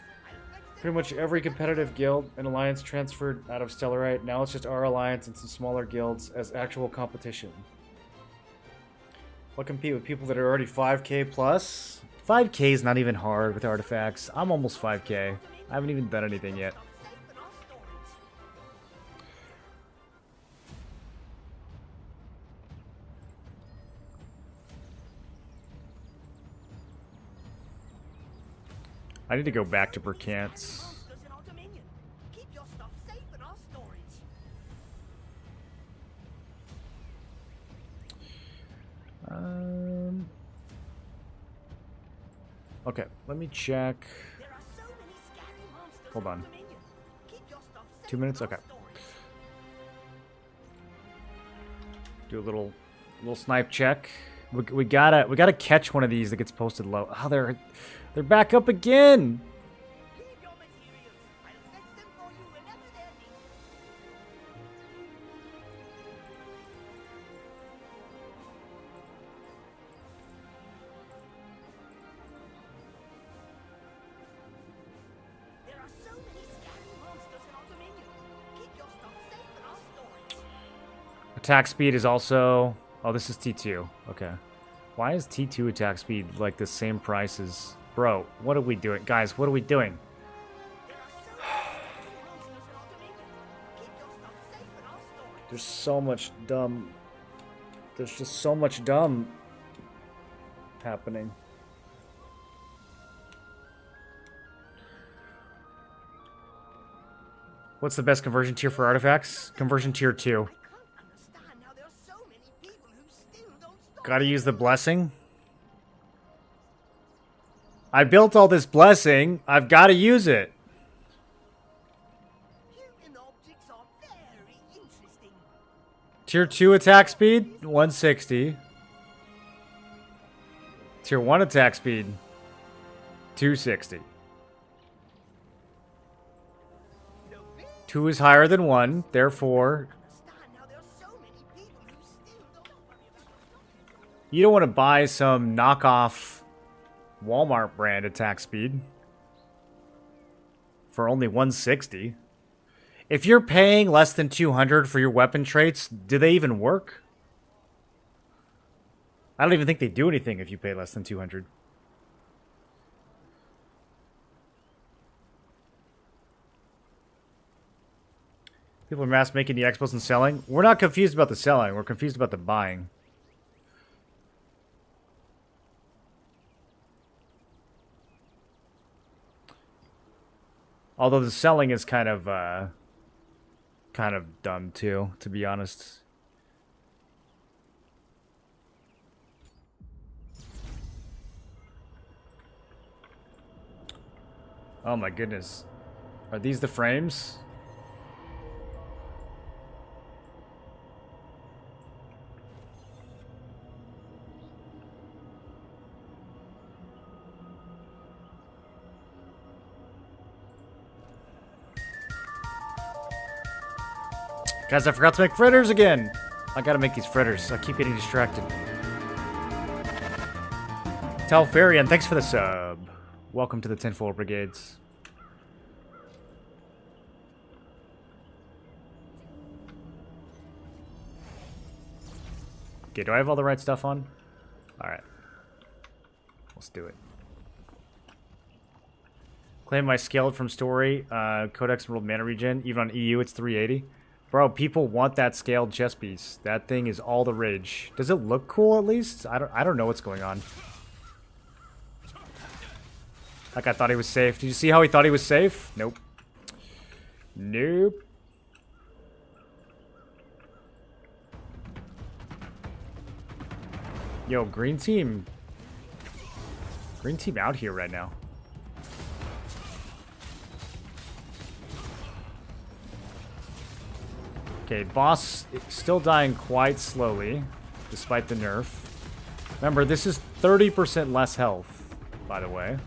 I'll fetch them Pretty much every competitive guild and alliance transferred out of Stellarite. Now it's just our alliance and some smaller guilds as actual competition. We'll compete with people that are already 5k plus. 5k is not even hard with artifacts. I'm almost 5k. I haven't even done anything yet. stuff safe in our storage. I need to go back to Berkant's. Monsters in our dominion. Keep your stuff safe in our storage. Okay, let me check. There are so many scary monsters Hold in our on. dominion. Keep your stuff safe 2 minutes? in our Okay. storage. Do a little snipe check. We gotta catch one of these that gets posted low. Oh, they're back up again. Leave your materials. I'll fetch them for you whenever they're needed. attack speed is also... Oh, this is T2. Okay. Why is T2 attack speed like the same price as... Bro, what are we doing? Guys, what are we doing? There's so much dumb... There's just so much dumb happening. What's the best conversion tier for artifacts? Conversion tier 2. Gotta use the blessing. I built all this blessing. I've gotta use it. Tier 2 attack speed, 160. Tier 1 attack speed, 260. 2 is higher than 1, therefore... You don't want to buy some knockoff Walmart brand attack speed for only 160. If you're paying less than 200 for your weapon traits, do they even work? I don't even think they do anything if you pay less than 200. People are mass making the expos and selling. We're not confused about the selling. We're confused about the buying. Although the selling is kind of dumb too, to be honest. Oh my goodness. Are these the frames? Guys, I forgot to make fritters again. I gotta make these fritters. I keep getting distracted. Talfarian, thanks for the sub. Welcome to the Tinfoil Brigades. Okay, do I have all the right stuff on? Alright. Let's do it. Claim my scaled from story. Codex World Mana Regen. Even on EU, it's 380. Bro, people want that scaled chess piece. That thing is all the rage. Does it look cool at least? I don't know what's going on. Like I thought he was safe. Did you see how he thought he was safe? Nope. Nope. Yo, green team. Green team out here right now. Okay, boss still dying quite slowly, despite the nerf. Remember, this is 30% less health, by the way.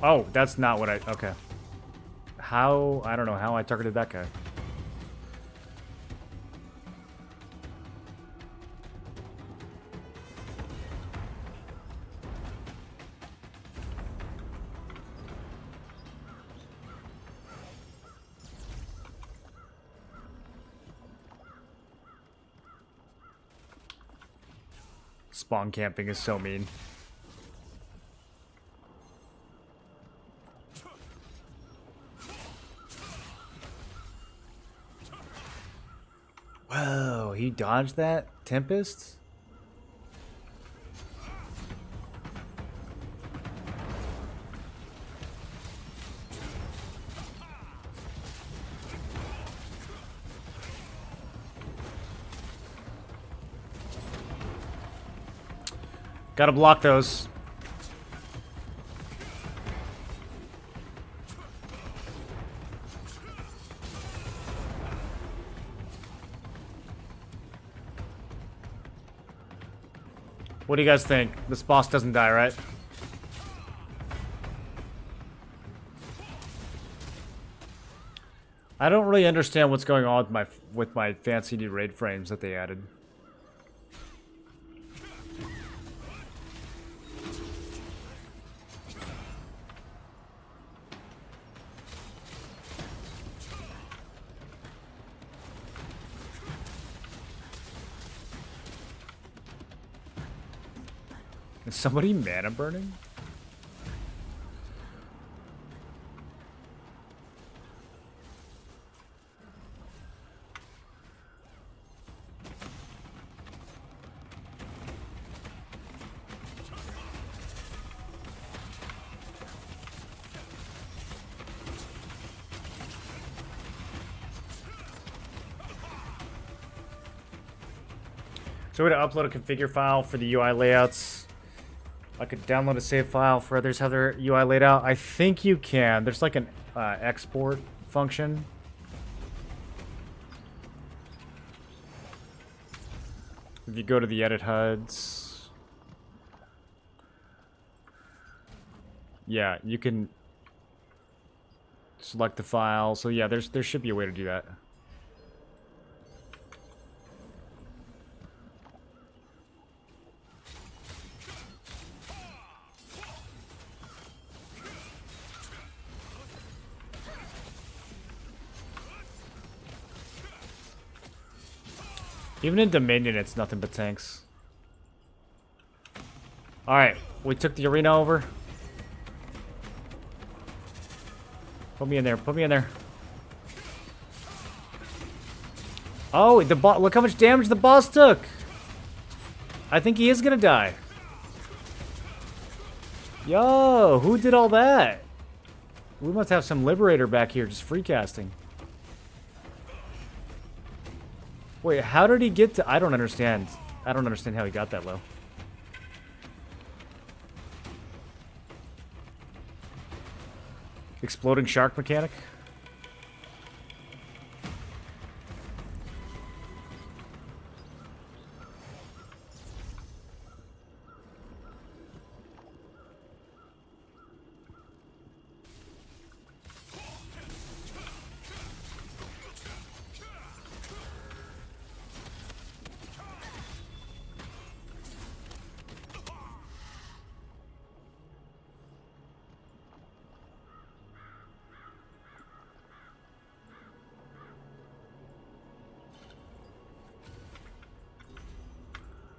Oh, that's not what I... Okay. How... I don't know how I targeted that guy. Spawn camping is so mean. Whoa, he dodged that? Tempest? Gotta block those. What do you guys think? This boss doesn't die, right? I don't really understand what's going on with my fancy new raid frames that they added. Is somebody mana burning? So we're going to upload a configure file for the UI layouts. I could download a save file for others how their UI laid out. I think you can. There's like an export function. If you go to the edit HUDs. Yeah, you can select the file. So yeah, there should be a way to do that. Even in Dominion, it's nothing but tanks. Alright, we took the arena over. Put me in there, put me in there. Oh, the boss, look how much damage the boss took. I think he is gonna die. Yo, who did all that? We must have some Liberator back here just free casting. Wait, how did he get to... I don't understand. I don't understand how he got that low. Exploding shark mechanic?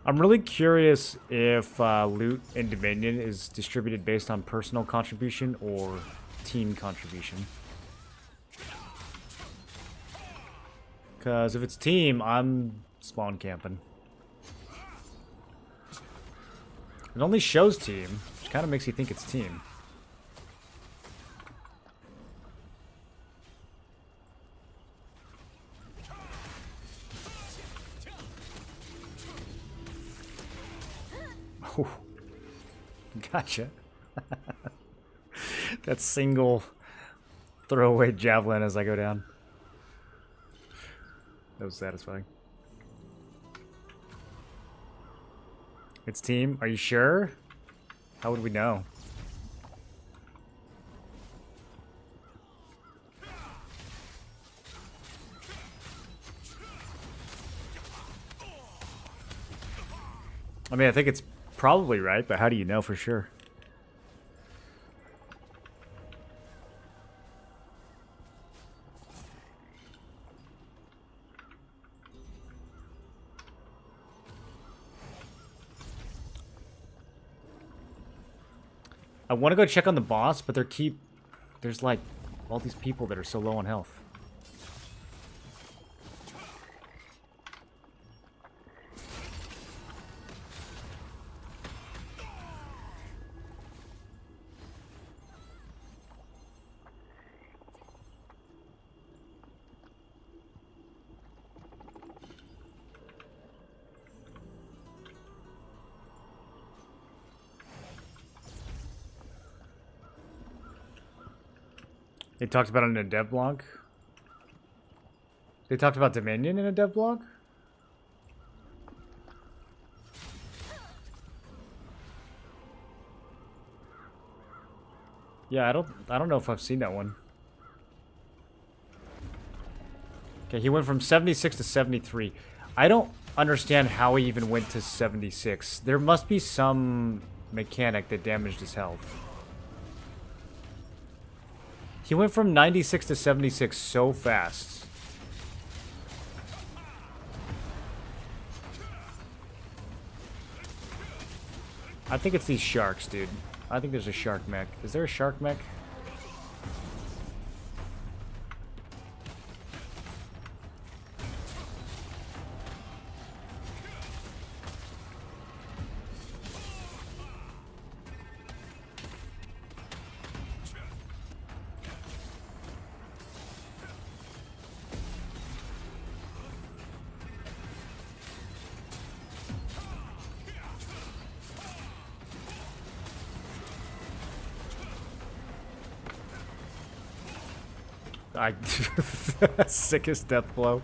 I'm really curious if loot in Dominion is distributed based on personal contribution or team contribution. Because if it's team, I'm spawn camping. It only shows team, which kind of makes you think it's team. Oh, gotcha. That single throwaway javelin as I go down. That was satisfying. It's team. Are you sure? How would we know? I mean, I think it's probably right, but how do you know for sure? I want to go check on the boss, but there's like all these people that are so low on health. They talked about it in a dev blog. They talked about Dominion in a dev blog. Yeah, I don't know if I've seen that one. Okay, he went from 76 to 73. I don't understand how he even went to 76. There must be some mechanic that damaged his health. He went from 96 to 76 so fast. I think it's these sharks, dude. I think there's a shark mech. Is there a shark mech? Sickest death blow.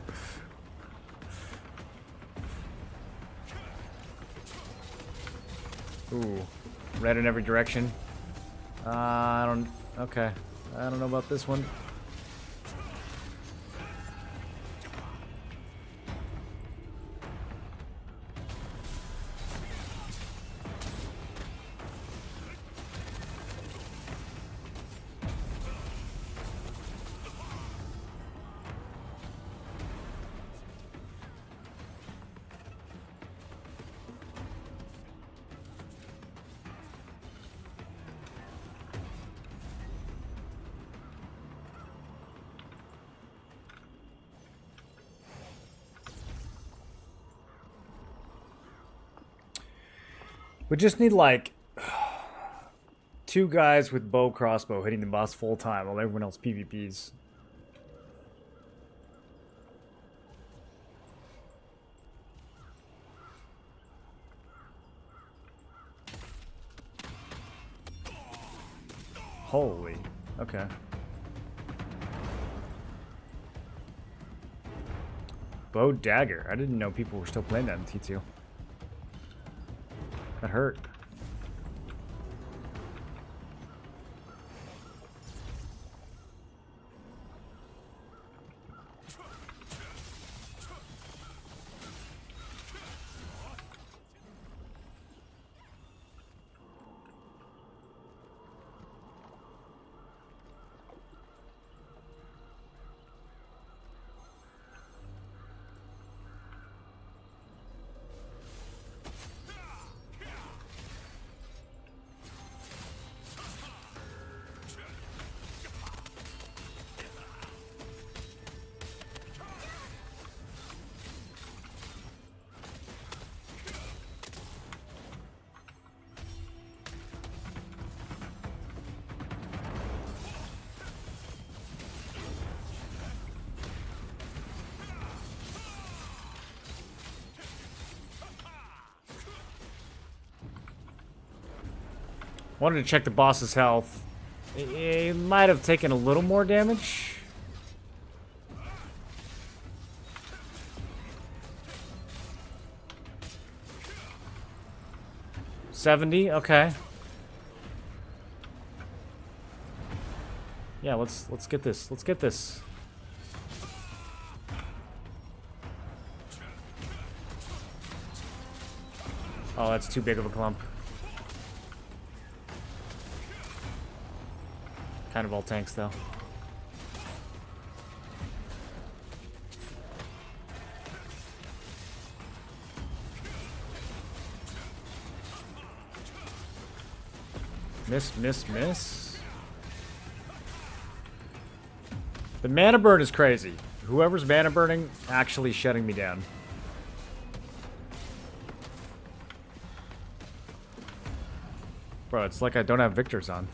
Ooh, red in every direction. I don't. Okay, I don't know about this one. We just need like 2 guys with bow crossbow hitting the boss full time while everyone else PvPs. Holy. Okay. Bow Dagger. I didn't know people were still playing that in T2. That hurt. Wanted to check the boss's health. It might have taken a little more damage. $70, okay. Yeah, let's get this. Let's get this. Oh, that's too big of a clump. Kind of all tanks, though. Miss, miss, miss. The mana burn is crazy. Whoever's mana burning actually shutting me down. Bro, it's like I don't have victors on.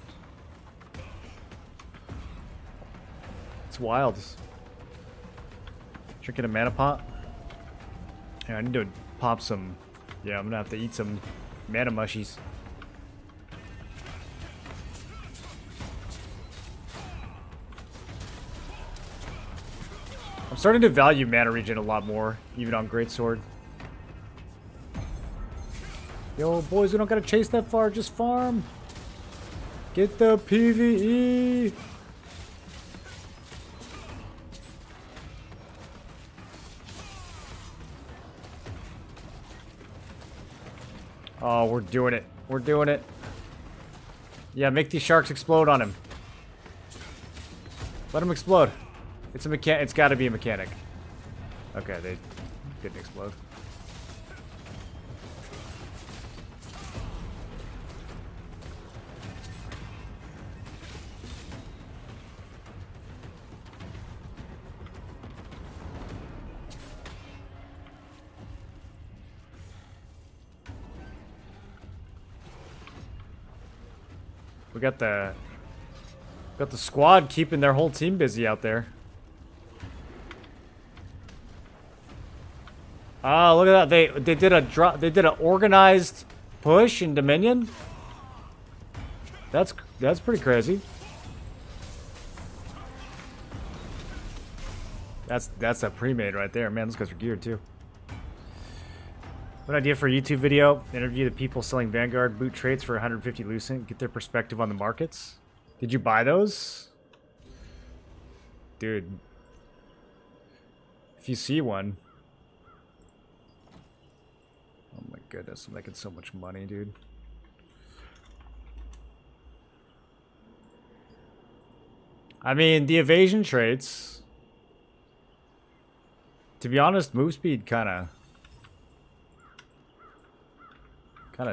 It's wild. Drinking a mana pot. Yeah, I need to pop some. Yeah, I'm gonna have to eat some mana mushies. I'm starting to value mana regen a lot more, even on Greatsword. Yo, boys, we don't gotta chase that far, just farm. Get the PvE. Oh, we're doing it. We're doing it. Yeah, make these sharks explode on him. Let him explode. It's a mechanic. It's got to be a mechanic. Okay, they didn't explode. We got the squad keeping their whole team busy out there. Oh, look at that. They did a drop. They did an organized push in Dominion. That's pretty crazy. That's a pre-made right there, man. Those guys are geared too. What idea for a YouTube video? Interview the people selling Vanguard boot traits for 150 Lucent. Get their perspective on the markets. Did you buy those? Dude. If you see one. Oh my goodness, I'm making so much money, dude. I mean, the evasion traits. To be honest, move speed kind of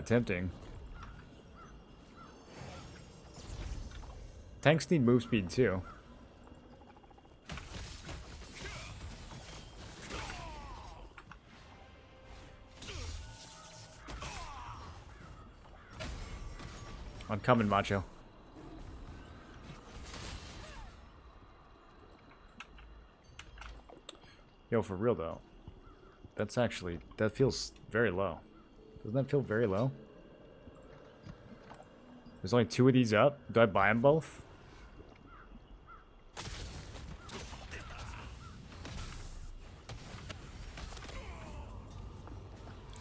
tempting. Tanks need move speed too. I'm coming, Macho. Yo, for real though. That feels very low. Doesn't that feel very low? There's only 2 of these up. Do I buy them both?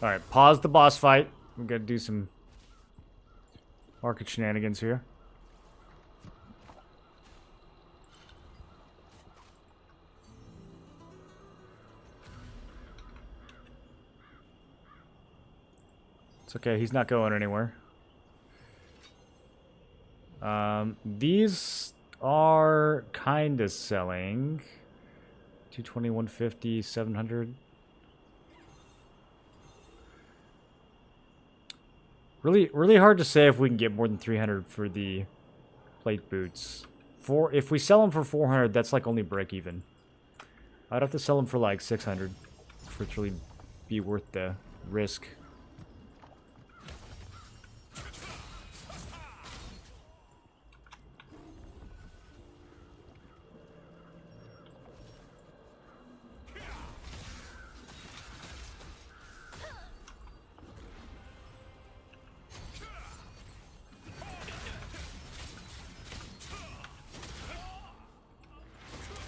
Alright, pause the boss fight. I'm gonna do some market shenanigans here. It's okay, he's not going anywhere. These are kind of selling. 220, 150, 700. Really hard to say if we can get more than 300 for the plate boots. If we sell them for 400, that's like only break even. I'd have to sell them for like 600 for it to really be worth the risk.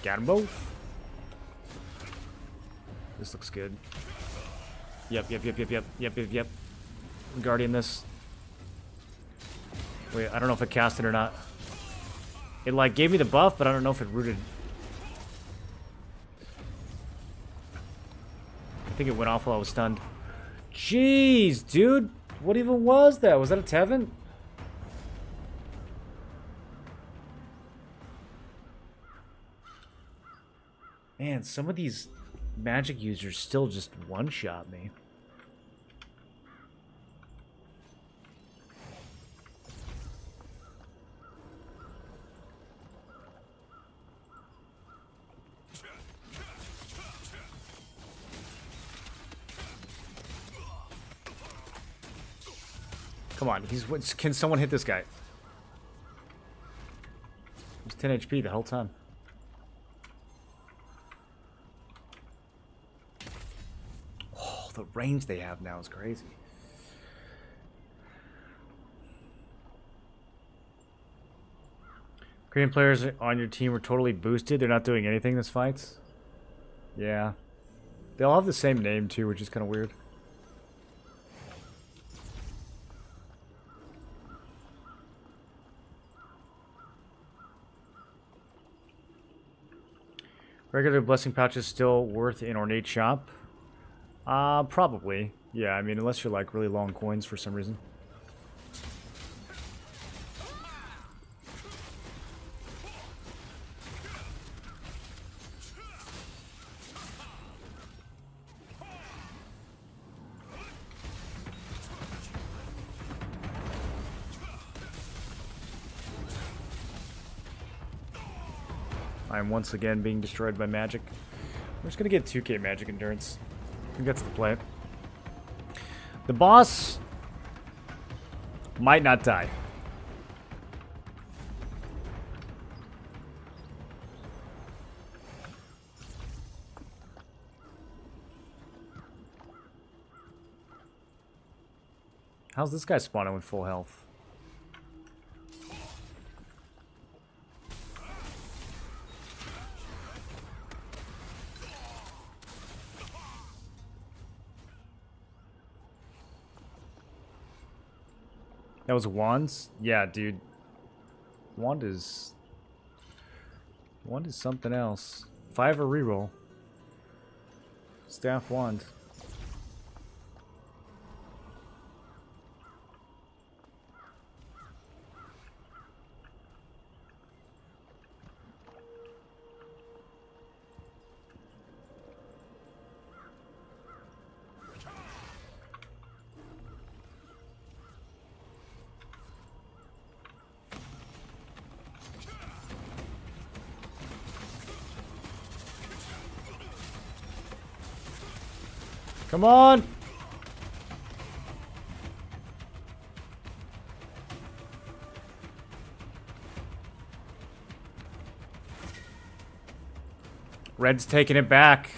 Got them both. This looks good. Yep. Guardian this. Wait, I don't know if it cast it or not. It like gave me the buff, but I don't know if it rooted. I think it went off while I was stunned. Jeez, dude. What even was that? Was that a Tevin? Man, some of these magic users still just one-shot me. Come on, can someone hit this guy? He's 10 HP the whole time. The range they have now is crazy. Korean players on your team are totally boosted. They're not doing anything this fights. Yeah. They all have the same name too, which is kind of weird. Regular blessing pouch is still worth an ornate shop. Probably. Yeah, I mean, unless you're like really long coins for some reason. I'm once again being destroyed by magic. We're just gonna get 2k magic endurance. I think that's the play. The boss might not die. How's this guy spawning with full health? That was wands? Yeah, dude. Wand is something else. 5 or reroll. Staff wand. Come on! Red's taking it back.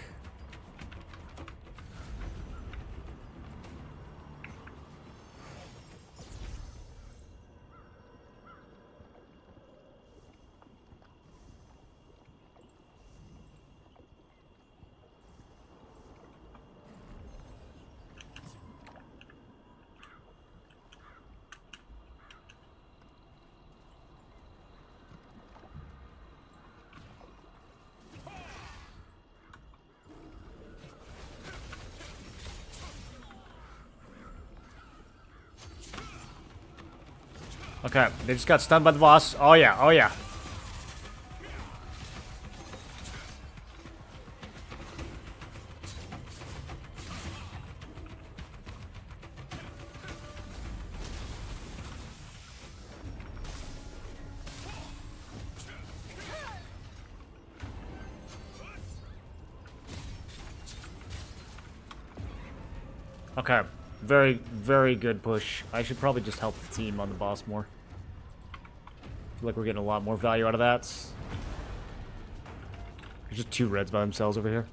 Okay, they just got stunned by the boss. Oh yeah, oh yeah. Okay, very, very good push. I should probably just help the team on the boss more. I feel like we're getting a lot more value out of that. There's just 2 reds by themselves over here.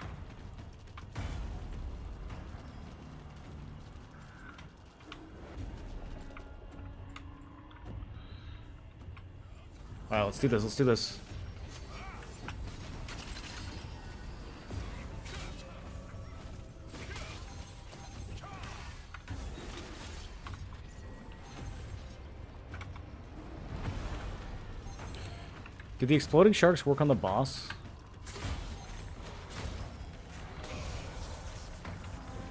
Alright, let's do this, let's do this. Did the exploding sharks work on the boss?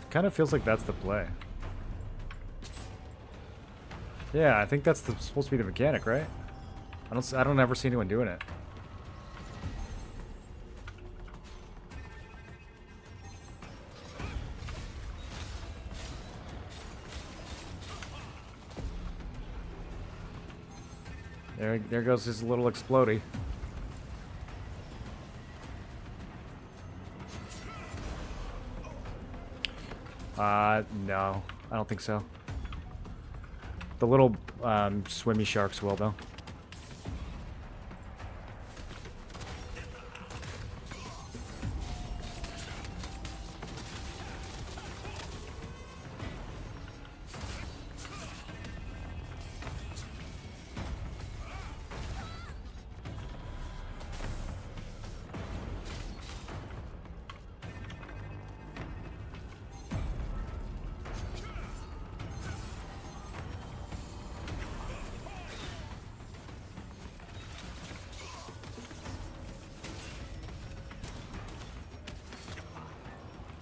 Kind of feels like that's the play. Yeah, I think that's supposed to be the mechanic, right? I don't ever see anyone doing it. There goes his little explodey. No. I don't think so. The little, swimmy sharks will, though.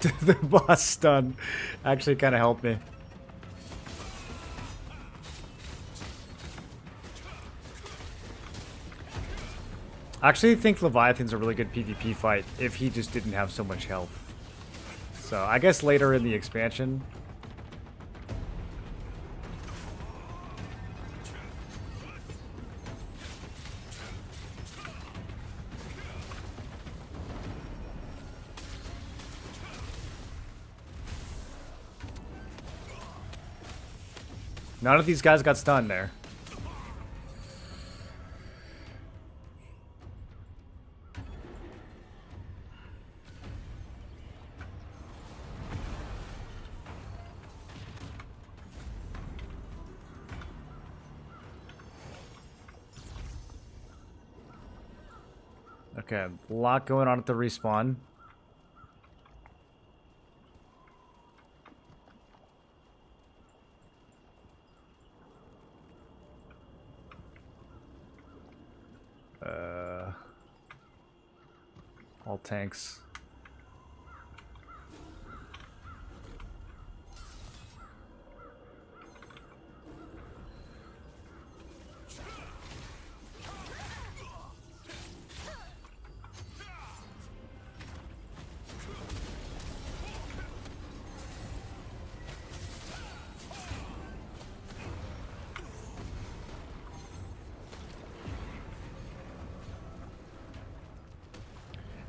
The boss stun actually kind of helped me. I actually think Leviathan's a really good PvP fight if he just didn't have so much health. So I guess later in the expansion. None of these guys got stunned there. Okay, a lot going on at the respawn. All tanks.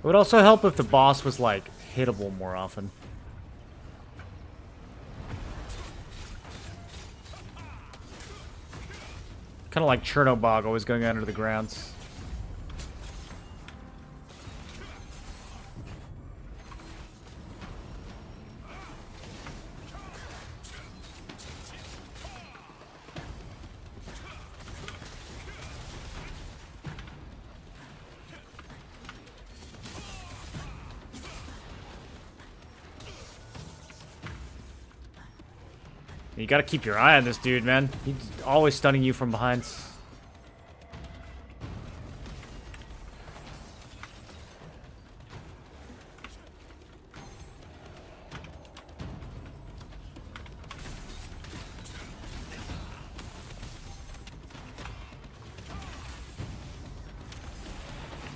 It would also help if the boss was, like, hittable more often. Kind of like Chernobog always going under the grounds. You gotta keep your eye on this dude, man. He's always stunning you from behind.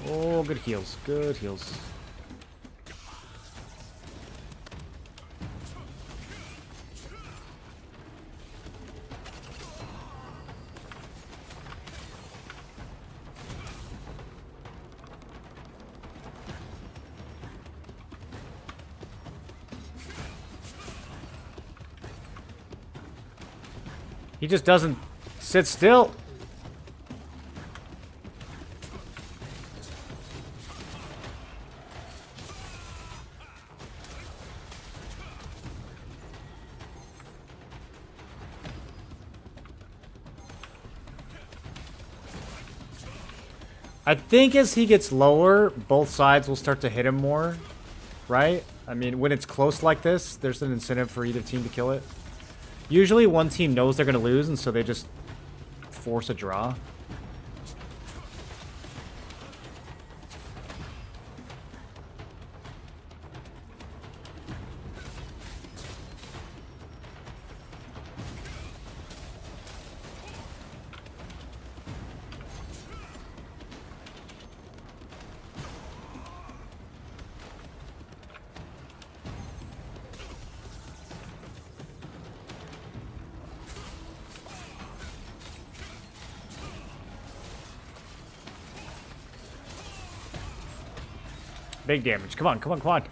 Oh, good heals. Good heals. He just doesn't sit still. I think as he gets lower, both sides will start to hit him more, right? I mean, when it's close like this, there's an incentive for either team to kill it. Usually one team knows they're going to lose, and so they just force a draw. Big damage. Come on, come on, come on.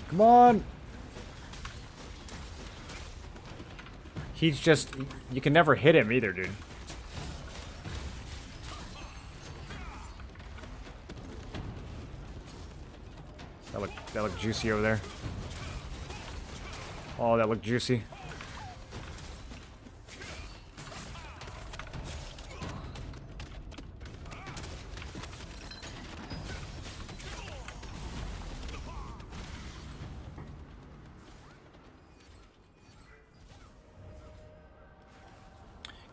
Come on! He's just... You can never hit him either, dude. That looked juicy over there. Oh, that looked juicy.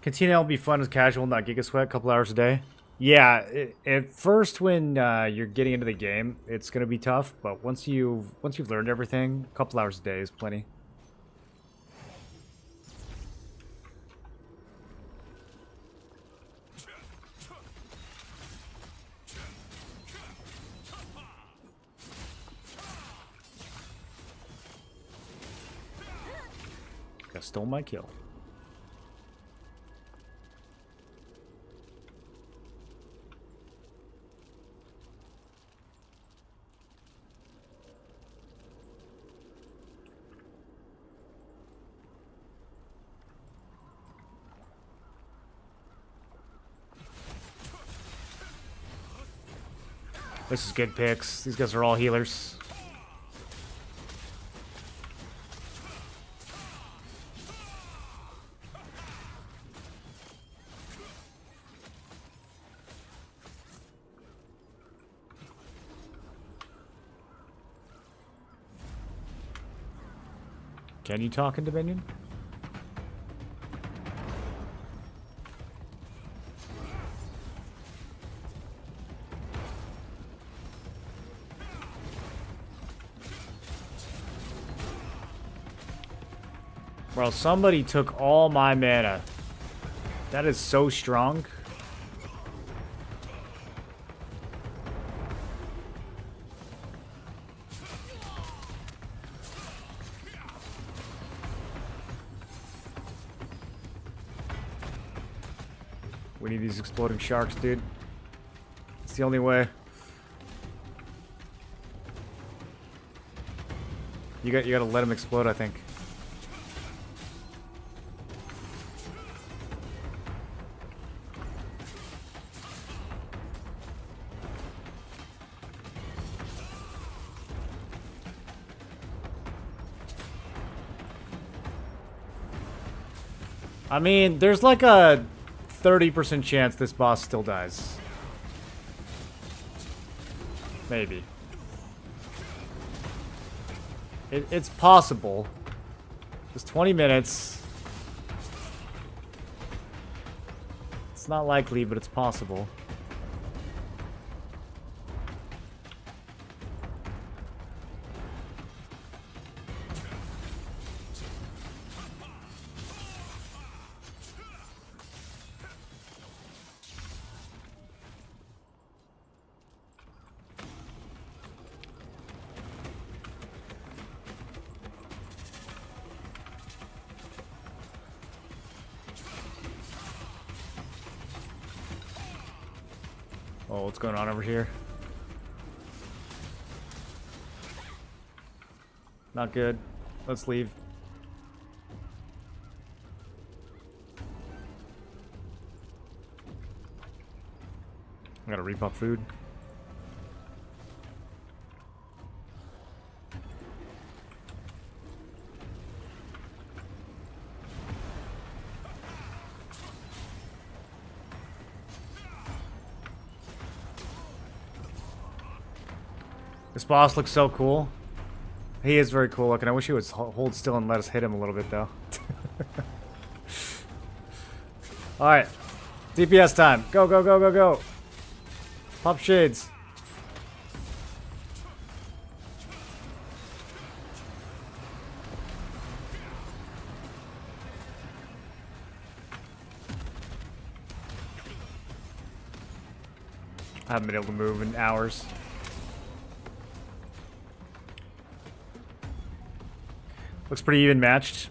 Cantina will be fun as casual, not Giga Sweat, a couple hours a day. Yeah, at first when you're getting into the game, it's gonna be tough. But once you've learned everything, a couple hours a day is plenty. I stole my kill. This is good picks. These guys are all healers. Can you talk in Dominion? Bro, somebody took all my mana. That is so strong. We need these exploding sharks, dude. It's the only way. You gotta let them explode, I think. I mean, there's like a 30% chance this boss still dies. Maybe. It's possible. It's 20 minutes. It's not likely, but it's possible. Oh, what's going on over here? Not good. Let's leave. I gotta repop food. This boss looks so cool. He is very cool looking. I wish he would hold still and let us hit him a little bit, though. Alright. DPS time. Go, go, go, go, go. Pop shades. I haven't been able to move in hours. Looks pretty even matched.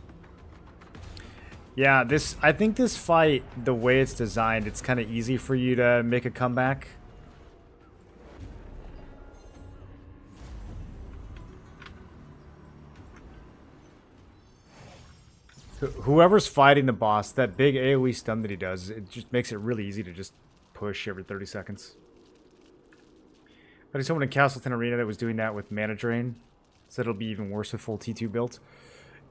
Yeah, I think this fight, the way it's designed, it's kind of easy for you to make a comeback. Whoever's fighting the boss, that big AoE stun that he does, it just makes it really easy to just push every 30 seconds. I think someone in Castleton Arena that was doing that with mana drain. Said it'll be even worse with full T2 built.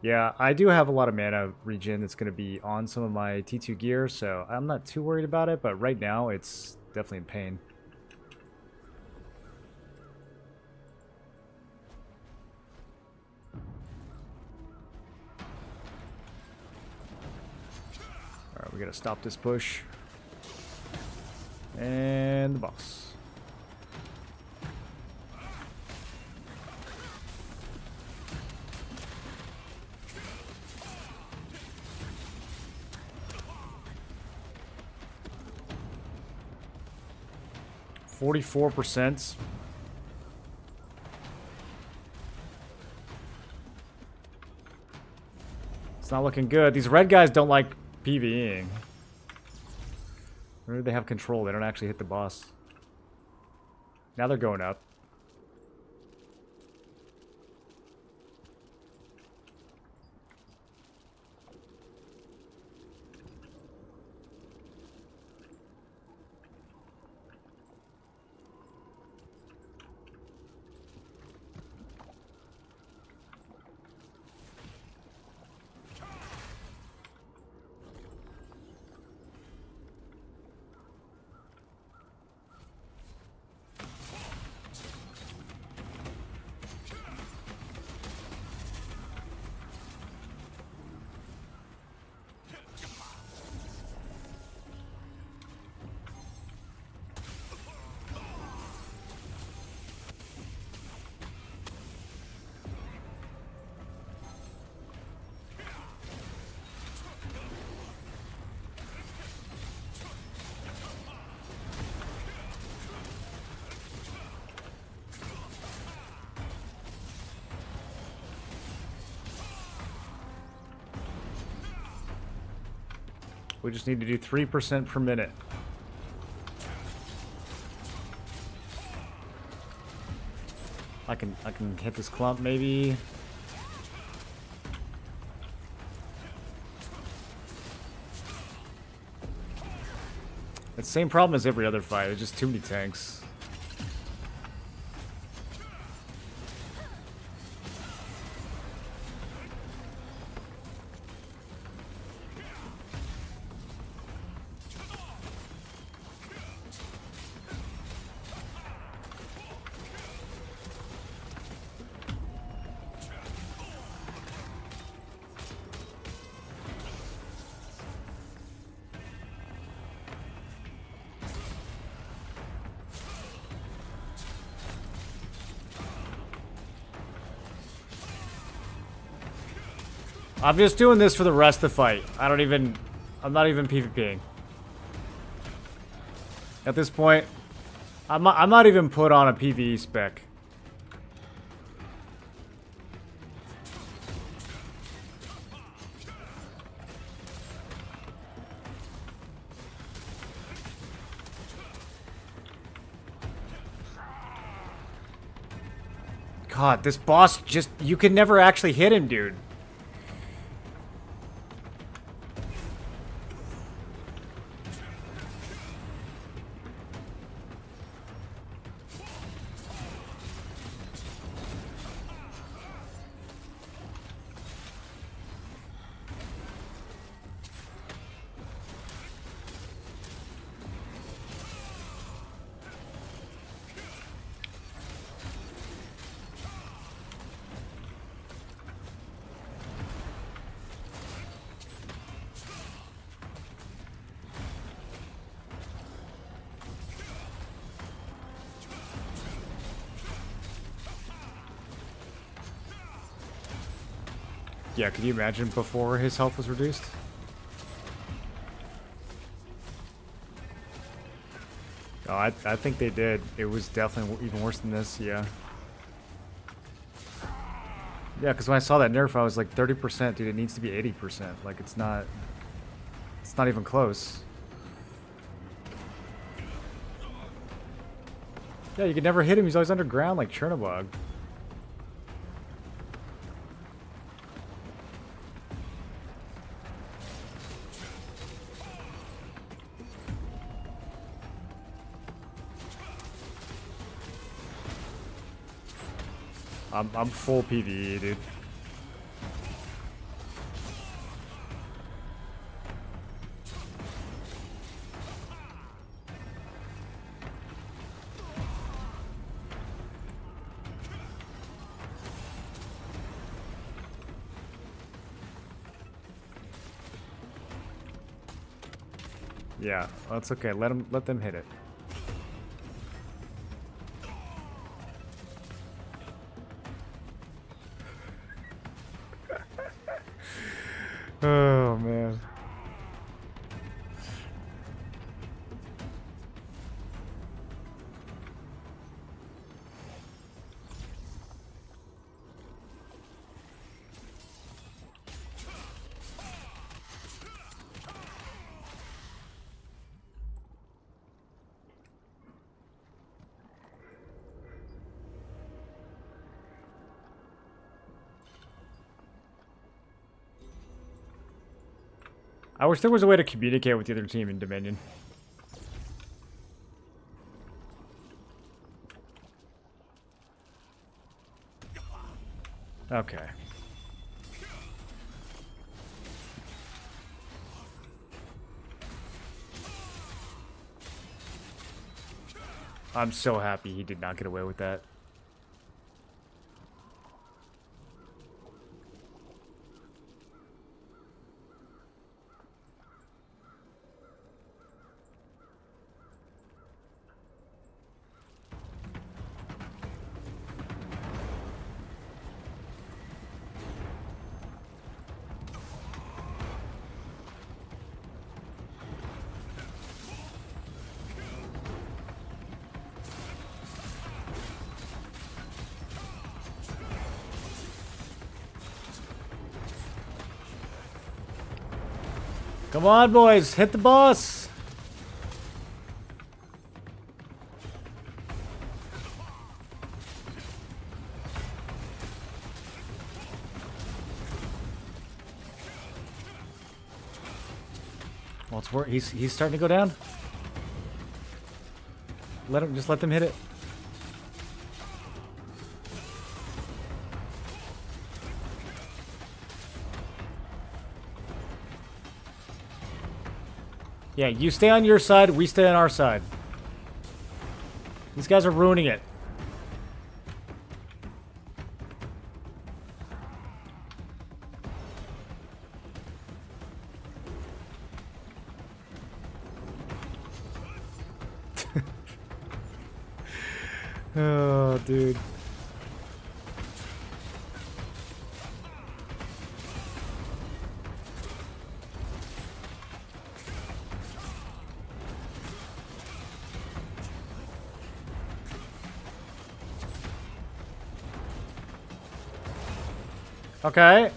Yeah, I do have a lot of mana regen that's going to be on some of my T2 gear, so I'm not too worried about it, but right now it's definitely in pain. Alright, we gotta stop this push. And the boss. %. It's not looking good. These red guys don't like PvEing. Or do they have control? They don't actually hit the boss. Now they're going up. We just need to do 3% per minute. I can hit this clump maybe. It's the same problem as every other fight. It's just too many tanks. I'm just doing this for the rest of the fight. I'm not even PvPing. At this point, I'm not even put on a PvE spec. God, this boss just, you can never actually hit him, dude. Yeah, could you imagine before his health was reduced? Oh, I think they did. It was definitely even worse than this, yeah. Yeah, because when I saw that nerf, I was like 30%, dude, it needs to be 80%. Like, it's not even close. Yeah, you could never hit him. He's always underground like Chernobog. I'm full PvE, dude. Yeah, that's okay. Let them hit it. Oh man. I wish there was a way to communicate with the other team in Dominion. Okay. I'm so happy he did not get away with that. Come on, boys, hit the boss. Well, it's he's starting to go down. Just let them hit it. Yeah, you stay on your side, we stay on our side. These guys are ruining it. Oh, dude. Okay.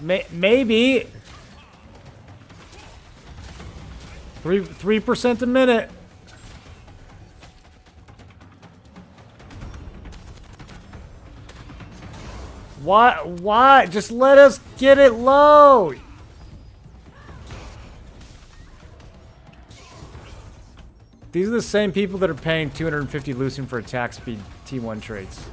Maybe 3% a minute. Why? Just let us get it low. These are the same people that are paying 250 Lucian for attack speed T1 traits.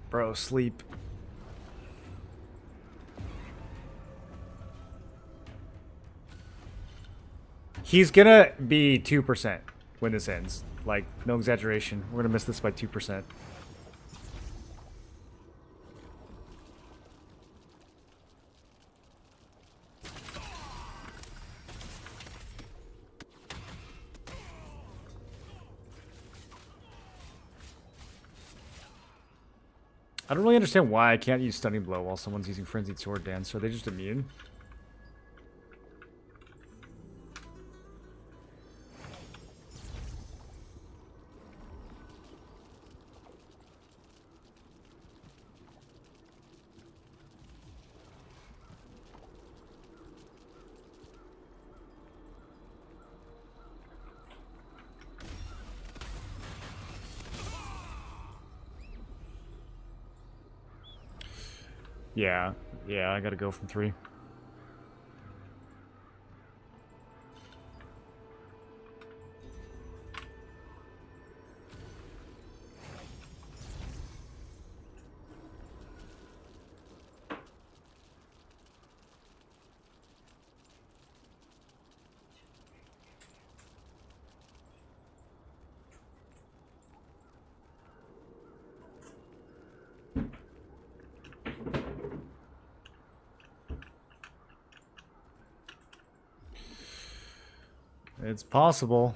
Bro, sleep. He's gonna be 2% when this ends. Like, no exaggeration. We're gonna miss this by 2%. I don't really understand why I can't use Stunning Blow while someone's using Frenzied Sword Dance. Are they just immune? Yeah, yeah, I gotta go from 3. It's possible.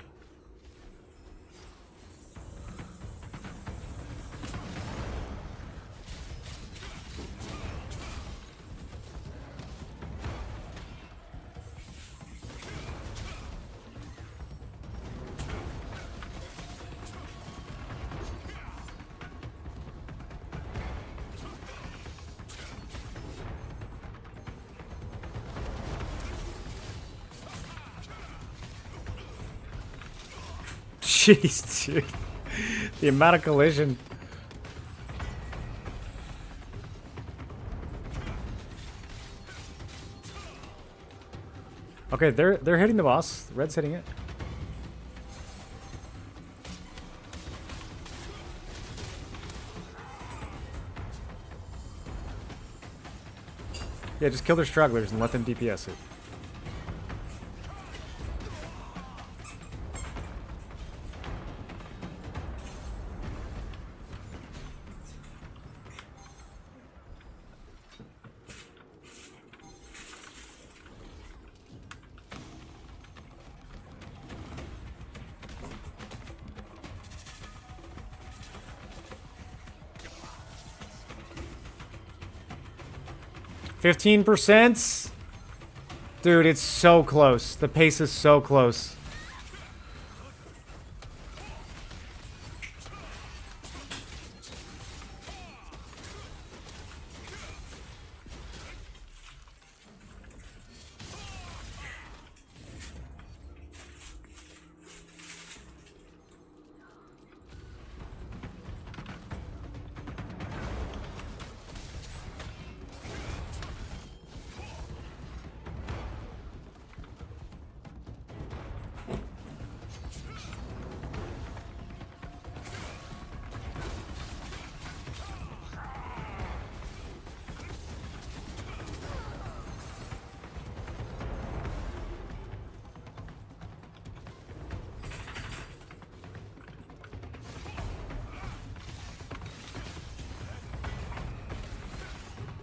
Jeez, dude. The amount of collision. Okay, they're hitting the boss. Red's hitting it. Yeah, just kill their strugglers and let them DPS it. %? Dude, it's so close. The pace is so close.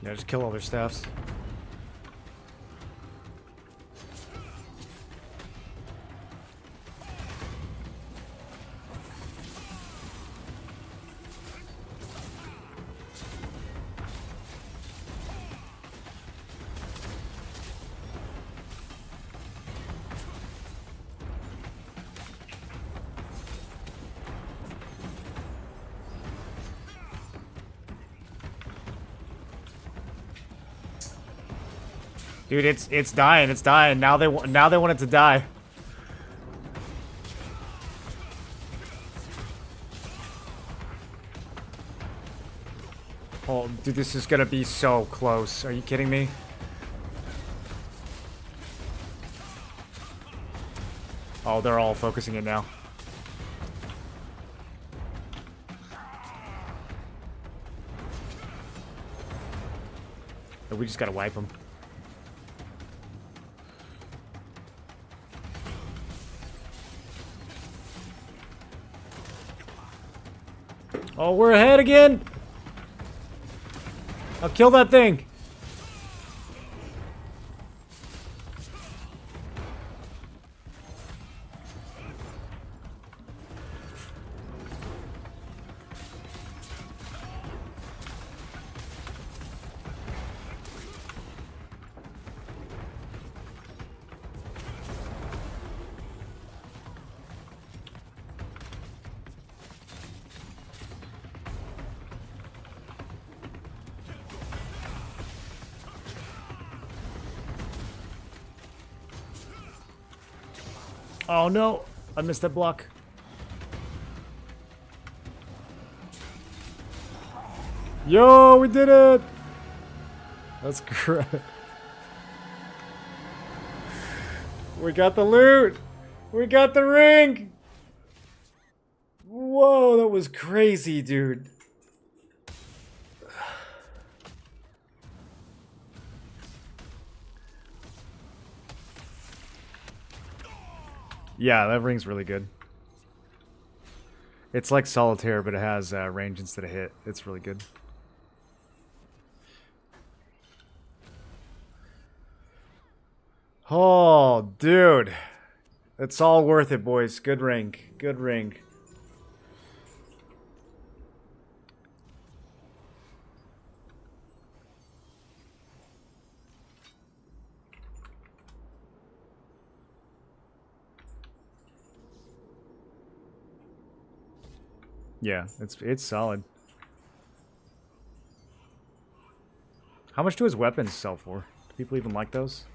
Yeah, just kill all their staffs. Dude, it's dying. It's dying. Now they want it to die. Oh, dude, this is gonna be so close. Are you kidding me? Oh, they're all focusing it now. We just gotta wipe them. Oh, we're ahead again! I'll kill that thing! Oh no, I missed that block. Yo, we did it! That's great. We got the loot! We got the ring! Whoa, that was crazy, dude. Yeah, that ring's really good. It's like solitaire, but it has range instead of hit. It's really good. Oh, dude. It's all worth it, boys. Good ring. Good ring. Yeah, it's solid. How much do his weapons sell for? Do people even like those?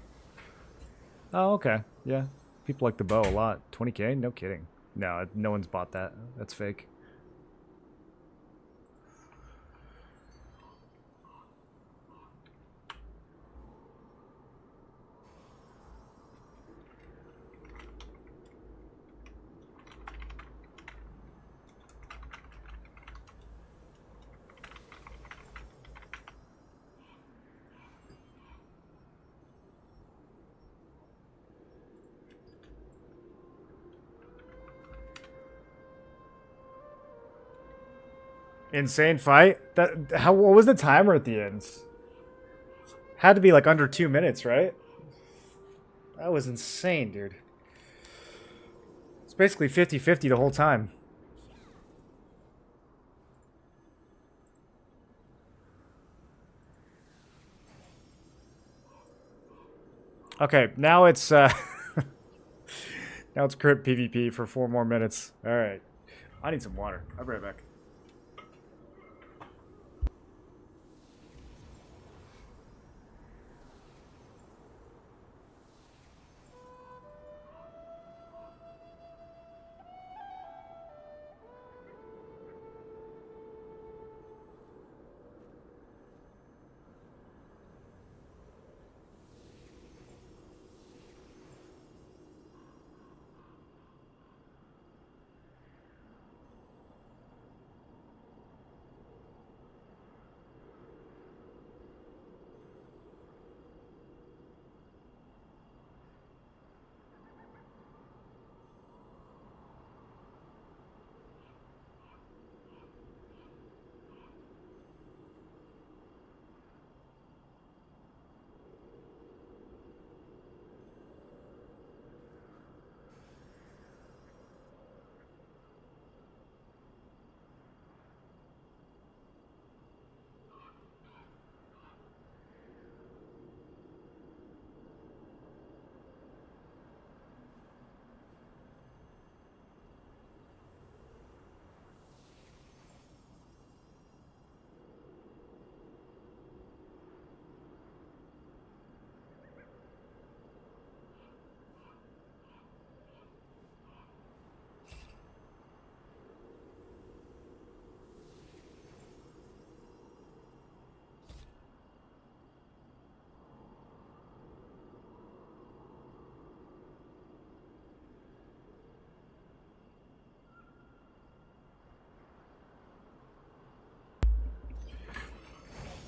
Oh, okay. Yeah. People like the bow a lot. 20k? No kidding. No, no one's bought that. That's fake. Insane fight? What was the timer at the end? Had to be like under 2 minutes, right? That was insane, dude. It's basically 50-50 the whole time. Okay, now it's now it's crit PvP for 4 more minutes. All right, I need some water. I'll be right back.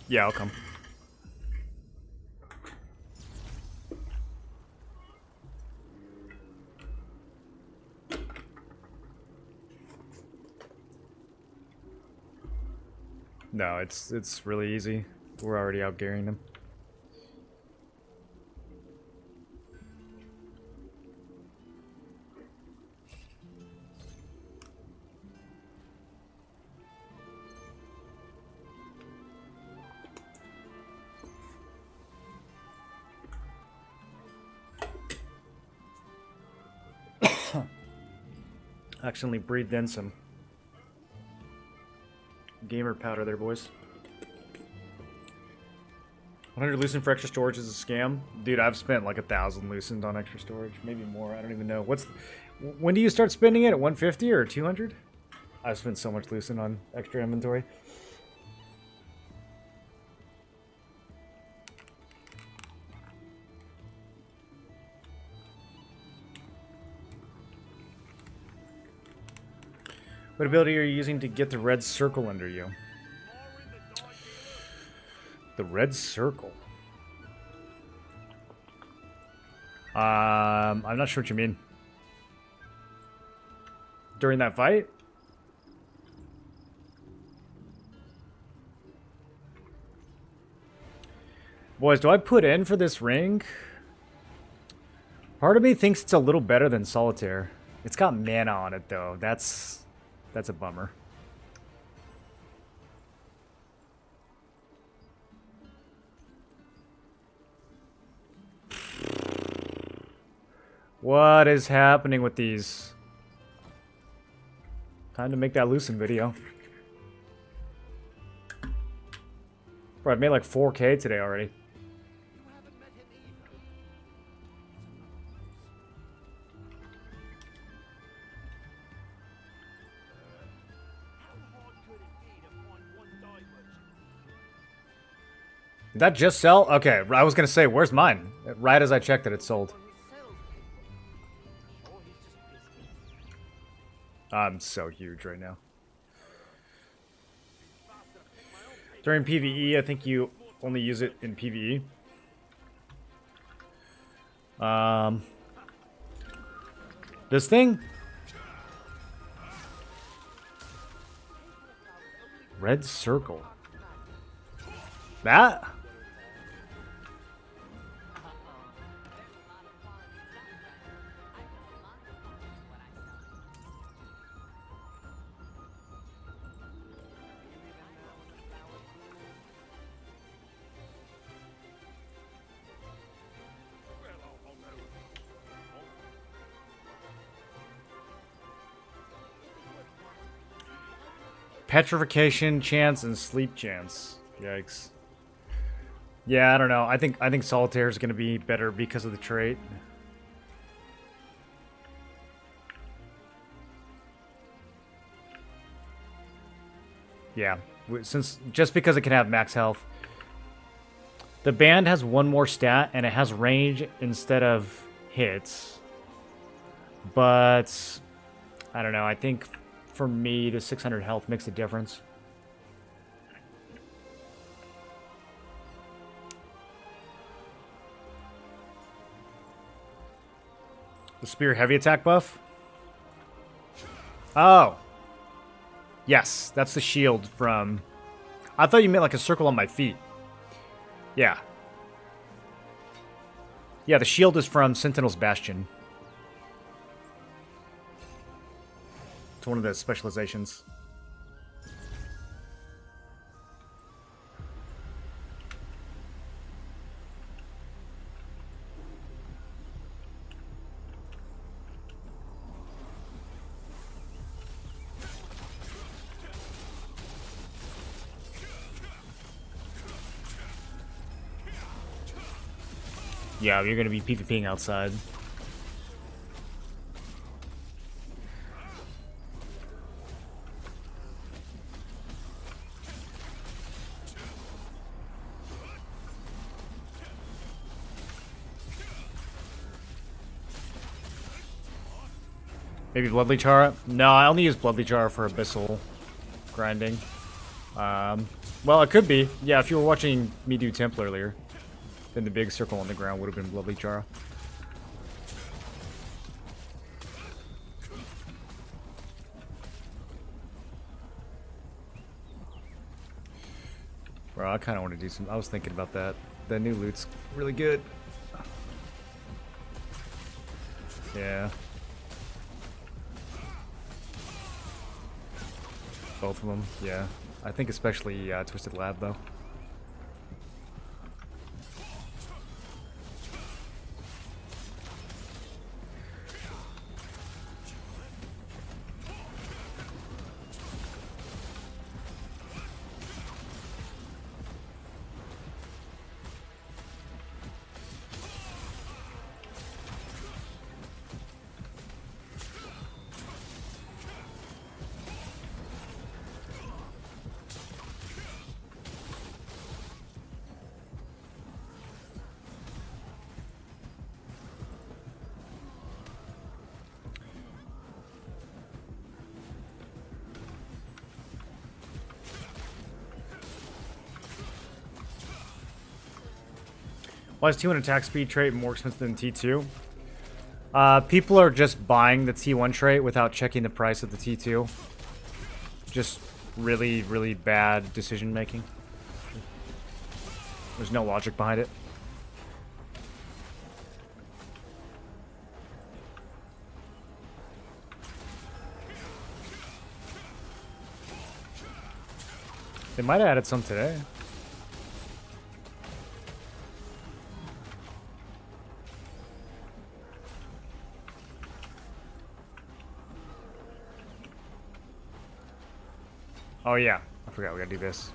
Yeah, I'll come. No, it's really easy. We're already outgearing them. Accidentally breathed in some gamer powder there, boys. 100 loosened for extra storage is a scam. Dude, I've spent like 1,000 loosened on extra storage. Maybe more. I don't even know. When do you start spending it? At 150 or 200? I've spent so much loosened on extra inventory. What ability are you using to get the red circle under you? The red circle. I'm not sure what you mean. During that fight? Boys, do I put in for this ring? Part of me thinks it's a little better than Solitaire. It's got mana on it, though. That's a bummer. What is happening with these? Time to make that Lucent video. Bro, I've made like 4K today already. Did that just sell? Okay, I was gonna say, where's mine? Right as I checked it, it sold. I'm so huge right now. During PvE, I think you only use it in PvE. This thing? Red circle. That? Petrification chance and sleep chance. Yikes. Yeah, I don't know. I think Solitaire is going to be better because of the trait. Yeah, since just because it can have max health. The band has one more stat and it has range instead of hits. But I don't know. I think for me, the 600 health makes a difference. The spear heavy attack buff? Oh. Yes, that's the shield from... I thought you meant like a circle on my feet. Yeah. Yeah, the shield is from Sentinel's Bastion. It's one of the specializations. Yeah, you're going to be PvPing outside. Maybe Bloodleech Chara? No, I only use Bloodleech Chara for Abyssal grinding. Well, it could be. Yeah, if you were watching me do Temp earlier, then the big circle on the ground would have been Bloodleech Chara. Bro, I kind of want to do some... I was thinking about that. That new loot's really good. Yeah. Both of them, yeah. I think especially Twisted Lab, though. Why is T1 attack speed trait more expensive than T2? People are just buying the T1 trait without checking the price of the T2. Just really, really bad decision making. There's no logic behind it. They might have added some today. Oh yeah, I forgot we gotta do this.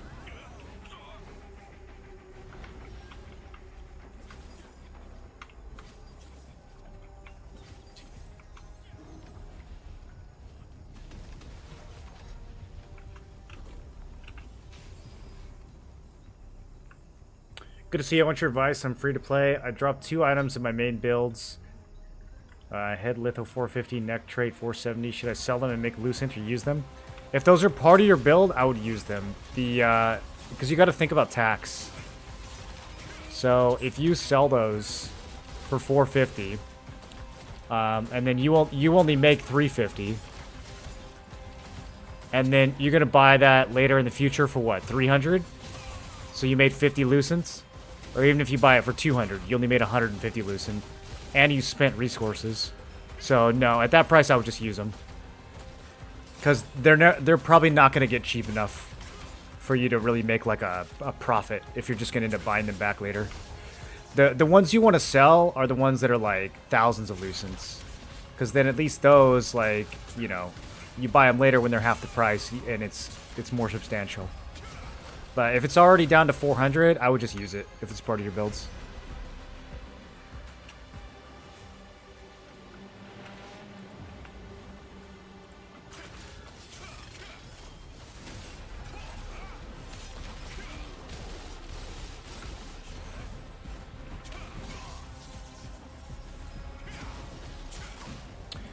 Good to see you. I want your advice. I'm free to play. I dropped 2 items in my main builds. Head litho 450, neck trait 470. Should I sell them and make loose int or use them? If those are part of your build, I would use them. Because you got to think about tax. So if you sell those for 450, and then you only make 350, and then you're gonna buy that later in the future for what, 300? So you made 50 lucents. Or even if you buy it for 200, you only made 150 lucent, and you spent resources. So no, at that price, I would just use them, because they're probably not going to get cheap enough for you to really make like a profit if you're just going to end up buying them back later. The ones you want to sell are the ones that are like thousands of lucents, because then at least those, like, you know, you buy them later when they're half the price and it's more substantial. But if it's already down to 400, I would just use it if it's part of your builds.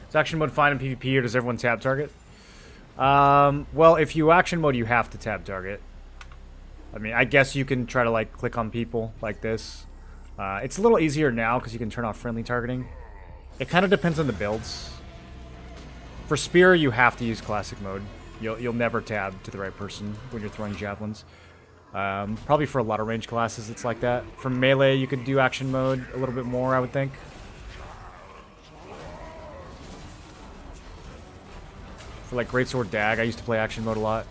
Is action mode fine in PvP, or does everyone tab target? Well, if you action mode, you have to tab target. I mean, I guess you can try to, like, click on people like this. It's a little easier now because you can turn off friendly targeting. It kind of depends on the builds. For Spear, you have to use classic mode. You'll never tab to the right person when you're throwing javelins. Probably for a lot of range classes, it's like that. For melee, you could do action mode a little bit more, I would think. For, like, Greatsword Dag, I used to play action mode a lot.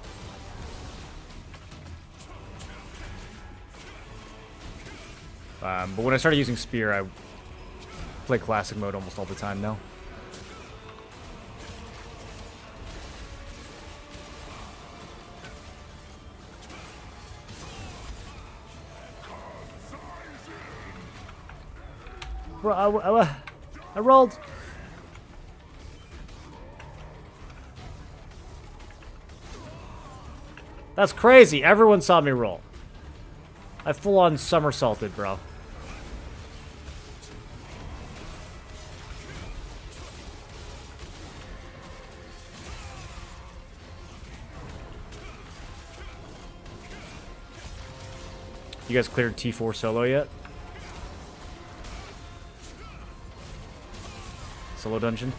But when I started using Spear, I play classic mode almost all the time now. Bro, I rolled. That's crazy. Everyone saw me roll. I full-on somersaulted, bro. You guys cleared T4 solo yet? Solo dungeon?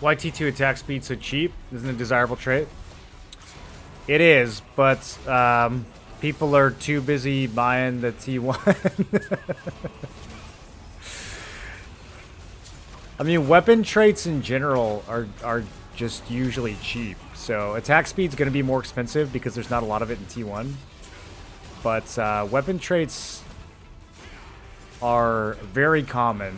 Why T2 attack speed so cheap? Isn't it a desirable trait? It is, but people are too busy buying the T1. I mean, weapon traits in general are just usually cheap. So attack speed's going to be more expensive because there's not a lot of it in T1. But weapon traits are very common.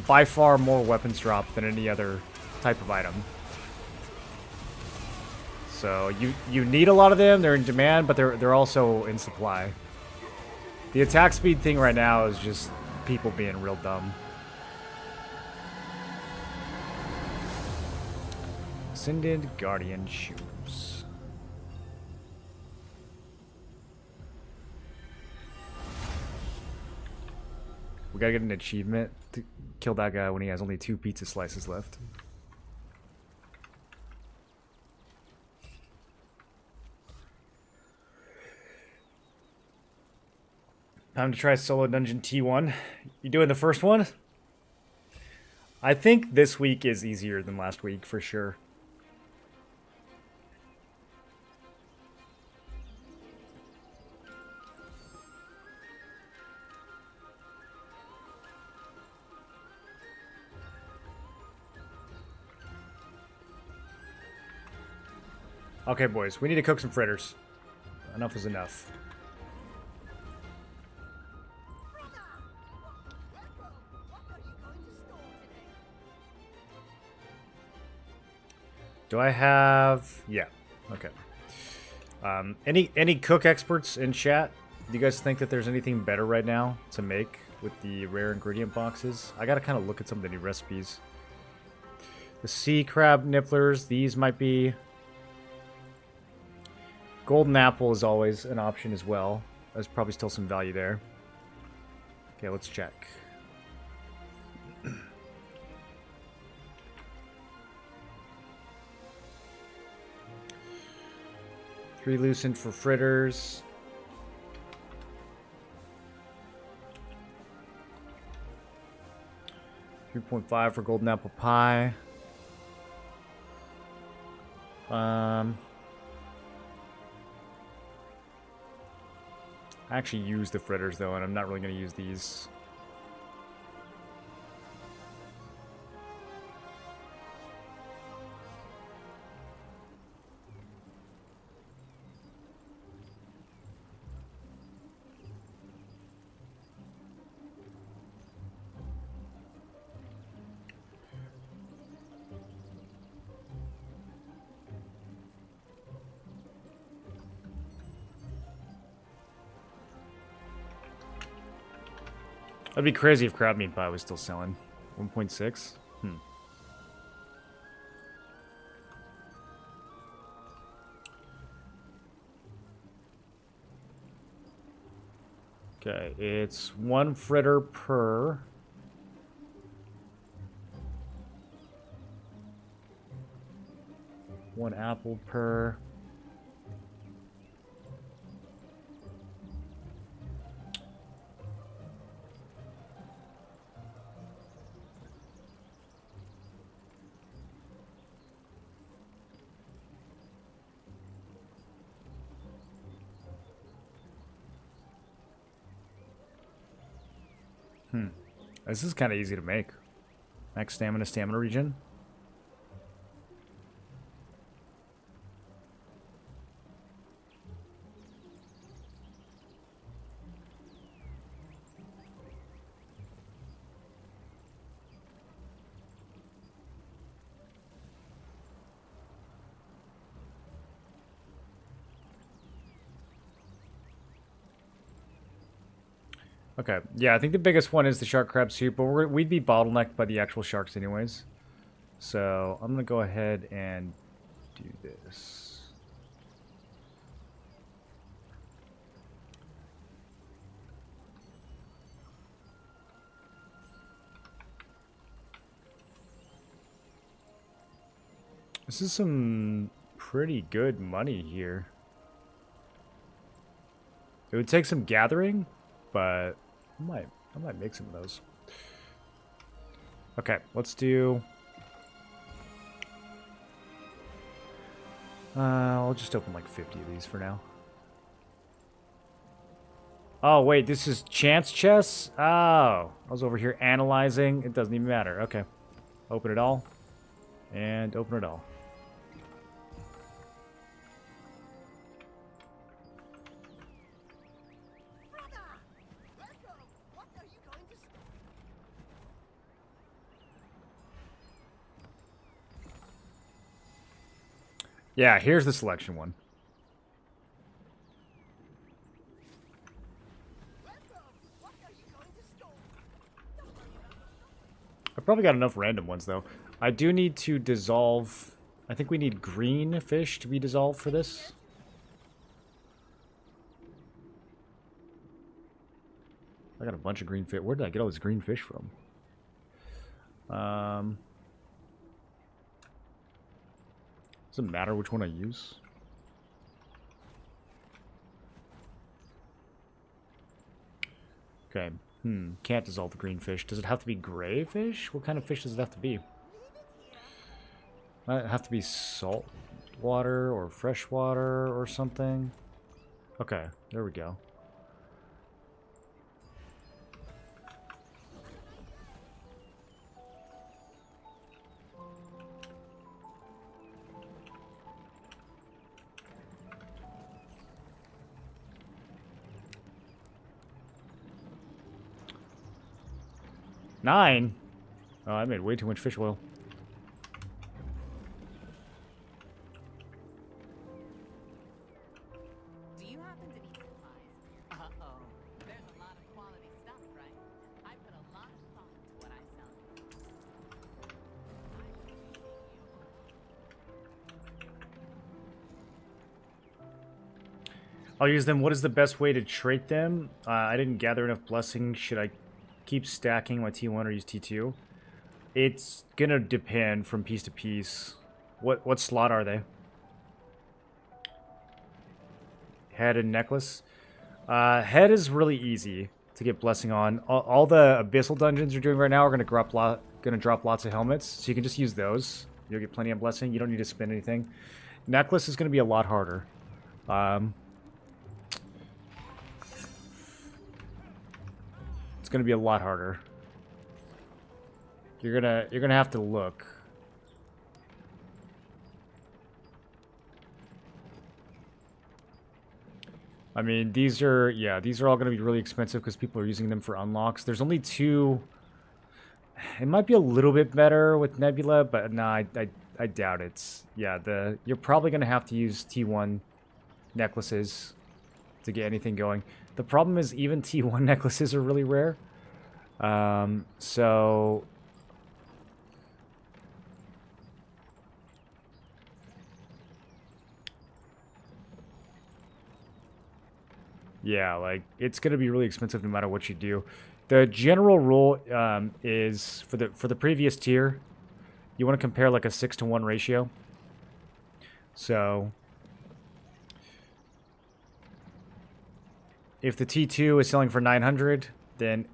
By far more weapons drop than any other type of item. So you need a lot of them. They're in demand, but they're also in supply. The attack speed thing right now is just people being real dumb. Ascended Guardian Shoes. We gotta get an achievement to kill that guy when he has only 2 pizza slices left. Time to try solo dungeon T1. You doing the first one? I think this week is easier than last week for sure. Okay, boys, we need to cook some fritters. Enough is enough. Do I have... Yeah, okay. Any cook experts in chat? Do you guys think that there's anything better right now to make with the rare ingredient boxes? I gotta kind of look at some of the new recipes. The sea crab nibblers, these might be... Golden apple is always an option as well. There's probably still some value there. Okay, let's check. Three lucent for fritters. $3.5 for golden apple pie. I actually use the fritters though, and I'm not really going to use these. That'd be crazy if crab meat pie was still selling. 1.6? Okay, it's 1 fritter per. One apple per. This is kind of easy to make. Max stamina regen. Okay, yeah, I think the biggest one is the shark crab soup, but we'd be bottlenecked by the actual sharks anyways. So I'm going to go ahead and do this. This is some pretty good money here. It would take some gathering, but I might make some of those. Okay, let's do... I'll just open like 50 of these for now. Oh, wait, this is chance chess? Oh, I was over here analyzing. It doesn't even matter. Okay. Open it all. And open it all. Yeah, here's the selection one. I probably got enough random ones, though. I do need to dissolve... I think we need green fish to be dissolved for this. I got a bunch of green fish. Where did I get all this green fish from? Doesn't matter which one I use. Okay. Can't dissolve the green fish. Does it have to be gray fish? What kind of fish does it have to be? Might it have to be salt water or fresh water or something? Okay, there we go. Nine? Oh, I made way too much fish oil. Do you happen to eat supplies? Uh-oh. There's a lot of quality stuff, right? I put a lot of thought into what I sell you. I'll use them. What is the best way to trait them? I didn't gather enough blessings. Should I keep stacking my T1 or use T2? It's gonna depend from piece to piece. What slot are they? Head and necklace? Head is really easy to get blessing on. All the abyssal dungeons you're doing right now are gonna drop lots of helmets, so you can just use those. You'll get plenty of blessing. You don't need to spend anything. Necklace is gonna be a lot harder. It's gonna be a lot harder. You're gonna have to look. I mean, these are all gonna be really expensive because people are using them for unlocks. There's only two. It might be a little bit better with Nebula, but nah, I doubt it. Yeah, you're probably gonna have to use T1 necklaces to get anything going. The problem is even T1 necklaces are really rare. So yeah, like it's gonna be really expensive no matter what you do. The general rule is for the previous tier, you want to compare like a 6-to-1 ratio. So if the T2 is selling for 900, then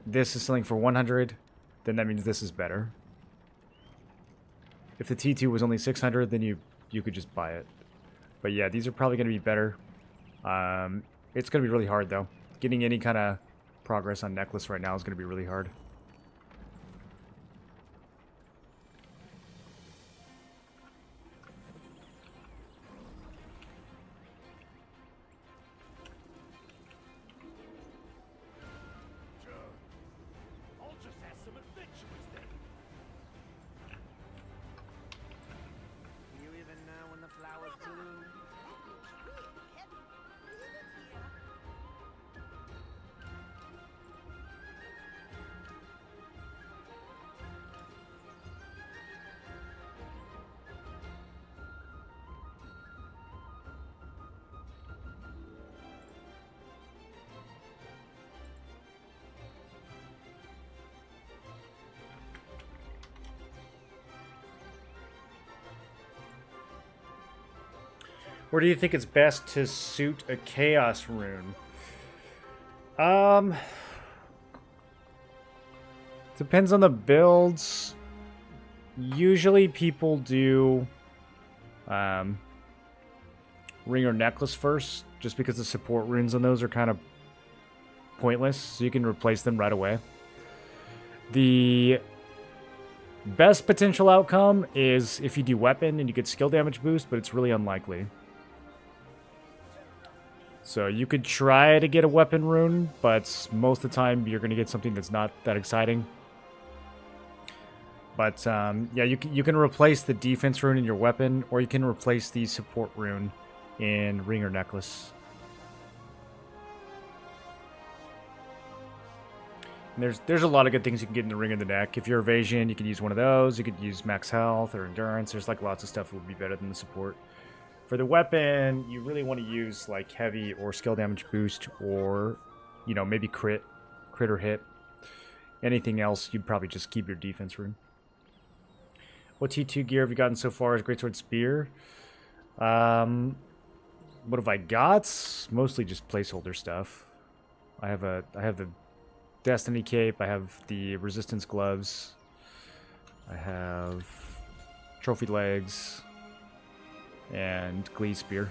this is selling for 100, then that means this is better. If the T2 was only 600, then you could just buy it. But yeah, these are probably going to be better. It's going to be really hard, though. Getting any kind of progress on necklace right now is going to be really hard. I'll just have some adventurers then. You even know when the flowers bloom? Where do you think it's best to suit a chaos rune? Depends on the builds. Usually people do ring or necklace first, just because the support runes on those are kind of pointless, so you can replace them right away. The best potential outcome is if you do weapon and you get skill damage boost, but it's really unlikely. So you could try to get a weapon rune, but most of the time you're going to get something that's not that exciting. But yeah, you can replace the defense rune in your weapon, or you can replace the support rune in ring or necklace. And there's a lot of good things you can get in the ring or the neck. If you're evasion, you can use one of those. You could use max health or endurance. There's like lots of stuff that would be better than the support. For the weapon, you really want to use like heavy or skill damage boost, or you know, maybe crit or hit. Anything else, you'd probably just keep your defense rune. What T2 gear have you gotten so far? Is Greatsword Spear. What have I got? Mostly just placeholder stuff. I have the Destiny Cape. I have the Resistance Gloves. I have Trophy Legs and Glee Spear.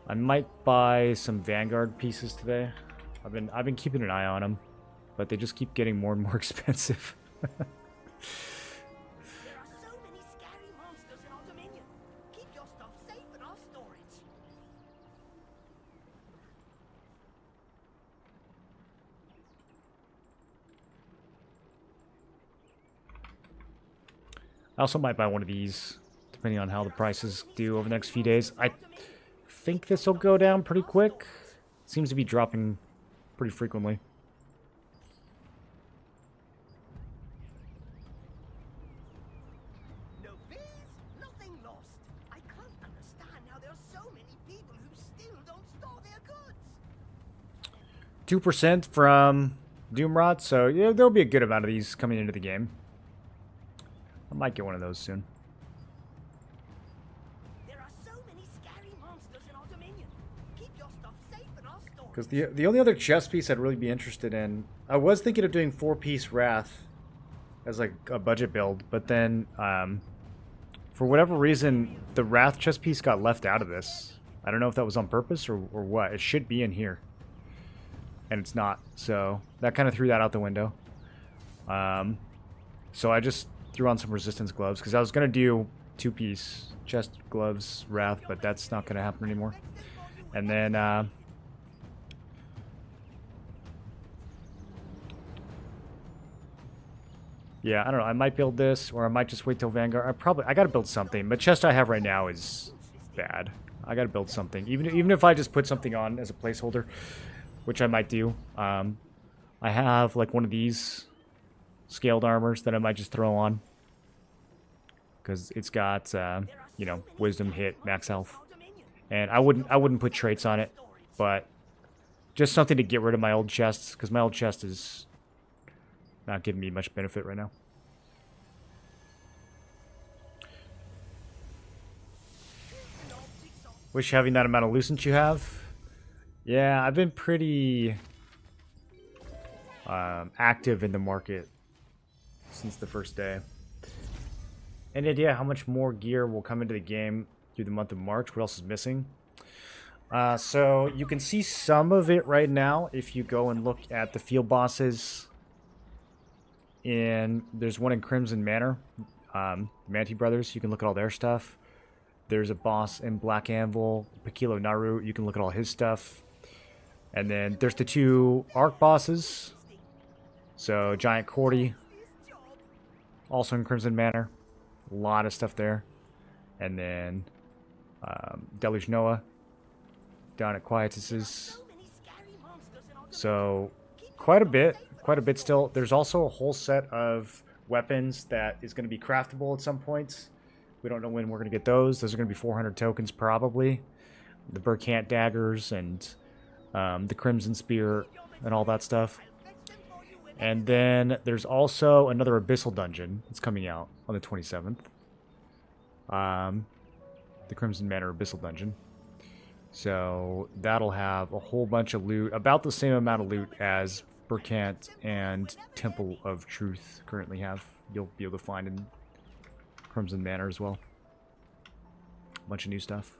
I might buy some Vanguard pieces today. I've been keeping an eye on them, but they just keep getting more and more expensive. There are so many scary monsters in our dominion. Keep your stuff safe in our storage. I also might buy one of these, depending on how the prices do over the next few days. I think this will go down pretty quick. Seems to be dropping pretty frequently. No fears, nothing lost. I can't understand how there are so many people who still don't store their goods. 2% from Doomrot, so yeah, there'll be a good amount of these coming into the game. I might get one of those soon. There are so many scary monsters in our dominion. Keep your stuff safe in our storage. Because the only other chess piece I'd really be interested in, I was thinking of doing 4-piece Wrath as like a budget build, but then for whatever reason, the Wrath chess piece got left out of this. I don't know if that was on purpose or what. It should be in here, and it's not. So that kind of threw that out the window. So I just threw on some resistance gloves because I was gonna do 2-piece chest gloves Wrath, but that's not gonna happen anymore. And then yeah, I don't know. I might build this, or I might just wait till Vanguard. I gotta build something. The chest I have right now is bad. I gotta build something. Even if I just put something on as a placeholder, which I might do. I have like one of these scaled armors that I might just throw on, because it's got you know, wisdom, hit, max health, and I wouldn't put traits on it, but just something to get rid of my old chests, because my old chest is not giving me much benefit right now. Wish having that amount of lucent you have. Yeah, I've been pretty active in the market since the first day. Any idea how much more gear will come into the game through the month of March? What else is missing? So you can see some of it right now if you go and look at the field bosses. There's one in Crimson Manor, Manti Brothers. You can look at all their stuff. There's a boss in Black Anvil, Pakilo Naru. You can look at all his stuff. And then there's the 2 Arc bosses. So Giant Cordy, also in Crimson Manor. A lot of stuff there. And then Deluge Noah down at Quietus's. So quite a bit still. There's also a whole set of weapons that is going to be craftable at some points. We don't know when we're going to get those. Those are going to be 400 tokens probably. The Burkant daggers and the Crimson Spear and all that stuff. And then there's also another Abyssal Dungeon that's coming out on the 27th. The Crimson Manor Abyssal Dungeon. So that'll have a whole bunch of loot, about the same amount of loot as Burkant and Temple of Truth currently have. You'll be able to find in Crimson Manor as well. A bunch of new stuff.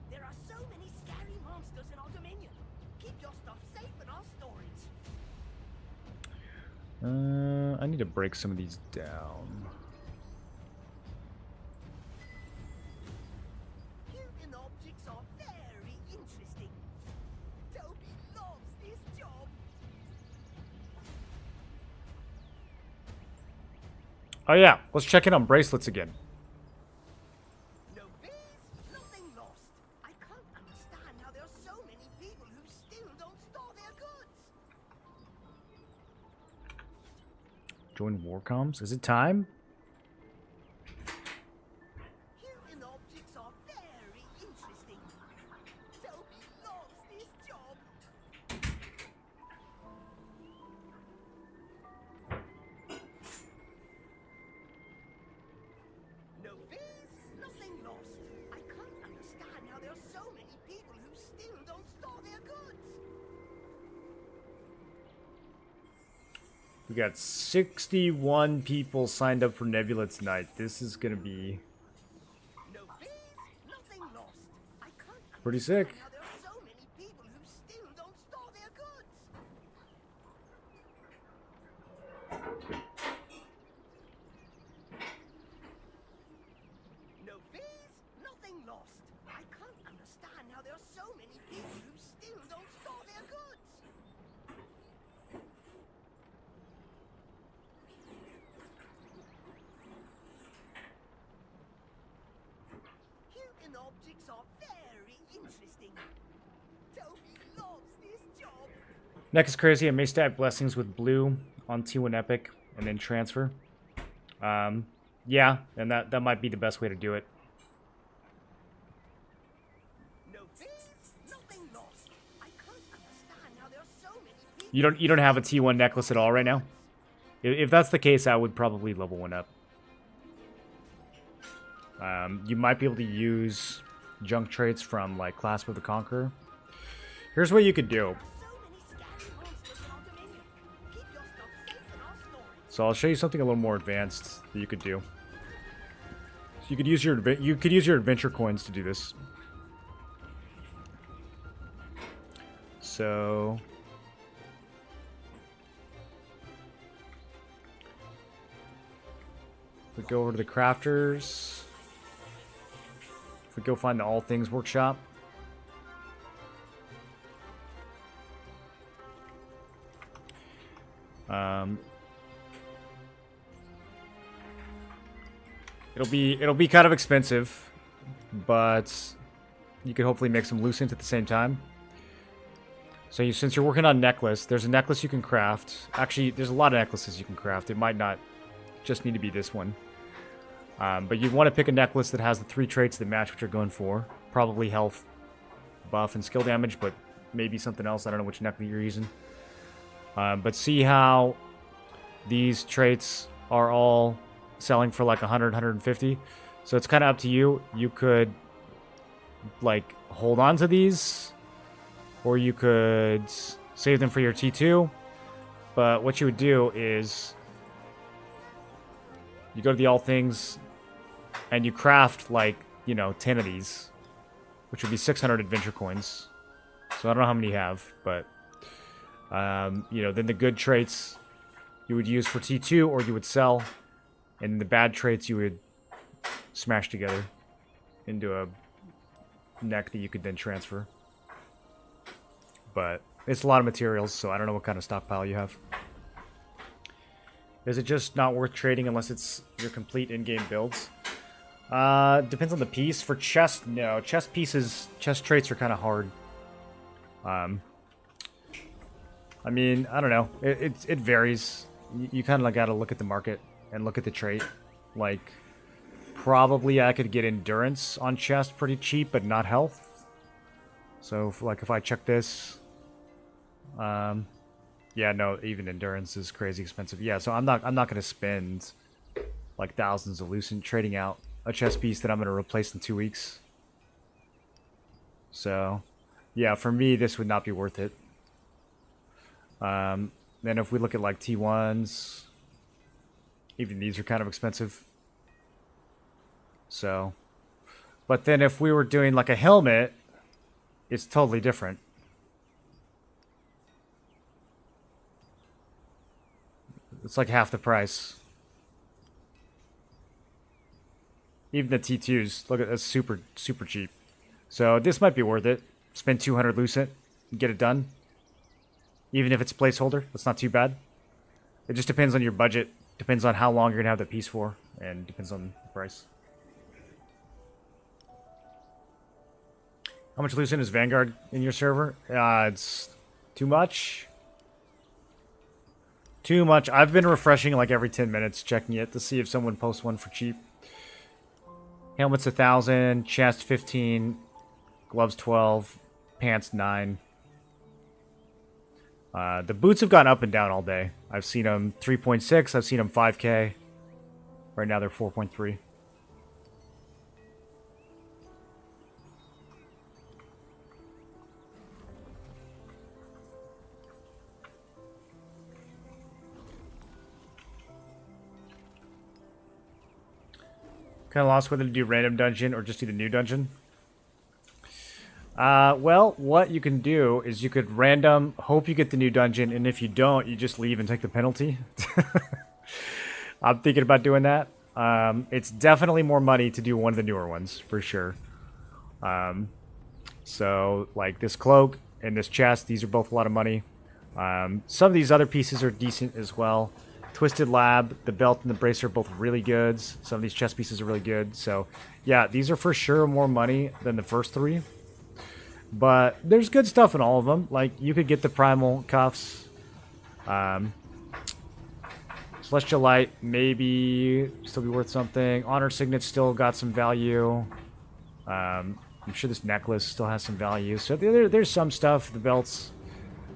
There are so many scary monsters in our dominion. I need to break some of these down. Human objects are very interesting. Toby loves this job. Oh yeah, let's check in on bracelets again. No fees, nothing lost. I can't understand how there are so many people who still don't store their goods. Join Warcoms. Is it time? Human objects are very interesting. Toby loves this job. No fees, nothing lost. I can't understand how there are so many people who still don't store their goods. We got 61 people signed up for Nebula tonight. This is gonna be No fees, nothing lost. I can't pretty understand sick. how there are so many people who still don't store their goods. No fees, nothing lost. I can't understand how there are so many people who still don't store their goods. Human objects are very interesting. Toby loves this job. Neck is crazy. I may stack blessings with blue on T1 Epic and then transfer. Yeah, and that might be the best way to do it. No fees, nothing lost. I can't understand how there are so many people. You don't have a T1 necklace at all right now? If that's the case, I would probably level one up. You might be able to use junk traits from like Clasp of the Conqueror. Here's what you could do. So many scary monsters in our dominion. Keep your stuff safe in our storage. So I'll show you something a little more advanced that you could do. So you could use your adventure coins to do this. So if we go over to the crafters, if we go find the All Things workshop. It'll be kind of expensive, but you could hopefully make some lucent at the same time. So since you're working on necklace, there's a necklace you can craft. Actually, there's a lot of necklaces you can craft. It might not just need to be this one. But you want to pick a necklace that has the 3 traits that match what you're going for. Probably health, buff, and skill damage, but maybe something else. I don't know which necklace you're using. But see how these traits are all selling for like 100, 150. So it's kind of up to you. You could like hold on to these, or you could save them for your T2. But what you would do is you go to the All Things and you craft like, 10 of these, which would be 600 adventure coins. So I don't know how many you have, but then the good traits you would use for T2 or you would sell, and the bad traits you would smash together into a neck that you could then transfer. But it's a lot of materials, so I don't know what kind of stockpile you have. Is it just not worth trading unless it's your complete in-game builds? Depends on the piece. For chest, no. Chest traits are kind of hard. I mean, I don't know. It varies. You kind of like got to look at the market and look at the trait. Like, probably I could get endurance on chest pretty cheap, but not health. So, if I check this, yeah, no, even endurance is crazy expensive. Yeah, so I'm not gonna spend like thousands of lucent trading out a chest piece that I'm gonna replace in 2 weeks. So, yeah, for me, this would not be worth it. Then if we look at like T1s, even these are kind of expensive. So, but then if we were doing like a helmet, it's totally different. It's like half the price. Even the T2s, look at that's super cheap. So this might be worth it. Spend 200 lucent, get it done. Even if it's a placeholder, that's not too bad. It just depends on your budget. Depends on how long you're gonna have that piece for, and depends on the price. How much lucent is Vanguard in your server? It's too much. Too much. I've been refreshing like every 10 minutes, checking it to see if someone posts one for cheap. Helmet's 1,000, chest 15, gloves 12, pants 9. The boots have gone up and down all day. I've seen them 3.6, I've seen them 5k. Right now they're 4.3. Kind of lost whether to do random dungeon or just do the new dungeon. Well, what you can do is you could random, hope you get the new dungeon, and if you don't, you just leave and take the penalty. I'm thinking about doing that. It's definitely more money to do one of the newer ones, for sure. So, like this cloak and this chest, these are both a lot of money. Some of these other pieces are decent as well. Twisted Lab, the belt and the bracer are both really good. Some of these chest pieces are really good. So, yeah, these are for sure more money than the first three. But there's good stuff in all of them. Like, you could get the Primal Cuffs. Celestial Light, maybe still be worth something. Honor Signet still got some value. I'm sure this necklace still has some value. So there's some stuff. The belts,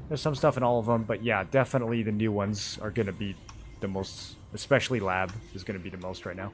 there's some stuff in all of them. But yeah, definitely the new ones are going to be the most, especially Lab is going to be the most right now.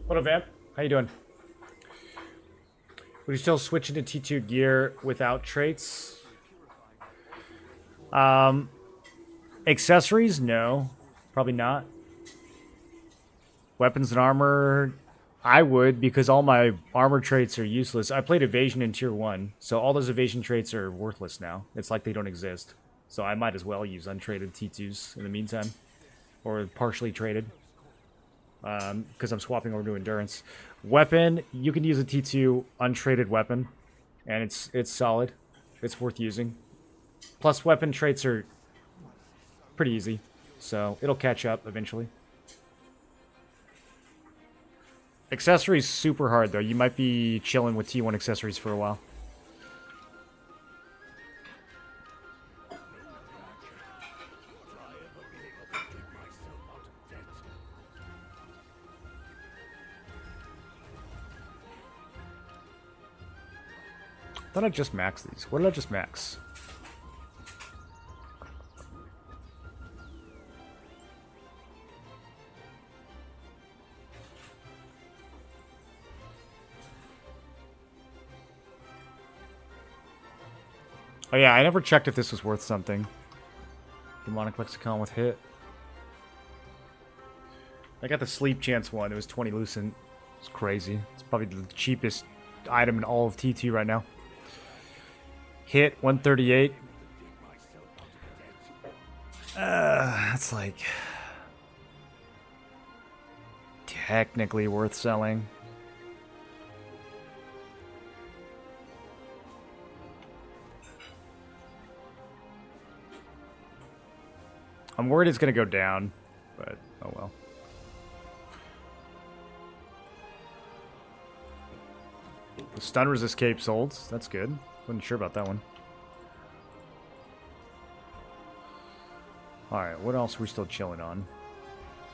What up, Vamp? How you doing? Would you still switch into T2 gear without traits? Accessories? No. Probably not. Weapons and armor? I would, because all my armor traits are useless. I played evasion in tier 1, so all those evasion traits are worthless now. It's like they don't exist. So I might as well use untraded T2s in the meantime. Or partially traded. Because I'm swapping over to endurance. Weapon, you can use a T2 untraded weapon, and it's solid. It's worth using. Plus, weapon traits are pretty easy, so it'll catch up eventually. Accessories super hard though. You might be chilling with T1 accessories for a while. I thought I just maxed these. What did I just max? Oh yeah, I never checked if this was worth something. Demonic Lexicon with hit. I got the sleep chance one. It was 20 lucent. It's crazy. It's probably the cheapest item in all of T2 right now. Hit 138. That's like technically worth selling. I'm worried it's going to go down. but oh well. The stun resist cape sold. That's good. Wasn't sure about that one. Alright, what else are we still chilling on?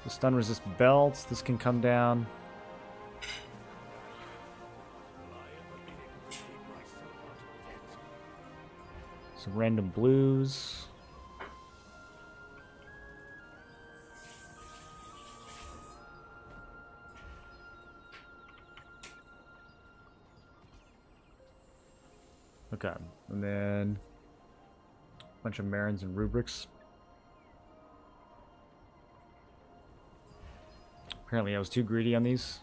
The stun resist belts. This can come down. Some random blues. Okay, and then a bunch of Marins and rubrics. Apparently I was too greedy on these.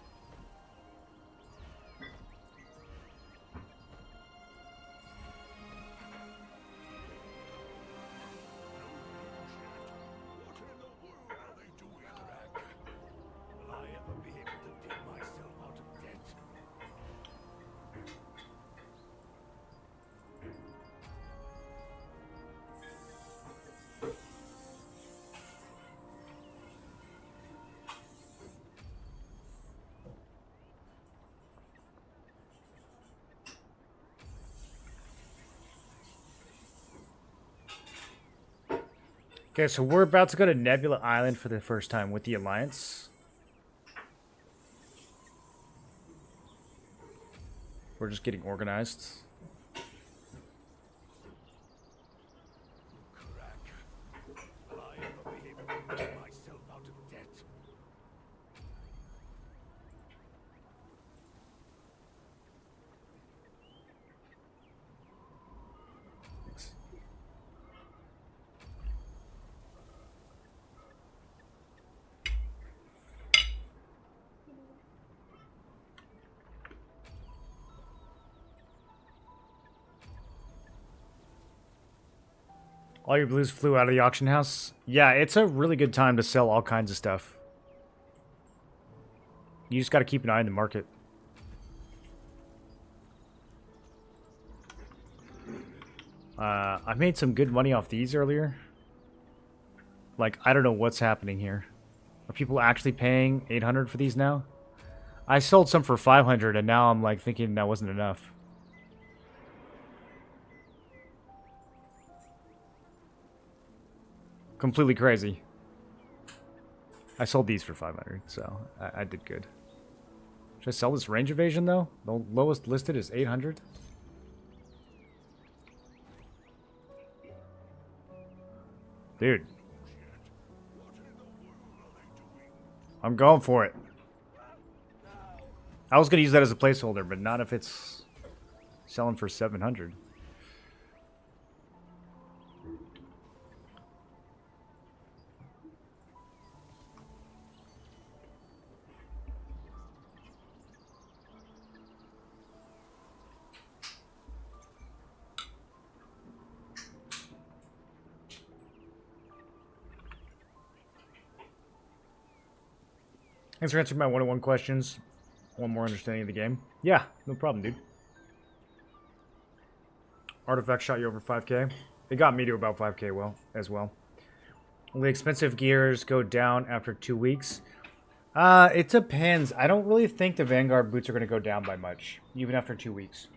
Okay, so we're about to go to Nebula Island for the first time with the Alliance. We're just getting organized. All your blues flew out of the auction house? Yeah, it's a really good time to sell all kinds of stuff. You just got to keep an eye on the market. I made some good money off these earlier. Like, I don't know what's happening here. Are people actually paying 800 for these now? I sold some for 500 and now I'm like thinking that wasn't enough. Completely crazy. I sold these for 500, so I did good. Should I sell this range evasion, though? The lowest listed is 800. Dude. I'm going for it. I was going to use that as a placeholder, but not if it's selling for 700. Thanks for answering my one-on-one questions. One more understanding of the game. Yeah, no problem, dude. Artifact shot you over 5k. It got me to about 5k as well. Only expensive gears go down after 2 weeks. It depends. I don't really think the Vanguard boots are going to go down by much, even after 2 weeks.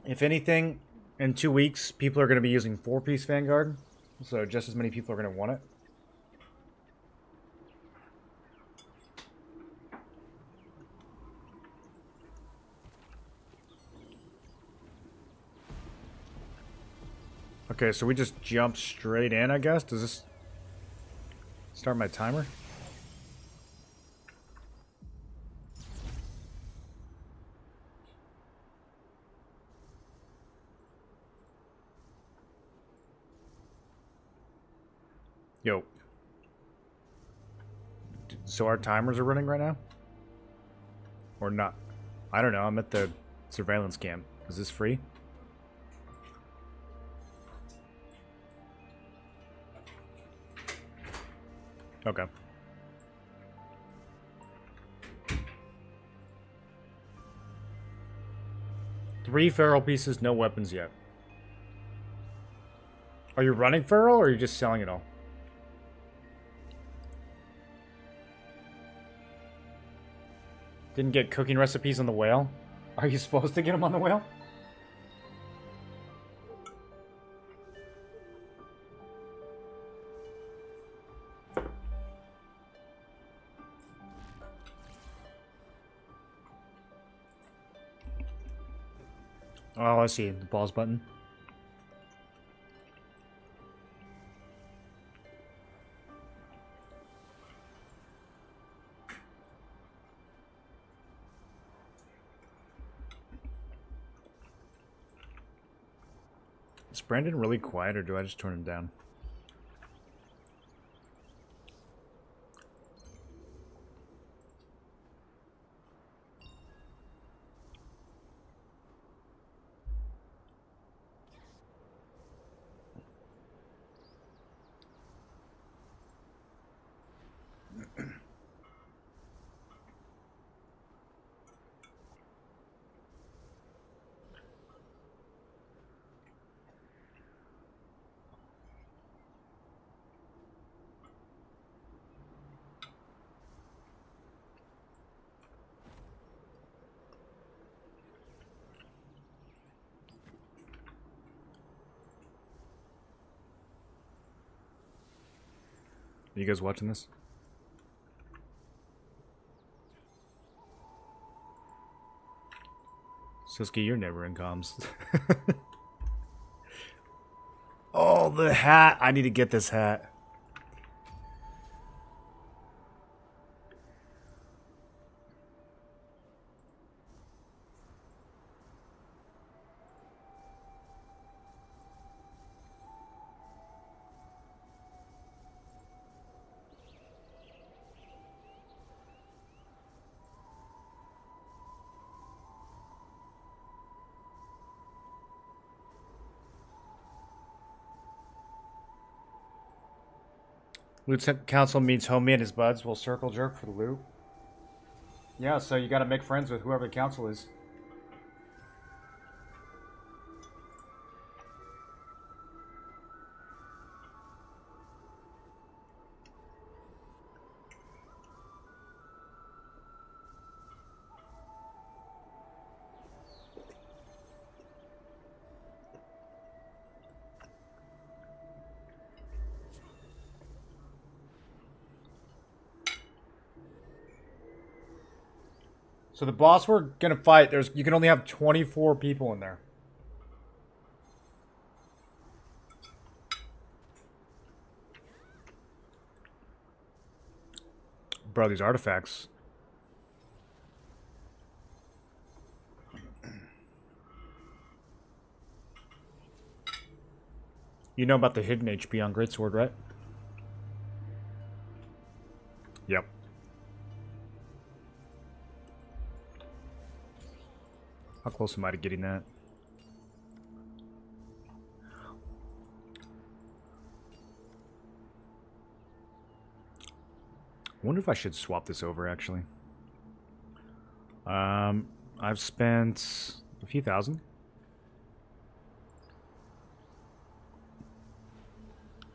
If anything, in 2 weeks, people are going to be using 4-piece Vanguard. So just as many people are going to want it. Okay, so we just jump straight in, I guess. Does this start my timer? Yo. So our timers are running right now? Or not? I don't know. I'm at the surveillance camp. Is this free? Okay. Three feral pieces, no weapons yet. Are you running feral or are you just selling it all? Didn't get cooking recipes on the whale? Are you supposed to get them on the whale? Oh, I see. The pause button. Is Brandon really quiet or do I just turn him down? Are you guys watching this? Siski, you're never in comms. Oh, the hat! I need to get this hat. Loot Council means homie and his buds will circle jerk for the loot. Yeah, so you gotta make friends with whoever the council is. So the boss we're gonna fight, you can only have 24 people in there. Bro, these artifacts. You know about the hidden HP on Greatsword, right? Yep. How close am I to getting that? I wonder if I should swap this over, actually. I've spent a few thousand.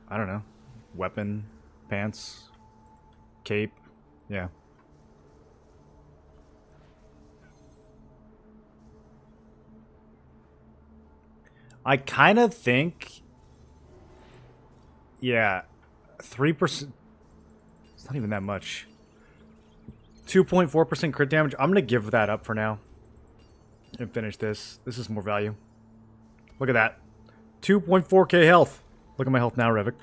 I don't know. Weapon, pants, cape, yeah. I kind of think, yeah, 3%. It's not even that much. 2.4% crit damage. I'm going to give that up for now and finish this. This is more value. Look at that. 2.4k health. Look at my health now, Revik.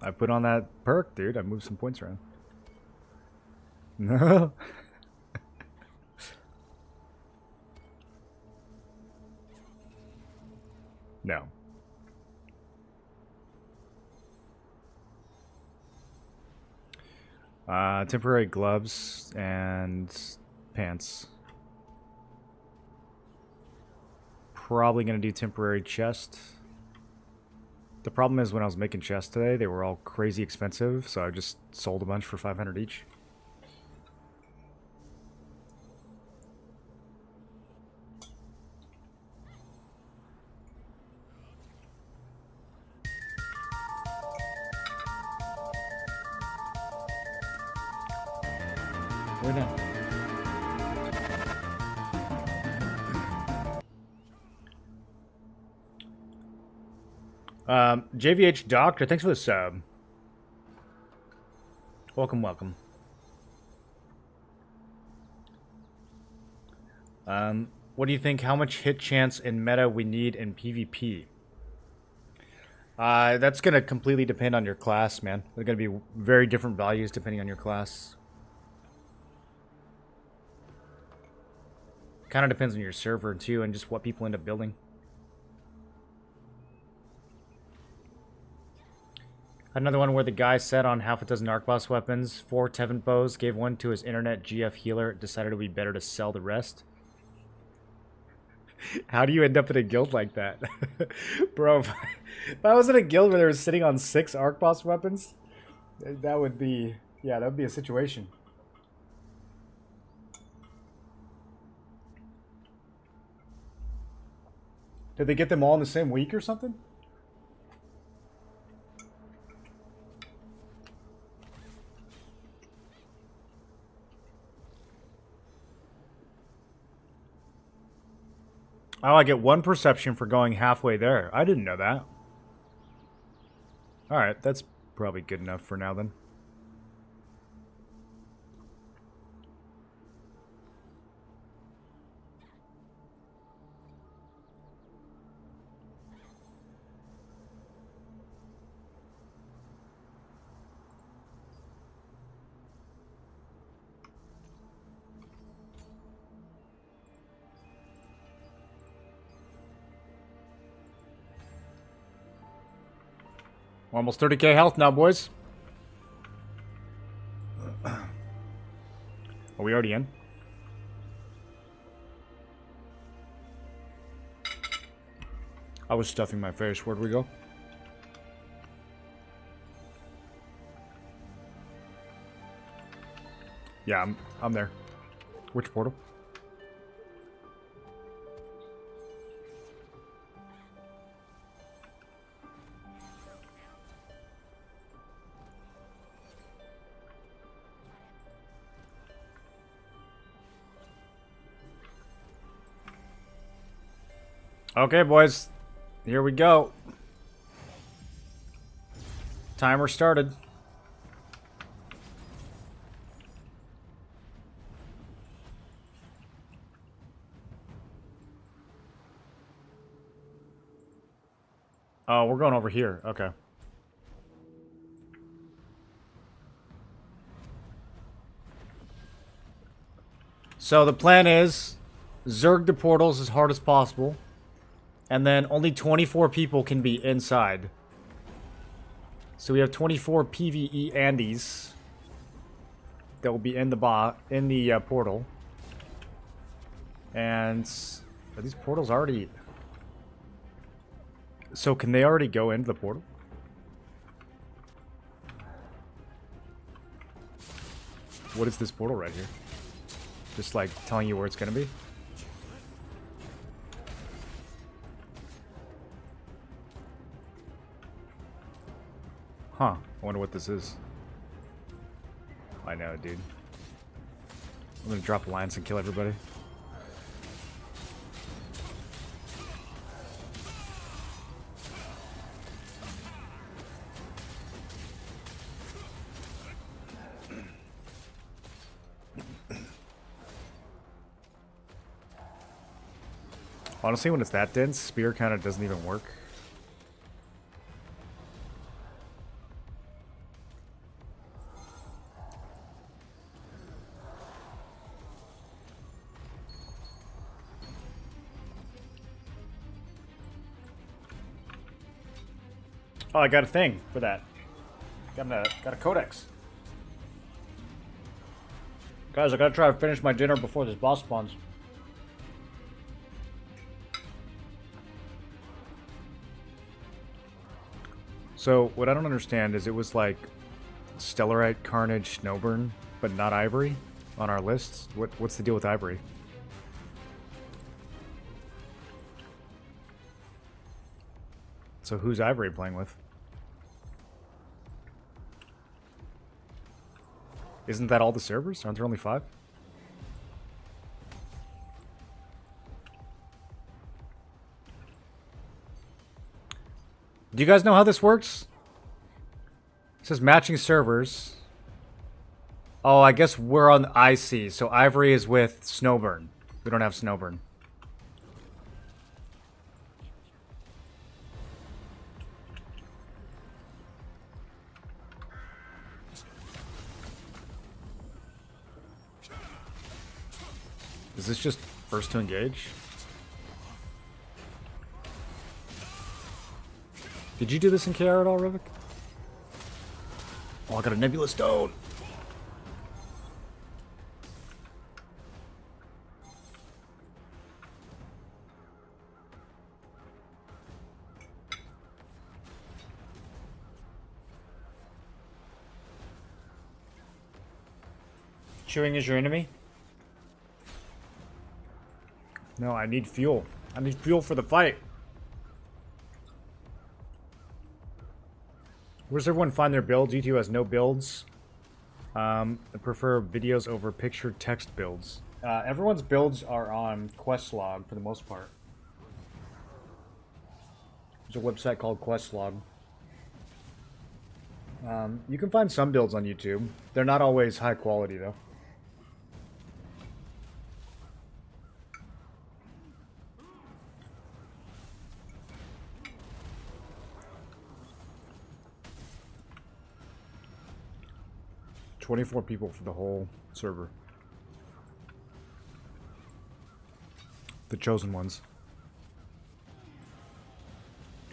I put on that perk, dude. I moved some points around. No. No. Temporary gloves and pants. Probably gonna do temporary chest. The problem is when I was making chests today, they were all crazy expensive, so I just sold a bunch for 500 each. We're done. JVH Doctor, thanks for the sub. Welcome, welcome. What do you think? How much hit chance in meta we need in PvP? That's gonna completely depend on your class, man. They're gonna be very different values depending on your class. Kind of depends on your server too, and just what people end up building. Another one where the guy set on half a dozen arc boss weapons, 4 Tevin bows, gave one to his internet GF healer, decided it would be better to sell the rest. How do you end up in a guild like that? Bro, if I was in a guild where they were sitting on 6 arc boss weapons, that would be, yeah, that would be a situation. Did they get them all in the same week or something? Oh, I get 1 perception for going halfway there. I didn't know that. Alright, that's probably good enough for now then. Almost 30k health now, boys. Are we already in? I was stuffing my face. Where'd we go? Yeah, I'm there. Which portal? Okay, boys. Here we go. Timer started. Oh, we're going over here. Okay. So the plan is Zerg the portals as hard as possible. And then only 24 people can be inside. So we have 24 PvE Andes that will be in the portal. And are these portals already? So can they already go into the portal? What is this portal right here? Just like telling you where it's gonna be? Huh. I wonder what this is. I know, dude. I'm gonna drop a lance and kill everybody. Honestly, when it's that dense, spear kind of doesn't even work. Oh, I got a thing for that. Got a codex. Guys, I gotta try to finish my dinner before this boss spawns. So, what I don't understand is it was like Stellarite, Carnage, Snowburn, but not Ivory on our lists. What's the deal with Ivory? So who's Ivory playing with? Isn't that all the servers? Aren't there only 5? Do you guys know how this works? It says matching servers. Oh, I guess we're on IC, so Ivory is with Snowburn. We don't have Snowburn. Is this just first to engage? Did you do this in KR at all, Rivik? Oh, I got a Nebula Stone. Chewing is your enemy? No, I need fuel. I need fuel for the fight. Where does everyone find their builds? YouTube has no builds. I prefer videos over picture text builds. Everyone's builds are on Questlog for the most part. There's a website called Questlog. You can find some builds on YouTube. They're not always high quality though. $24 people for the whole server. The chosen ones.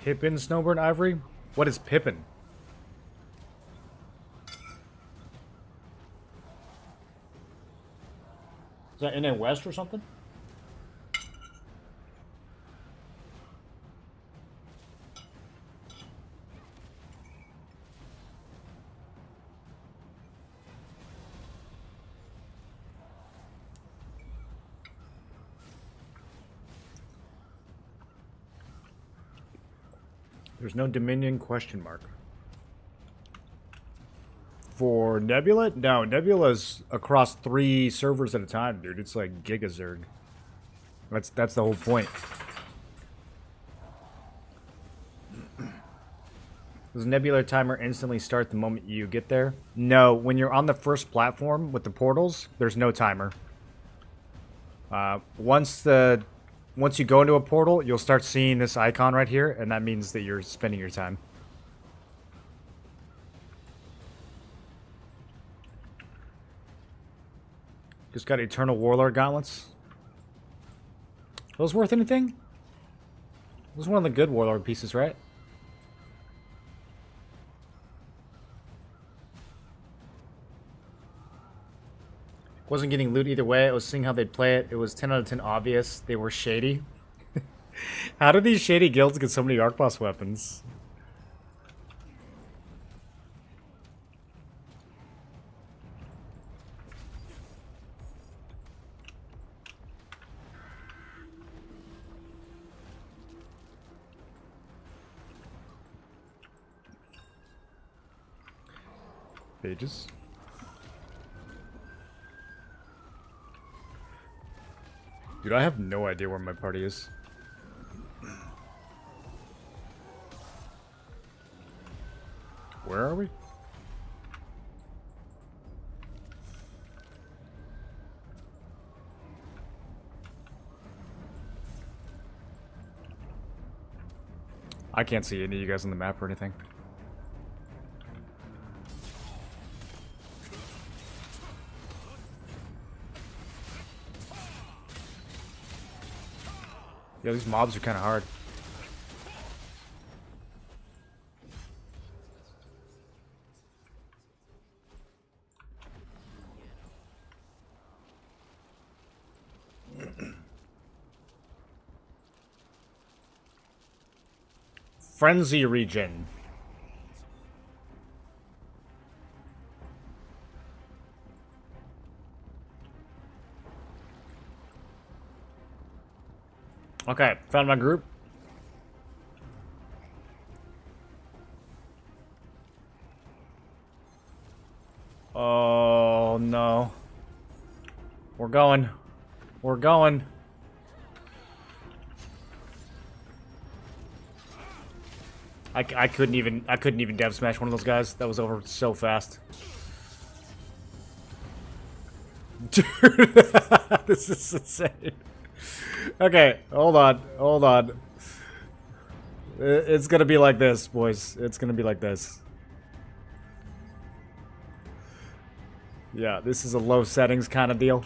Pippin, Snowburn, Ivory? What is Pippin? Is that NA West or something? There's no Dominion question mark. For Nebula? No, Nebula's across 3 servers at a time, dude. It's like Gigazerg. That's the whole point. Does Nebula timer instantly start the moment you get there? No, when you're on the first platform with the portals, there's no timer. Once you go into a portal, you'll start seeing this icon right here, and that means that you're spending your time. Just got Eternal Warlord gauntlets. Those worth anything? Those are one of the good Warlord pieces, right? Wasn't getting loot either way. I was seeing how they'd play it. It was 10 out of 10 obvious. They were shady. How do these shady guilds get so many Arc Boss weapons? Pages. Dude, I have no idea where my party is. Where are we? I can't see any of you guys on the map or anything. Yeah, these mobs are kind of hard. Frenzy region. Okay, found my group. Oh, Oh no. We're going. We're going. I couldn't even dev smash one of those guys. That was over so fast. Dude, this is insane. Okay, hold on. It's gonna be like this, boys. It's gonna be like this. Yeah, this is a low settings kind of deal.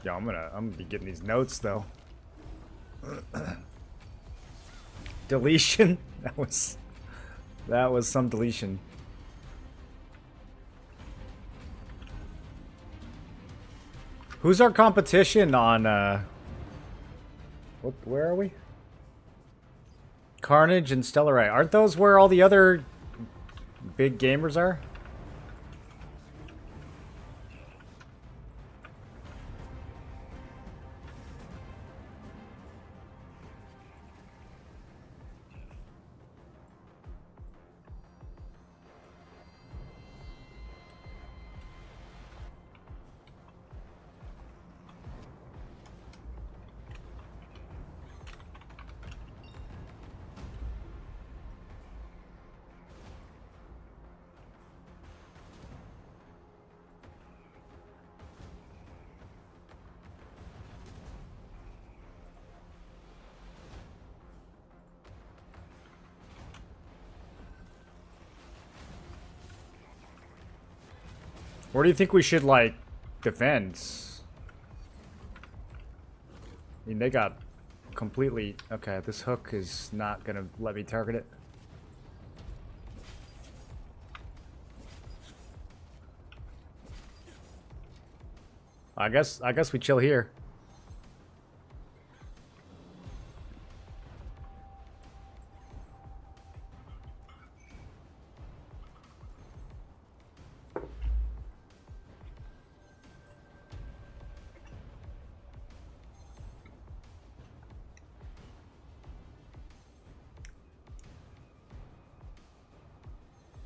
Yeah, I'm gonna be getting these notes though. Deletion? That was some deletion. Who's our competition on where are we? Carnage and Stellar Ray. Aren't those where all the other big gamers are? Where do you think we should, like, defend? I mean, they got completely... Okay, this hook is not gonna let me target it. I guess we chill here.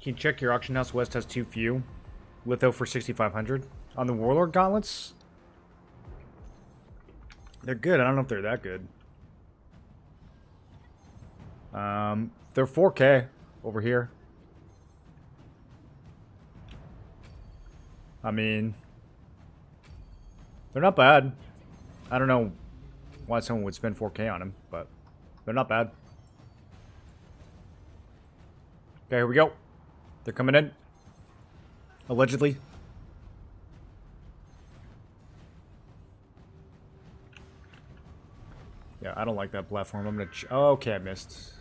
Can you check your auction house? West has too few. Litho for 6,500. On the Warlord gauntlets? They're good. I don't know if they're that good. They're 4K over here. I mean, they're not bad. I don't know why someone would spend 4K on them, but they're not bad. Okay, here we go. They're coming in. Allegedly. Yeah, I don't like that platform. I'm gonna... Oh, okay, I missed.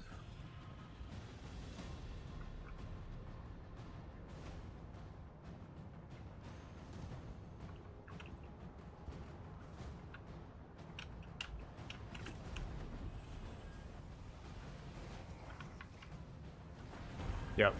Yep.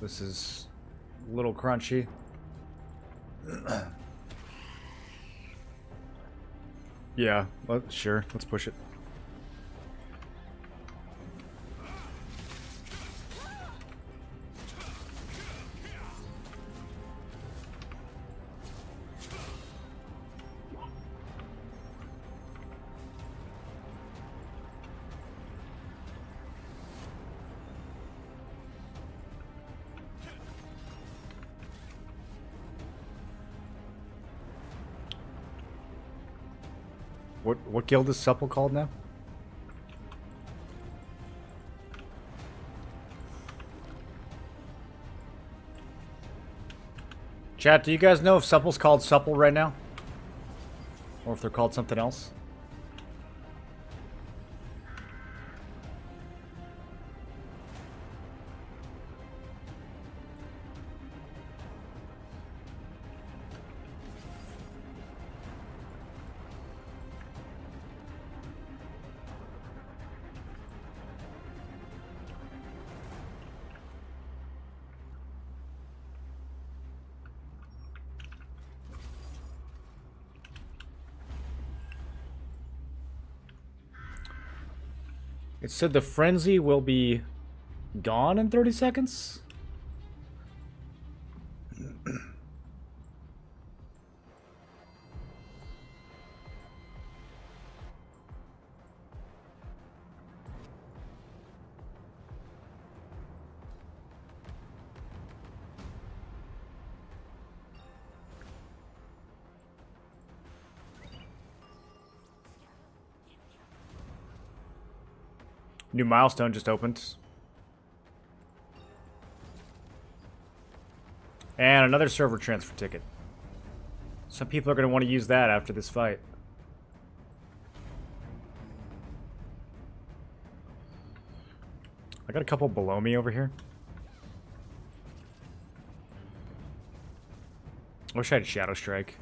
This is a little crunchy. Yeah, sure. Let's push it. What guild is Supple called now? Chat, do you guys know if Supple's called Supple right now? Or if they're called something else? It said the frenzy will be gone in 30 seconds? New milestone just opened. And another server transfer ticket. Some people are going to want to use that after this fight. I got a couple below me over here. I wish I had Shadow Strike.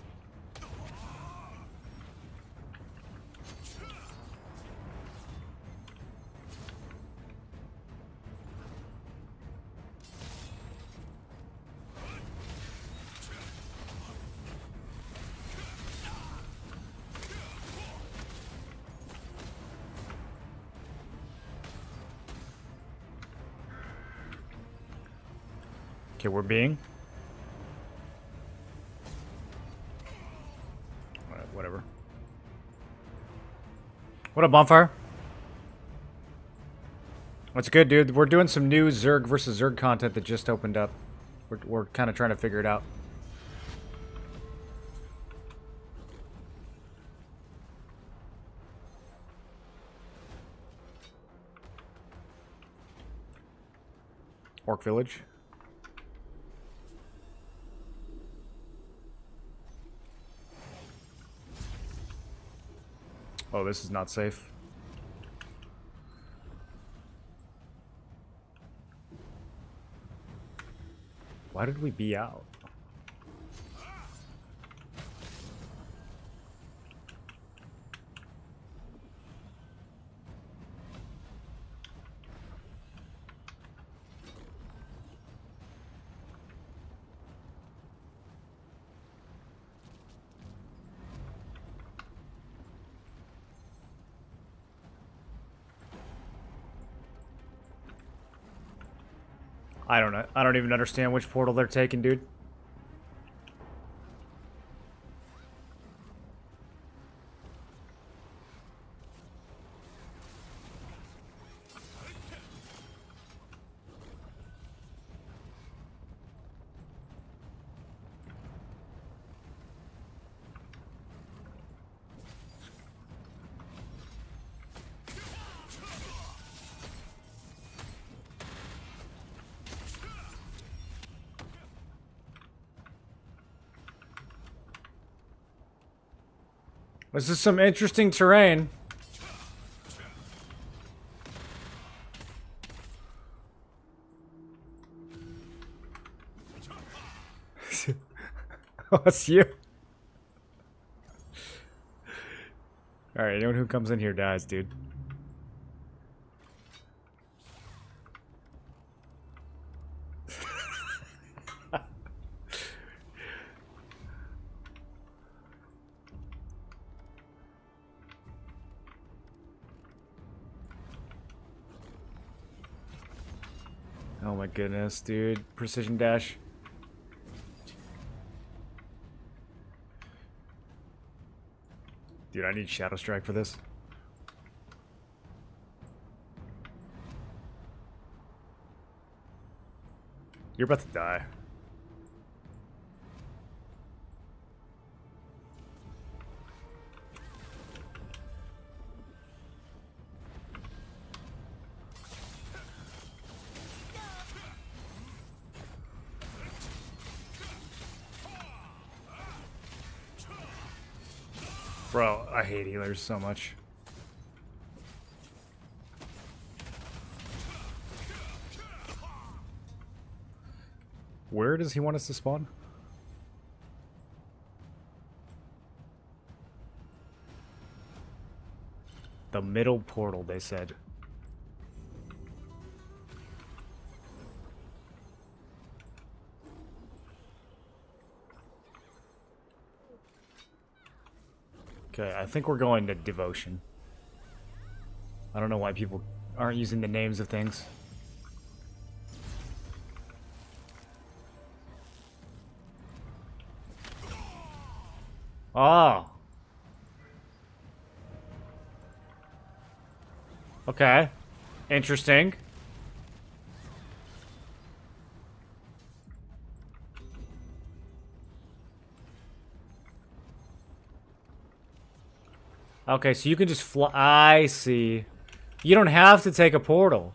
Okay, we're being. Alright, whatever. What up, Bonfire? What's good, dude? We're doing some new Zerg versus Zerg content that just opened up. We're kind of trying to figure it out. Orc Village. Oh, this is not safe. Why did we be out? I don't know. I don't even understand which portal they're taking, dude. This is some interesting terrain. Oh, that's you. Alright, anyone who comes in here dies, dude. Oh my goodness, dude. Precision dash. Dude, I need Shadow Strike for this. You're about to die. Bro, I hate healers so much. Where does he want us to spawn? The middle portal, they said. Okay, I think we're going to Devotion. I don't know why people aren't using the names of things. Oh. Okay. Interesting. Okay, so you can just fly. I see. You don't have to take a portal.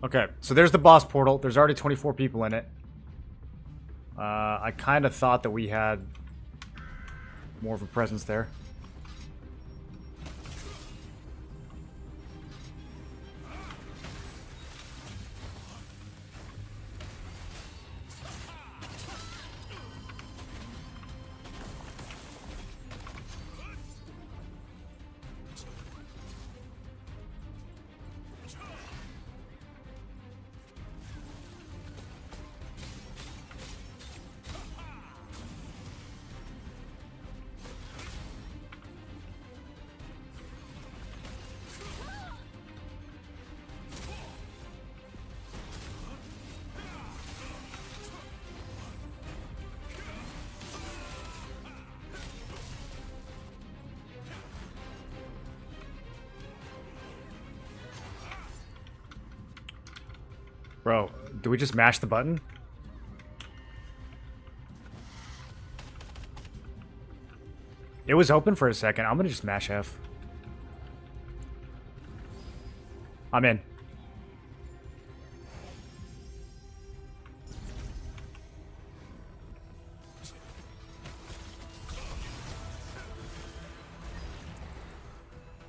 Okay, so there's the boss portal. There's already 24 people in it. I kind of thought that we had more of a presence there. Bro, do we just mash the button? It was open for a second. I'm gonna just mash F. I'm in.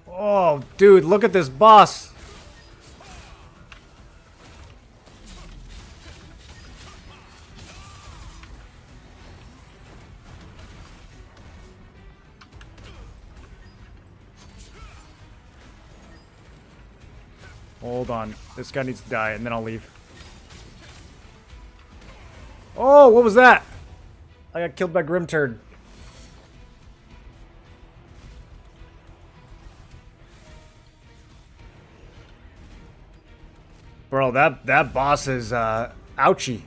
Oh, dude, look at this boss. Hold on. This guy needs to die, and then I'll leave. Oh, what was that? I got killed by Grim Turd. Bro, that boss is, ouchie.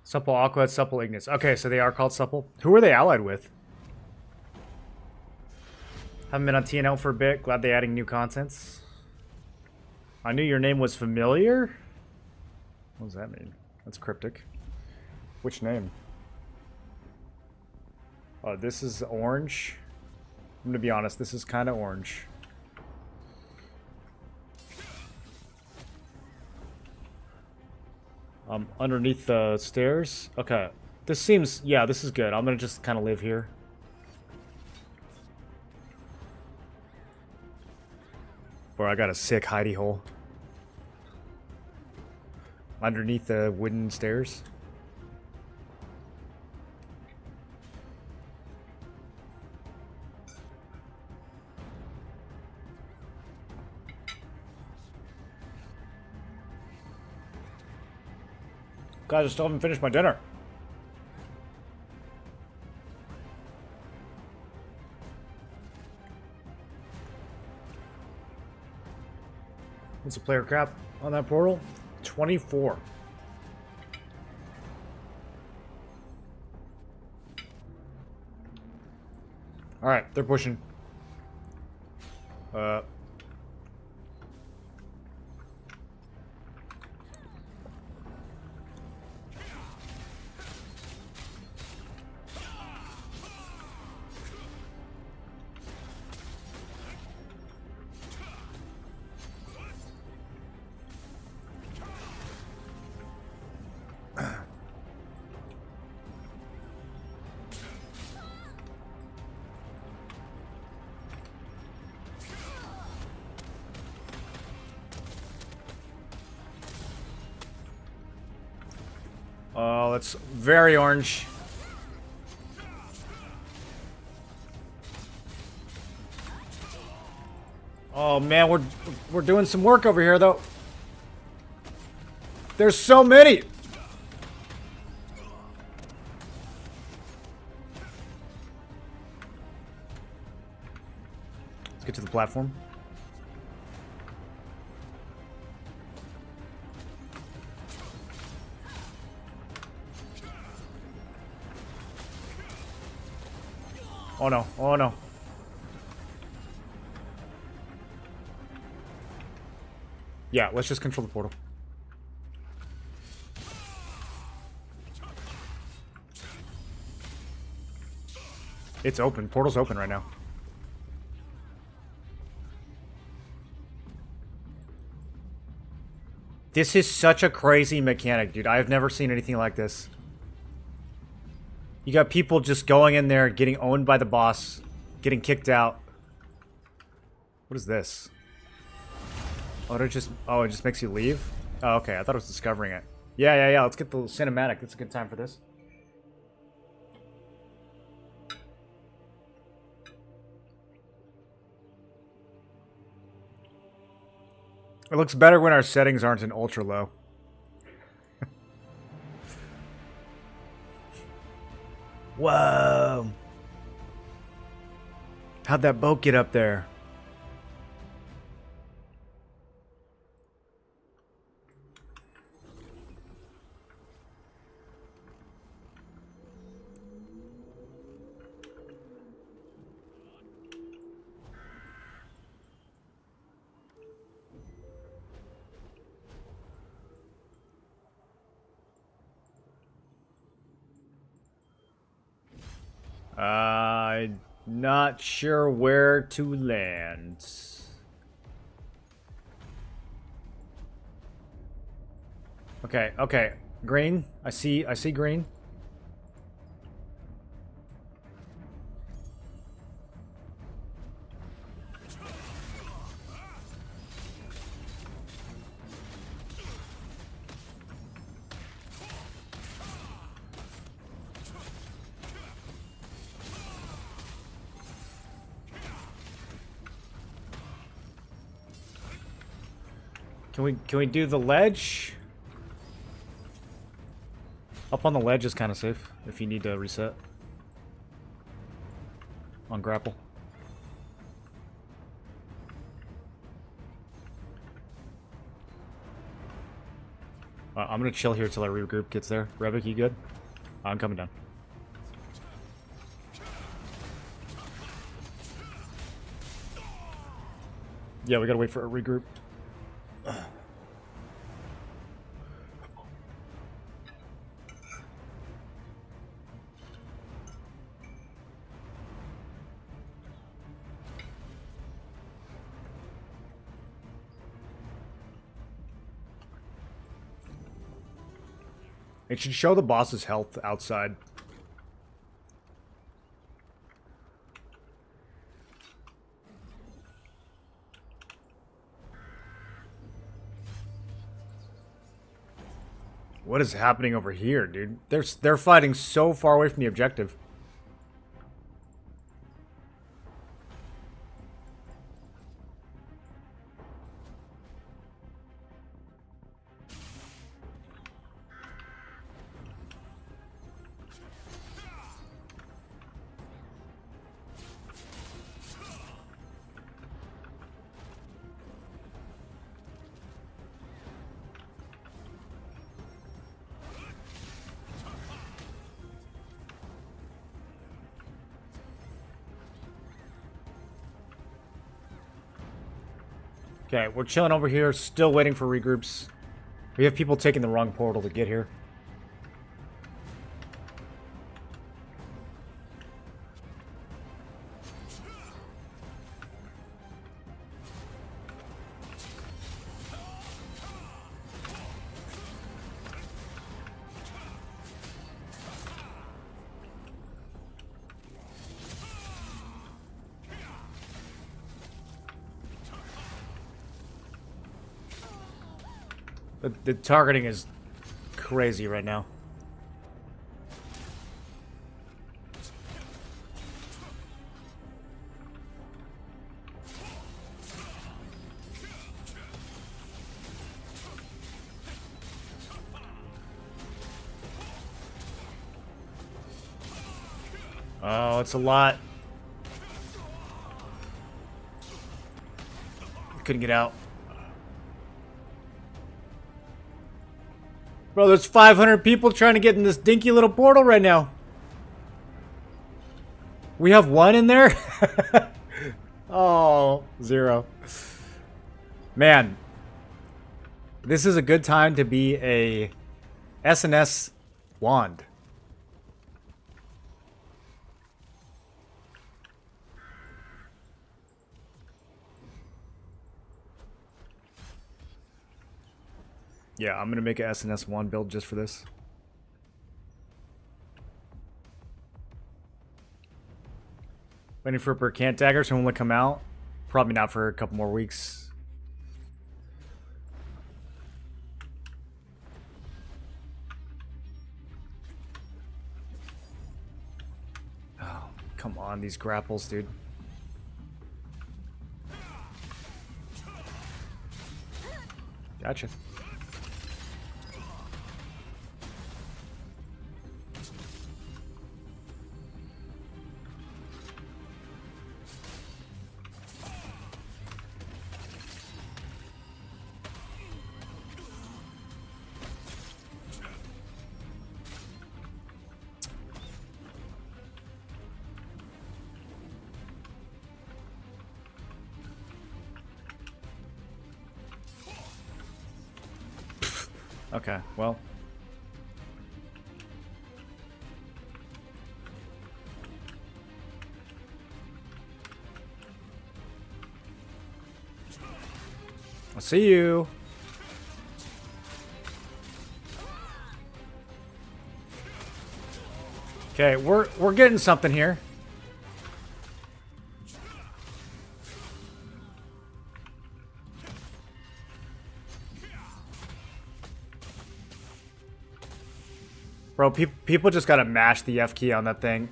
Supple Aqua, Supple Ignis. Okay, so they are called Supple. Who are they allied with? Haven't been on TNL for a bit. Glad they're adding new contents. I knew your name was familiar? What does that mean? That's cryptic. Which name? Oh, this is orange. I'm gonna be honest, this is kind of orange. Underneath the stairs. Okay. This seems... Yeah, this is good. I'm gonna just kind of live here. Bro, I got a sick hidey hole. Underneath the wooden stairs. Guys, I still haven't finished my dinner. What's the player cap on that portal? 24. Alright, they're pushing. Oh, that's very orange. Oh man, we're doing some work over here though. There's so many. Let's get to the platform. Oh no, oh no. Yeah, let's just control the portal. It's open. Portal's open right now. This is such a crazy mechanic, dude. I've never seen anything like this. You got people just going in there, getting owned by the boss, getting kicked out. What is this? Oh, it just makes you leave? Oh, okay. I thought it was discovering it. Yeah. Let's get the cinematic. It's a good time for this. It looks better when our settings aren't in ultra low. Whoa. How'd that boat get up there? Not sure where to land. Okay. Green. I see green. Can we do the ledge? Up on the ledge is kind of safe if you need to reset. On grapple. I'm gonna chill here till our regroup gets there. Revik, you good? I'm coming down. Yeah, we gotta wait for a regroup. It should show the boss's health outside. What is happening over here, dude? They're fighting so far away from the objective. Okay, we're chilling over here, still waiting for regroups. We have people taking the wrong portal to get here. The targeting is crazy right now. Oh, it's a lot. Couldn't get out. Bro, there's 500 people trying to get in this dinky little portal right now. We have one in there? Oh, 0. Man. This is a good time to be a SNS wand. Yeah, I'm gonna make an SNS wand build just for this. Waiting for Berkant Dagger, so when will it come out? Probably not for a couple more weeks. Oh, come on, these grapples, dude. Gotcha. Okay, well. I'll see you. Okay, we're getting something here. Bro, people just gotta mash the F key on that thing.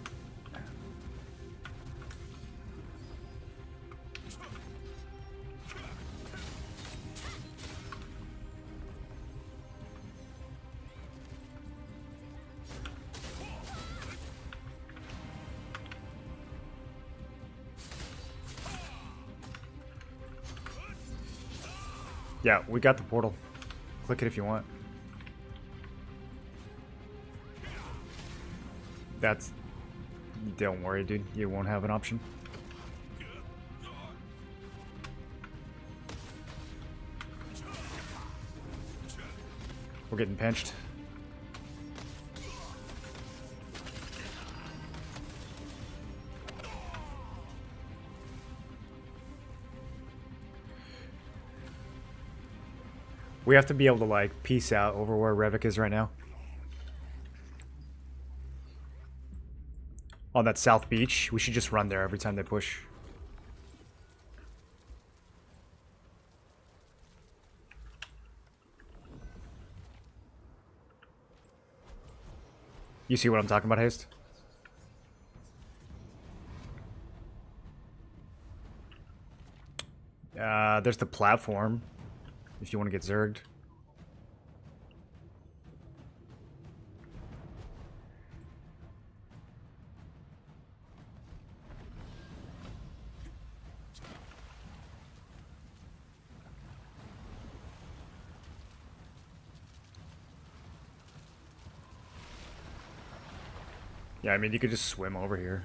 Yeah, we got the portal. Click it if you want. That's... Don't worry, dude. You won't have an option. We're getting pinched. We have to be able to, like, peace out over where Revik is right now. On that south beach. We should just run there every time they push. You see what I'm talking about, Haste? There's the platform. If you want to get zerged. Yeah, I mean, you could just swim over here.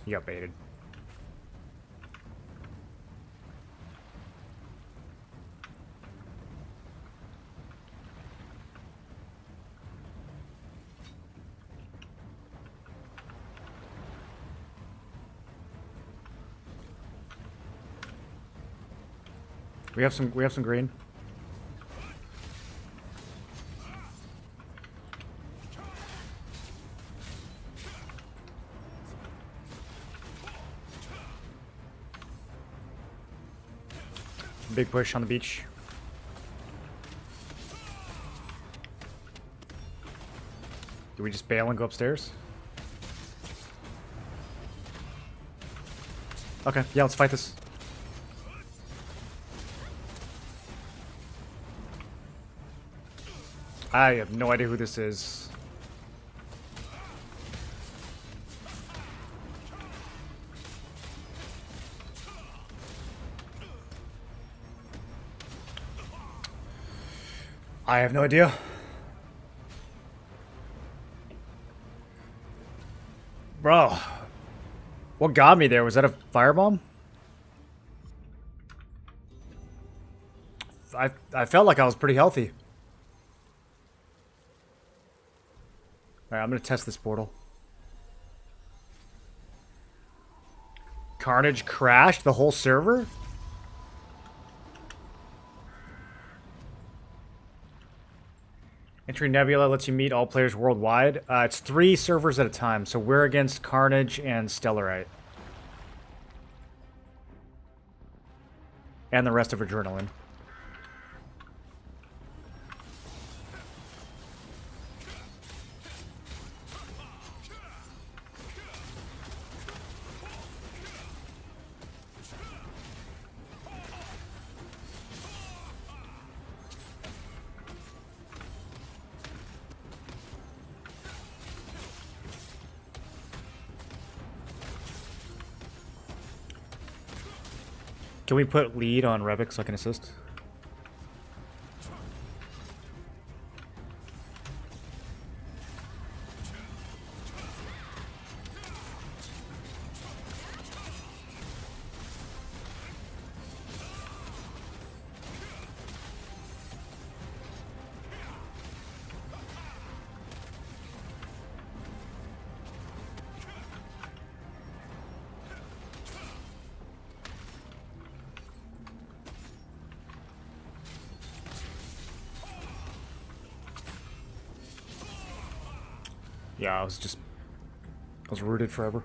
You got baited. We have some green. Big push on the beach. Do we just bail and go upstairs? Okay, yeah, let's fight this. I have no idea who this is. I have no idea. Bro. What got me there? Was that a firebomb? I felt like I was pretty healthy. Alright, I'm gonna test this portal. Carnage crashed the whole server? Entry Nebula lets you meet all players worldwide. It's 3 servers at a time, so we're against Carnage and Stellarite. And the rest of Adrenaline. Can we put lead on Revik so I can assist? Yeah, I was rooted forever.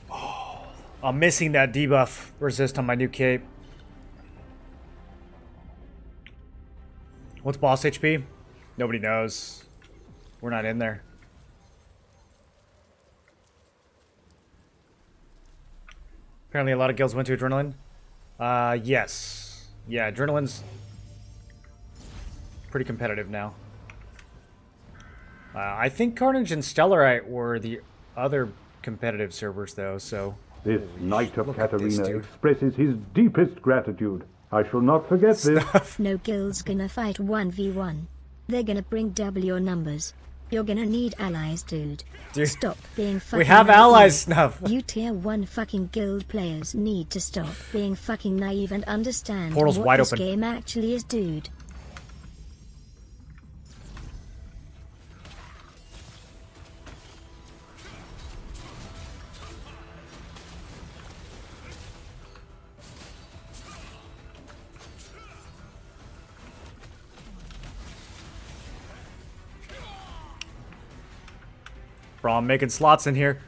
Oh, I'm missing that debuff resist on my new cape. What's boss HP? Nobody knows. We're not in there. Apparently a lot of guilds went to Adrenaline. Yes. Yeah, Adrenaline's pretty competitive now. I think Carnage and Stellarite were the other competitive servers, though, so... This Knight of Look at this, Katarina dude. expresses his deepest gratitude. I shall not forget this. No guild's gonna fight 1v1. They're gonna bring double your numbers. You're gonna need allies, dude. Dude, Stop being fucking we have naive. allies, Snuff. You tier 1 fucking guild players need to stop being fucking naive and understand Portal's what wide this open. game actually is, dude. Bro, I'm making slots in here.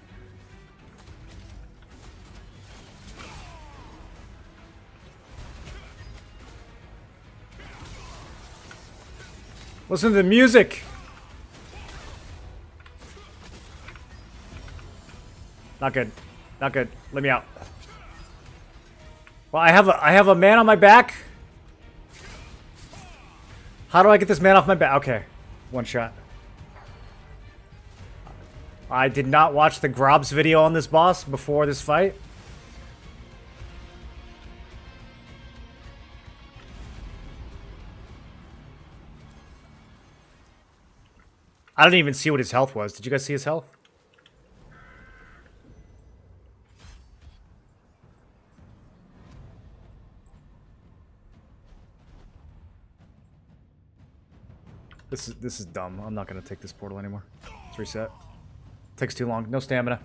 Listen to the music. Not good. Not good. Let me out. Well, I have a man on my back. How do I get this man off my back? Okay. One shot. I did not watch the Grobs video on this boss before this fight. I didn't even see what his health was. Did you guys see his health? This is dumb. I'm not gonna take this portal anymore. Let's reset. Takes too long. No stamina.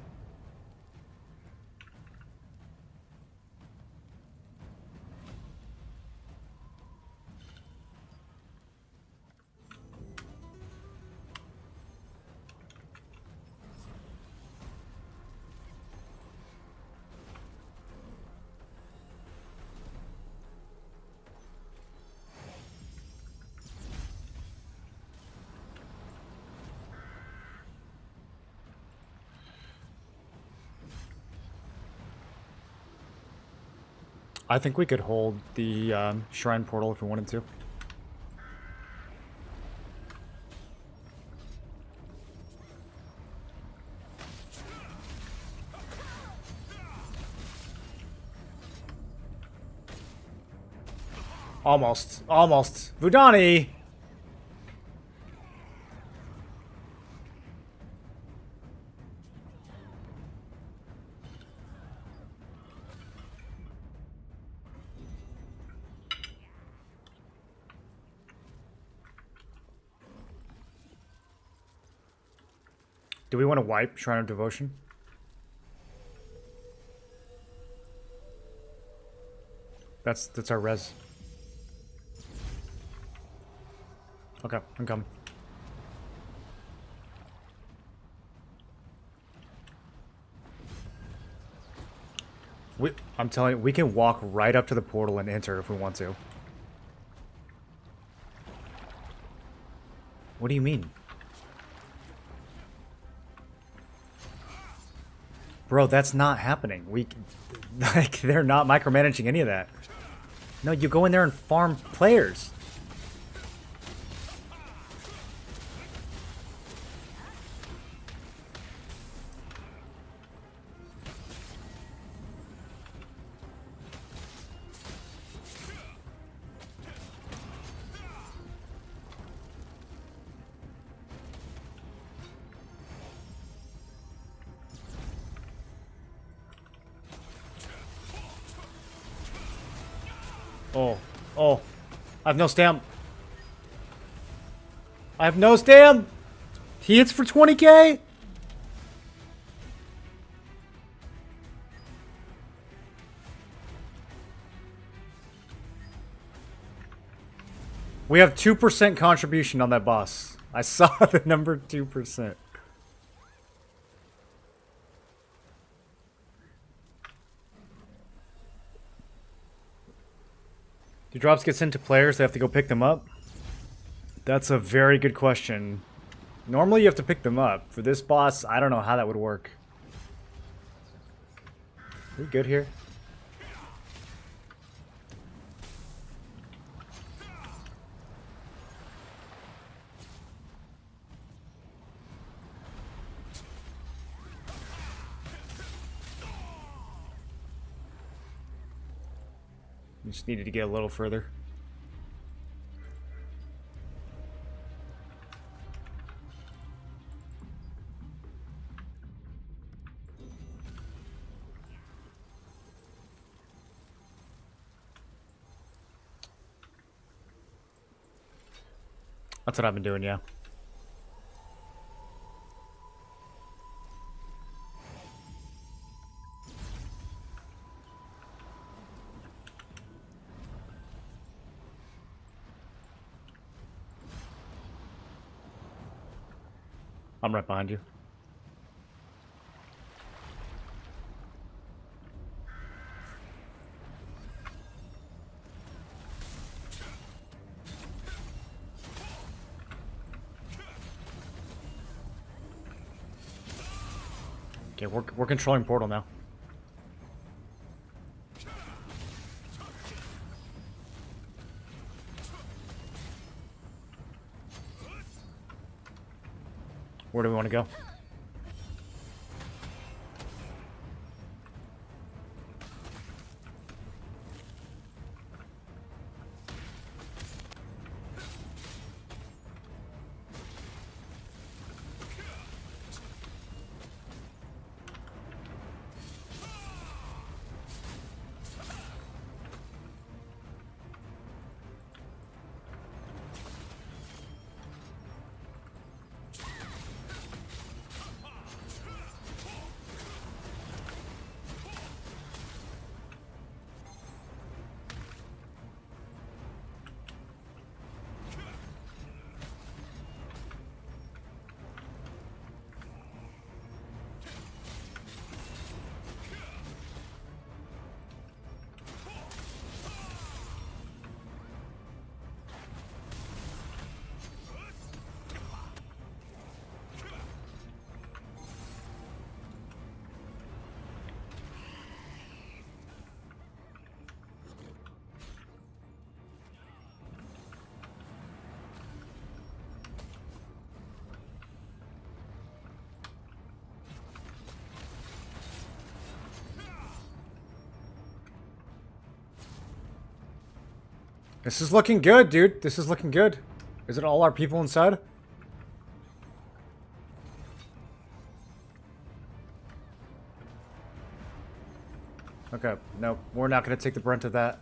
I think we could hold the shrine portal if we wanted to. Almost. Almost. Vudani! Do we want to wipe Shrine of Devotion? That's our res. Okay, I'm coming. I'm telling you, we can walk right up to the portal and enter if we want to. What do you mean? Bro, that's not happening. Like, they're not micromanaging any of that. No, you go in there and farm players. Oh. I have no stamp. I have no stamp! He hits for 20k? We have 2% contribution on that boss. I saw the number 2%. Do drops get sent to players? They have to go pick them up? That's a very good question. Normally you have to pick them up. For this boss, I don't know how that would work. We good here? Just needed to get a little further. That's what I've been doing, yeah. I'm right behind you. Okay, we're controlling portal now. Where do we want to go? This is looking good, dude. This is looking good. Is it all our people inside? Okay, no, we're not going to take the brunt of that.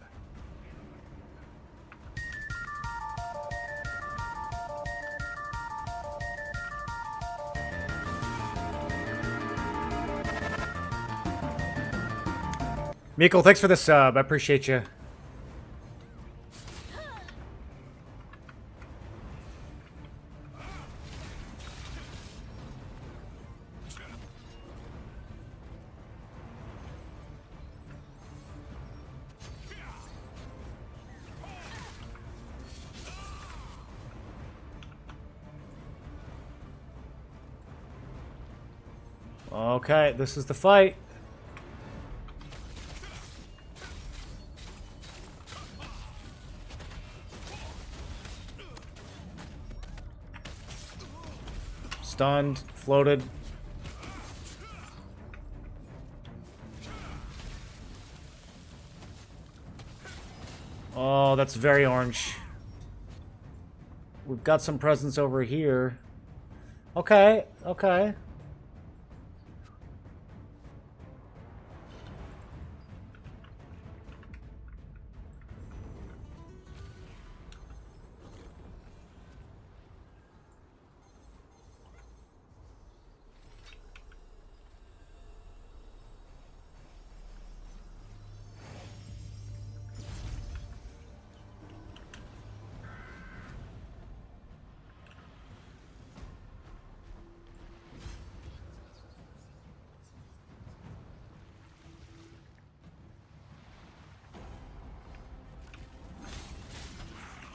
Mikkel, thanks for the sub. I appreciate you. Okay, this is the fight. Stunned, floated. Oh, that's very orange. We've got some presence over here. Okay, okay.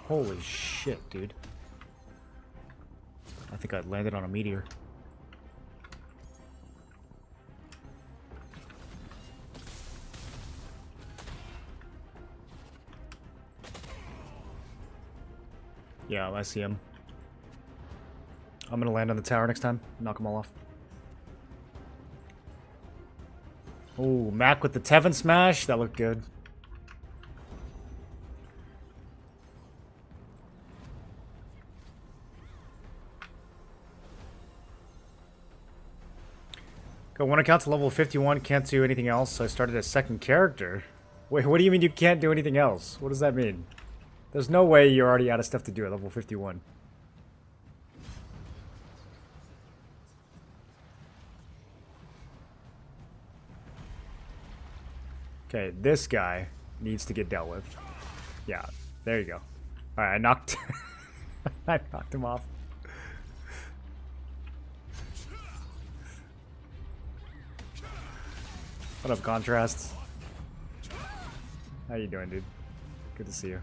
Holy shit, dude. I think I landed on a meteor. Yeah, I see him. I'm gonna land on the tower next time. Knock them all off. Oh, Mac with the Tevin smash. That looked good. Go one account to level 51, can't do anything else, so I started a second character. Wait, what do you mean you can't do anything else? What does that mean? There's no way you're already out of stuff to do at level 51. Okay, this guy needs to get dealt with. Yeah, there you go. Alright, I knocked... I knocked him off. What up, Contrasts? How you doing, dude? Good to see you.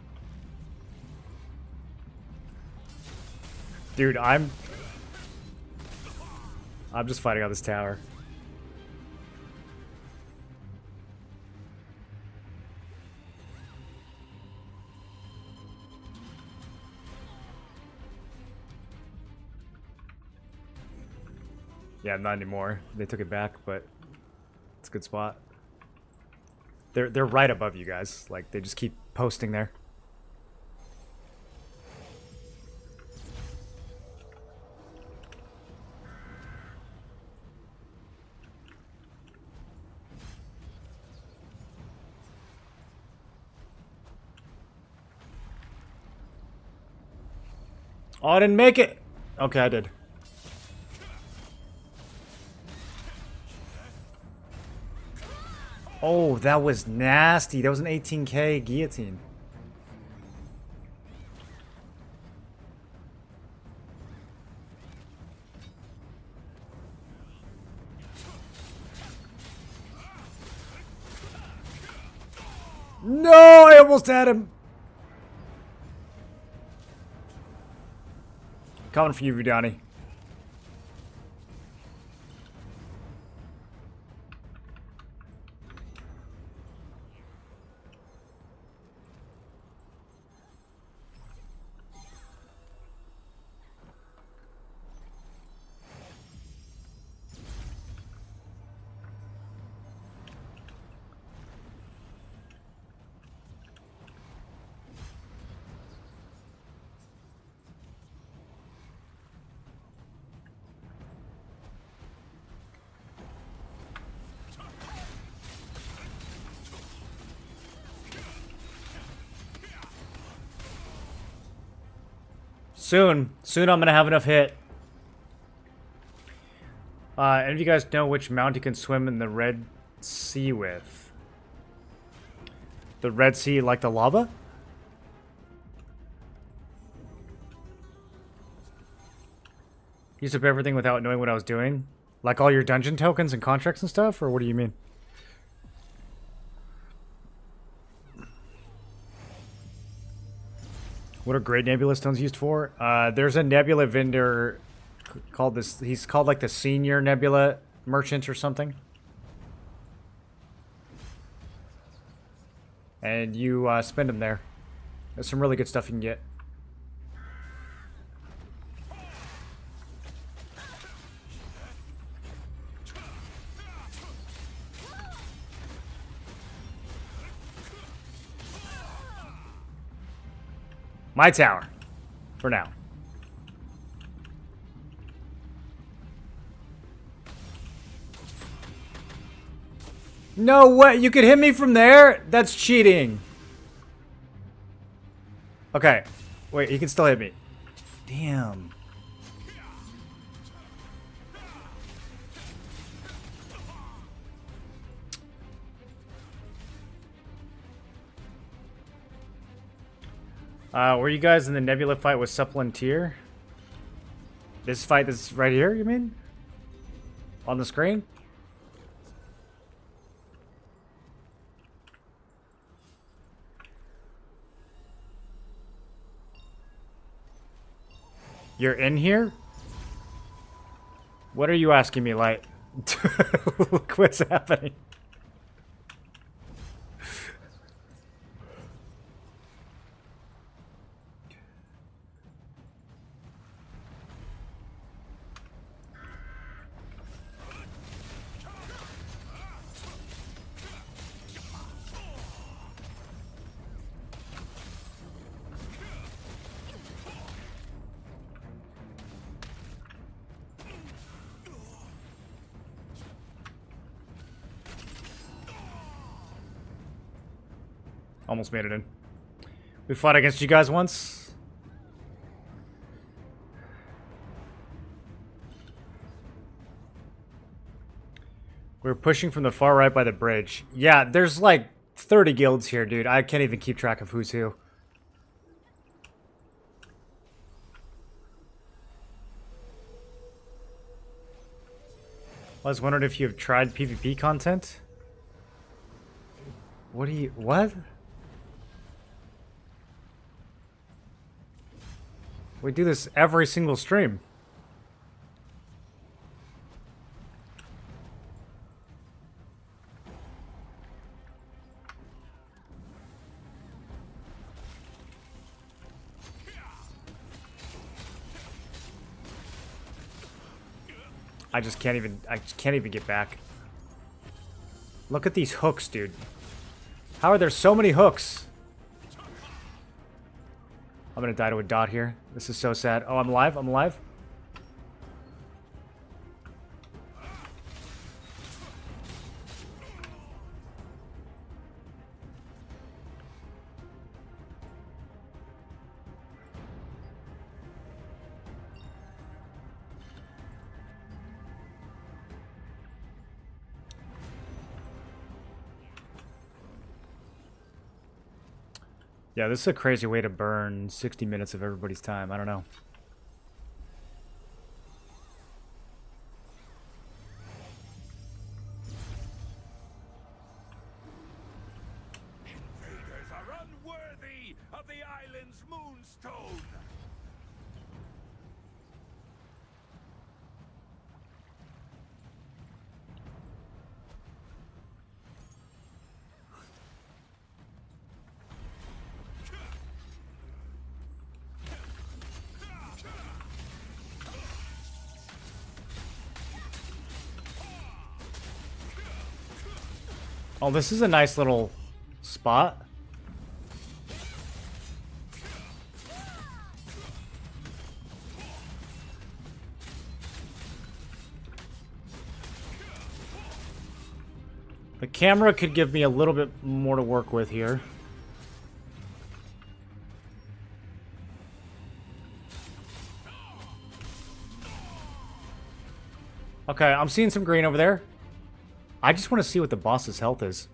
Dude, I'm just fighting on this tower. Yeah, not anymore. They took it back, but it's a good spot. They're right above you guys. Like, they just keep posting there. Oh, I didn't make it! Okay, I did. Oh, that was nasty. That was an 18k guillotine. No, I almost had him. Coming for you, Vidani. Soon. Soon I'm gonna have enough hit. Any of you guys know which mount you can swim in the Red Sea with? The Red Sea, like the lava? Used up everything without knowing what I was doing? Like all your dungeon tokens and contracts and stuff? Or what do you mean? What are great nebula stones used for? There's a nebula vendor called this. He's called like the senior nebula merchant or something. And you spend them there. There's some really good stuff you can get. My tower. For now. No way! You could hit me from there? That's cheating. Okay. Wait, he can still hit me. Damn. Were you guys in the Nebula fight with Supplantier? This fight that's right here, you mean? On the screen? You're in here? What are you asking me, like? Look what's happening. Almost made it in. We fought against you guys once. We were pushing from the far right by the bridge. Yeah, there's like 30 guilds here, dude. I can't even keep track of who's who. I was wondering if you've tried PvP content. What do you... What? We do this every single stream. I just can't even get back. Look at these hooks, dude. How are there so many hooks? I'm gonna die to a dot here. This is so sad. Oh, I'm alive. I'm alive. Yeah, this is a crazy way to burn 60 minutes of everybody's time. I don't know. Invaders are unworthy of the island's moonstone. Oh, this is a nice little spot. The camera could give me a little bit more to work with here. Okay, I'm seeing some green over there. I just want to see what the boss's health is.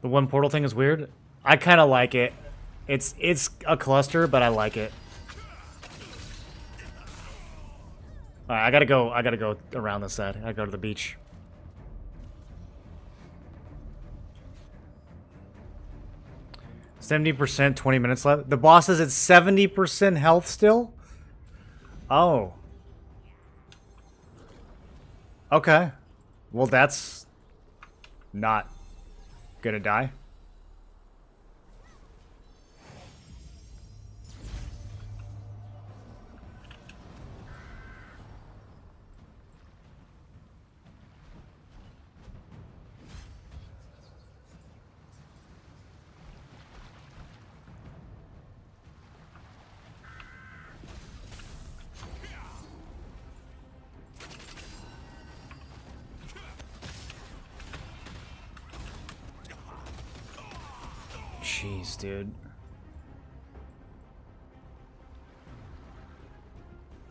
The one portal thing is weird. I kind of like it. It's a cluster, but I like it. All right, I gotta go around this side. I gotta go to the beach. %, 20 minutes left. The boss is at 70% health still. Oh. Okay. Well, that's not gonna die. Jeez, dude.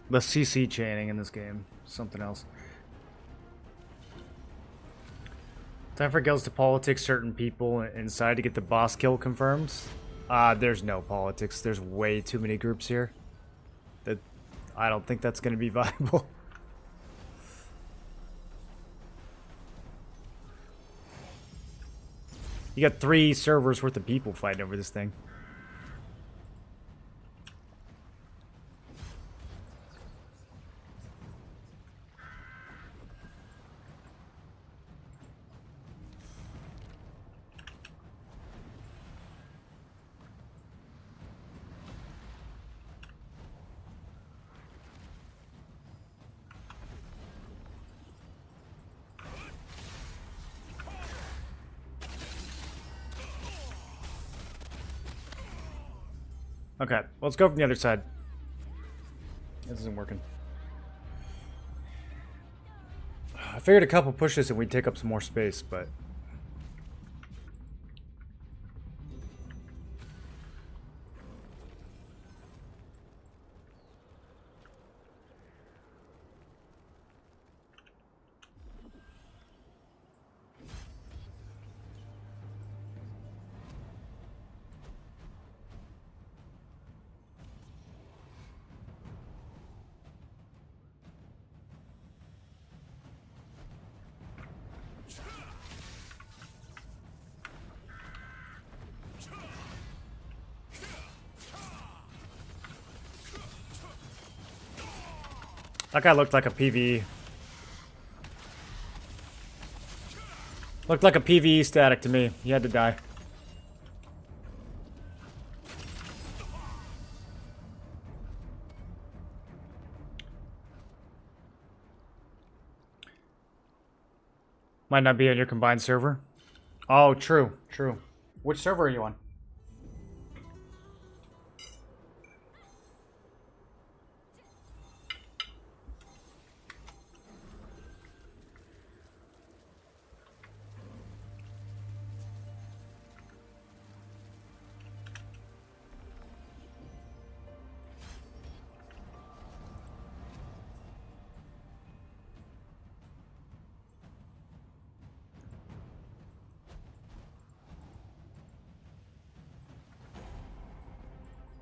The CC chaining in this game. Something else. Time for guilds to politic certain people inside to get the boss kill confirmed. There's no politics. There's way too many groups here. That I don't think that's going to be viable. You got 3 servers worth of people fighting over this thing. Okay, let's go from the other side. This isn't working. I figured a couple pushes and we'd take up some more space, but... That guy looked like a PvE. Looked like a PvE static to me. He had to die. Might not be on your combined server. Oh, true, true. Which server are you on?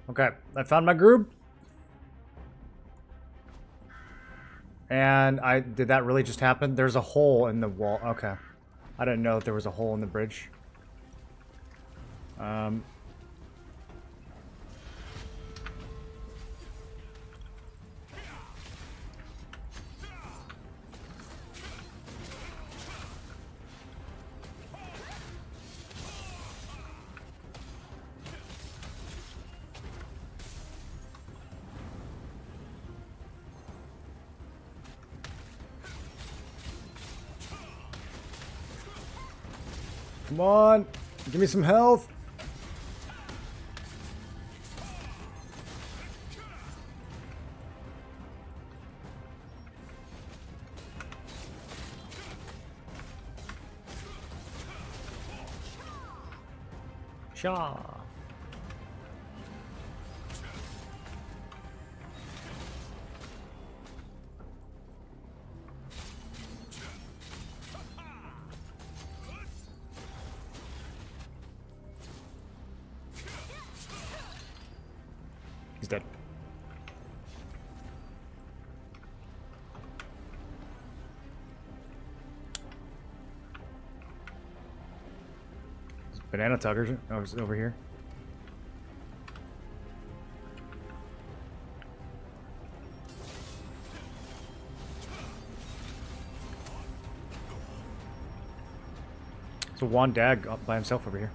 Okay, I found my group. And did that really just happen? There's a hole in the wall. Okay. I didn't know that there was a hole in the bridge. Come on. Give me some health. Shaw. He's dead. Banana tuggers. Oh, it's over here. So Juan Dag up by himself over here.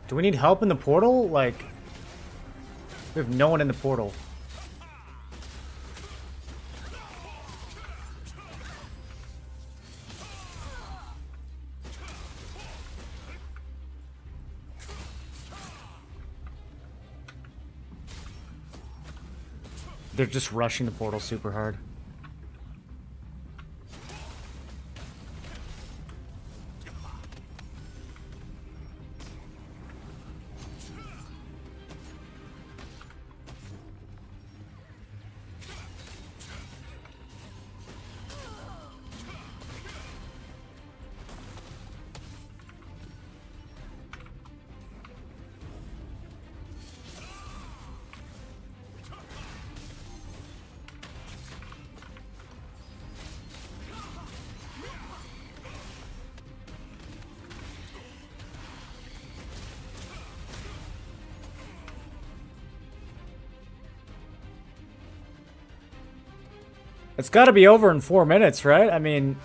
Do we need help in the portal? Like, we have no one in the portal. They're just rushing the portal super hard. It's got to be over in 4 minutes, right? I mean,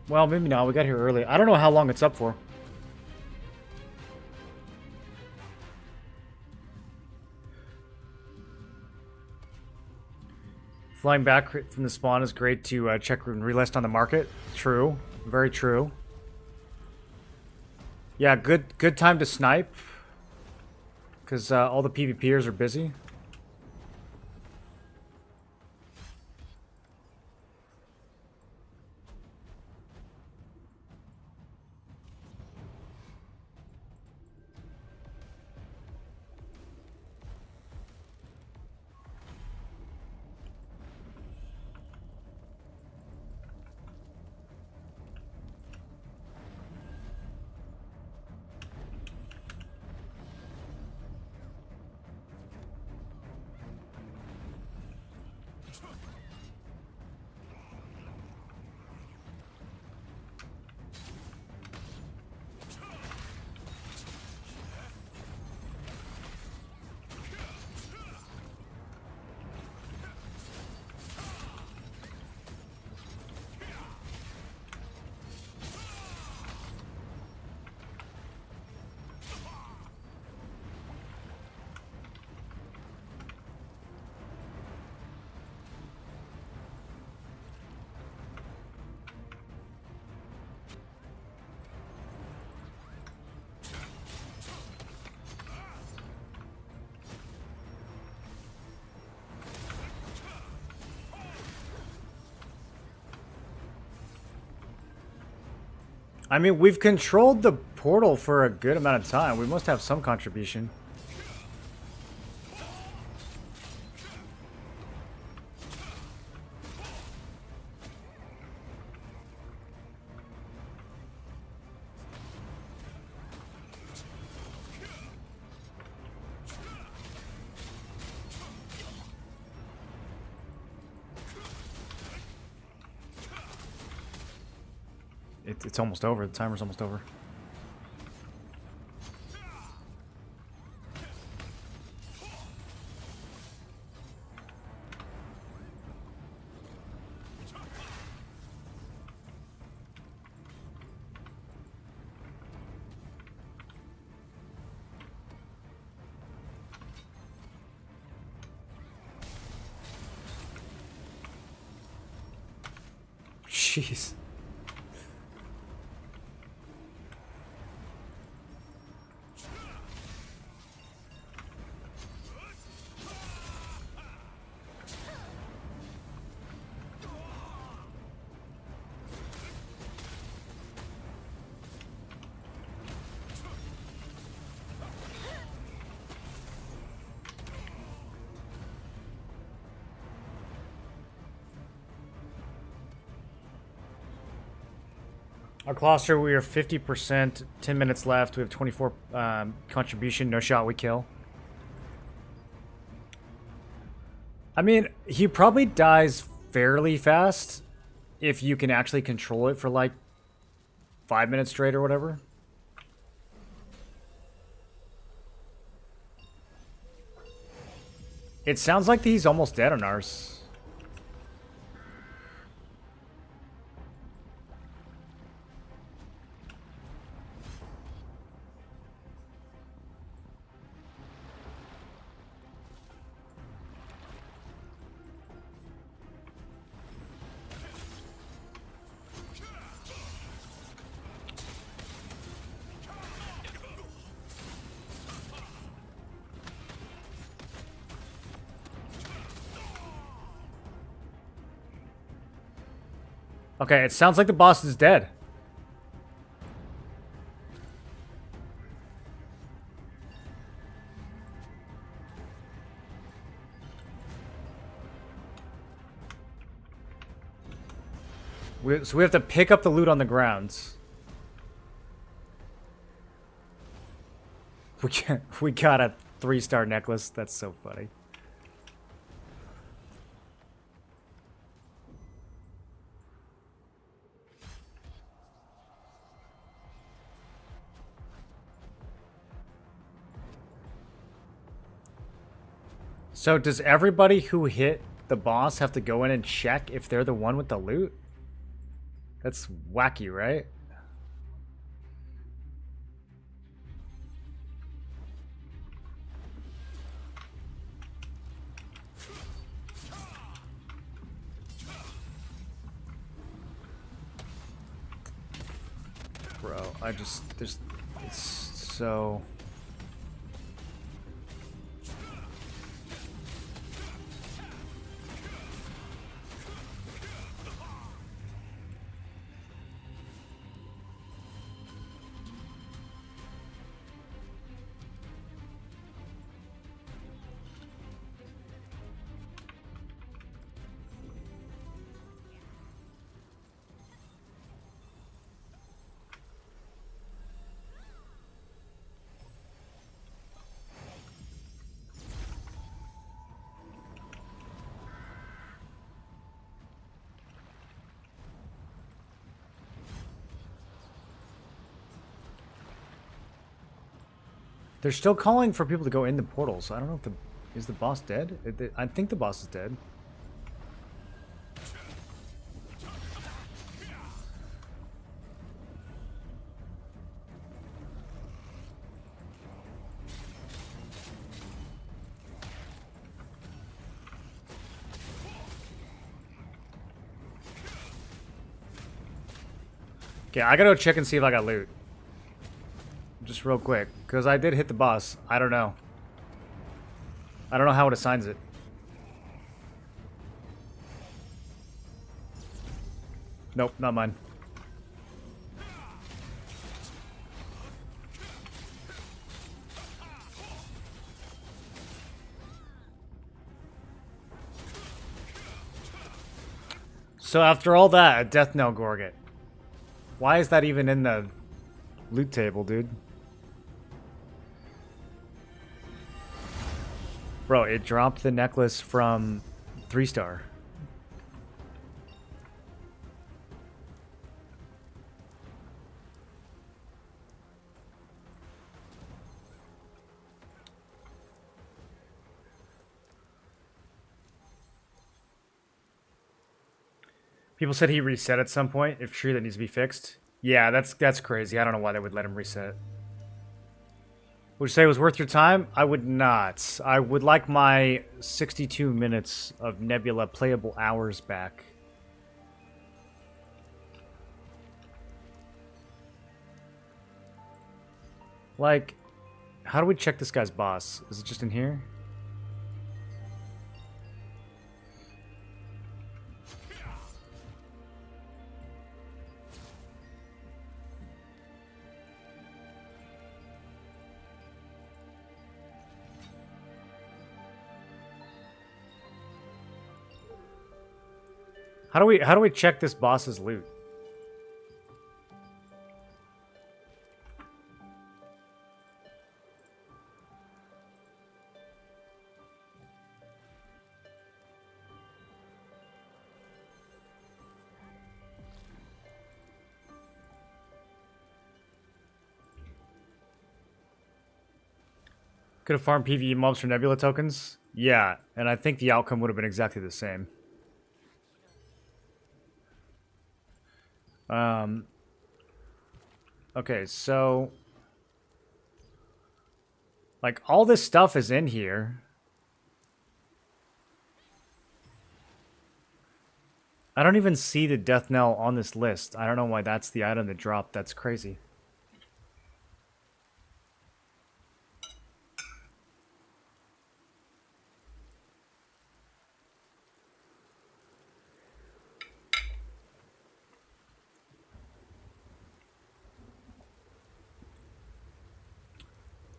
well, maybe not. We got here early. I don't know how long it's up for. Flying back from the spawn is great to check and relist on the market. True. Very true. Yeah, good time to snipe. Because all the PvPers are busy. I mean, we've controlled the portal for a good amount of time. We must have some contribution. It's almost over. The timer's almost over. Jeez. Our cluster, we are 50%, 10 minutes left. We have 24 contribution, no shot, we kill. I mean, he probably dies fairly fast if you can actually control it for like 5 minutes straight or whatever. It sounds like he's almost dead on ours. Okay, it sounds like the boss is dead. So we have to pick up the loot on the grounds. We got a 3-star necklace. That's so funny. So does everybody who hit the boss have to go in and check if they're the one with the loot? That's wacky, right? Bro, it's so... They're still calling for people to go in the portal, so I don't know if is the boss dead? I think the boss is dead. Okay, I gotta go check and see if I got loot. Just real quick, because I did hit the boss. I don't know. I don't know how it assigns it. Nope, not mine. So after all that, a death knell Gorget. Why is that even in the loot table, dude? Bro, it dropped the necklace from 3-star. People said he reset at some point. If true, that needs to be fixed. Yeah, that's crazy. I don't know why they would let him reset. Would you say it was worth your time? I would not. I would like my 62 minutes of Nebula playable hours back. Like, how do we check this guy's boss? Is it just in here? How do we check this boss's loot? Could have farmed PvE mobs for Nebula tokens? Yeah, and I think the outcome would have been exactly the same. Okay, so... like, all this stuff is in here. I don't even see the death knell on this list. I don't know why that's the item that dropped. That's crazy.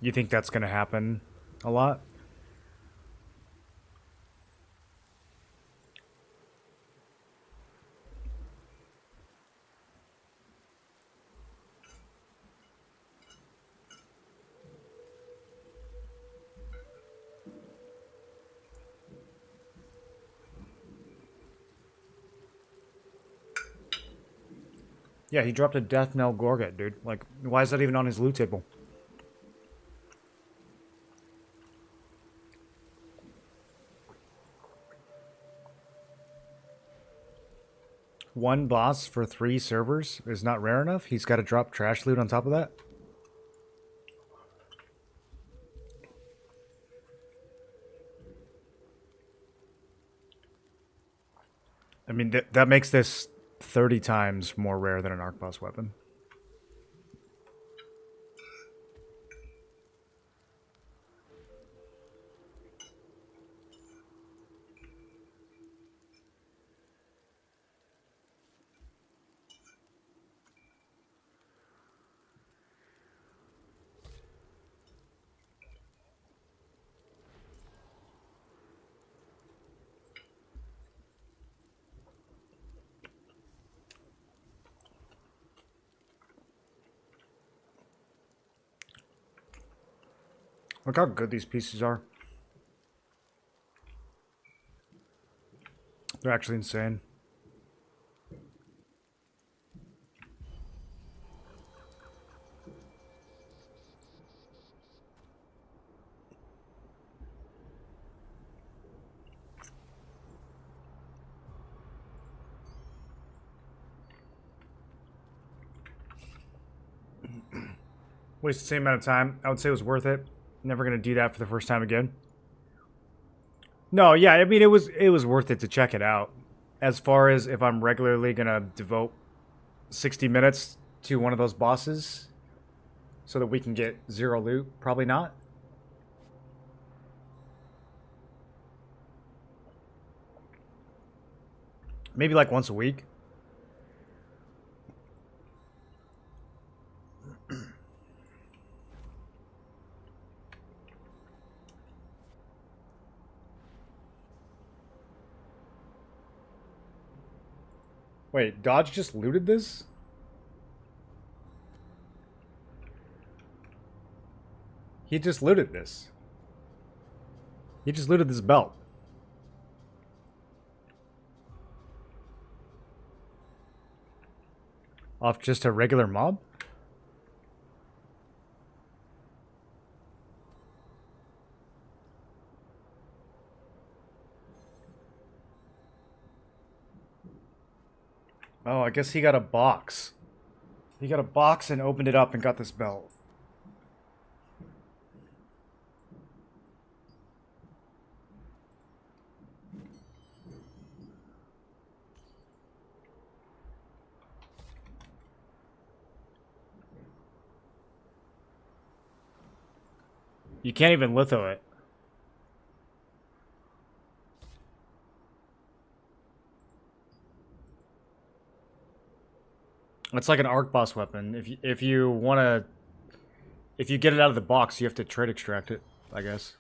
You think that's going to happen a lot? Yeah, he dropped a Death Knell Gorget, dude. Like, why is that even on his loot table? One boss for 3 servers is not rare enough? He's got to drop trash loot on top of that? I mean, that makes this 30 times more rare than an Arc Boss weapon. Look how good these pieces are. They're actually insane. Waste the same amount of time. I would say it was worth it. Never gonna do that for the first time again. No, yeah, I mean it was worth it to check it out. As far as if I'm regularly gonna devote 60 minutes to one of those bosses so that we can get 0 loot, probably not. Maybe like once a week. Wait, Dodge just looted this? He just looted this. He just looted this belt. Off just a regular mob? Oh, I guess he got a box. He got a box and opened it up and got this belt. You can't even litho it. It's like an arc boss weapon. If you get it out of the box, you have to trade extract it, I guess.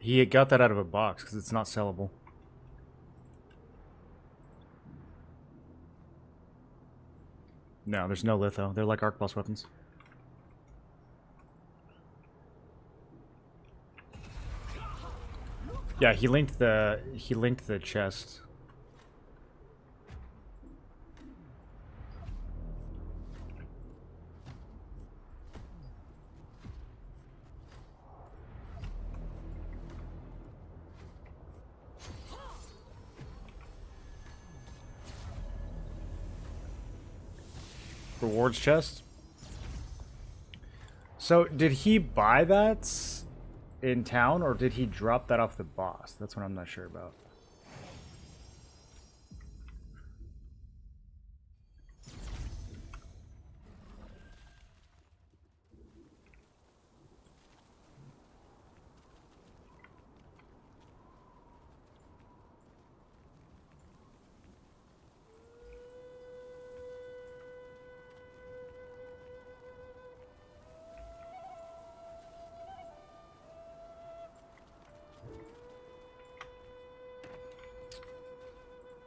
He got that out of a box because it's not sellable. No, there's no litho. They're like arc boss weapons. Yeah, he linked the chest. Rewards chest. So, did he buy that in town, or did he drop that off the boss? That's what I'm not sure about.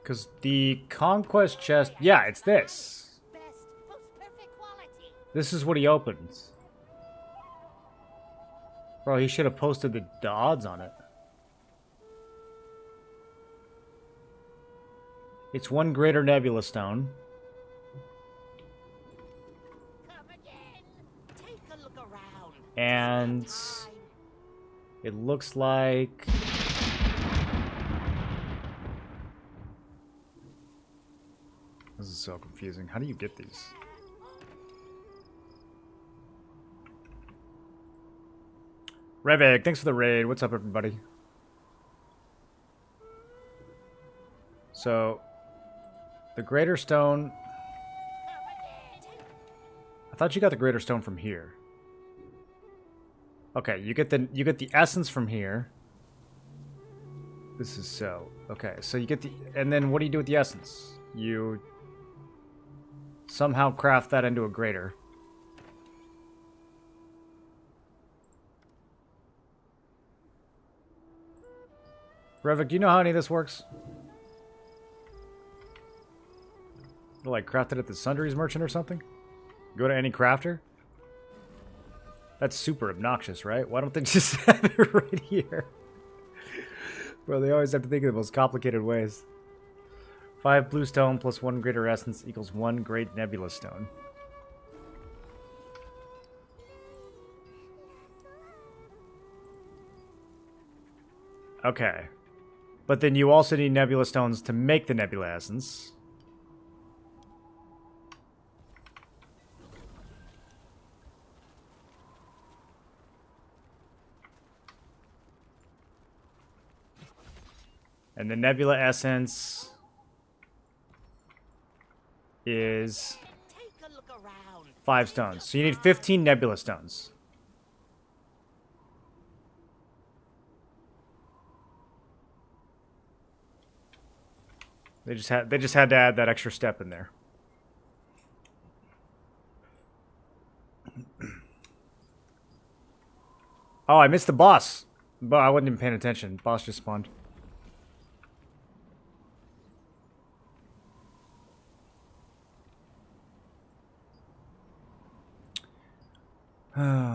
Because the conquest chest... Yeah, it's this. Best, most perfect quality. This is what he opens. Bro, he should have posted the odds on it. It's one greater nebula stone. Come again. Take a look around. And it looks like... This is so confusing. How do you get these? Revig, thanks for the raid. What's up, everybody? So, the greater stone... I thought you got the greater stone from here. Okay, you get the essence from here. This is so... Okay, so you get the... And then what do you do with the essence? You somehow craft that into a greater. Revik, do you know how any of this works? Like, craft it at the Sundries merchant or something? Go to any crafter? That's super obnoxious, right? Why don't they just have it right here? Bro, they always have to think of the most complicated ways. 5 blue stone plus 1 greater essence equals 1 great nebula stone. Okay. But then you also need nebula stones to make the nebula essence. And the nebula essence is 5 stones. So you need 15 nebula stones. They just had to add that extra step in there. Oh, I missed the boss. But I wasn't even paying attention. Boss just spawned.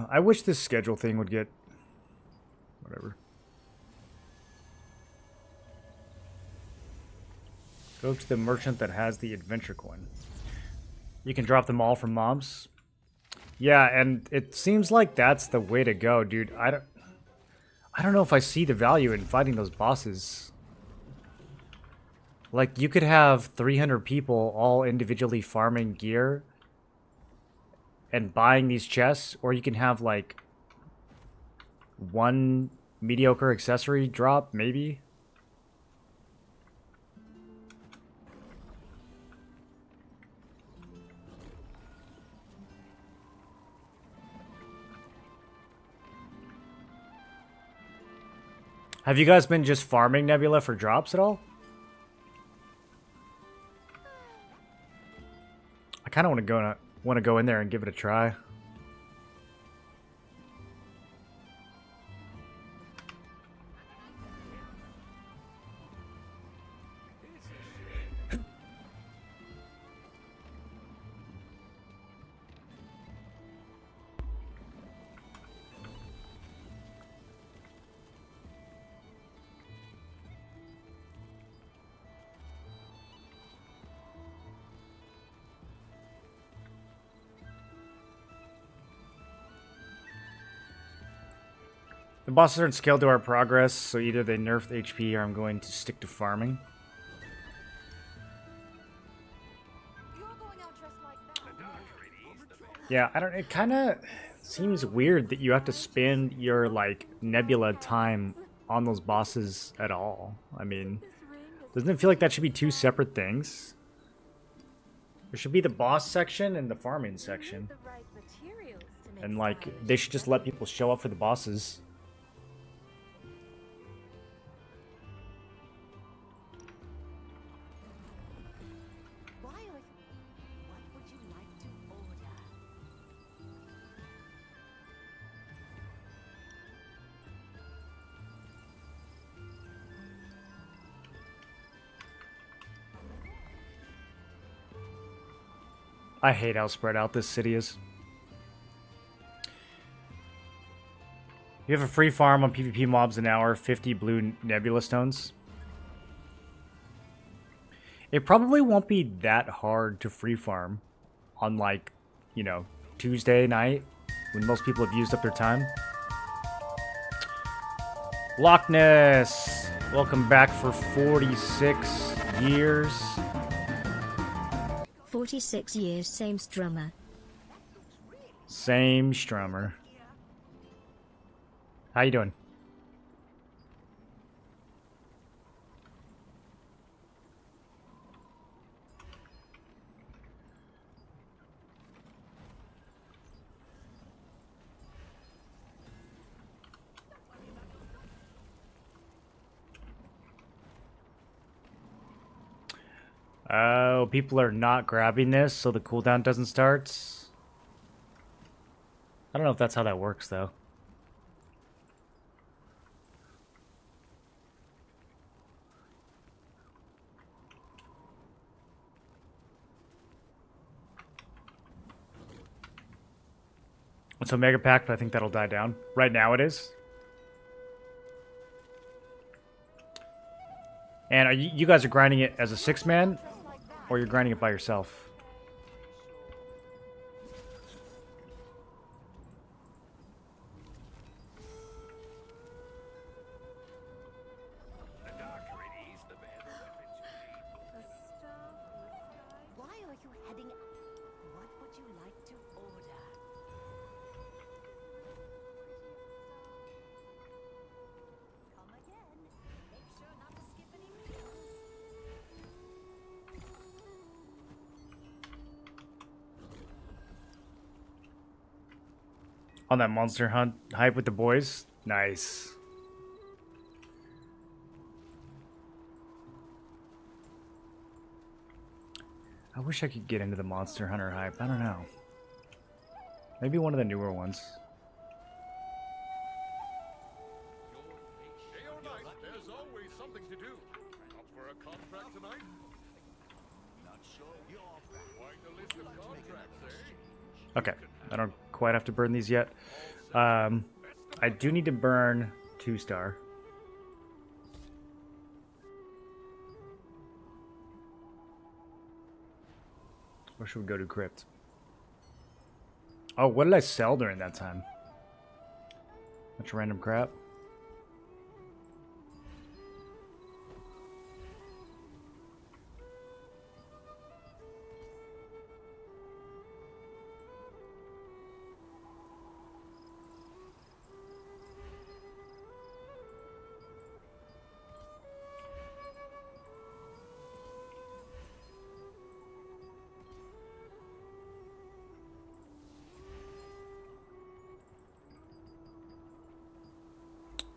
I wish this schedule thing would get... Whatever. Go to the merchant that has the adventure coin. You can drop them all from mobs. Yeah, and it seems like that's the way to go, dude. I don't know if I see the value in fighting those bosses. Like, you could have 300 people all individually farming gear and buying these chests, or you can have, like, one mediocre accessory drop, maybe. Have you guys been just farming Nebula for drops at all? I kind of want to go in there and give it a try. The bosses aren't scaled to our progress, so either they nerf the HP or I'm going to stick to farming. You're going out dressed like that. Yeah, I don't. It kind of seems weird that you have to spend your like Nebula time on those bosses at all. I mean, doesn't it feel like that should be two separate things? There should be the boss section and the farming section, The right materials to make and like stylish. they should just let people show up for the bosses. Why are... What would you like to order? I hate how spread out this city is. You have a free farm on PvP mobs an hour, 50 blue Nebula stones. It probably won't be that hard to free farm on, like, you know, Tuesday night when most people have used up their time. Loch Ness! Welcome back for 46 years. 46 years, same strummer. Same strummer. How you doing? Oh, people are not grabbing this, so the cooldown doesn't start. I don't know if that's how that works, though. It's a mega pack, but I think that'll die down. Right now it is. And are you guys are grinding it as a 6-man, or you're grinding it by yourself? Why are you heading... What would you like to order? Come again. Make sure not to skip any meals. On that monster hunt hype with the boys? Nice. I wish I could get into the Monster Hunter hype. I don't know. Maybe one of the newer ones. Day or night, there's always something to do. Up for a contract tonight? Not sure. Quite a list of contracts, eh? Okay, I don't quite have to burn these yet. I do need to burn 2-star. Or should we go to crypt? Oh, what did I sell during that time? Bunch of random crap.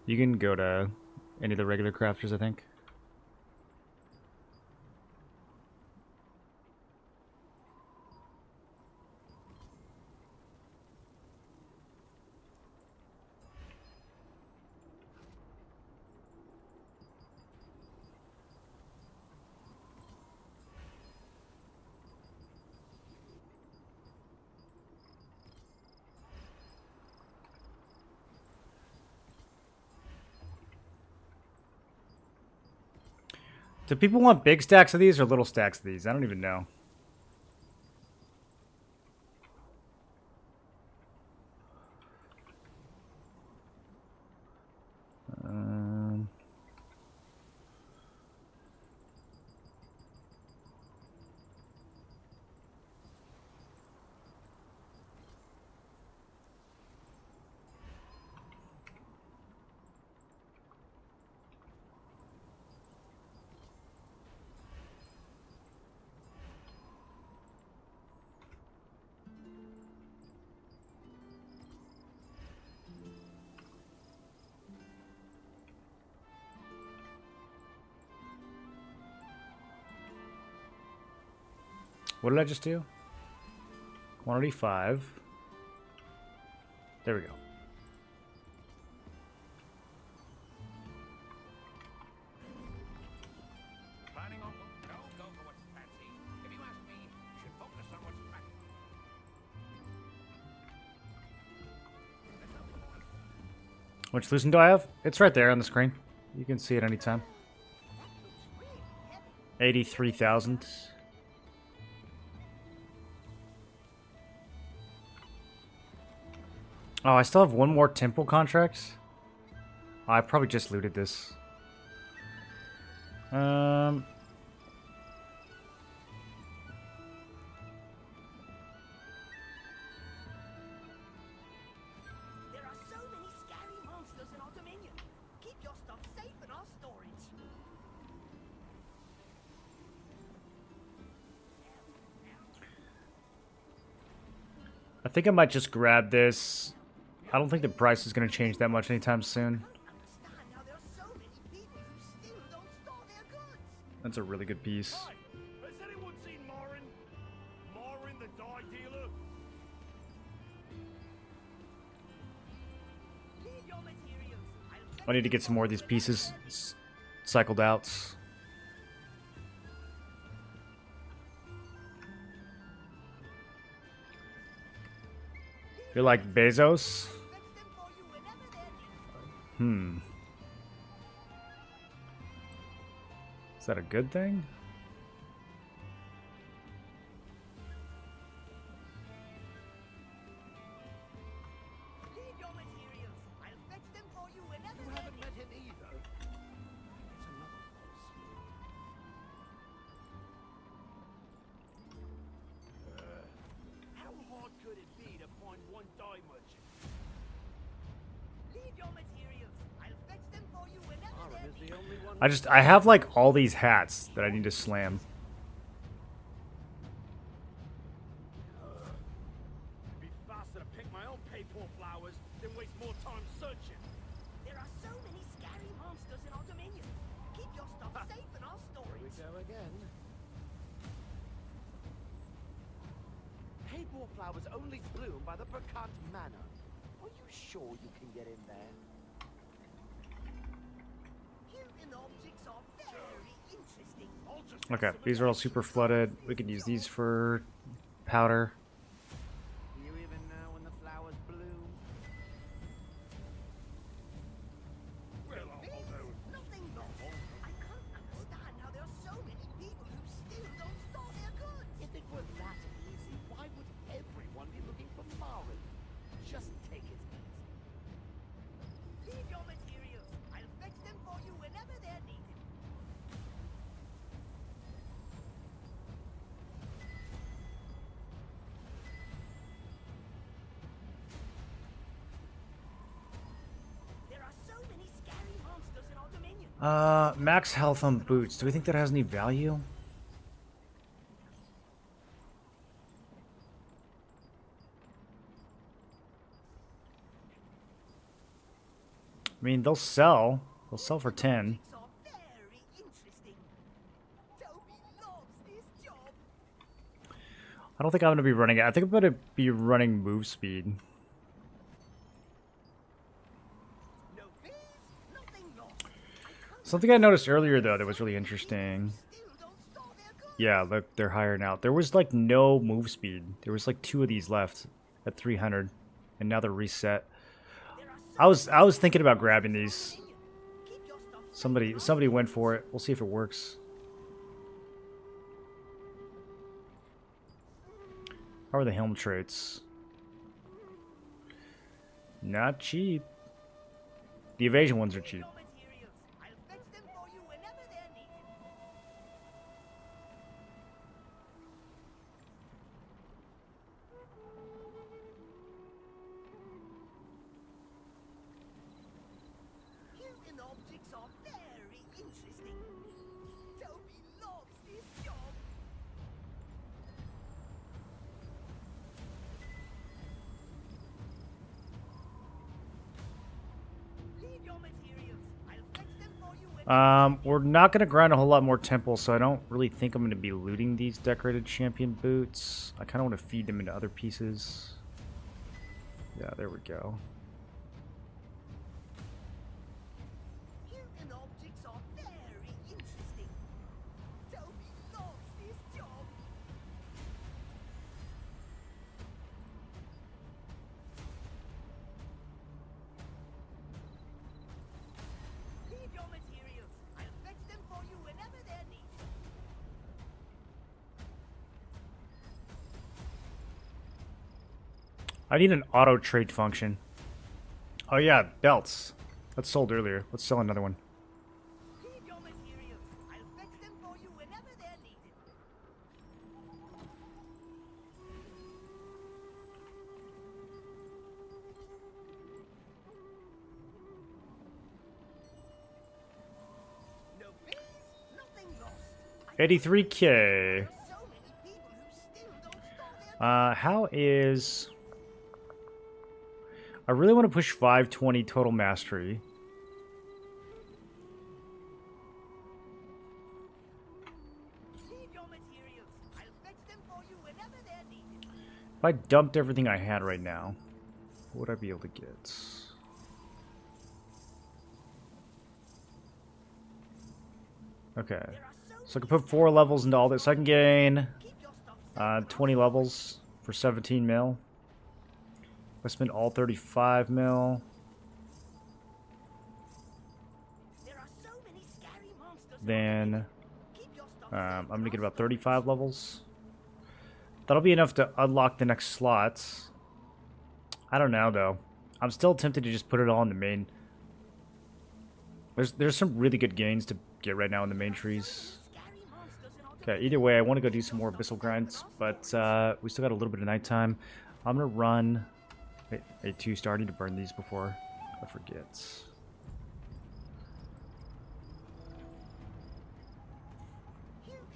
You can go to any of the regular crafters, I think. Do people want big stacks of these or little stacks of these? I don't even know. What did I just do? Quantity 5. There we go. Planning on don't go for what's fancy. If you ask me, you should focus on what's practical. Which loosen do I have? It's right there on the screen. You can see it anytime. 83,000. Oh, I still have one more temple contract. Oh, I probably just looted this. There are so many scary monsters in our dominion. Keep your stuff safe in our storage. I think I might just grab this. I don't think the price is going to change that much anytime soon. Understand how there are so many people who still don't store their goods. That's a really good piece. Has anyone seen Morin? Morin the dye dealer? Leave your materials. I need to get some more of these pieces cycled out. You're like Bezos? Is that a good thing? Leave your materials. I'll fetch them for you whenever You they're haven't met him either. It's another false. How hard could it be to find one dye merchant? Leave your materials. I'll fetch them for you whenever they're The only one I have like all these hats that I need to slam. It'd be faster to pick my own paypal flowers than waste more time searching. There are so many scary monsters in our dominion. Keep your stuff safe in our storage. Go again. Paypal flowers only bloom by the Burkant Manor. Are you sure you can get in there? Human objects are very interesting. Okay, these are all super flooded. We could use these for powder. Do you even know when the flowers bloom? Nothing lost. I can't understand how there are so many people who still don't store their goods. If it were that Max health on boots. Do we think that has any value? I mean, they'll sell. They'll sell for 10. Are very interesting. Toby loves this job. I don't think I'm going to be running it. I think I'm going to be running move speed. No fees, nothing lost. Something I noticed earlier, though, that was really interesting. Still don't store their goods. Yeah, look, they're higher now. There was, like, no move speed. There was, like, 2 of these left at 300. And now they're reset. I was thinking about grabbing these. Keep your stuff. Somebody went for it. We'll see if it works. How are the helm traits? Not cheap. The evasion ones are cheap. Your materials. I'll fetch them for you whenever they're needed. Human objects are very interesting. Toby loves this job. Leave your materials. I'll fetch them for you whenever. We're not going to grind a whole lot more temples, so I don't really think I'm going to be looting these decorated champion boots. I kind of want to feed them into other pieces. Yeah, there we go. Human objects are very interesting. Toby loves this job. Leave your materials. I'll fetch them for you whenever they're needed. I need an auto trade function. Oh yeah, belts. That sold earlier. Let's sell another one. Leave your materials. I'll fetch them for you whenever they're needed. No fees, nothing lost. 83k. There's so many people who still don't store their How is... I really want to push 520 total mastery. Leave your materials. I'll fetch them for you whenever they're needed. If I dumped everything I had right now, what would I be able to get? Okay. So I can put 4 levels into all this. So I can gain Keep your stuff. 20 levels for 17 mil. If I spend all 35 mil, There are so many scary monsters. then Keep your stuff. I'm going to get about 35 levels. That'll be enough to unlock the next slots. I don't know, though. I'm still tempted to just put it all in the main. There's some really good gains to get right now in the main trees. Scary monsters in our Okay, either way, I want to go do some more abyssal grinds, but we still got a little bit of nighttime. I'm going to run a 2-star. I need to burn these before I forget.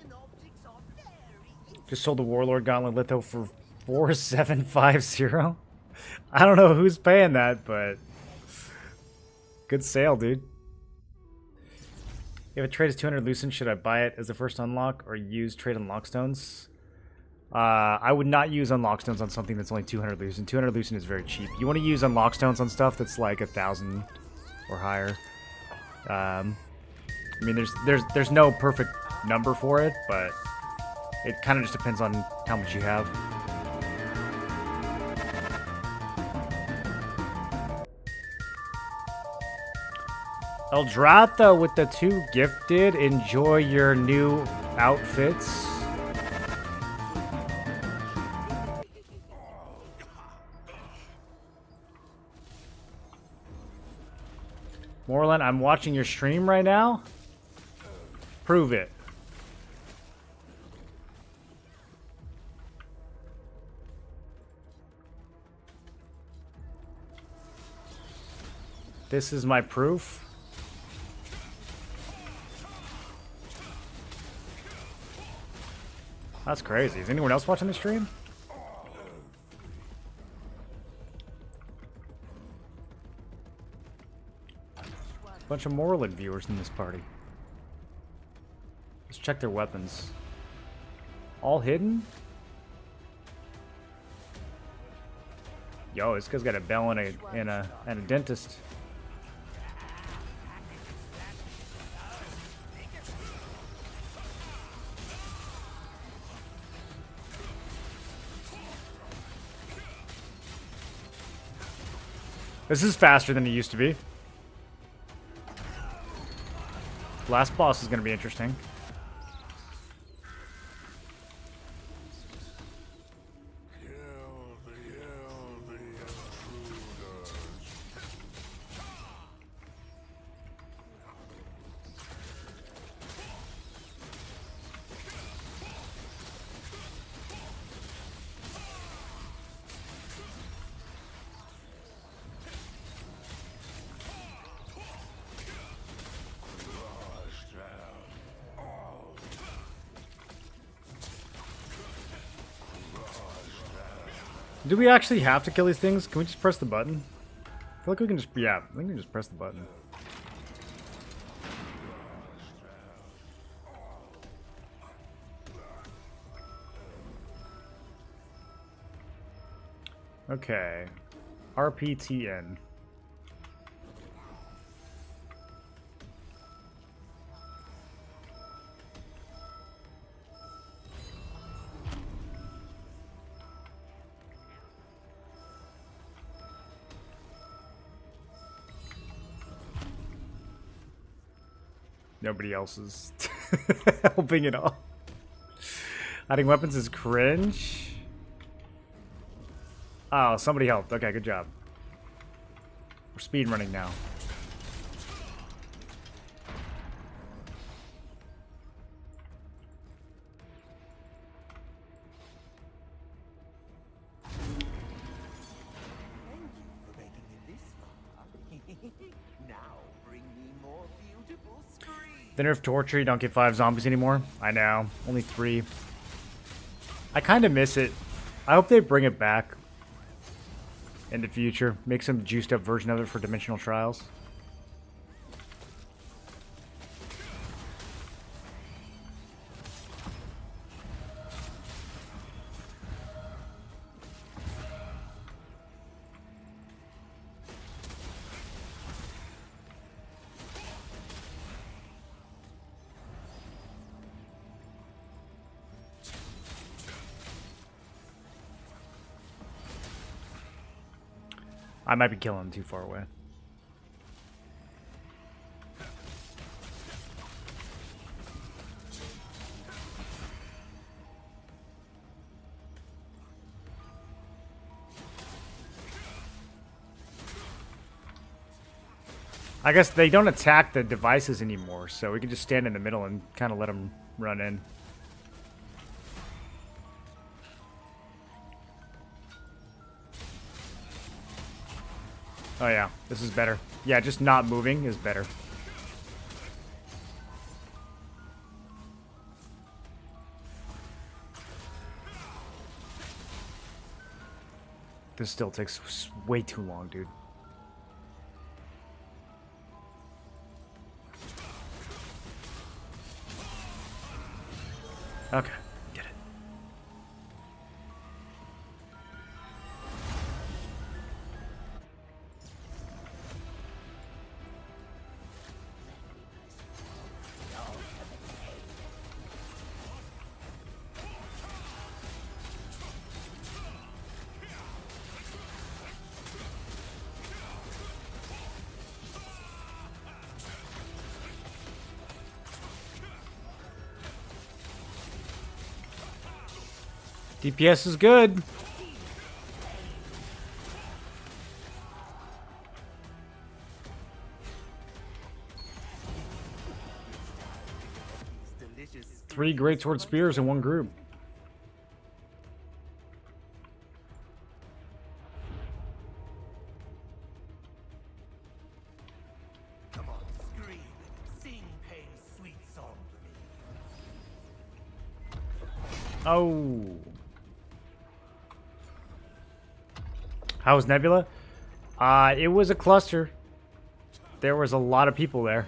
human objects are very interesting. Just sold the Warlord Gauntlet Litho for 4750. I don't know who's paying that, but good sale, dude. If a trade is 200 Lucent, should I buy it as the first unlock or use trade unlock stones? I would not use unlock stones on something that's only 200 Lucent. 200 Lucent is very cheap. You want to use unlock stones on stuff that's like 1,000 or higher. I mean, there's no perfect number for it, but it kind of just depends on how much you have. Eldrata with the 2 gifted. Enjoy your new outfits. Moreland, I'm watching your stream right now. Prove it. This is my proof. That's crazy. Is anyone else watching the stream? Bunch of Morland viewers in this party. Let's check their weapons. All hidden? Yo, this guy's got a bell and a dentist. This is faster than it used to be. Last boss is going to be interesting. Do we actually have to kill these things? Can we just press the button? I feel like we can just, yeah, I think we can just press the button. Okay. RPTN. Nobody else is helping at all. Adding weapons is cringe. Oh, somebody helped. Okay, good job. We're speed running now. Thank you for making it this far. Now bring me more beautiful screams. The nerf torture, you don't get 5 zombies anymore. I know, only 3. I kind of miss it. I hope they bring it back in the future. Make some juiced up version of it for Dimensional Trials. I might be killing him too far away. I guess they don't attack the devices anymore, so we can just stand in the middle and kind of let them run in. Oh yeah, this is better. Yeah, just not moving is better. This still takes way too long, dude. Okay, get it. DPS is good. Delicious. 3 greatsword spears in one group. Come on, scream. Sing Pain's sweet song to me. Oh. How was Nebula? It was a cluster. There was a lot of people there.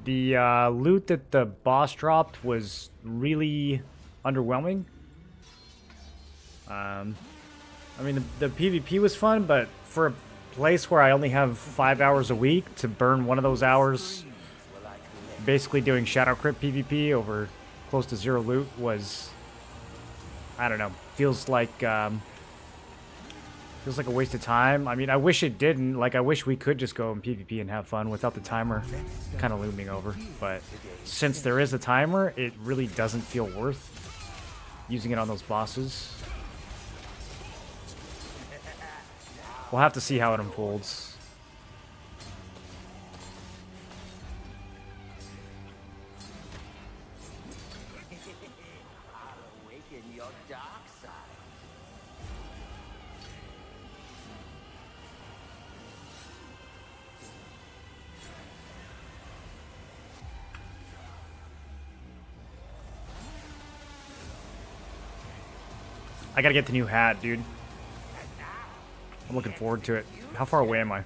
The loot that the boss dropped was really underwhelming. I mean, the PvP was fun, but for a place where I only have 5 hours a week to burn one of those hours basically doing Shadow Crypt PvP over close to zero loot was, I don't know, feels like a waste of time. I mean, I wish it didn't. Like, I wish we could just go in PvP and have fun without the timer kind of looming over. But since there is a timer, it really doesn't feel worth using it on those bosses. We'll have to see how it unfolds. I gotta get the new hat, dude. I'm looking forward to it. How far away am I? Did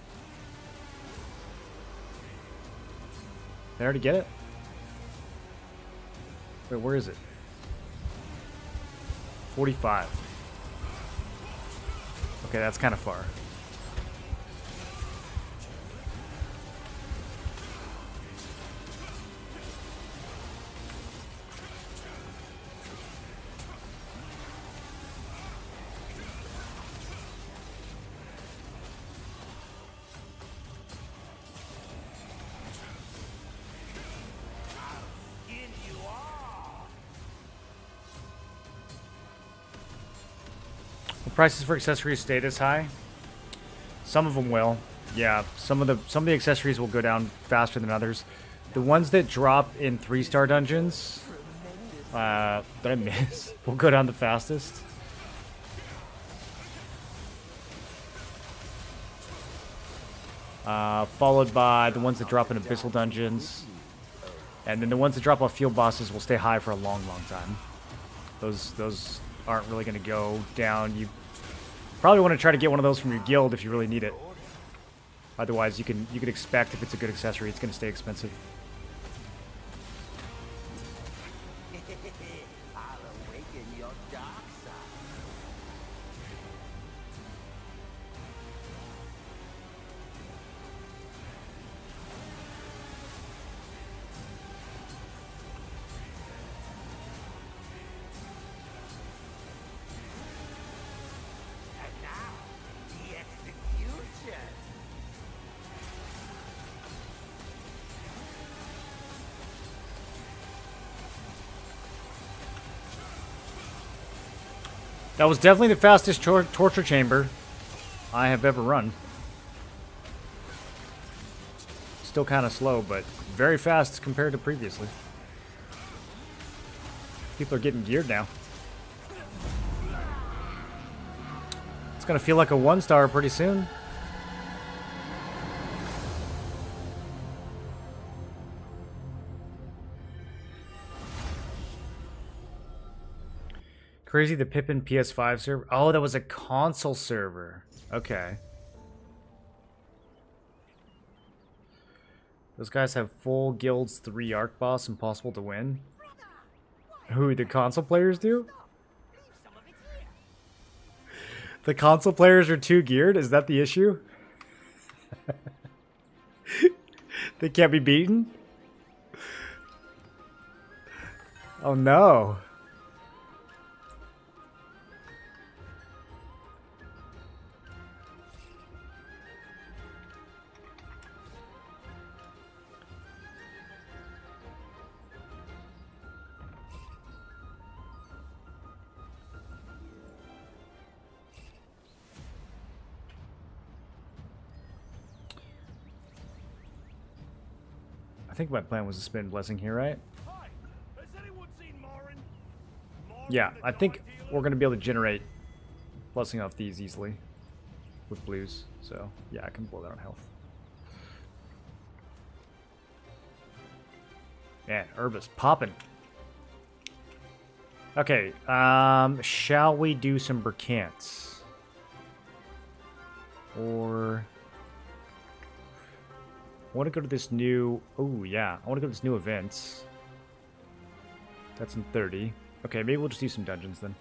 I already get it? Wait, where is it? 45. Okay, that's kind of far. Prices for accessories stay this high? Some of them will. Yeah, some of the accessories will go down faster than others. The ones that drop in 3-star dungeons that I miss will go down the fastest. Followed by the ones that drop in abyssal dungeons. And then the ones that drop off field bosses will stay high for a long, long time. Those aren't really going to go down. You probably want to try to get one of those from your guild if you really need it. Otherwise, you could expect if it's a good accessory, it's going to stay expensive. That was definitely the fastest torture chamber I have ever run. Still kind of slow, but very fast compared to previously. People are getting geared now. It's gonna feel like a 1-star pretty soon. Crazy, the Pippin PS5 server. Oh, that was a console server. Okay. Those guys have full guilds, 3 arc boss, impossible to win. Who, the console players do? The console players are too geared? Is that the issue? They can't be beaten? Oh no. I think my plan was to spin Blessing here, right? Yeah, I think we're going to be able to generate Blessing off these easily with blues. So, yeah, I can blow that on health. Man, Herb is popping. Okay, shall we do some Berkants? Or... I want to go to this new... Oh, yeah. I want to go to this new event. That's in 30. Okay, maybe we'll just do some dungeons then.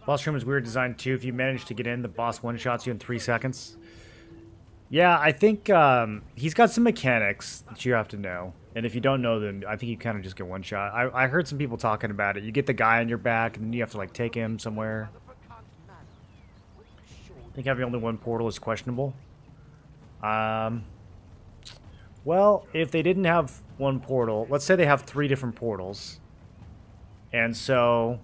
Boss room is weird design too. If you manage to get in, the boss one-shots you in 3 seconds. Yeah, I think he's got some mechanics that you have to know. And if you don't know them, I think you kind of just get one shot. I heard some people talking about it. You get the guy on your back, and then you have to like take him somewhere. I think having only one portal is questionable. Well, if they didn't have one portal, let's say they have 3 different portals. And so...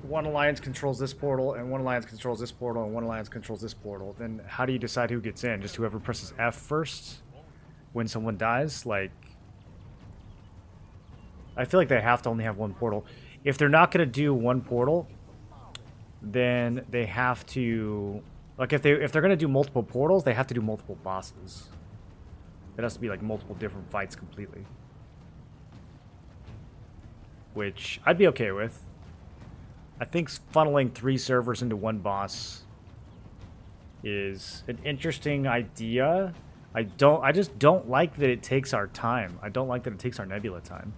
one alliance controls this portal, and one alliance controls this portal, and one alliance controls this portal. Then how do you decide who gets in? Just whoever presses F first when someone dies? Like, I feel like they have to only have one portal. If they're not going to do one portal, then they have to... like, if they're going to do multiple portals, they have to do multiple bosses. It has to be, like, multiple different fights completely. Which I'd be okay with. I think funneling 3 servers into one boss is an interesting idea. I just don't like that it takes our time. I don't like that it takes our Nebula time.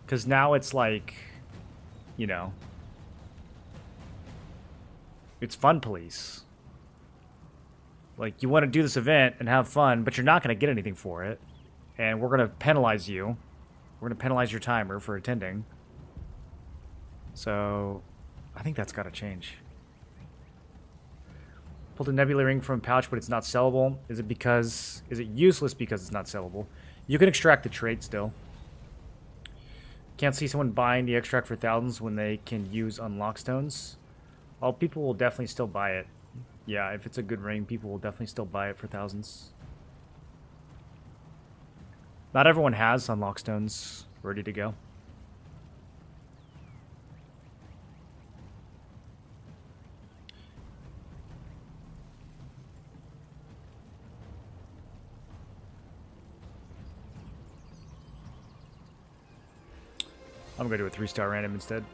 Because now it's like, you know, it's fun police. Like, you want to do this event and have fun, but you're not going to get anything for it. And we're going to penalize you. We're going to penalize your timer for attending. So, I think that's got to change. Pulled a nebula ring from a pouch, but it's not sellable. Is it useless because it's not sellable? You can extract the trait still. Can't see someone buying the extract for thousands when they can use unlock stones. Well, people will definitely still buy it. Yeah, if it's a good ring, people will definitely still buy it for thousands. Not everyone has unlock stones ready to go. I'm going to do a 3-star random instead.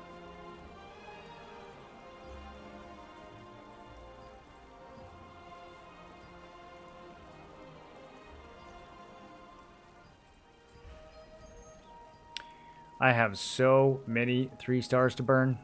I have so many 3 stars to burn.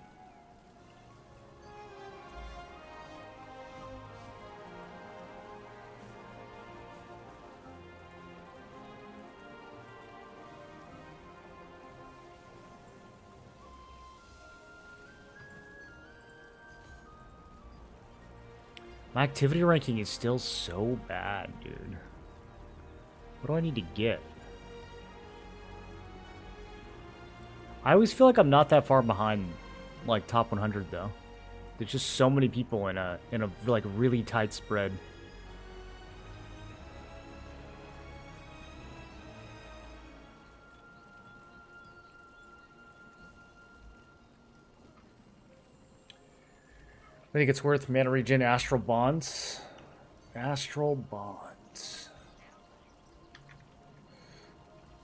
My activity ranking is still so bad, dude. What do I need to get? I always feel like I'm not that far behind, like, top 100, though. There's just so many people in a like, really tight spread. I think it's worth mana regen astral bonds. Astral bonds.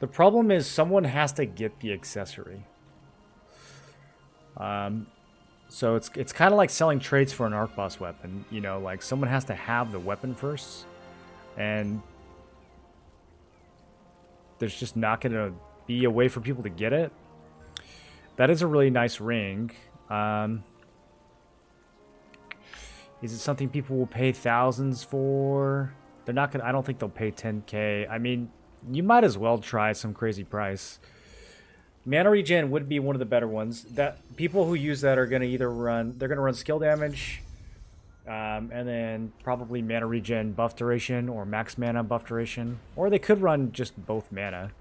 The problem is someone has to get the accessory. So it's kind of like selling traits for an arc boss weapon. You know, like someone has to have the weapon first, and there's just not going to be a way for people to get it. That is a really nice ring. Is it something people will pay thousands for? They're not gonna. I don't think they'll pay 10K. I mean, you might as well try some crazy price. Mana regen would be one of the better ones. That people who use that are gonna either run. They're gonna run skill damage, and then probably mana regen buff duration or max mana buff duration, or they could run just both mana.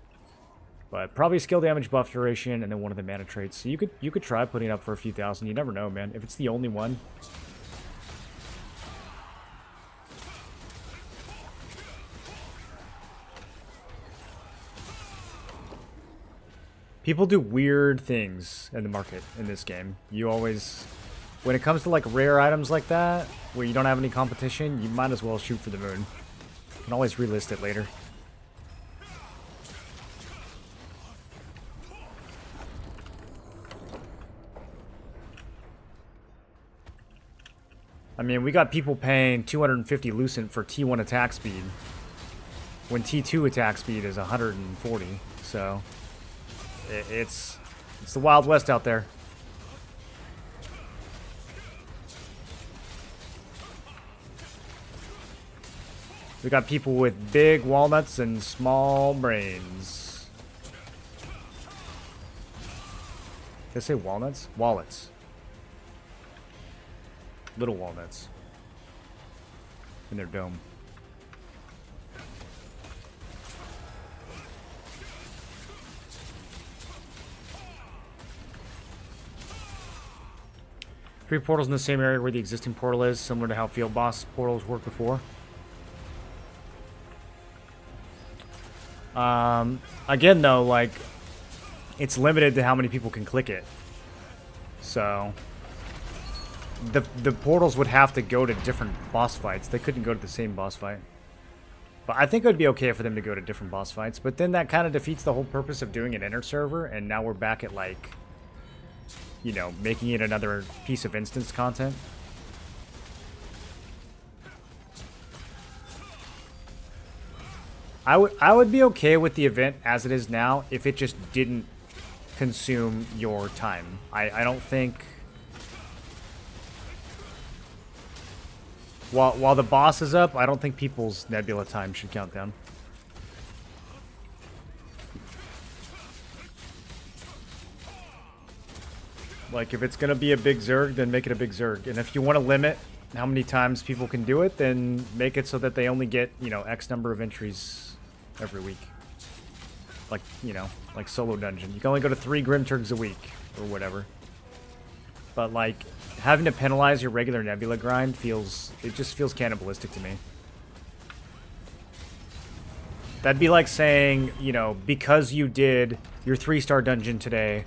But probably skill damage buff duration and then one of the mana traits. So you could try putting it up for a few thousand. You never know, man. If it's the only one. People do weird things in the market in this game. You always, when it comes to like rare items like that, where you don't have any competition, you might as well shoot for the moon. You can always relist it later. I mean, we got people paying 250 Lucent for T1 attack speed, when T2 attack speed is 140, so it's the Wild West out there. We got people with big walnuts and small brains. Did I say walnuts? Wallets. Little walnuts. In their dome. Three portals in the same area where the existing portal is, similar to how field boss portals worked before. Again, though, like, it's limited to how many people can click it. So the portals would have to go to different boss fights. They couldn't go to the same boss fight. But I think it would be okay for them to go to different boss fights. But then that kind of defeats the whole purpose of doing an inner server. And now we're back at, like, you know, making it another piece of instance content. I would be okay with the event as it is now if it just didn't consume your time. I don't think... While the boss is up, I don't think people's Nebula time should count down. Like, if it's gonna be a big Zerg, then make it a big Zerg. And if you want to limit how many times people can do it, then make it so that they only get, you know, X number of entries every week. Like, you know, like solo dungeon. You can only go to 3 Grim Turgs a week, or whatever. But, like, having to penalize your regular Nebula grind it just feels cannibalistic to me. That'd be like saying, you know, because you did your 3-star dungeon today,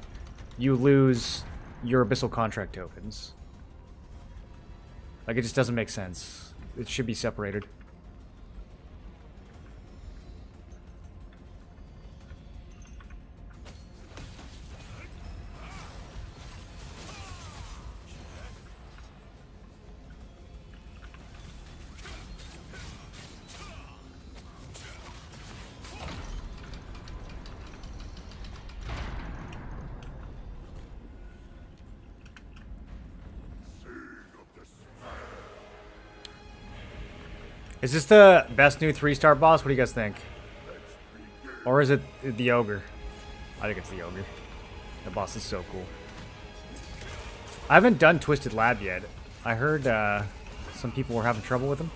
you lose your Abyssal Contract tokens. Like, it just doesn't make sense. It should be separated. Is this the best new 3-star boss? What do you guys think? Or is it the Ogre? I think it's the Ogre. The boss is so cool. I haven't done Twisted Lab yet. I heard some people were having trouble with him.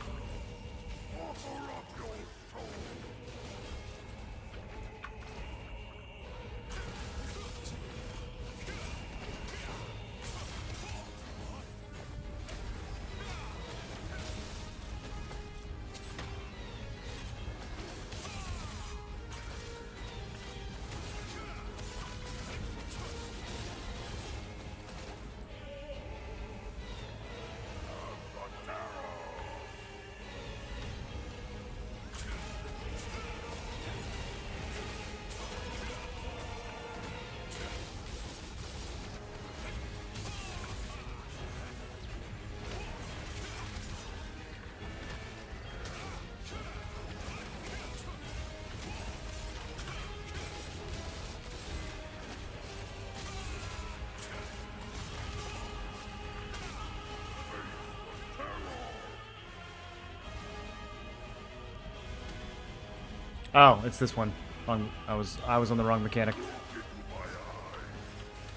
Oh, it's this one. I was on the wrong mechanic.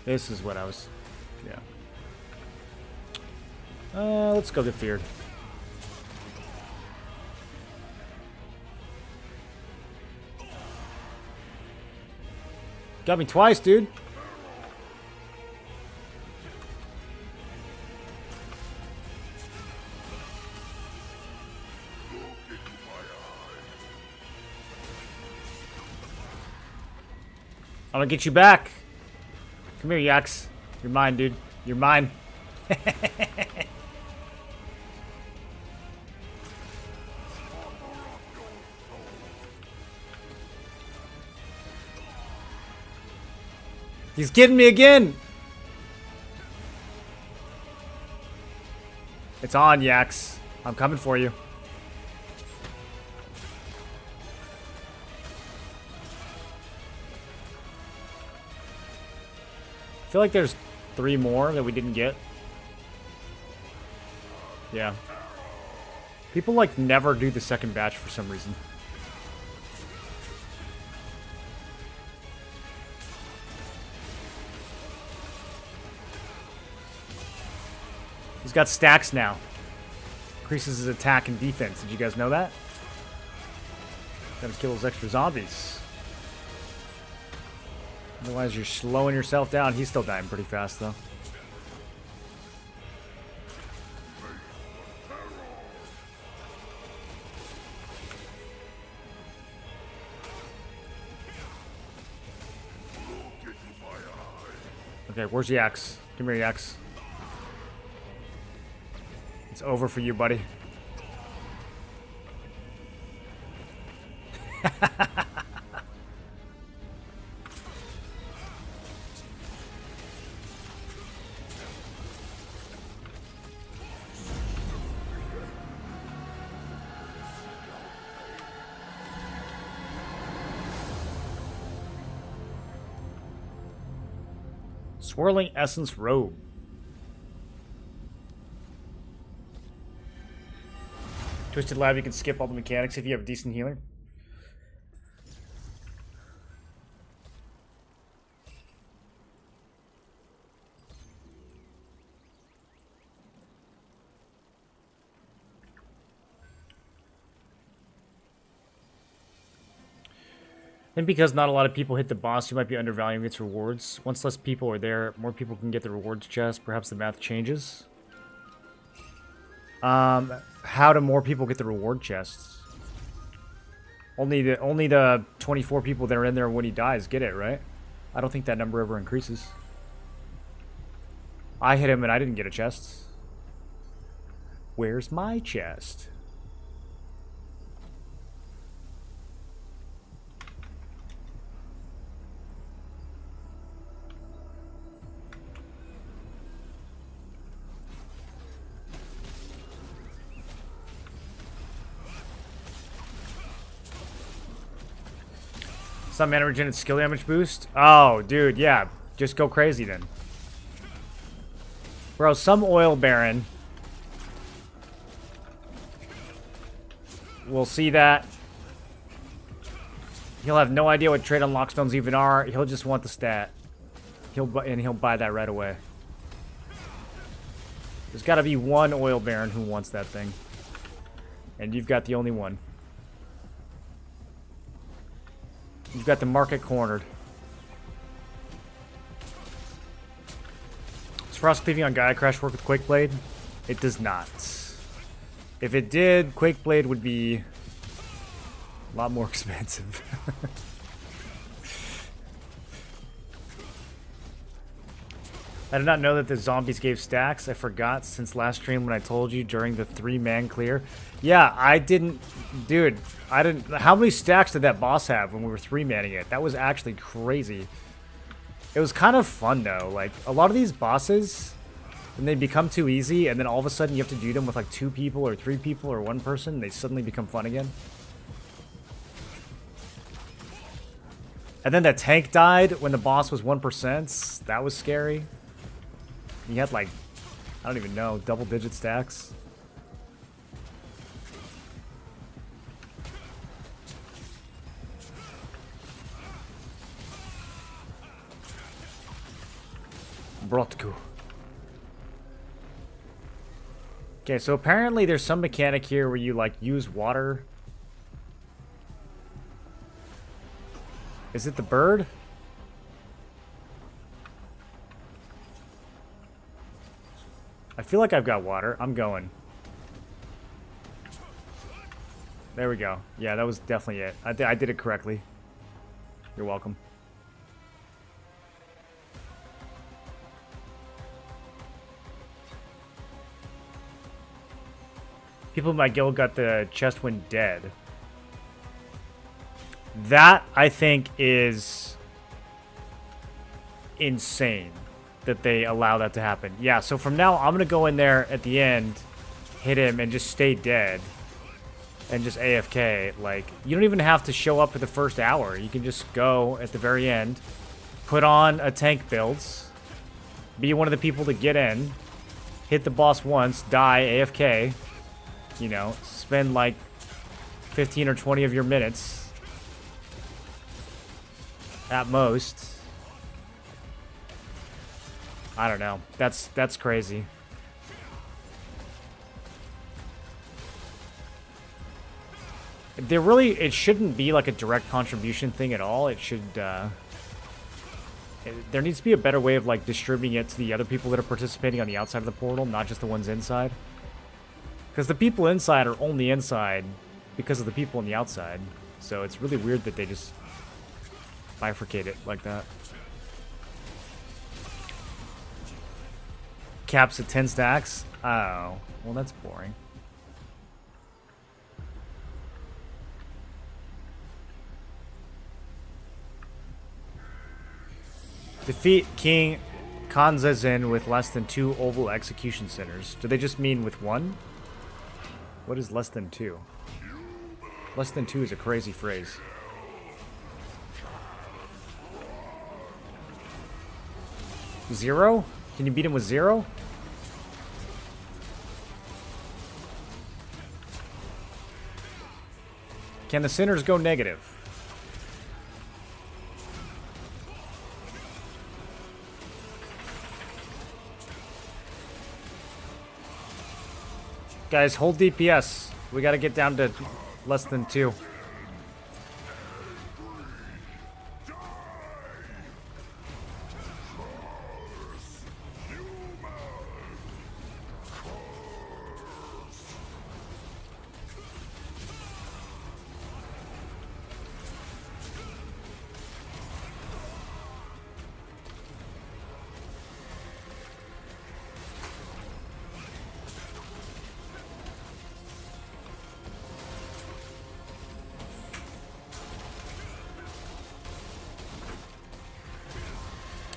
This is what I was... Yeah. Let's go get feared. Got me twice, dude. I'm gonna get you back. Come here, Yax. You're mine, dude. You're mine. He's getting me again. It's on, Yax. I'm coming for you. I feel like there's 3 more that we didn't get. Yeah. People, like, never do the second batch for some reason. He's got stacks now. Increases his attack and defense. Did you guys know that? Gotta kill those extra zombies. Otherwise, you're slowing yourself down. He's still dying pretty fast, though. Okay, where's the axe? Come here, Yax. It's over for you, buddy. Swirling Essence Robe. Twisted Lab, you can skip all the mechanics if you have a decent healer. And because not a lot of people hit the boss, you might be undervaluing its rewards. Once less people are there, more people can get the rewards chest. Perhaps the math changes. How do more people get the reward chests? Only the 24 people that are in there when he dies get it, right? I don't think that number ever increases. I hit him and I didn't get a chest. Where's my chest? Some mana regen and skill damage boost? Oh, dude, yeah. Just go crazy then. Bro, some oil baron will see that. He'll have no idea what trade unlock stones even are. He'll just want the stat. He'll buy that right away. There's got to be one oil baron who wants that thing. And you've got the only one. You've got the market cornered. Does Frost Cleaving on Gaia Crash work with Quake Blade? It does not. If it did, Quake Blade would be a lot more expensive. I did not know that the zombies gave stacks. I forgot since last stream when I told you during the 3-man clear. Yeah, I didn't... Dude, I didn't... How many stacks did that boss have when we were 3-manning it? That was actually crazy. It was kind of fun, though. Like, a lot of these bosses, when they become too easy, and then all of a sudden you have to do them with, like, 2 people or 3 people or 1 person, they suddenly become fun again. And then the tank died when the boss was 1%. That was scary. He had, like, I don't even know, double-digit stacks. Brotku. Okay, so apparently there's some mechanic here where you, like, use water. Is it the bird? I feel like I've got water. I'm going. There we go. Yeah, that was definitely it. I did it correctly. You're welcome. People in my guild got the chest when dead. That, I think, is insane that they allow that to happen. Yeah, so from now, I'm going to go in there at the end, hit him, and just stay dead. And just AFK. Like, you don't even have to show up for the first hour. You can just go at the very end, put on a tank builds, be one of the people to get in, hit the boss once, die, AFK, you know, spend like 15 or 20 of your minutes at most. I don't know. That's crazy. It shouldn't be like a direct contribution thing at all. It should, there needs to be a better way of like distributing it to the other people that are participating on the outside of the portal, not just the ones inside. Because the people inside are only inside because of the people on the outside. So it's really weird that they just bifurcate it like that. Caps at 10 stacks? Oh, well that's boring. Defeat King Kanzazin with less than 2 oval execution centers. Do they just mean with 1? What is less than 2? Less than 2 is a crazy phrase. Zero? Can you beat him with 0? Can the centers go negative? Guys, hold DPS. We gotta get down to less than 2.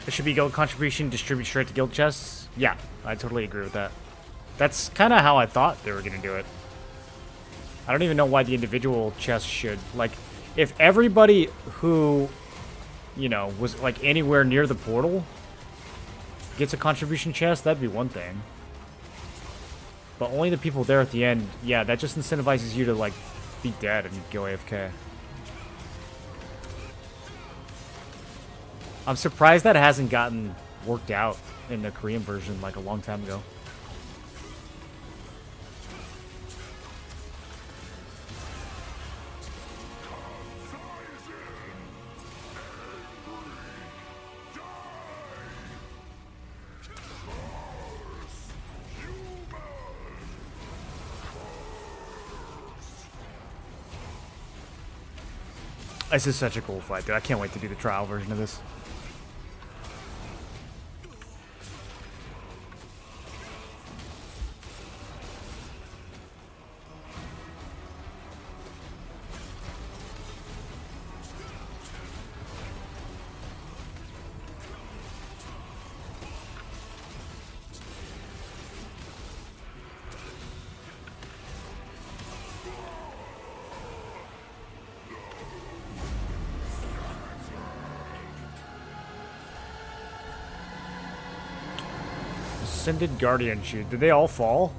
It should be guild contribution, distribute straight to guild chests. Yeah, I totally agree with that. That's kind of how I thought they were going to do it. I don't even know why the individual chests should. Like, if everybody who, you know, was like anywhere near the portal gets a contribution chest, that'd be one thing. But only the people there at the end, yeah, that just incentivizes you to, like, be dead and go AFK. I'm surprised that hasn't gotten worked out in the Korean version like a long time ago. This is such a cool fight, dude. I can't wait to do the trial version of this. Descended Guardian Shoot. Did they all fall?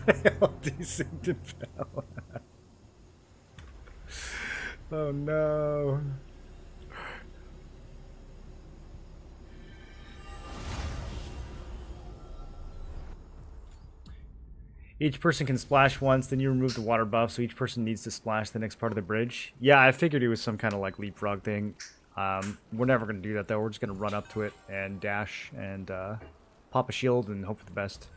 They all descended fell. Oh no. Each person can splash once, then you remove the water buff, so each person needs to splash the next part of the bridge. Yeah, I figured it was some kind of like leapfrog thing. We're never going to do that though. We're just going to run up to it and dash and pop a shield and hope for the best.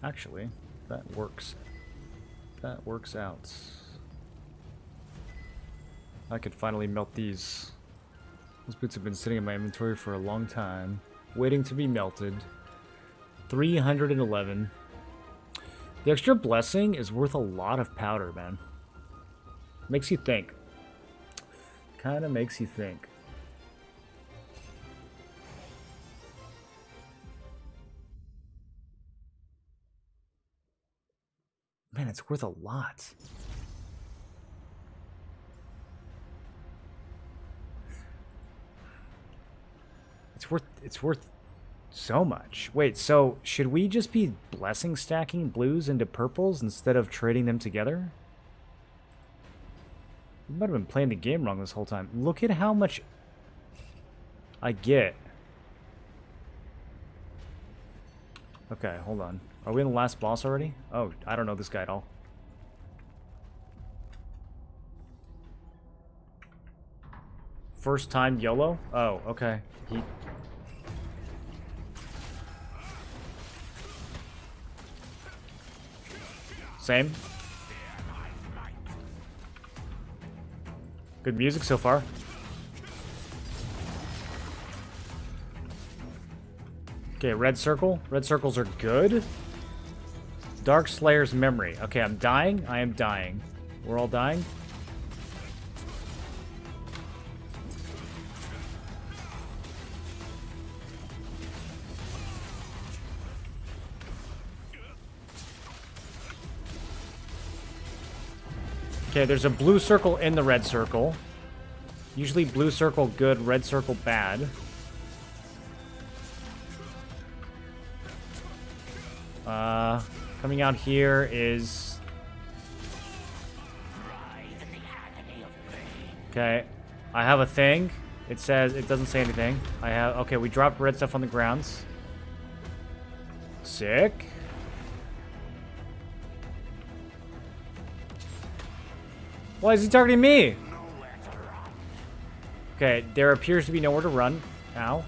Actually, that works. That works out. I could finally melt these. Those boots have been sitting in my inventory for a long time, waiting to be melted. 311. The extra blessing is worth a lot of powder, man. Makes you think. Kind of makes you think. Man, it's worth a lot. It's worth so much. Wait, so should we just be blessing stacking blues into purples instead of trading them together? We might have been playing the game wrong this whole time. Look at how much I get. Okay, hold on. Are we in the last boss already? Oh, I don't know this guy at all. First time YOLO? Oh, okay. Same. Good music so far. Okay, red circle. Red circles are good. Dark Slayer's memory. Okay, I'm dying. I am dying. We're all dying. Okay, there's a blue circle in the red circle. Usually blue circle good, red circle bad. Coming out here is... Okay, I have a thing. It says, it doesn't say anything. I have, okay, we dropped red stuff on the grounds. Sick. Why is he targeting me? Okay, there appears to be nowhere to run. Ow.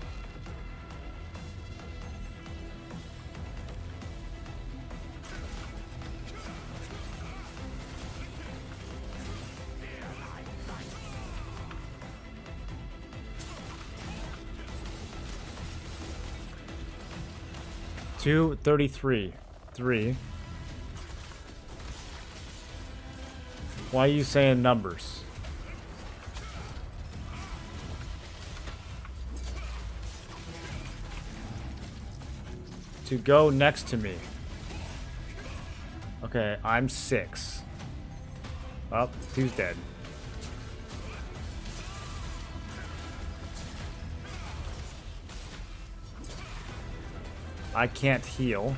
$233. 3. Why are you saying numbers? To go next to me. Okay, I'm 6. Oh, 2's dead. I can't heal.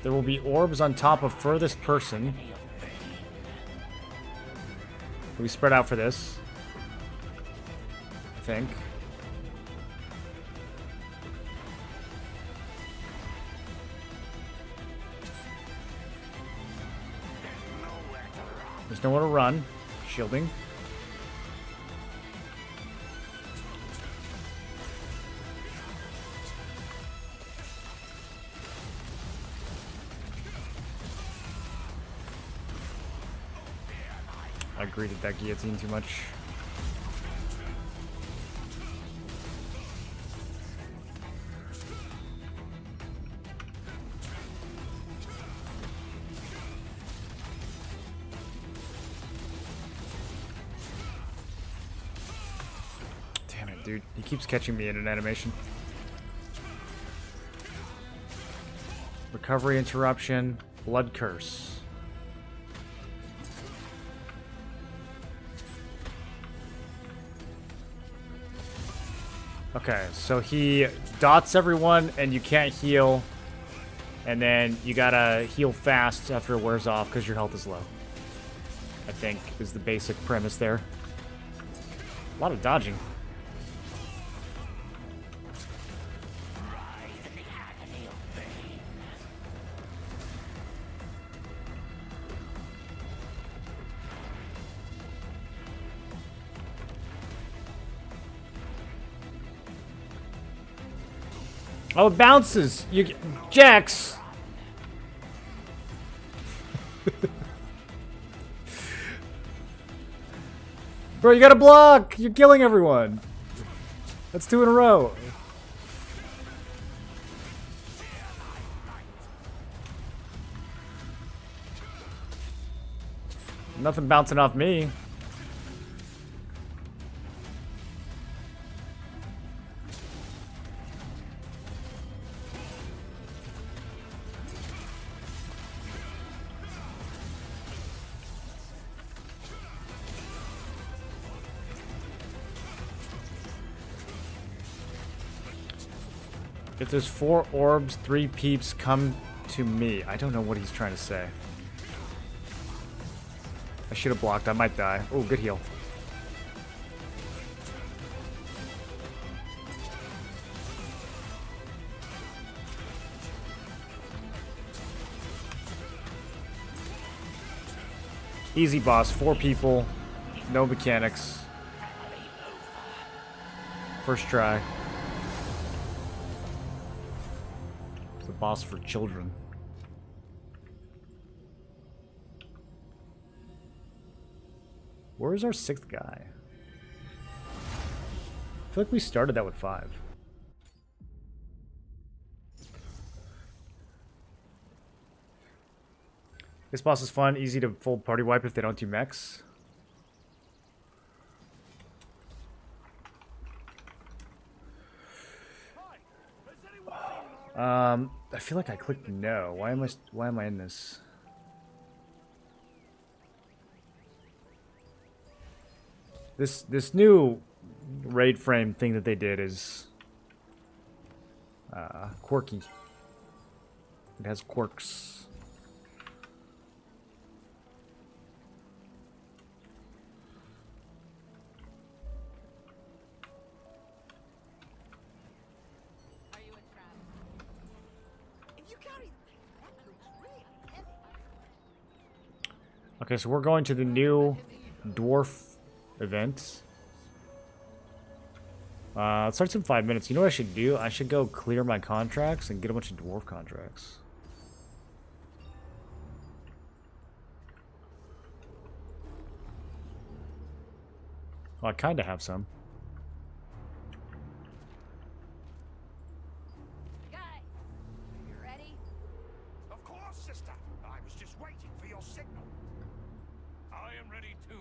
There will be orbs on top of furthest person. We spread out for this, I think. There's nowhere to run. Shielding. I greeted that guillotine too much. Damn it, dude. He keeps catching me in an animation. Recovery interruption. Blood curse. Okay, so he dots everyone and you can't heal. And then you gotta heal fast after it wears off because your health is low. I think is the basic premise there. A lot of dodging. Oh, it bounces. Jax. Bro, you gotta block. You're killing everyone. That's 2 in a row. Nothing bouncing off me. If there's 4 orbs, 3 peeps, come to me. I don't know what he's trying to say. I should have blocked. I might die. Oh, good heal. Easy boss. 4 people. No mechanics. First try. It's a boss for children. Where's our 6th guy? I feel like we started that with 5. This boss is fun, easy to full party wipe if they don't do mechs. I feel like I clicked no. Why am I in this? This new raid frame thing that they did is quirky. It has quirks. Are you a trap? If you carry that looks really heavy. Okay, so we're going to the new dwarf event. It starts in 5 minutes. You know what I should do? I should go clear my contracts and get a bunch of dwarf contracts. Well, I kind of have some. Guys, you ready? Of course, sister. I was just waiting for your signal. I am ready too.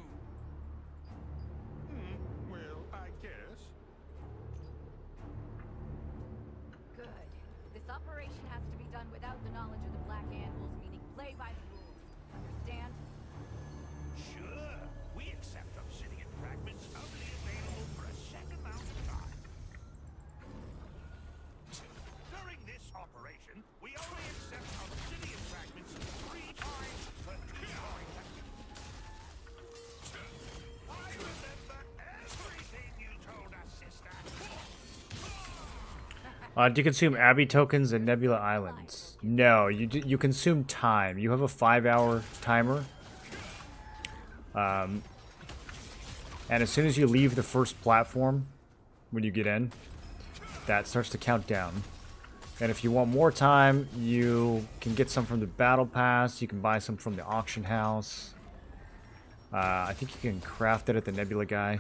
Well, I guess. Good. This operation has to be done without the knowledge of the Black Animals, meaning play by the rules. Understand? Sure. We accept obsidian fragments only available for a set amount of time. During this operation, we only accept obsidian fragments 3 times per 2 points. I remember everything you told us, sister. Do you consume Abbey tokens and Nebula Islands? No, you consume time. You have a 5-hour timer. And as soon as you leave the first platform, when you get in, that starts to count down. And if you want more time, you can get some from the Battle Pass. You can buy some from the auction house. I think you can craft it at the Nebula guy.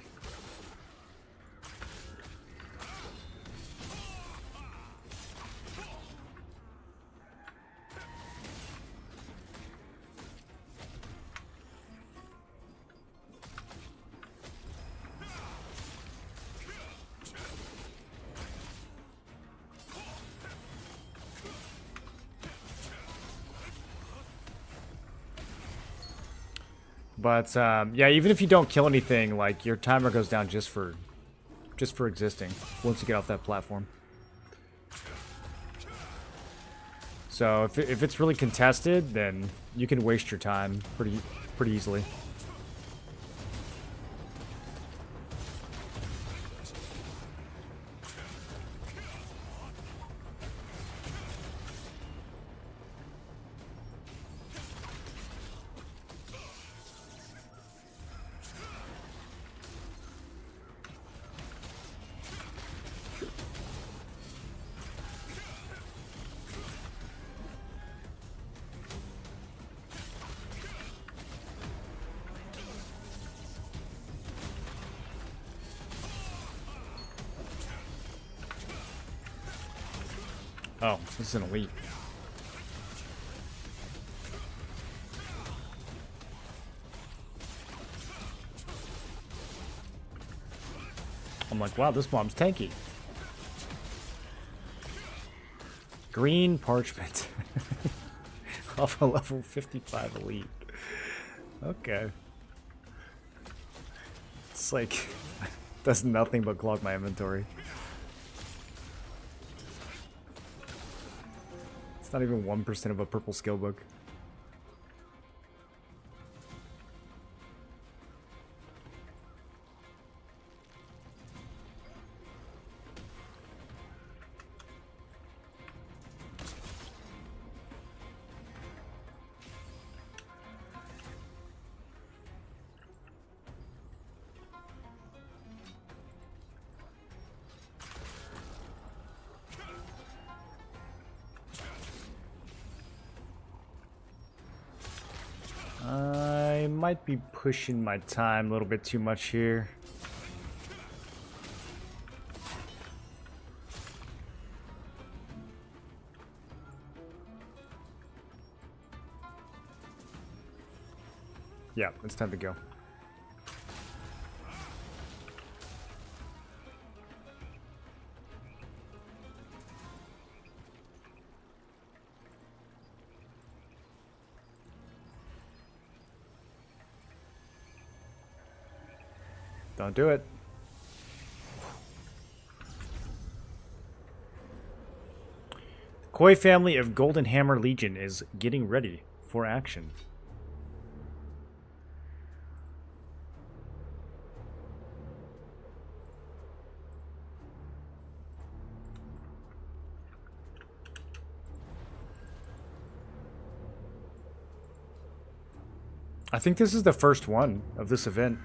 But yeah, even if you don't kill anything, like your timer goes down just for existing once you get off that platform. So if it's really contested, then you can waste your time pretty easily. Oh, this is an elite. I'm like, wow, this mob's tanky. Green parchment. Off a level 55 elite. Okay. It's like, does nothing but clog my inventory. It's not even 1% of a purple skill book. I might be pushing my time a little bit too much here. Yeah, it's time to go. Don't do it. The Koi family of Golden Hammer Legion is getting ready for action. I think this is the first one of this event.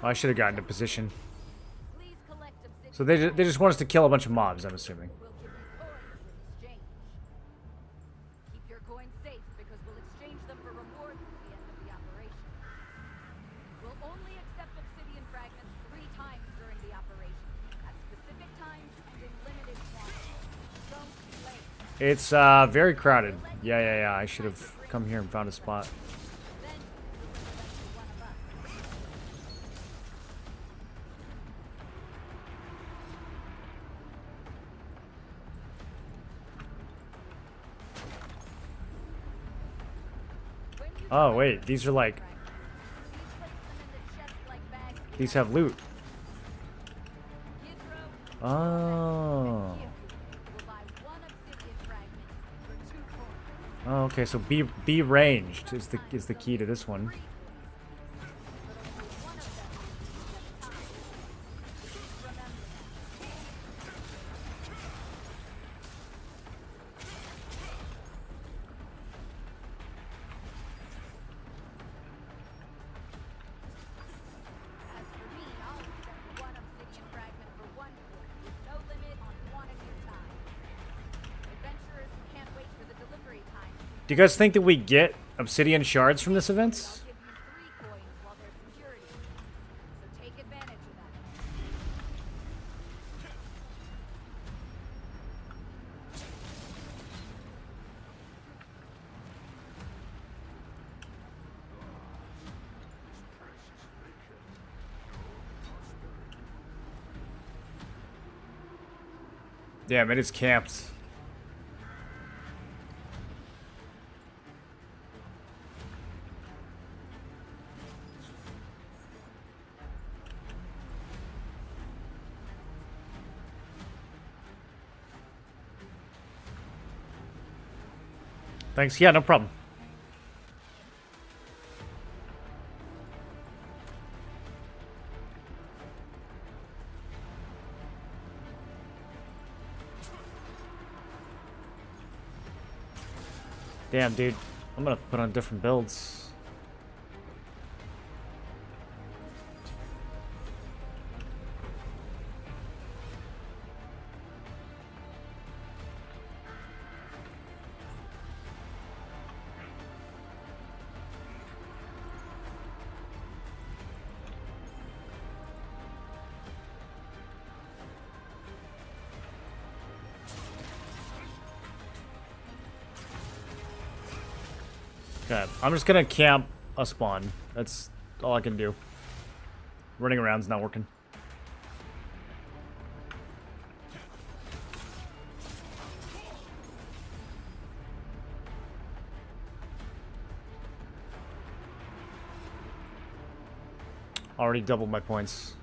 Oh, I should have gotten to position. So they just want us to kill a bunch of mobs, I'm assuming. We'll give you coins in exchange. Keep your coins safe because we'll exchange them for rewards at the end of the operation. We'll only accept obsidian fragments 3 times during the operation, at specific times and in limited quantities. Don't be late. It's very crowded. Yeah. I should have come here and found a spot. Then you'll represent one of us. Oh wait, these are like, these have loot. Oh. Oh, okay, so be ranged is the key to this one. Do you guys think that we get obsidian shards from this event? Damn, it is camped. Thanks. Yeah, no problem. Damn, dude. I'm gonna put on different builds. Okay, I'm just gonna camp a spawn. That's all I can do. Running around's not working. Already doubled my points.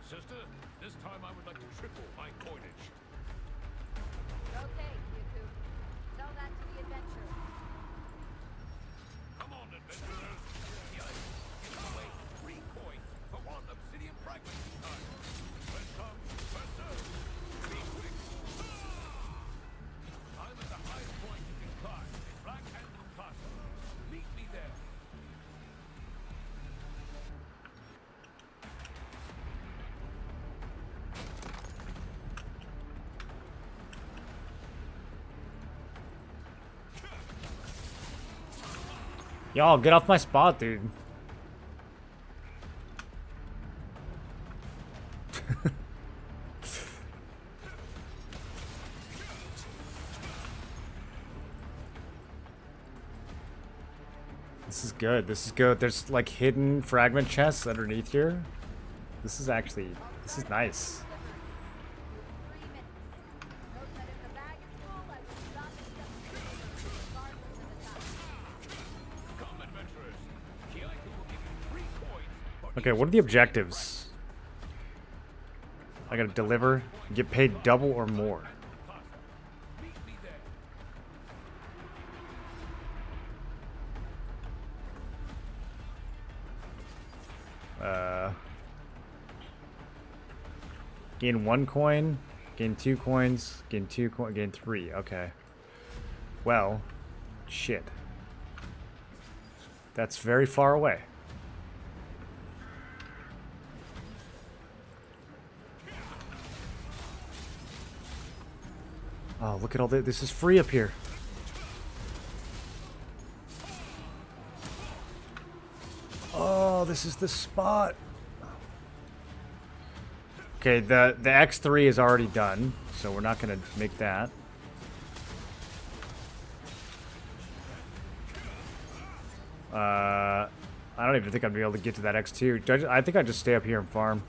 Sister, this time I would like to triple my coinage. Okay, Yaku. Tell that to the adventurers. Come on, adventurers. Yes, give away 3 coins for 1 obsidian fragment this time. First come, first serve. Be quick. I'm at the highest point you can climb in Black and Mufasa. Meet me there. Y'all, get off my spot, dude. This is good. This is good. There's like hidden fragment chests underneath here. This is actually, this is nice. 3 minutes. Note that if the bag is full, I will stop accepting orders, regardless of the time. Come, adventurers. Kiaiku will give you 3 coins for Okay, what are the objectives? I gotta deliver, get paid double or more. Mufasa. Meet me there. Gain 1 coin, gain 2 coins, gain 2 coin, gain 3. Okay. Well, shit. That's very far away. Oh, look at all this. This is free up here. Oh, this is the spot. Okay, the X3 is already done, so we're not going to make that. I don't even think I'd be able to get to that X2. I think I'd just stay up here and farm.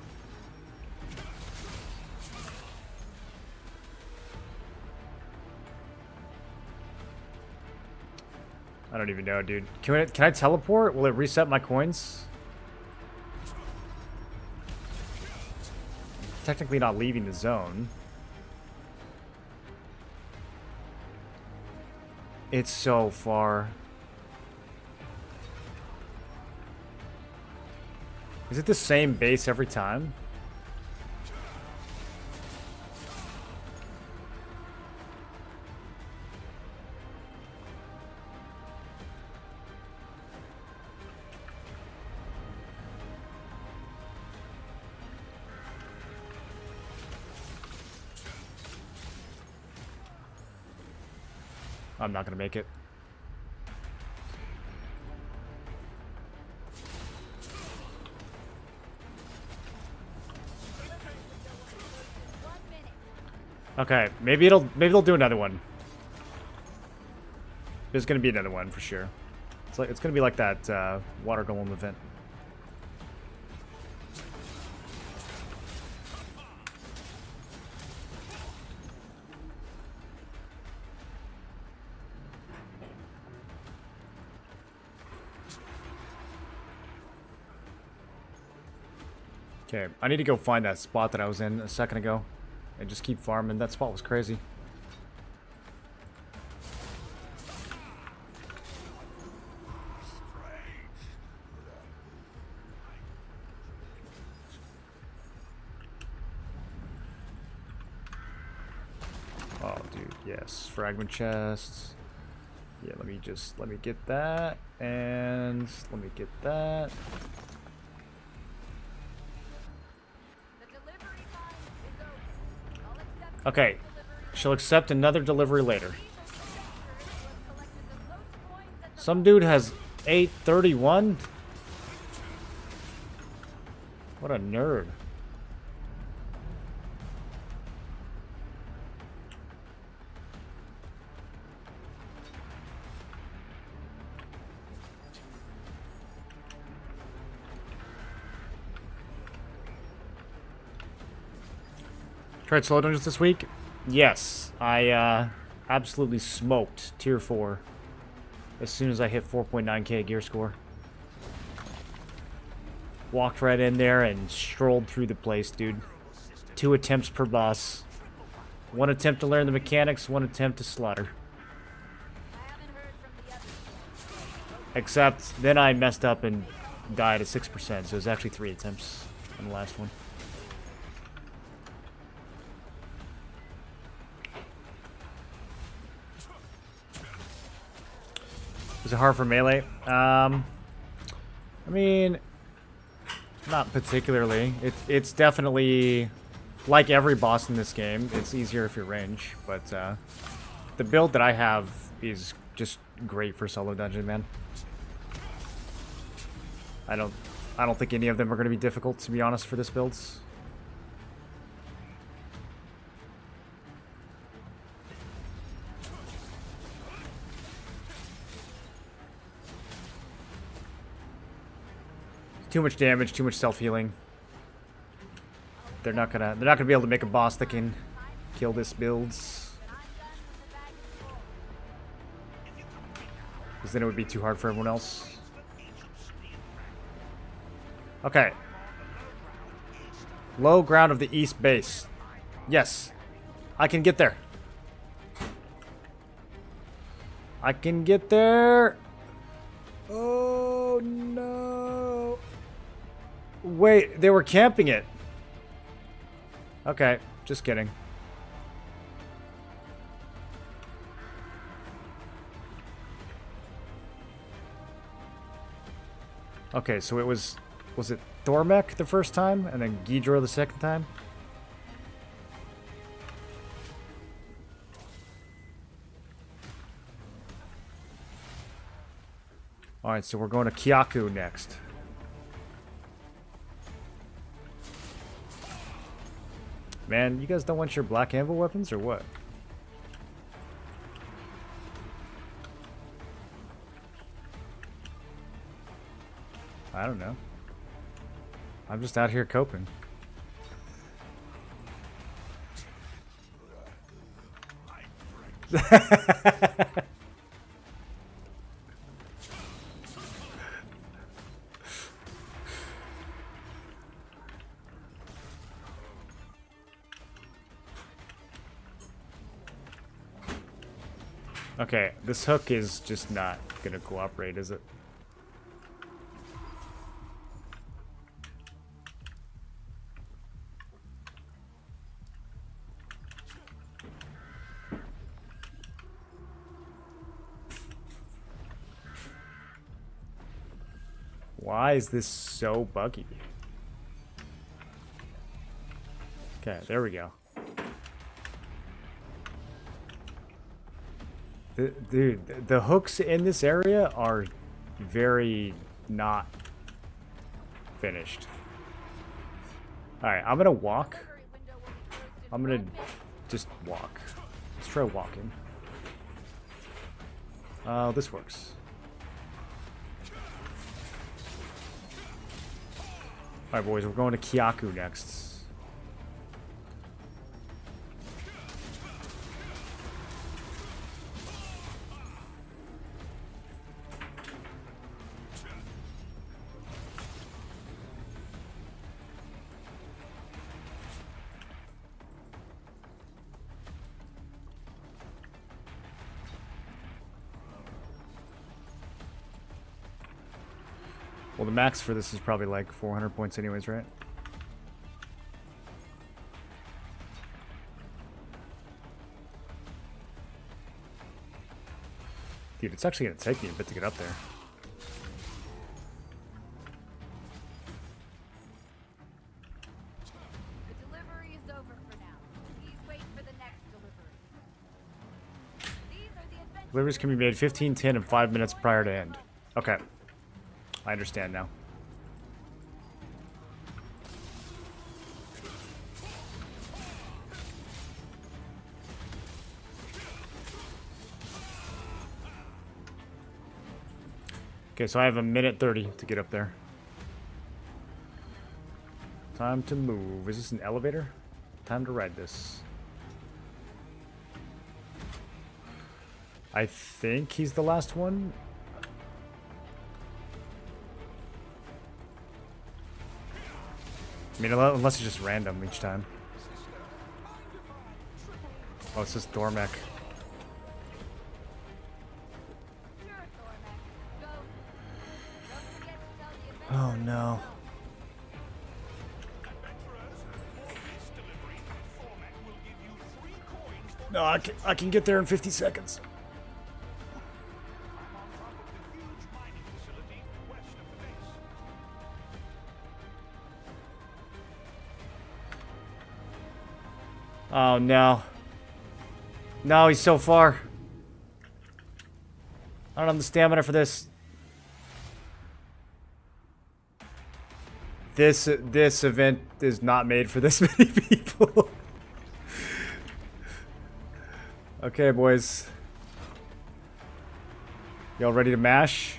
I don't even know, dude. Can I teleport? Will it reset my coins? Technically not leaving the zone. It's so far. Is it the same base every time? I'm not gonna make it. Okay, maybe they'll do another one. There's gonna be another one for sure. It's gonna be like that water golem event. Okay, I need to go find that spot that I was in a second ago and just keep farming. That spot was crazy. Oh, dude, yes. Fragment chests. Yeah, let me get that, and let me get that. The delivery Okay. She'll accept another delivery later. Some dude has 831? What a nerd. Tried slow dungeons this week? Yes. I absolutely smoked tier 4 as soon as I hit 4.9k gear score. Walked right in there and strolled through the place, dude. 2 attempts per boss. 1 attempt to learn the mechanics, 1 attempt to slaughter. Except, then I messed up and died at 6%, so it was actually 3 attempts on the last one. Was it hard for melee? I mean, not particularly. It's definitely, like every boss in this game, it's easier if you're range. But the build that I have is just great for solo dungeon, man. I don't think any of them are going to be difficult, to be honest, for this build. Too much damage, too much self-healing. They're not gonna be able to make a boss that can kill this builds. Because then it would be too hard for everyone else. Okay. Low ground of the east base. Yes. I can get there. I can get there. Oh no. Wait, they were camping it. Okay, just kidding. Okay, so it was it Thormek the first time and then Ghidra the second time? Alright, so we're going to Kyaku next. Man, you guys don't want your black anvil weapons or what? I don't know. I'm just out here coping. Okay, this hook is just not gonna cooperate, is it? Why is this so buggy? Okay, there we go. Dude, the hooks in this area are very not finished. Alright, I'm gonna walk. I'm gonna just walk. Let's try walking. Oh, this works. Alright, boys, we're going to Kyaku next. Well, the max for this is probably like 400 points anyways, right? Dude, it's actually going to take me a bit to get up there. The delivery is over for now. Please wait for the Deliveries can be made 15, 10, and 5 minutes prior to end. Okay. I understand now. Okay, so I have a minute 30 to get up there. Time to move. Is this an elevator? Time to ride this. I think he's the last one. I mean, unless it's just random each time. Oh, it's just Dormek. Oh no. No, I can get there in 50 seconds. Oh no. No, he's so far. I don't have the stamina for this. This event is not made for this many people. Okay, boys. Y'all ready to mash?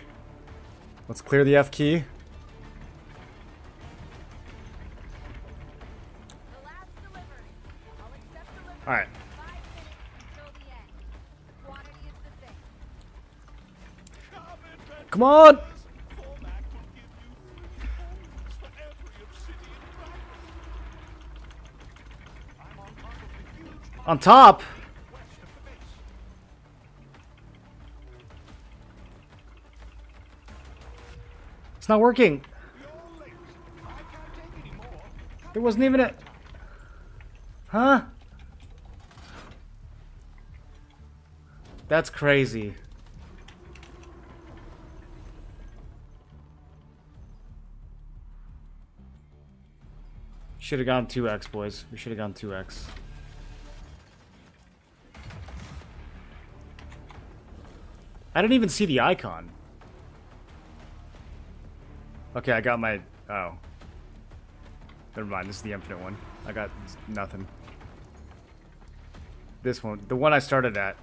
Let's clear the F key. Alright. Come on! On top? It's not working. There wasn't even a... Huh? That's crazy. Should have gone 2x, boys. We should have gone 2x. I didn't even see the icon. Okay, I got my... Oh. Never mind, this is the infinite one. I got nothing. This one. The one I started at.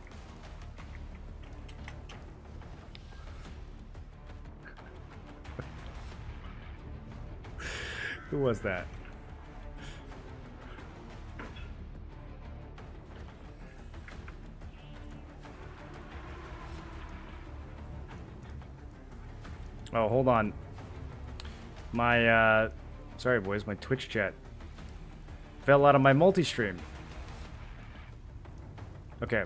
Who was that? Oh, hold on. My, sorry boys, my Twitch chat fell out of my multi-stream. Okay.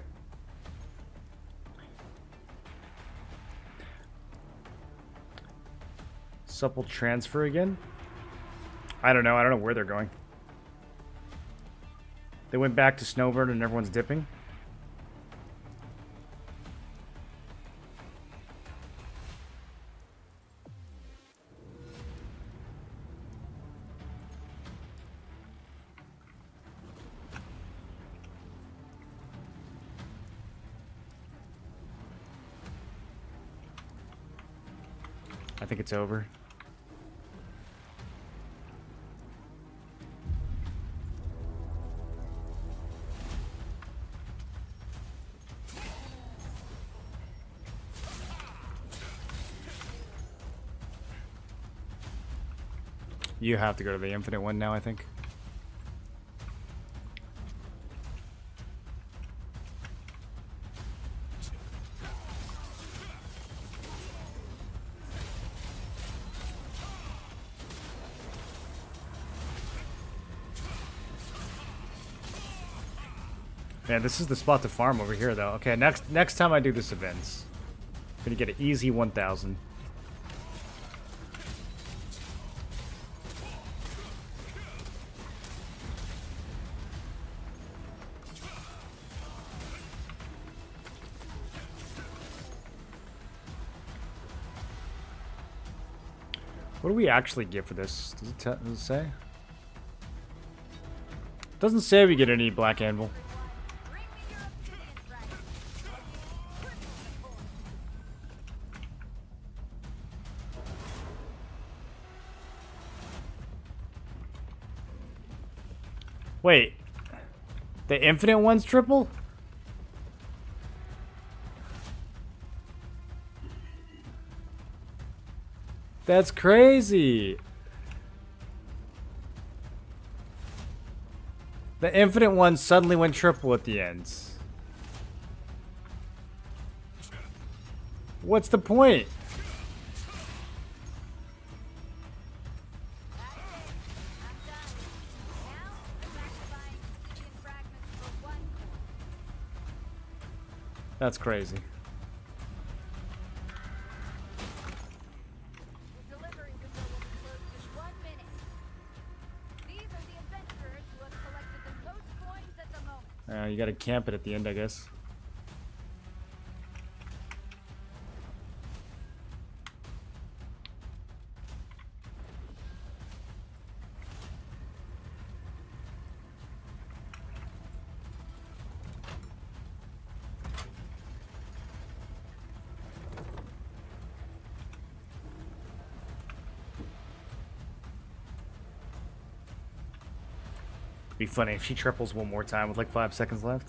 Supple transfer again? I don't know where they're going. They went back to Snowbird and everyone's dipping. I think it's over. You have to go to the infinite one now, I think. Man, this is the spot to farm over here, though. Okay, next time I do this event, I'm gonna get an easy 1,000. What do we actually get for this? Does it say? It doesn't say we get any black anvil. Wait. The infinite one's triple? That's crazy. The infinite one suddenly went triple at the end. What's the point? That's crazy. The delivery window will be closed in 1 minute. These are the adventurers who have collected the most coins at the moment. You gotta camp it at the end, I guess. Be funny if she triples one more time with like 5 seconds left.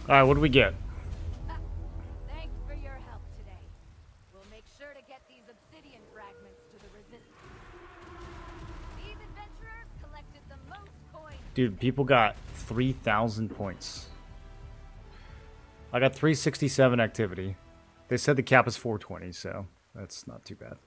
All right, what do we get? Thanks for your help today. We'll make sure to get these obsidian fragments to the resistance. These adventurers collected the most coins. Dude, people got 3,000 points. I got 367 activity. They said the cap is 420, so that's not too bad.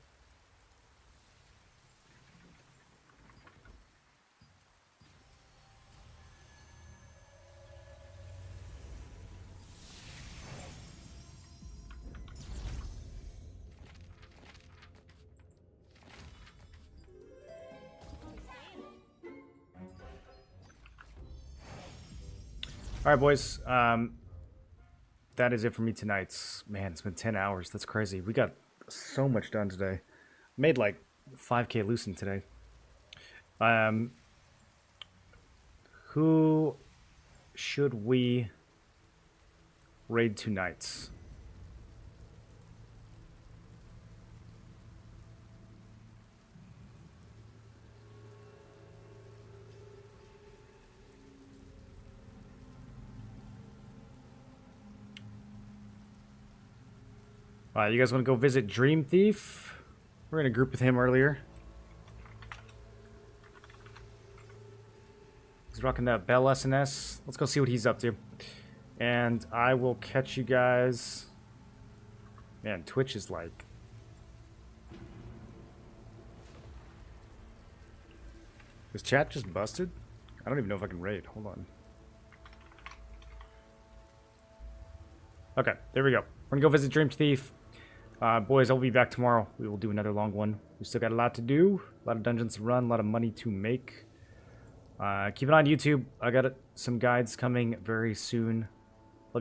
All right, boys. That is it for me tonight. Man, it's been 10 hours. That's crazy. We got so much done today. Made like 5K loosened today. Who should we raid tonight? You guys want to go visit Dream Thief? We're in a group with him earlier. He's rocking that Bell SNS. Let's go see what he's up to. And I will catch you guys. Man, Twitch is like... Is chat just busted? I don't even know if I can raid. Hold on. Okay, there we go. We're gonna go visit Dream Thief. Boys, I'll be back tomorrow. We will do another long one. We still got a lot to do. A lot of dungeons to run. A lot of money to make. Keep an eye on YouTube. I got some guides coming very soon.